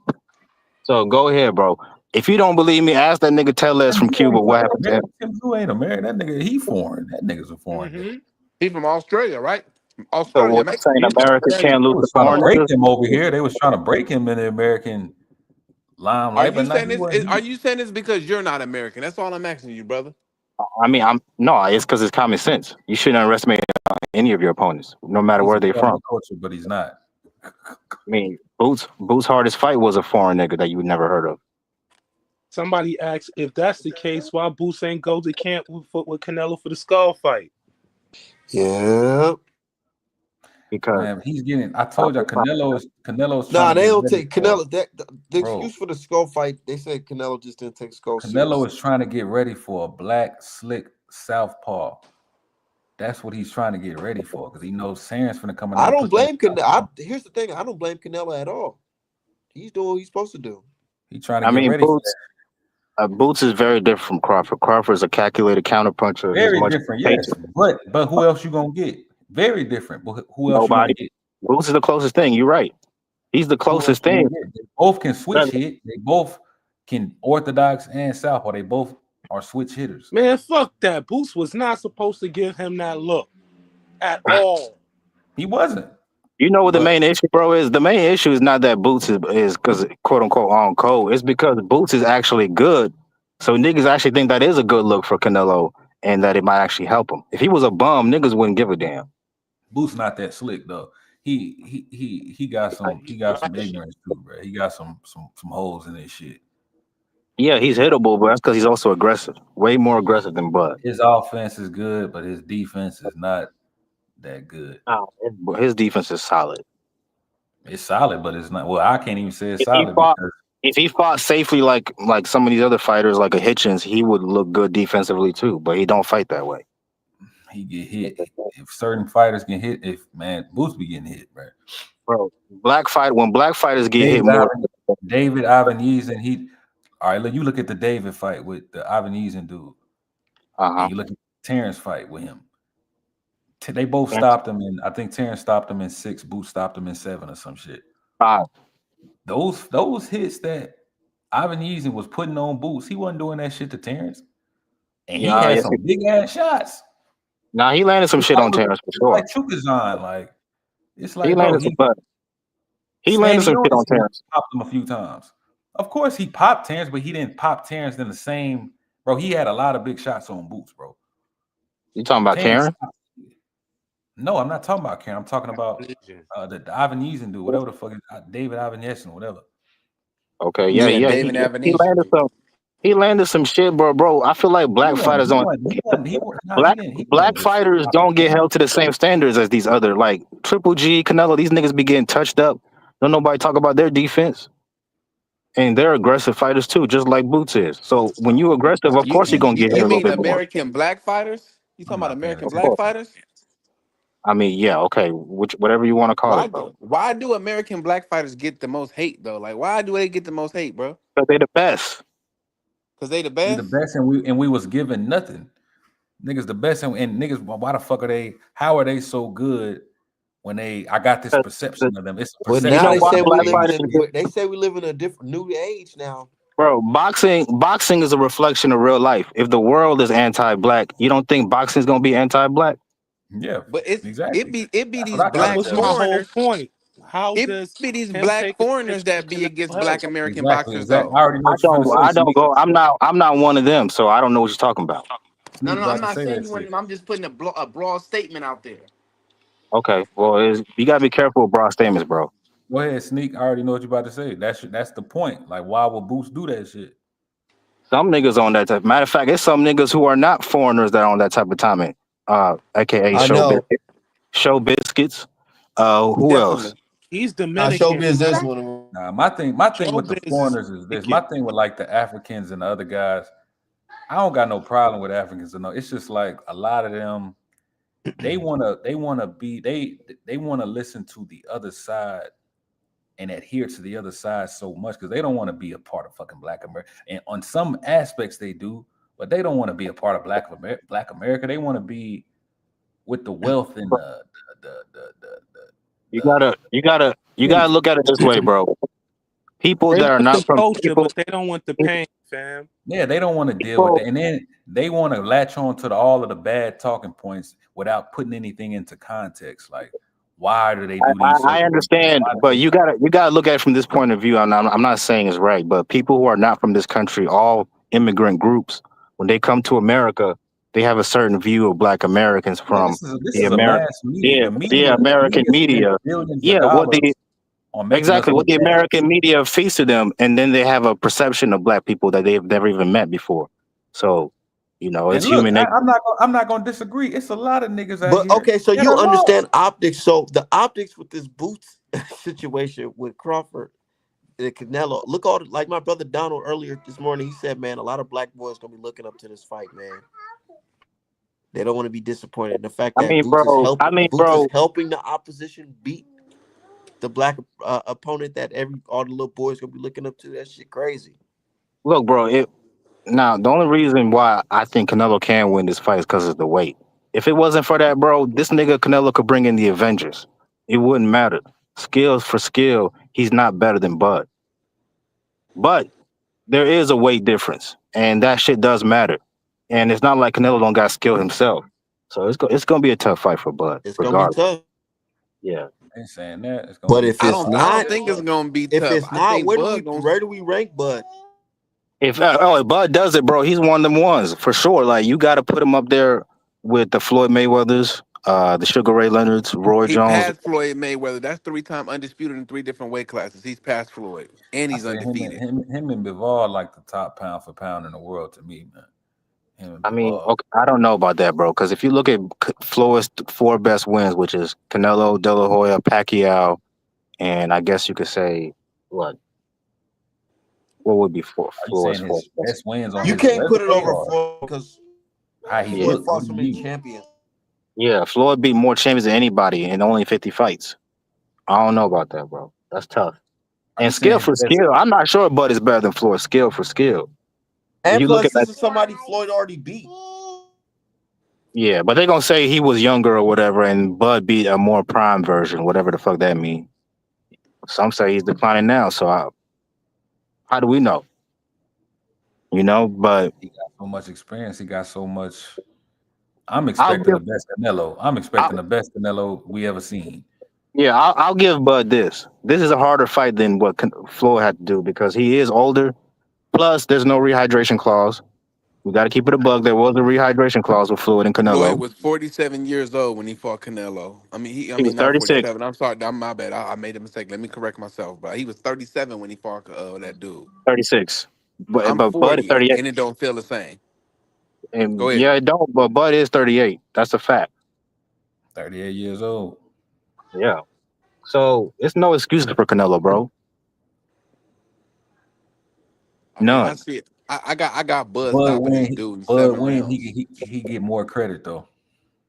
Speaker 7: So go ahead, bro. If you don't believe me, ask that nigga Tellez from Cuba what happened to him.
Speaker 3: Tim Zoo ain't American. That nigga, he foreign. That nigga's a foreign nigga.
Speaker 6: He from Australia, right?
Speaker 7: So
Speaker 6: Australia,
Speaker 7: what you
Speaker 6: right?
Speaker 7: saying? America
Speaker 3: They
Speaker 7: can't lose to
Speaker 3: was trying to
Speaker 7: foreign
Speaker 3: break
Speaker 7: niggas?
Speaker 3: him over here. They was trying to break him in the American
Speaker 6: Are
Speaker 3: limelight,
Speaker 6: you
Speaker 3: but not
Speaker 6: saying
Speaker 3: he
Speaker 6: this?
Speaker 3: wasn't.
Speaker 6: Are you saying this because you're not American? That's all I'm asking you, brother.
Speaker 7: I mean, it's because it's common sense. You shouldn't underestimate any of your opponents, no matter
Speaker 3: He's
Speaker 7: where
Speaker 3: a
Speaker 7: they're
Speaker 3: part of
Speaker 7: from.
Speaker 3: the culture, but he's not.
Speaker 7: I mean, Boots' hardest fight was a foreign nigga that you never heard of.
Speaker 8: Somebody asked if that's the case, why Boots ain't go to camp with Canelo for the skull fight.
Speaker 1: Yeah.
Speaker 7: Because
Speaker 3: Man, he's getting. I told you, Canelo's trying
Speaker 1: Nah,
Speaker 3: to
Speaker 1: they
Speaker 3: get
Speaker 1: don't
Speaker 3: ready
Speaker 1: take
Speaker 3: for.
Speaker 1: Canelo. The excuse for the skull fight, they said Canelo just didn't take skull
Speaker 3: Canelo
Speaker 1: serious.
Speaker 3: is trying to get ready for a black, slick southpaw. That's what he's trying to get ready for because he knows Terrence finna come in there.
Speaker 1: I
Speaker 3: And
Speaker 1: don't
Speaker 3: put
Speaker 1: blame
Speaker 3: that
Speaker 1: Canelo. Here's the thing: I don't blame Canelo at all. He's doing what he's supposed to do.
Speaker 3: He's trying to
Speaker 7: I
Speaker 3: get
Speaker 7: mean,
Speaker 3: ready for that.
Speaker 7: Boots is very different from Crawford. Crawford is a calculated counterpuncher. He's
Speaker 3: Very
Speaker 7: much
Speaker 3: different,
Speaker 7: more
Speaker 3: yes.
Speaker 7: patient.
Speaker 3: But who else you gonna get? Very different. But who else you
Speaker 7: Nobody.
Speaker 3: gonna get?
Speaker 7: Boots is the closest thing. You're right. He's the
Speaker 3: Who else
Speaker 7: closest
Speaker 3: you
Speaker 7: thing.
Speaker 3: gonna get? They both can switch hit. They both can orthodox and southpaw. They both are switch hitters.
Speaker 8: Man, fuck that. Boots was not supposed to give him that look at all.
Speaker 3: He wasn't.
Speaker 7: You know what the
Speaker 3: But
Speaker 7: main issue, bro, is? The main issue is not that Boots is because quote unquote on code. It's because Boots is actually good. So niggas actually think that is a good look for Canelo and that it might actually help him. If he was a bum, niggas wouldn't give a damn.
Speaker 3: Boots not that slick though. He got some ignorance too, bro. He got some holes in his shit.
Speaker 7: Yeah, he's hittable, but that's because he's also aggressive. Way more aggressive than Bud.
Speaker 3: His offense is good, but his defense is not that good.
Speaker 7: His defense is solid.
Speaker 3: It's solid, but it's not. Well, I can't even say it's
Speaker 7: If he
Speaker 3: solid
Speaker 7: fought,
Speaker 3: because
Speaker 7: if he fought safely like some of these other fighters, like a Hitchens, he would look good defensively too. But he don't fight that way.
Speaker 3: he get hit. If certain fighters get hit, Boots be getting hit, bro.
Speaker 7: Bro, when black fighters get hit more.
Speaker 3: David Ivan all right, you look at the David fight with the Ivan dude. And you look at Terrence fight with him. They both stopped him, and I think Terrence stopped him in 6. Boots stopped him in 7 or some shit.
Speaker 7: 5.
Speaker 3: Those hits that Ivan was putting on Boots, he wasn't doing that shit to Terrence, and he had some big ass shots.
Speaker 7: Nah, he landed some shit on Terrence for sure.
Speaker 3: Like Chukazan, like it's like
Speaker 7: he landed some shit on Terrence.
Speaker 3: Popped him a few times. Of course, he popped Terrence, but he didn't pop Terrence in the same. Bro, he had a lot of big shots on Boots, bro.
Speaker 7: You talking about Karen?
Speaker 3: No, I'm not talking about Karen. I'm talking about the Ivan dude, whatever the fuck is David Ivan whatever.
Speaker 7: Okay, yeah.
Speaker 6: David
Speaker 7: He landed some. He landed some shit, bro. Bro, I feel like
Speaker 3: He
Speaker 7: black
Speaker 3: wasn't.
Speaker 7: fighters
Speaker 3: He
Speaker 7: don't
Speaker 3: wasn't. He wasn't. He was. Nah, he
Speaker 7: black
Speaker 3: didn't. He wasn't
Speaker 7: black
Speaker 3: get shit
Speaker 7: fighters
Speaker 3: out
Speaker 7: don't
Speaker 3: of
Speaker 7: get
Speaker 3: him.
Speaker 7: held to the same standards as these other like Triple G, Canelo. These niggas be getting touched up. Don't nobody talk about their defense, and they're aggressive fighters too, just like Boots is. So when you aggressive, of
Speaker 6: You
Speaker 7: course you're
Speaker 6: you,
Speaker 7: gonna get hit a
Speaker 6: you
Speaker 7: little
Speaker 6: mean
Speaker 7: bit more.
Speaker 6: American black fighters? You talking
Speaker 3: I'm
Speaker 6: about
Speaker 3: not paying
Speaker 6: American
Speaker 7: Of
Speaker 6: black
Speaker 3: attention.
Speaker 7: course.
Speaker 6: fighters?
Speaker 7: I mean, yeah, okay, which whatever you want to call
Speaker 6: Why
Speaker 7: it, bro.
Speaker 6: why do American black fighters get the most hate though? Like why do they get the most hate, bro?
Speaker 7: But they the best.
Speaker 6: Cause they the
Speaker 3: We the
Speaker 6: best.
Speaker 3: best, and we was given nothing. Niggas the best, and niggas. Why the fuck are they? How are they so good when they? I got this
Speaker 7: 'Cause the-
Speaker 3: perception of them. It's a
Speaker 1: Well,
Speaker 7: You
Speaker 3: perception
Speaker 1: now
Speaker 7: know
Speaker 1: they
Speaker 3: of
Speaker 7: why
Speaker 1: say
Speaker 3: them.
Speaker 1: we
Speaker 7: black
Speaker 1: living
Speaker 7: fighters?
Speaker 1: in. They say we live in a different new age now.
Speaker 7: Bro, boxing is a reflection of real life. If the world is anti-black, you don't think boxing is gonna be anti-black?
Speaker 3: Yeah,
Speaker 6: But
Speaker 3: exactly.
Speaker 6: it be
Speaker 3: That's what
Speaker 6: these
Speaker 3: I try
Speaker 8: That
Speaker 3: to
Speaker 6: black
Speaker 8: was
Speaker 3: tell
Speaker 8: my
Speaker 3: you.
Speaker 8: whole
Speaker 6: foreigners.
Speaker 8: point. How
Speaker 6: It
Speaker 8: does
Speaker 6: be these
Speaker 8: him
Speaker 6: black
Speaker 8: taking
Speaker 6: foreigners
Speaker 8: attention
Speaker 6: that
Speaker 8: to
Speaker 6: be
Speaker 8: Canelo
Speaker 6: against
Speaker 8: help?
Speaker 6: black American
Speaker 3: Exactly,
Speaker 6: boxers
Speaker 3: exactly.
Speaker 6: though.
Speaker 3: I already know what you're finna say,
Speaker 7: I don't
Speaker 3: Sneak.
Speaker 7: go. I'm not one of them, so I don't know what you're talking about.
Speaker 6: No,
Speaker 3: Sneak
Speaker 6: no, I'm
Speaker 3: about to
Speaker 6: not
Speaker 3: say
Speaker 6: saying
Speaker 3: that
Speaker 6: you
Speaker 3: shit.
Speaker 6: want. I'm just putting a broad statement out there.
Speaker 7: Okay, well, you gotta be careful with broad statements, bro.
Speaker 3: Go ahead, Sneak. I already know what you're about to say. That's the point. Like, why would Boots do that shit?
Speaker 7: Some niggas on that type. Matter of fact, it's some niggas who are not foreigners that are on that type of timing. AKA
Speaker 1: I know.
Speaker 7: show biscuits. Who else?
Speaker 6: Definitely.
Speaker 8: He's Dominican,
Speaker 1: Showbiz is
Speaker 8: right?
Speaker 1: one of them.
Speaker 3: Nah, my thing with the
Speaker 8: Showbiz is
Speaker 3: foreigners is this. My
Speaker 8: Dominican.
Speaker 3: thing with like the Africans and the other guys, I don't got no problem with Africans. No, it's just like a lot of them. They wanna listen to the other side and adhere to the other side so much because they don't want to be a part of fucking Black America. And on some aspects they do, but they don't want to be a part of Black America. They want to be with the wealth and
Speaker 7: You
Speaker 3: the
Speaker 7: gotta you gotta you
Speaker 3: feel me?
Speaker 7: gotta look at it this way, bro. People
Speaker 8: They
Speaker 7: that are
Speaker 8: want
Speaker 7: not
Speaker 8: the
Speaker 7: from
Speaker 8: culture, but they don't want the pain, fam.
Speaker 3: Yeah, they don't want to deal with
Speaker 7: people.
Speaker 3: that, and then they want to latch on to all of the bad talking points without putting anything into context. Like, why do they do these
Speaker 7: I
Speaker 3: certain things?
Speaker 7: understand,
Speaker 3: Why
Speaker 7: but
Speaker 3: do they?
Speaker 7: you gotta look at it from this point of view. I'm not saying it's right, but people who are not from this country, all immigrant groups, when they come to America, they have a certain view of Black Americans
Speaker 3: Yeah,
Speaker 7: from
Speaker 3: this
Speaker 7: the
Speaker 3: is a
Speaker 7: American,
Speaker 3: mass media.
Speaker 7: yeah,
Speaker 3: The
Speaker 7: yeah, American
Speaker 3: media spends
Speaker 7: media,
Speaker 3: billions of
Speaker 7: yeah, what the
Speaker 3: dollars on making us
Speaker 7: exactly what
Speaker 3: look
Speaker 7: the
Speaker 3: bad.
Speaker 7: American media feeds to them, and then they have a perception of Black people that they've never even met before. So, it's
Speaker 3: And look,
Speaker 7: human nature.
Speaker 3: I'm not gonna disagree. It's a lot of niggas out
Speaker 1: But
Speaker 3: here
Speaker 1: okay, so
Speaker 3: that
Speaker 1: you
Speaker 3: are
Speaker 1: understand
Speaker 3: lost.
Speaker 1: optics. So the optics with this Boots situation with Crawford and Canelo. Look, like my brother Donald earlier this morning. He said, "Man, a lot of black boys gonna be looking up to this fight, man. They don't want to be disappointed." And the fact
Speaker 7: I
Speaker 1: that
Speaker 7: mean, bro. I mean,
Speaker 1: Boots is
Speaker 7: bro.
Speaker 1: helping the opposition beat the black opponent that all the little boys gonna be looking up to. That shit crazy.
Speaker 7: Look, bro. Now, the only reason why I think Canelo can win this fight is because of the weight. If it wasn't for that, bro, this nigga Canelo could bring in the Avengers. It wouldn't matter. Skills for skill, he's not better than Bud. But there is a weight difference, and that shit does matter. And it's not like Canelo don't got skill himself. So it's gonna be a tough fight for Bud,
Speaker 1: It's gonna be
Speaker 7: regardless.
Speaker 1: tough.
Speaker 7: Yeah.
Speaker 3: I ain't saying that it's gonna
Speaker 1: But
Speaker 3: be
Speaker 1: if
Speaker 3: tough.
Speaker 1: it's
Speaker 6: I don't
Speaker 1: not,
Speaker 6: think it's gonna be
Speaker 1: if
Speaker 6: tough.
Speaker 1: it's
Speaker 6: I
Speaker 1: not,
Speaker 6: think Bud gonna
Speaker 1: where do we rank Bud?
Speaker 7: If Bud does it, bro, he's one of them ones for sure. Like you got to put him up there with the Floyd Mayweathers, the Sugar Ray Leonards, Roy
Speaker 6: he
Speaker 7: Jones.
Speaker 6: passed Floyd Mayweather. That's 3-time undisputed in 3 different weight classes. He's passed Floyd. And
Speaker 3: I
Speaker 6: he's
Speaker 3: say
Speaker 6: undefeated.
Speaker 3: him and Bivol like the top pound for pound in the world to me, man. Him and
Speaker 7: I mean,
Speaker 3: Bivol.
Speaker 7: okay, I don't know about that, bro. Because if you look at Floyd's four best wins, which is Canelo, De La Hoya, Pacquiao, and I guess you could say what? What would be
Speaker 3: Are you
Speaker 7: Floyd's
Speaker 3: saying
Speaker 7: four
Speaker 3: his
Speaker 7: best?
Speaker 3: best wins on
Speaker 1: You
Speaker 3: his
Speaker 1: can't put it
Speaker 3: resume
Speaker 1: over
Speaker 3: or
Speaker 1: Floyd because
Speaker 3: how he
Speaker 7: Yeah,
Speaker 1: Floyd
Speaker 3: looked?
Speaker 1: fought
Speaker 3: What do
Speaker 1: so
Speaker 3: you
Speaker 1: many
Speaker 3: mean?
Speaker 1: champions.
Speaker 7: yeah. Floyd beat more champions than anybody in only 50 fights. I don't know about that, bro. That's tough.
Speaker 3: Are you
Speaker 7: And
Speaker 3: saying
Speaker 7: skill
Speaker 3: his
Speaker 7: for
Speaker 3: best?
Speaker 7: skill, I'm not sure Bud is better than Floyd. Skill for skill. If
Speaker 1: And
Speaker 7: you look
Speaker 1: plus,
Speaker 7: at that,
Speaker 1: this is somebody Floyd already beat.
Speaker 7: yeah, but they're gonna say he was younger or whatever, and Bud beat a more prime version, whatever the fuck that mean. Some say he's declining now, so how do we know? But
Speaker 3: He got so much experience. He got so much. I'm
Speaker 7: I'll
Speaker 3: expecting
Speaker 7: give,
Speaker 3: the best Canelo. I'm
Speaker 7: I,
Speaker 3: expecting the best Canelo we ever seen.
Speaker 7: yeah, I'll give Bud this. This is a harder fight than what Floyd had to do because he is older. Plus, there's no rehydration clause. We got to keep it a bug. There was a rehydration clause with Floyd and
Speaker 6: Floyd
Speaker 7: Canelo.
Speaker 6: was 47 years old when he fought Canelo. I
Speaker 7: He was
Speaker 6: mean, not
Speaker 7: 36,
Speaker 6: 47. I'm sorry, I'm my bad. I made a mistake. Let me correct myself. But he was 37 when he fought that dude.
Speaker 7: 36. But
Speaker 6: I'm
Speaker 7: but Bud is
Speaker 6: 40
Speaker 7: 38,
Speaker 6: and it don't feel the same. Go
Speaker 7: and
Speaker 6: ahead.
Speaker 7: yeah, it don't. But Bud is 38. That's a fact.
Speaker 3: 38 years old.
Speaker 7: Yeah. So it's no excuses for Canelo, bro.
Speaker 6: I mean, I
Speaker 7: None.
Speaker 6: see it. I got Bud
Speaker 3: Bud
Speaker 6: stopping
Speaker 3: win.
Speaker 6: this dude in
Speaker 3: Bud
Speaker 6: 7
Speaker 3: win.
Speaker 6: rounds.
Speaker 3: He get more credit though.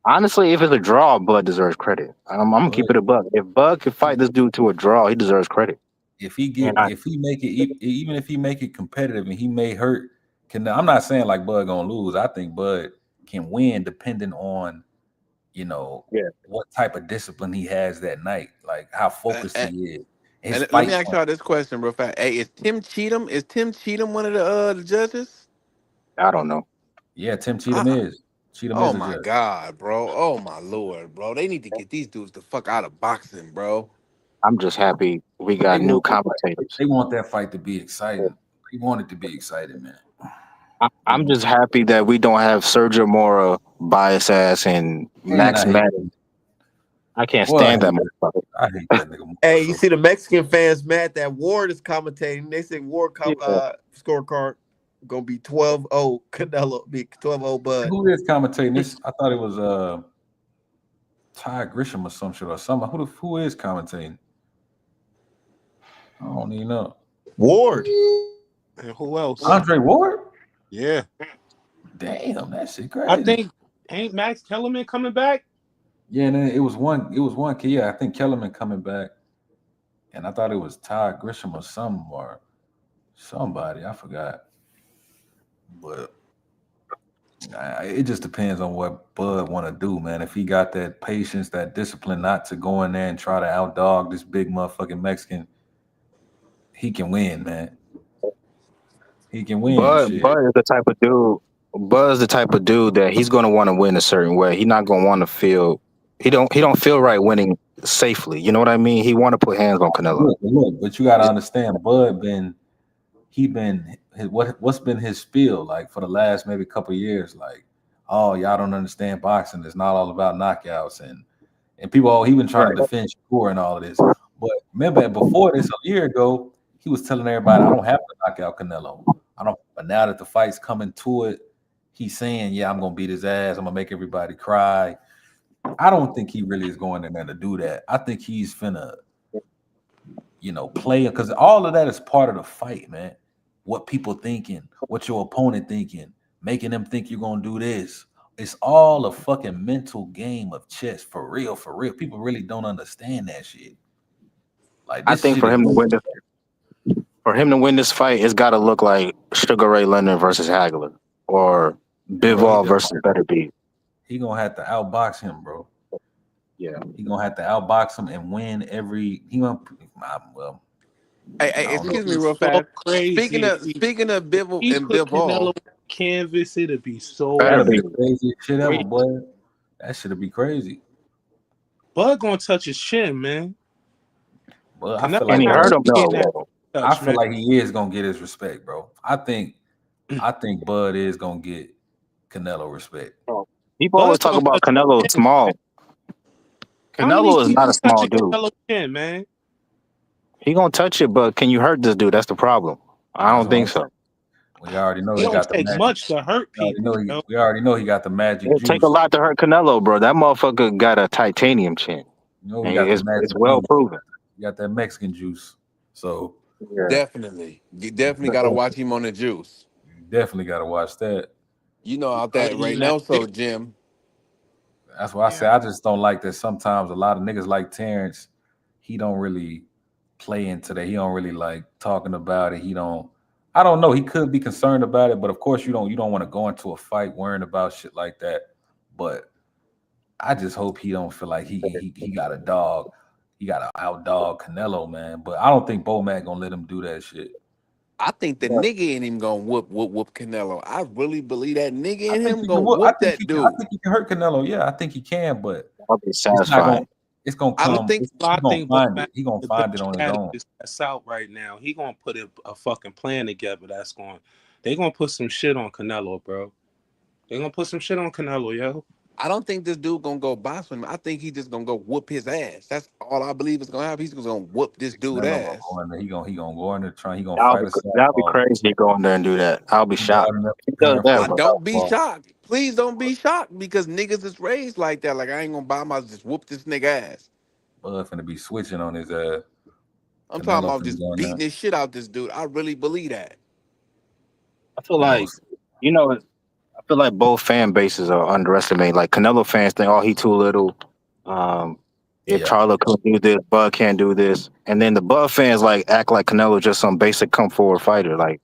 Speaker 7: Honestly, if it's a draw, Bud deserves credit. I'm gonna
Speaker 3: Bud,
Speaker 7: keep it a buck. If Bud could fight this dude to a draw, he deserves credit. And I,
Speaker 3: if he make it even if he make it competitive and he may hurt. I'm not saying like Bud gonna lose. I think Bud can win depending on
Speaker 7: yeah,
Speaker 3: what type of discipline he has that night, like how focused he
Speaker 6: And,
Speaker 3: is. His
Speaker 6: and let me
Speaker 3: fight
Speaker 6: ask
Speaker 3: plan.
Speaker 6: y'all this question real fast. Hey, is Tim Cheatham one of the judges?
Speaker 7: I don't know.
Speaker 3: Yeah, Tim Cheatham
Speaker 6: I,
Speaker 3: is. Cheatham
Speaker 6: oh
Speaker 3: is a
Speaker 6: my
Speaker 3: judge.
Speaker 6: God, bro. Oh my Lord, bro. They need to get these dudes the fuck out of boxing, bro.
Speaker 7: I'm just happy we
Speaker 3: They
Speaker 7: got new
Speaker 3: want
Speaker 7: commentators.
Speaker 3: they want that fight to be exciting. They want it to be exciting, man. They
Speaker 7: I'm
Speaker 3: want
Speaker 7: just happy that we don't have Sergio Mora, bias ass, and
Speaker 3: and
Speaker 7: Max Madden. I can't
Speaker 3: boy,
Speaker 7: stand that motherfucker.
Speaker 3: I hate that nigga more
Speaker 1: Hey, you
Speaker 3: so.
Speaker 1: see the Mexican fans mad that Ward is commentating. They say Ward
Speaker 7: Yeah.
Speaker 1: scorecard gonna be 12-0 Canelo, be 12-0 Bud.
Speaker 3: Who is commentating this? I thought it was Ty Grisham or some shit or something. Who is commentating? I don't even know.
Speaker 1: Ward.
Speaker 8: And who else?
Speaker 3: Andre Ward?
Speaker 8: Yeah.
Speaker 3: Damn, that shit
Speaker 8: I
Speaker 3: crazy.
Speaker 8: think ain't Max Kellerman coming back?
Speaker 3: Yeah, and then it was one kid. Yeah, I think Kellerman coming back, and I thought it was Ty Grisham or somebody. I forgot, but it just depends on what Bud want to do, man. If he got that patience, that discipline, not to go in there and try to outdog this big motherfucking Mexican, he can win, man. He can win, shit.
Speaker 7: Bud is the type of dude. Bud is the type of dude that he's going to want to win a certain way. He's not going to want to feel. He don't feel right winning safely. You know what I mean? He want to put hands on Canelo.
Speaker 3: Look, but you got to understand, Bud what's been his spiel like for the last maybe couple of years? Like, oh, y'all don't understand boxing. It's not all about knockouts and people. He been trying
Speaker 7: Right.
Speaker 3: to defend Shakur and all of this. But remember, before this, a year ago, he was telling everybody, "I don't have to knock out Canelo. I don't." But now that the fight's coming to it, he's saying, "Yeah, I'm gonna beat his ass. I'm gonna make everybody cry." I don't think he really is going in there to do that. I think he's finna, play because all of that is part of the fight, man. What people thinking, what your opponent thinking, making them think you're gonna do this. It's all a fucking mental game of chess, for real, for real. People really don't understand that shit. Like
Speaker 7: I
Speaker 3: this
Speaker 7: think
Speaker 3: shit is
Speaker 7: for him to win this fight, it's got to look like Sugar Ray Leonard versus Hagler or
Speaker 3: bro.
Speaker 7: Bivol versus Beterbiev.
Speaker 3: He gonna have to outbox him, bro.
Speaker 7: Yeah.
Speaker 3: He gonna have to outbox him and win every. He gonna well.
Speaker 6: Hey,
Speaker 3: I don't know.
Speaker 6: excuse me
Speaker 8: It's
Speaker 6: real
Speaker 8: so
Speaker 6: fast.
Speaker 8: crazy.
Speaker 6: Speaking of Bivol
Speaker 8: He
Speaker 6: and
Speaker 8: put Canelo
Speaker 6: Bivol,
Speaker 8: on canvas, it'd be so
Speaker 3: That'll be
Speaker 7: Beterbiev.
Speaker 3: the craziest shit ever,
Speaker 8: great.
Speaker 3: boy. That shit'll be crazy.
Speaker 8: Bud gonna touch his chin, man.
Speaker 3: But I feel
Speaker 8: Canelo
Speaker 7: Can
Speaker 3: like
Speaker 7: he
Speaker 8: not
Speaker 7: hurt him
Speaker 8: getting
Speaker 7: though?
Speaker 8: that
Speaker 3: I
Speaker 8: touch,
Speaker 3: feel
Speaker 8: man.
Speaker 3: like he is gonna get his respect, bro. I think Bud is gonna get Canelo respect.
Speaker 7: People always
Speaker 8: Bud
Speaker 7: talk
Speaker 8: gonna
Speaker 7: about
Speaker 8: touch
Speaker 7: Canelo
Speaker 8: his
Speaker 7: is
Speaker 8: chin.
Speaker 7: small.
Speaker 8: How many
Speaker 7: Canelo is not a
Speaker 8: people
Speaker 7: small
Speaker 8: touching
Speaker 7: dude.
Speaker 8: Canelo's chin, man?
Speaker 7: He gonna touch it, but can you hurt this dude? That's the problem. I
Speaker 3: That's
Speaker 7: don't
Speaker 3: what
Speaker 7: think
Speaker 3: I'm
Speaker 7: so.
Speaker 3: saying. We already know
Speaker 8: It
Speaker 3: he
Speaker 8: don't
Speaker 3: got the
Speaker 8: take
Speaker 3: magic.
Speaker 8: much to hurt people, yo.
Speaker 3: We already know he got the magic
Speaker 7: It'll take a
Speaker 3: juice.
Speaker 7: lot to hurt Canelo, bro. That motherfucker got a titanium chin.
Speaker 3: You know he
Speaker 7: And
Speaker 3: got the
Speaker 7: it's
Speaker 3: magic
Speaker 7: well
Speaker 3: juice.
Speaker 7: proven.
Speaker 3: He got that Mexican juice. So
Speaker 7: Yeah.
Speaker 6: definitely, you definitely got to
Speaker 3: you
Speaker 6: watch him on the juice.
Speaker 3: definitely gotta watch that.
Speaker 6: You know out
Speaker 8: Gotta
Speaker 6: that
Speaker 8: eat
Speaker 6: right
Speaker 8: that
Speaker 6: now.
Speaker 8: dick.
Speaker 6: So Jim,
Speaker 3: That's why I say
Speaker 7: Yeah.
Speaker 3: I just don't like that sometimes a lot of niggas like Terrence, he don't really play into that. He don't really like talking about it. I don't know. He could be concerned about it, but of course you don't want to go into a fight worrying about shit like that. But I just hope he don't feel like he got a dog. He got to outdog Canelo, man. But I don't think Bo Mac gonna let him do that shit.
Speaker 6: I think the nigga in him gonna whoop Canelo. I really believe that nigga
Speaker 3: I
Speaker 6: in
Speaker 3: think
Speaker 6: him
Speaker 3: he can.
Speaker 6: gonna
Speaker 3: I
Speaker 6: whoop
Speaker 3: think
Speaker 6: that
Speaker 3: I
Speaker 6: dude.
Speaker 3: think he can hurt Canelo. Yeah, I think he can, but
Speaker 7: That'll be
Speaker 3: it's not gonna.
Speaker 7: satisfying.
Speaker 3: It's gonna
Speaker 6: I don't
Speaker 3: come.
Speaker 6: think.
Speaker 8: I
Speaker 3: He gonna
Speaker 8: think Bo
Speaker 3: find
Speaker 8: Mack
Speaker 3: it. He gonna
Speaker 8: the
Speaker 3: find it
Speaker 8: best
Speaker 3: on his own.
Speaker 8: strategist that's out right now. He gonna put a fucking plan together they gonna put some shit on Canelo, bro. They gonna put some shit on Canelo, yo.
Speaker 6: I don't think this dude gonna go box with him. I think he just gonna go whoop his ass. That's all I believe is gonna happen. He's just gonna whoop this dude
Speaker 3: Canelo gonna
Speaker 6: ass.
Speaker 3: go in there. He gonna go in there trying. He gonna
Speaker 7: That'll
Speaker 3: fight
Speaker 7: be
Speaker 3: a
Speaker 7: that'll be
Speaker 3: southpaw.
Speaker 7: crazy to go in there and do that. I'll be
Speaker 3: He
Speaker 7: shocked.
Speaker 3: got him there
Speaker 7: He does
Speaker 3: preparing for
Speaker 7: that,
Speaker 6: I
Speaker 3: the
Speaker 7: bro.
Speaker 6: don't be
Speaker 3: southpaw.
Speaker 6: shocked. Please don't be shocked because niggas is raised like that. Like I ain't gonna buy my just whoop this nigga ass.
Speaker 3: Bud finna be switching on his ass.
Speaker 6: I'm talking
Speaker 3: Canelo
Speaker 6: about
Speaker 3: finna
Speaker 6: just
Speaker 3: go in
Speaker 6: beating
Speaker 3: there.
Speaker 6: this shit out this dude. I really believe that.
Speaker 7: I feel
Speaker 3: He gonna.
Speaker 7: like, you know, I feel like both fan bases are underestimated. Like Canelo fans think, oh, he too little. If
Speaker 3: Yeah.
Speaker 7: Charlo couldn't do this, Bud can't do this. And then the Bud fans like act like Canelo just some basic come forward fighter. Like,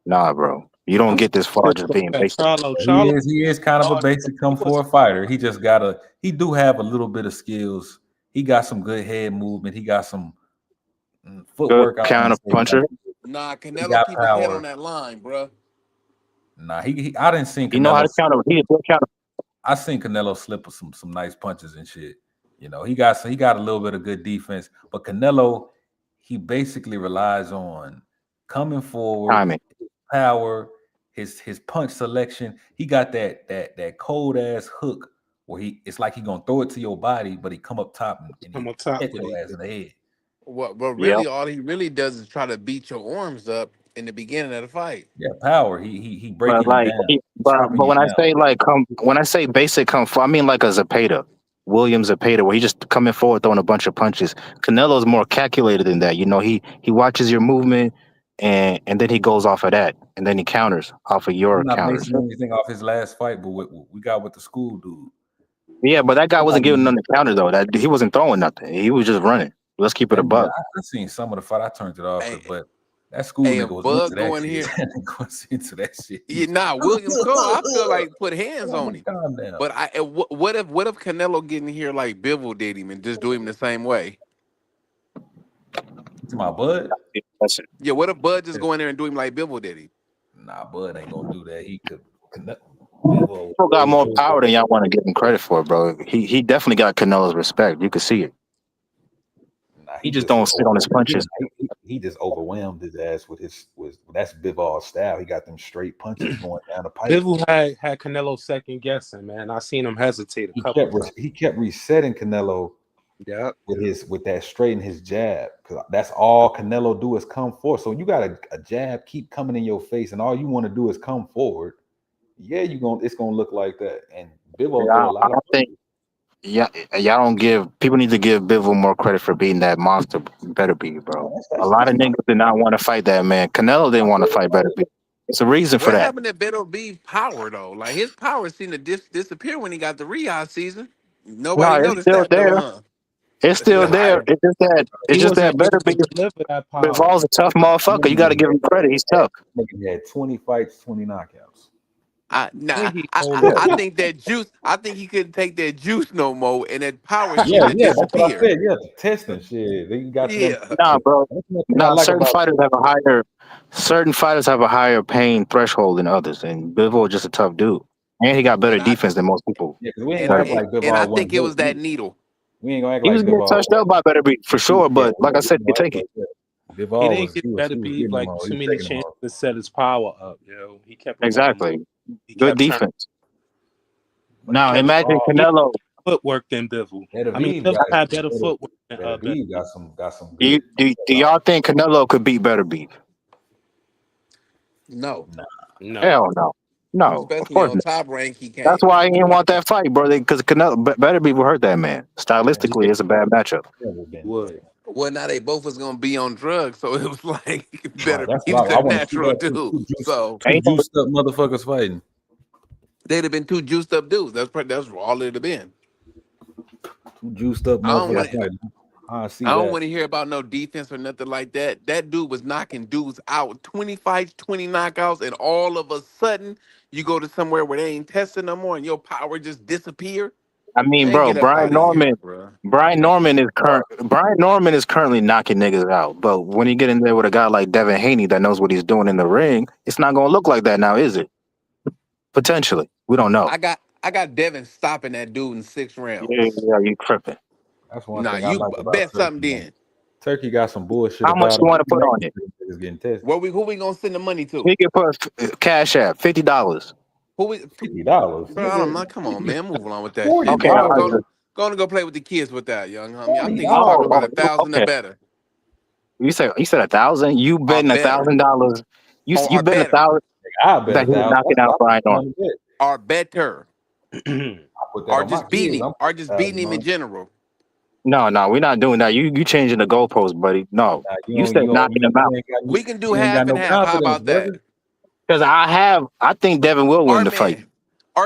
Speaker 7: nah, bro. You don't
Speaker 8: I'm
Speaker 7: get this far
Speaker 8: still
Speaker 7: just
Speaker 8: looking
Speaker 7: being
Speaker 8: at
Speaker 7: basic.
Speaker 8: Charlo.
Speaker 3: He
Speaker 8: Charlo,
Speaker 3: is he is kind of a
Speaker 8: hard, but
Speaker 3: basic
Speaker 8: he
Speaker 3: come
Speaker 8: was
Speaker 3: forward fighter. He just gotta he do have a little bit of skills. He got some good head movement. He got some
Speaker 7: Good
Speaker 3: footwork. I don't want
Speaker 7: counter
Speaker 3: to say he got
Speaker 7: puncher.
Speaker 6: Nah,
Speaker 3: he
Speaker 6: Canelo
Speaker 3: got
Speaker 6: keep his head on
Speaker 3: power.
Speaker 6: that line, bruh.
Speaker 3: Nah, he I didn't see
Speaker 7: You know how
Speaker 3: Canelo.
Speaker 7: to counter. He a good counter.
Speaker 3: I seen Canelo slip with some nice punches and shit. You know, he got a little bit of good defense, but Canelo, he basically relies on coming forward,
Speaker 7: Timing.
Speaker 3: power, his punch selection. He got that cold ass hook where it's like he gonna throw it to your body, but he come up top and
Speaker 8: come
Speaker 3: he
Speaker 8: on top
Speaker 3: catch
Speaker 8: with
Speaker 3: your
Speaker 8: it.
Speaker 3: ass in the head.
Speaker 6: What? But
Speaker 7: Yeah.
Speaker 6: really, all he really does is try to beat your arms up in the beginning of the fight.
Speaker 3: Yeah, power. He
Speaker 7: But
Speaker 3: breaking you
Speaker 7: like,
Speaker 3: down,
Speaker 7: but
Speaker 3: chopping you
Speaker 7: when I
Speaker 3: down.
Speaker 7: say like when I say basic come for, I mean like a Zapata, William Zapata, where he just coming forward throwing a bunch of punches. Canelo's more calculated than that. You know, he watches your movement and then he goes off of that, and then he counters off of
Speaker 3: I'm
Speaker 7: your
Speaker 3: not
Speaker 7: counters.
Speaker 3: basing anything off his last fight, but what we got with the school dude.
Speaker 7: Yeah, but that guy wasn't giving
Speaker 3: Nobody
Speaker 7: none the counter though. That he wasn't throwing nothing. He was just running. Let's keep it a
Speaker 3: Hey, yeah,
Speaker 7: buck.
Speaker 3: I seen some of the fight. I turned it off,
Speaker 6: Hey,
Speaker 3: but that school
Speaker 6: hey,
Speaker 3: nigga
Speaker 6: if
Speaker 3: was into
Speaker 6: Bud
Speaker 3: that
Speaker 6: go in
Speaker 3: shit.
Speaker 6: here,
Speaker 3: That nigga was into that shit. He
Speaker 6: yeah,
Speaker 3: was
Speaker 6: nah, Williams Cole, I feel like put hands
Speaker 3: calm
Speaker 6: on him.
Speaker 3: calm down.
Speaker 6: But what if Canelo get in here like Bivol did him and just do him the same way?
Speaker 3: To my bud,
Speaker 7: Listen,
Speaker 6: Yeah, what if Bud just go in there and do him like Bivol did him?
Speaker 3: nah, bud ain't gonna do that. He could. Bivol was
Speaker 7: People got
Speaker 3: way
Speaker 7: more
Speaker 3: bigger.
Speaker 7: power than y'all want to give him credit for, bro. He definitely got Canelo's respect. You could see it.
Speaker 3: Nah,
Speaker 7: He just don't sit on his punches.
Speaker 3: he just overwhelmed his ass with that's Bivol's style. He got them straight punches going down the pipe.
Speaker 8: Bivol had Canelo second guessing, man. I seen him hesitate a couple times.
Speaker 3: He kept resetting Canelo
Speaker 8: Yeah.
Speaker 3: with that straight and his jab, because that's all Canelo do is come forward. So you got a jab keep coming in your face, and all you want to do is come forward. Yeah, it's gonna look like that. And Bivol
Speaker 7: Yeah,
Speaker 3: throw a lot
Speaker 7: I
Speaker 3: of
Speaker 7: don't think. Yeah, y'all don't give people need to give Bivol more credit for being that monster. Better be, bro. A lot
Speaker 3: that's
Speaker 7: of
Speaker 3: my
Speaker 7: niggas did not want to fight that man. Canelo didn't want to fight Better be. It's a reason for
Speaker 6: What
Speaker 7: that.
Speaker 6: happened to Beto B's power though? Like his power seemed to disappear when he got the Riyadh season.
Speaker 7: No,
Speaker 6: Nobody
Speaker 7: it's
Speaker 6: noticed
Speaker 7: still
Speaker 6: that though,
Speaker 7: there.
Speaker 6: huh?
Speaker 7: It's still there.
Speaker 6: Nah,
Speaker 7: It's
Speaker 8: He
Speaker 7: just that
Speaker 8: wasn't able
Speaker 7: Better
Speaker 8: to
Speaker 7: be.
Speaker 8: deliver that power.
Speaker 7: Bivol's a tough motherfucker. You got to give him credit. He's tough.
Speaker 3: nigga had 20 fights, 20 knockouts.
Speaker 6: nah,
Speaker 8: And he
Speaker 6: I,
Speaker 8: old
Speaker 6: I,
Speaker 8: as
Speaker 6: I
Speaker 3: Yeah,
Speaker 6: think that juice. I think he couldn't take that juice no more, and that power seemed
Speaker 3: yeah,
Speaker 6: to
Speaker 3: that's what I
Speaker 6: disappear.
Speaker 3: said. Yeah, the testing shit. Then you got to them.
Speaker 6: Yeah,
Speaker 7: Nah, bro.
Speaker 3: That's one thing I
Speaker 7: Nah,
Speaker 3: like about
Speaker 7: certain fighters have a higher pain threshold than others, and Bivol is just a tough dude. And he got better
Speaker 6: and I
Speaker 7: defense than most people.
Speaker 3: yeah, because we ain't
Speaker 6: and
Speaker 3: gonna
Speaker 7: Better
Speaker 3: act
Speaker 7: be.
Speaker 6: I
Speaker 3: like
Speaker 6: and I
Speaker 3: Bivol wasn't
Speaker 6: think it
Speaker 3: hurt.
Speaker 6: was that needle.
Speaker 3: We ain't gonna act
Speaker 7: He
Speaker 3: like
Speaker 7: was getting
Speaker 3: Bivol.
Speaker 7: touched up by Better be for sure,
Speaker 3: Yeah,
Speaker 7: but like I said, you
Speaker 3: we ain't
Speaker 7: take
Speaker 3: gonna
Speaker 7: it.
Speaker 3: act like that.
Speaker 8: he
Speaker 3: Bivol
Speaker 8: didn't get better
Speaker 3: he was
Speaker 8: be
Speaker 3: getting them
Speaker 8: like
Speaker 3: all. He
Speaker 8: too
Speaker 3: was
Speaker 8: many
Speaker 3: taking them
Speaker 8: chances
Speaker 3: all.
Speaker 8: to set his power up, yo. He kept him on the move.
Speaker 7: Exactly.
Speaker 8: He
Speaker 7: Good
Speaker 8: kept turning.
Speaker 7: defense.
Speaker 3: But
Speaker 7: Now
Speaker 8: Kept
Speaker 7: imagine
Speaker 3: Bivol,
Speaker 8: he had
Speaker 7: Canelo.
Speaker 8: footwork than Bivol. I mean,
Speaker 3: Beterbiev
Speaker 8: Bivol
Speaker 3: got
Speaker 8: had better footwork than Better.
Speaker 3: Beterbiev got some
Speaker 7: Do,
Speaker 3: good.
Speaker 7: you, do y'all think Canelo could beat Better Beef?
Speaker 6: No,
Speaker 3: Nah,
Speaker 8: No.
Speaker 7: Hell no. No, of
Speaker 6: especially
Speaker 7: course
Speaker 6: on
Speaker 7: not.
Speaker 6: top rank, he
Speaker 7: That's
Speaker 6: can't.
Speaker 7: why he didn't want that fight, bro. Because Canelo Better Beef will hurt that man.
Speaker 3: man,
Speaker 7: Stylistically, it's a bad matchup.
Speaker 3: never
Speaker 8: He
Speaker 3: been
Speaker 8: would.
Speaker 6: Well, now they both was gonna be on drugs, so it was like
Speaker 3: right.
Speaker 6: better
Speaker 3: That's
Speaker 6: be
Speaker 3: what
Speaker 6: the
Speaker 3: I want to see
Speaker 6: natural
Speaker 3: that
Speaker 6: dude. So
Speaker 3: two
Speaker 7: Ain't no,
Speaker 3: juiced up motherfuckers fighting.
Speaker 6: they'd have been two juiced up dudes. That's all it'd have been.
Speaker 3: Two juiced up
Speaker 6: I don't
Speaker 7: yeah.
Speaker 3: motherfuckers
Speaker 6: want to.
Speaker 3: fighting. I
Speaker 6: I
Speaker 3: see
Speaker 6: don't
Speaker 3: that.
Speaker 6: want to hear about no defense or nothing like that. That dude was knocking dudes out, 20 fights, 20 knockouts, and all of a sudden you go to somewhere where they ain't testing no more, and your power just disappear.
Speaker 7: I mean,
Speaker 6: Man,
Speaker 7: bro,
Speaker 6: get up out of here, bro.
Speaker 7: Brian Norman is currently knocking niggas out. But when you get in there with a guy like Devin Haney that knows what he's doing in the ring, it's not gonna look like that now, is it? Potentially. We don't know.
Speaker 6: I got Devin stopping that dude in 6
Speaker 7: Yeah,
Speaker 6: rounds.
Speaker 7: yeah, you tripping.
Speaker 3: That's one
Speaker 6: Nah,
Speaker 3: thing I
Speaker 6: you
Speaker 3: like about
Speaker 6: bet something
Speaker 3: Turkey, man.
Speaker 6: then.
Speaker 3: Turkey got some bullshit
Speaker 7: How much
Speaker 3: about
Speaker 7: you
Speaker 3: him.
Speaker 7: want to
Speaker 3: He
Speaker 7: put on
Speaker 3: making
Speaker 7: it?
Speaker 3: niggas getting tested.
Speaker 6: Who we gonna send the money to?
Speaker 7: He can put Cash App, $50.
Speaker 6: Who we?
Speaker 3: $50.
Speaker 6: Bro, I don't know. Come on, man. Move along with that
Speaker 3: $40.
Speaker 6: shit,
Speaker 7: Okay,
Speaker 6: man.
Speaker 7: I was
Speaker 6: Go and go play with the kids with that, young homie. I think you're
Speaker 7: oh,
Speaker 6: talking about 1,000 or
Speaker 7: okay.
Speaker 6: better.
Speaker 7: You said 1,000. You
Speaker 6: Or
Speaker 7: betting
Speaker 6: better.
Speaker 7: $1,000. You
Speaker 6: Or
Speaker 7: betting
Speaker 6: better.
Speaker 7: 1,000
Speaker 3: I bet
Speaker 7: that he's
Speaker 3: 1,000.
Speaker 7: knocking out Brian Norman.
Speaker 6: Or better.
Speaker 3: I put that
Speaker 6: Or
Speaker 3: on my
Speaker 6: just beating
Speaker 3: kids.
Speaker 6: him. Or just beating him in general.
Speaker 7: No, we're not doing that. You changing the goalpost, buddy. No,
Speaker 3: Nah,
Speaker 7: you said knocking him out.
Speaker 6: We can do
Speaker 3: you ain't
Speaker 6: half
Speaker 3: got
Speaker 6: and
Speaker 3: no
Speaker 6: half. How
Speaker 3: confidence,
Speaker 6: about that?
Speaker 3: brother.
Speaker 7: Because I think Devin will win the fight.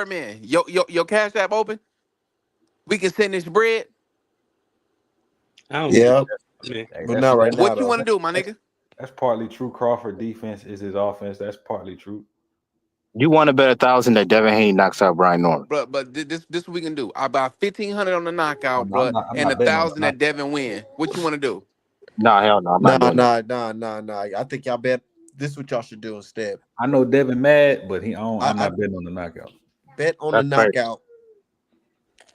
Speaker 6: Man, your Cash App open? We can send this bread.
Speaker 8: I don't
Speaker 1: Yeah,
Speaker 8: man.
Speaker 1: but not right now.
Speaker 6: What you
Speaker 1: Though.
Speaker 6: want to do, my nigga?
Speaker 3: That's partly true. Crawford defense is his offense. That's partly true.
Speaker 7: You want to bet 1,000 that Devin Haney knocks out Brian Norman?
Speaker 6: But this what we can do. I buy 1,500 on the knockout,
Speaker 3: No,
Speaker 6: bro,
Speaker 3: I'm
Speaker 6: and
Speaker 3: not betting on
Speaker 6: 1,000
Speaker 3: the
Speaker 6: that Devin win. What you want to do?
Speaker 7: Nah, hell no. I'm not doing that.
Speaker 1: Nah. I think y'all bet. This is what y'all should do instead.
Speaker 3: I know Devin mad, but I'm not betting on the knockout.
Speaker 1: Bet on
Speaker 7: That's
Speaker 1: the
Speaker 7: right.
Speaker 1: knockout.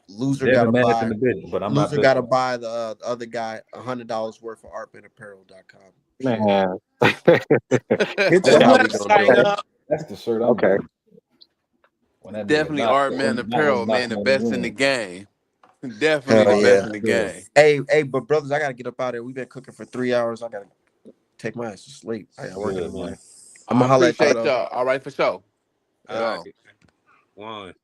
Speaker 1: Loser
Speaker 3: Devin
Speaker 1: gotta
Speaker 3: mad
Speaker 1: buy.
Speaker 3: in the bet, but I'm
Speaker 1: Loser
Speaker 3: not
Speaker 1: gotta
Speaker 3: betting.
Speaker 1: buy the other guy $100 worth of artbenapparel.com.
Speaker 7: Man.
Speaker 1: Hit
Speaker 8: Who
Speaker 1: that how we
Speaker 8: else
Speaker 1: gonna do
Speaker 8: sign
Speaker 1: it.
Speaker 8: up?
Speaker 3: That's the shirt I'm
Speaker 7: Okay.
Speaker 3: betting. When that nigga
Speaker 6: Definitely
Speaker 3: knock,
Speaker 6: Art Man
Speaker 3: when
Speaker 6: Apparel, man, the
Speaker 3: knocking
Speaker 6: best in the
Speaker 3: win.
Speaker 6: game. Definitely
Speaker 1: Hell
Speaker 6: the best
Speaker 1: yeah.
Speaker 6: in the game.
Speaker 1: Hey, but brothers, I gotta get up out of here. We've been cooking for 3 hours. I gotta take my ass to sleep. I gotta work in the
Speaker 3: Good, man.
Speaker 1: morning. I'm
Speaker 6: I
Speaker 1: gonna holler at y'all
Speaker 6: appreciate
Speaker 1: though.
Speaker 6: y'all. All right, for sure.
Speaker 8: All right. One.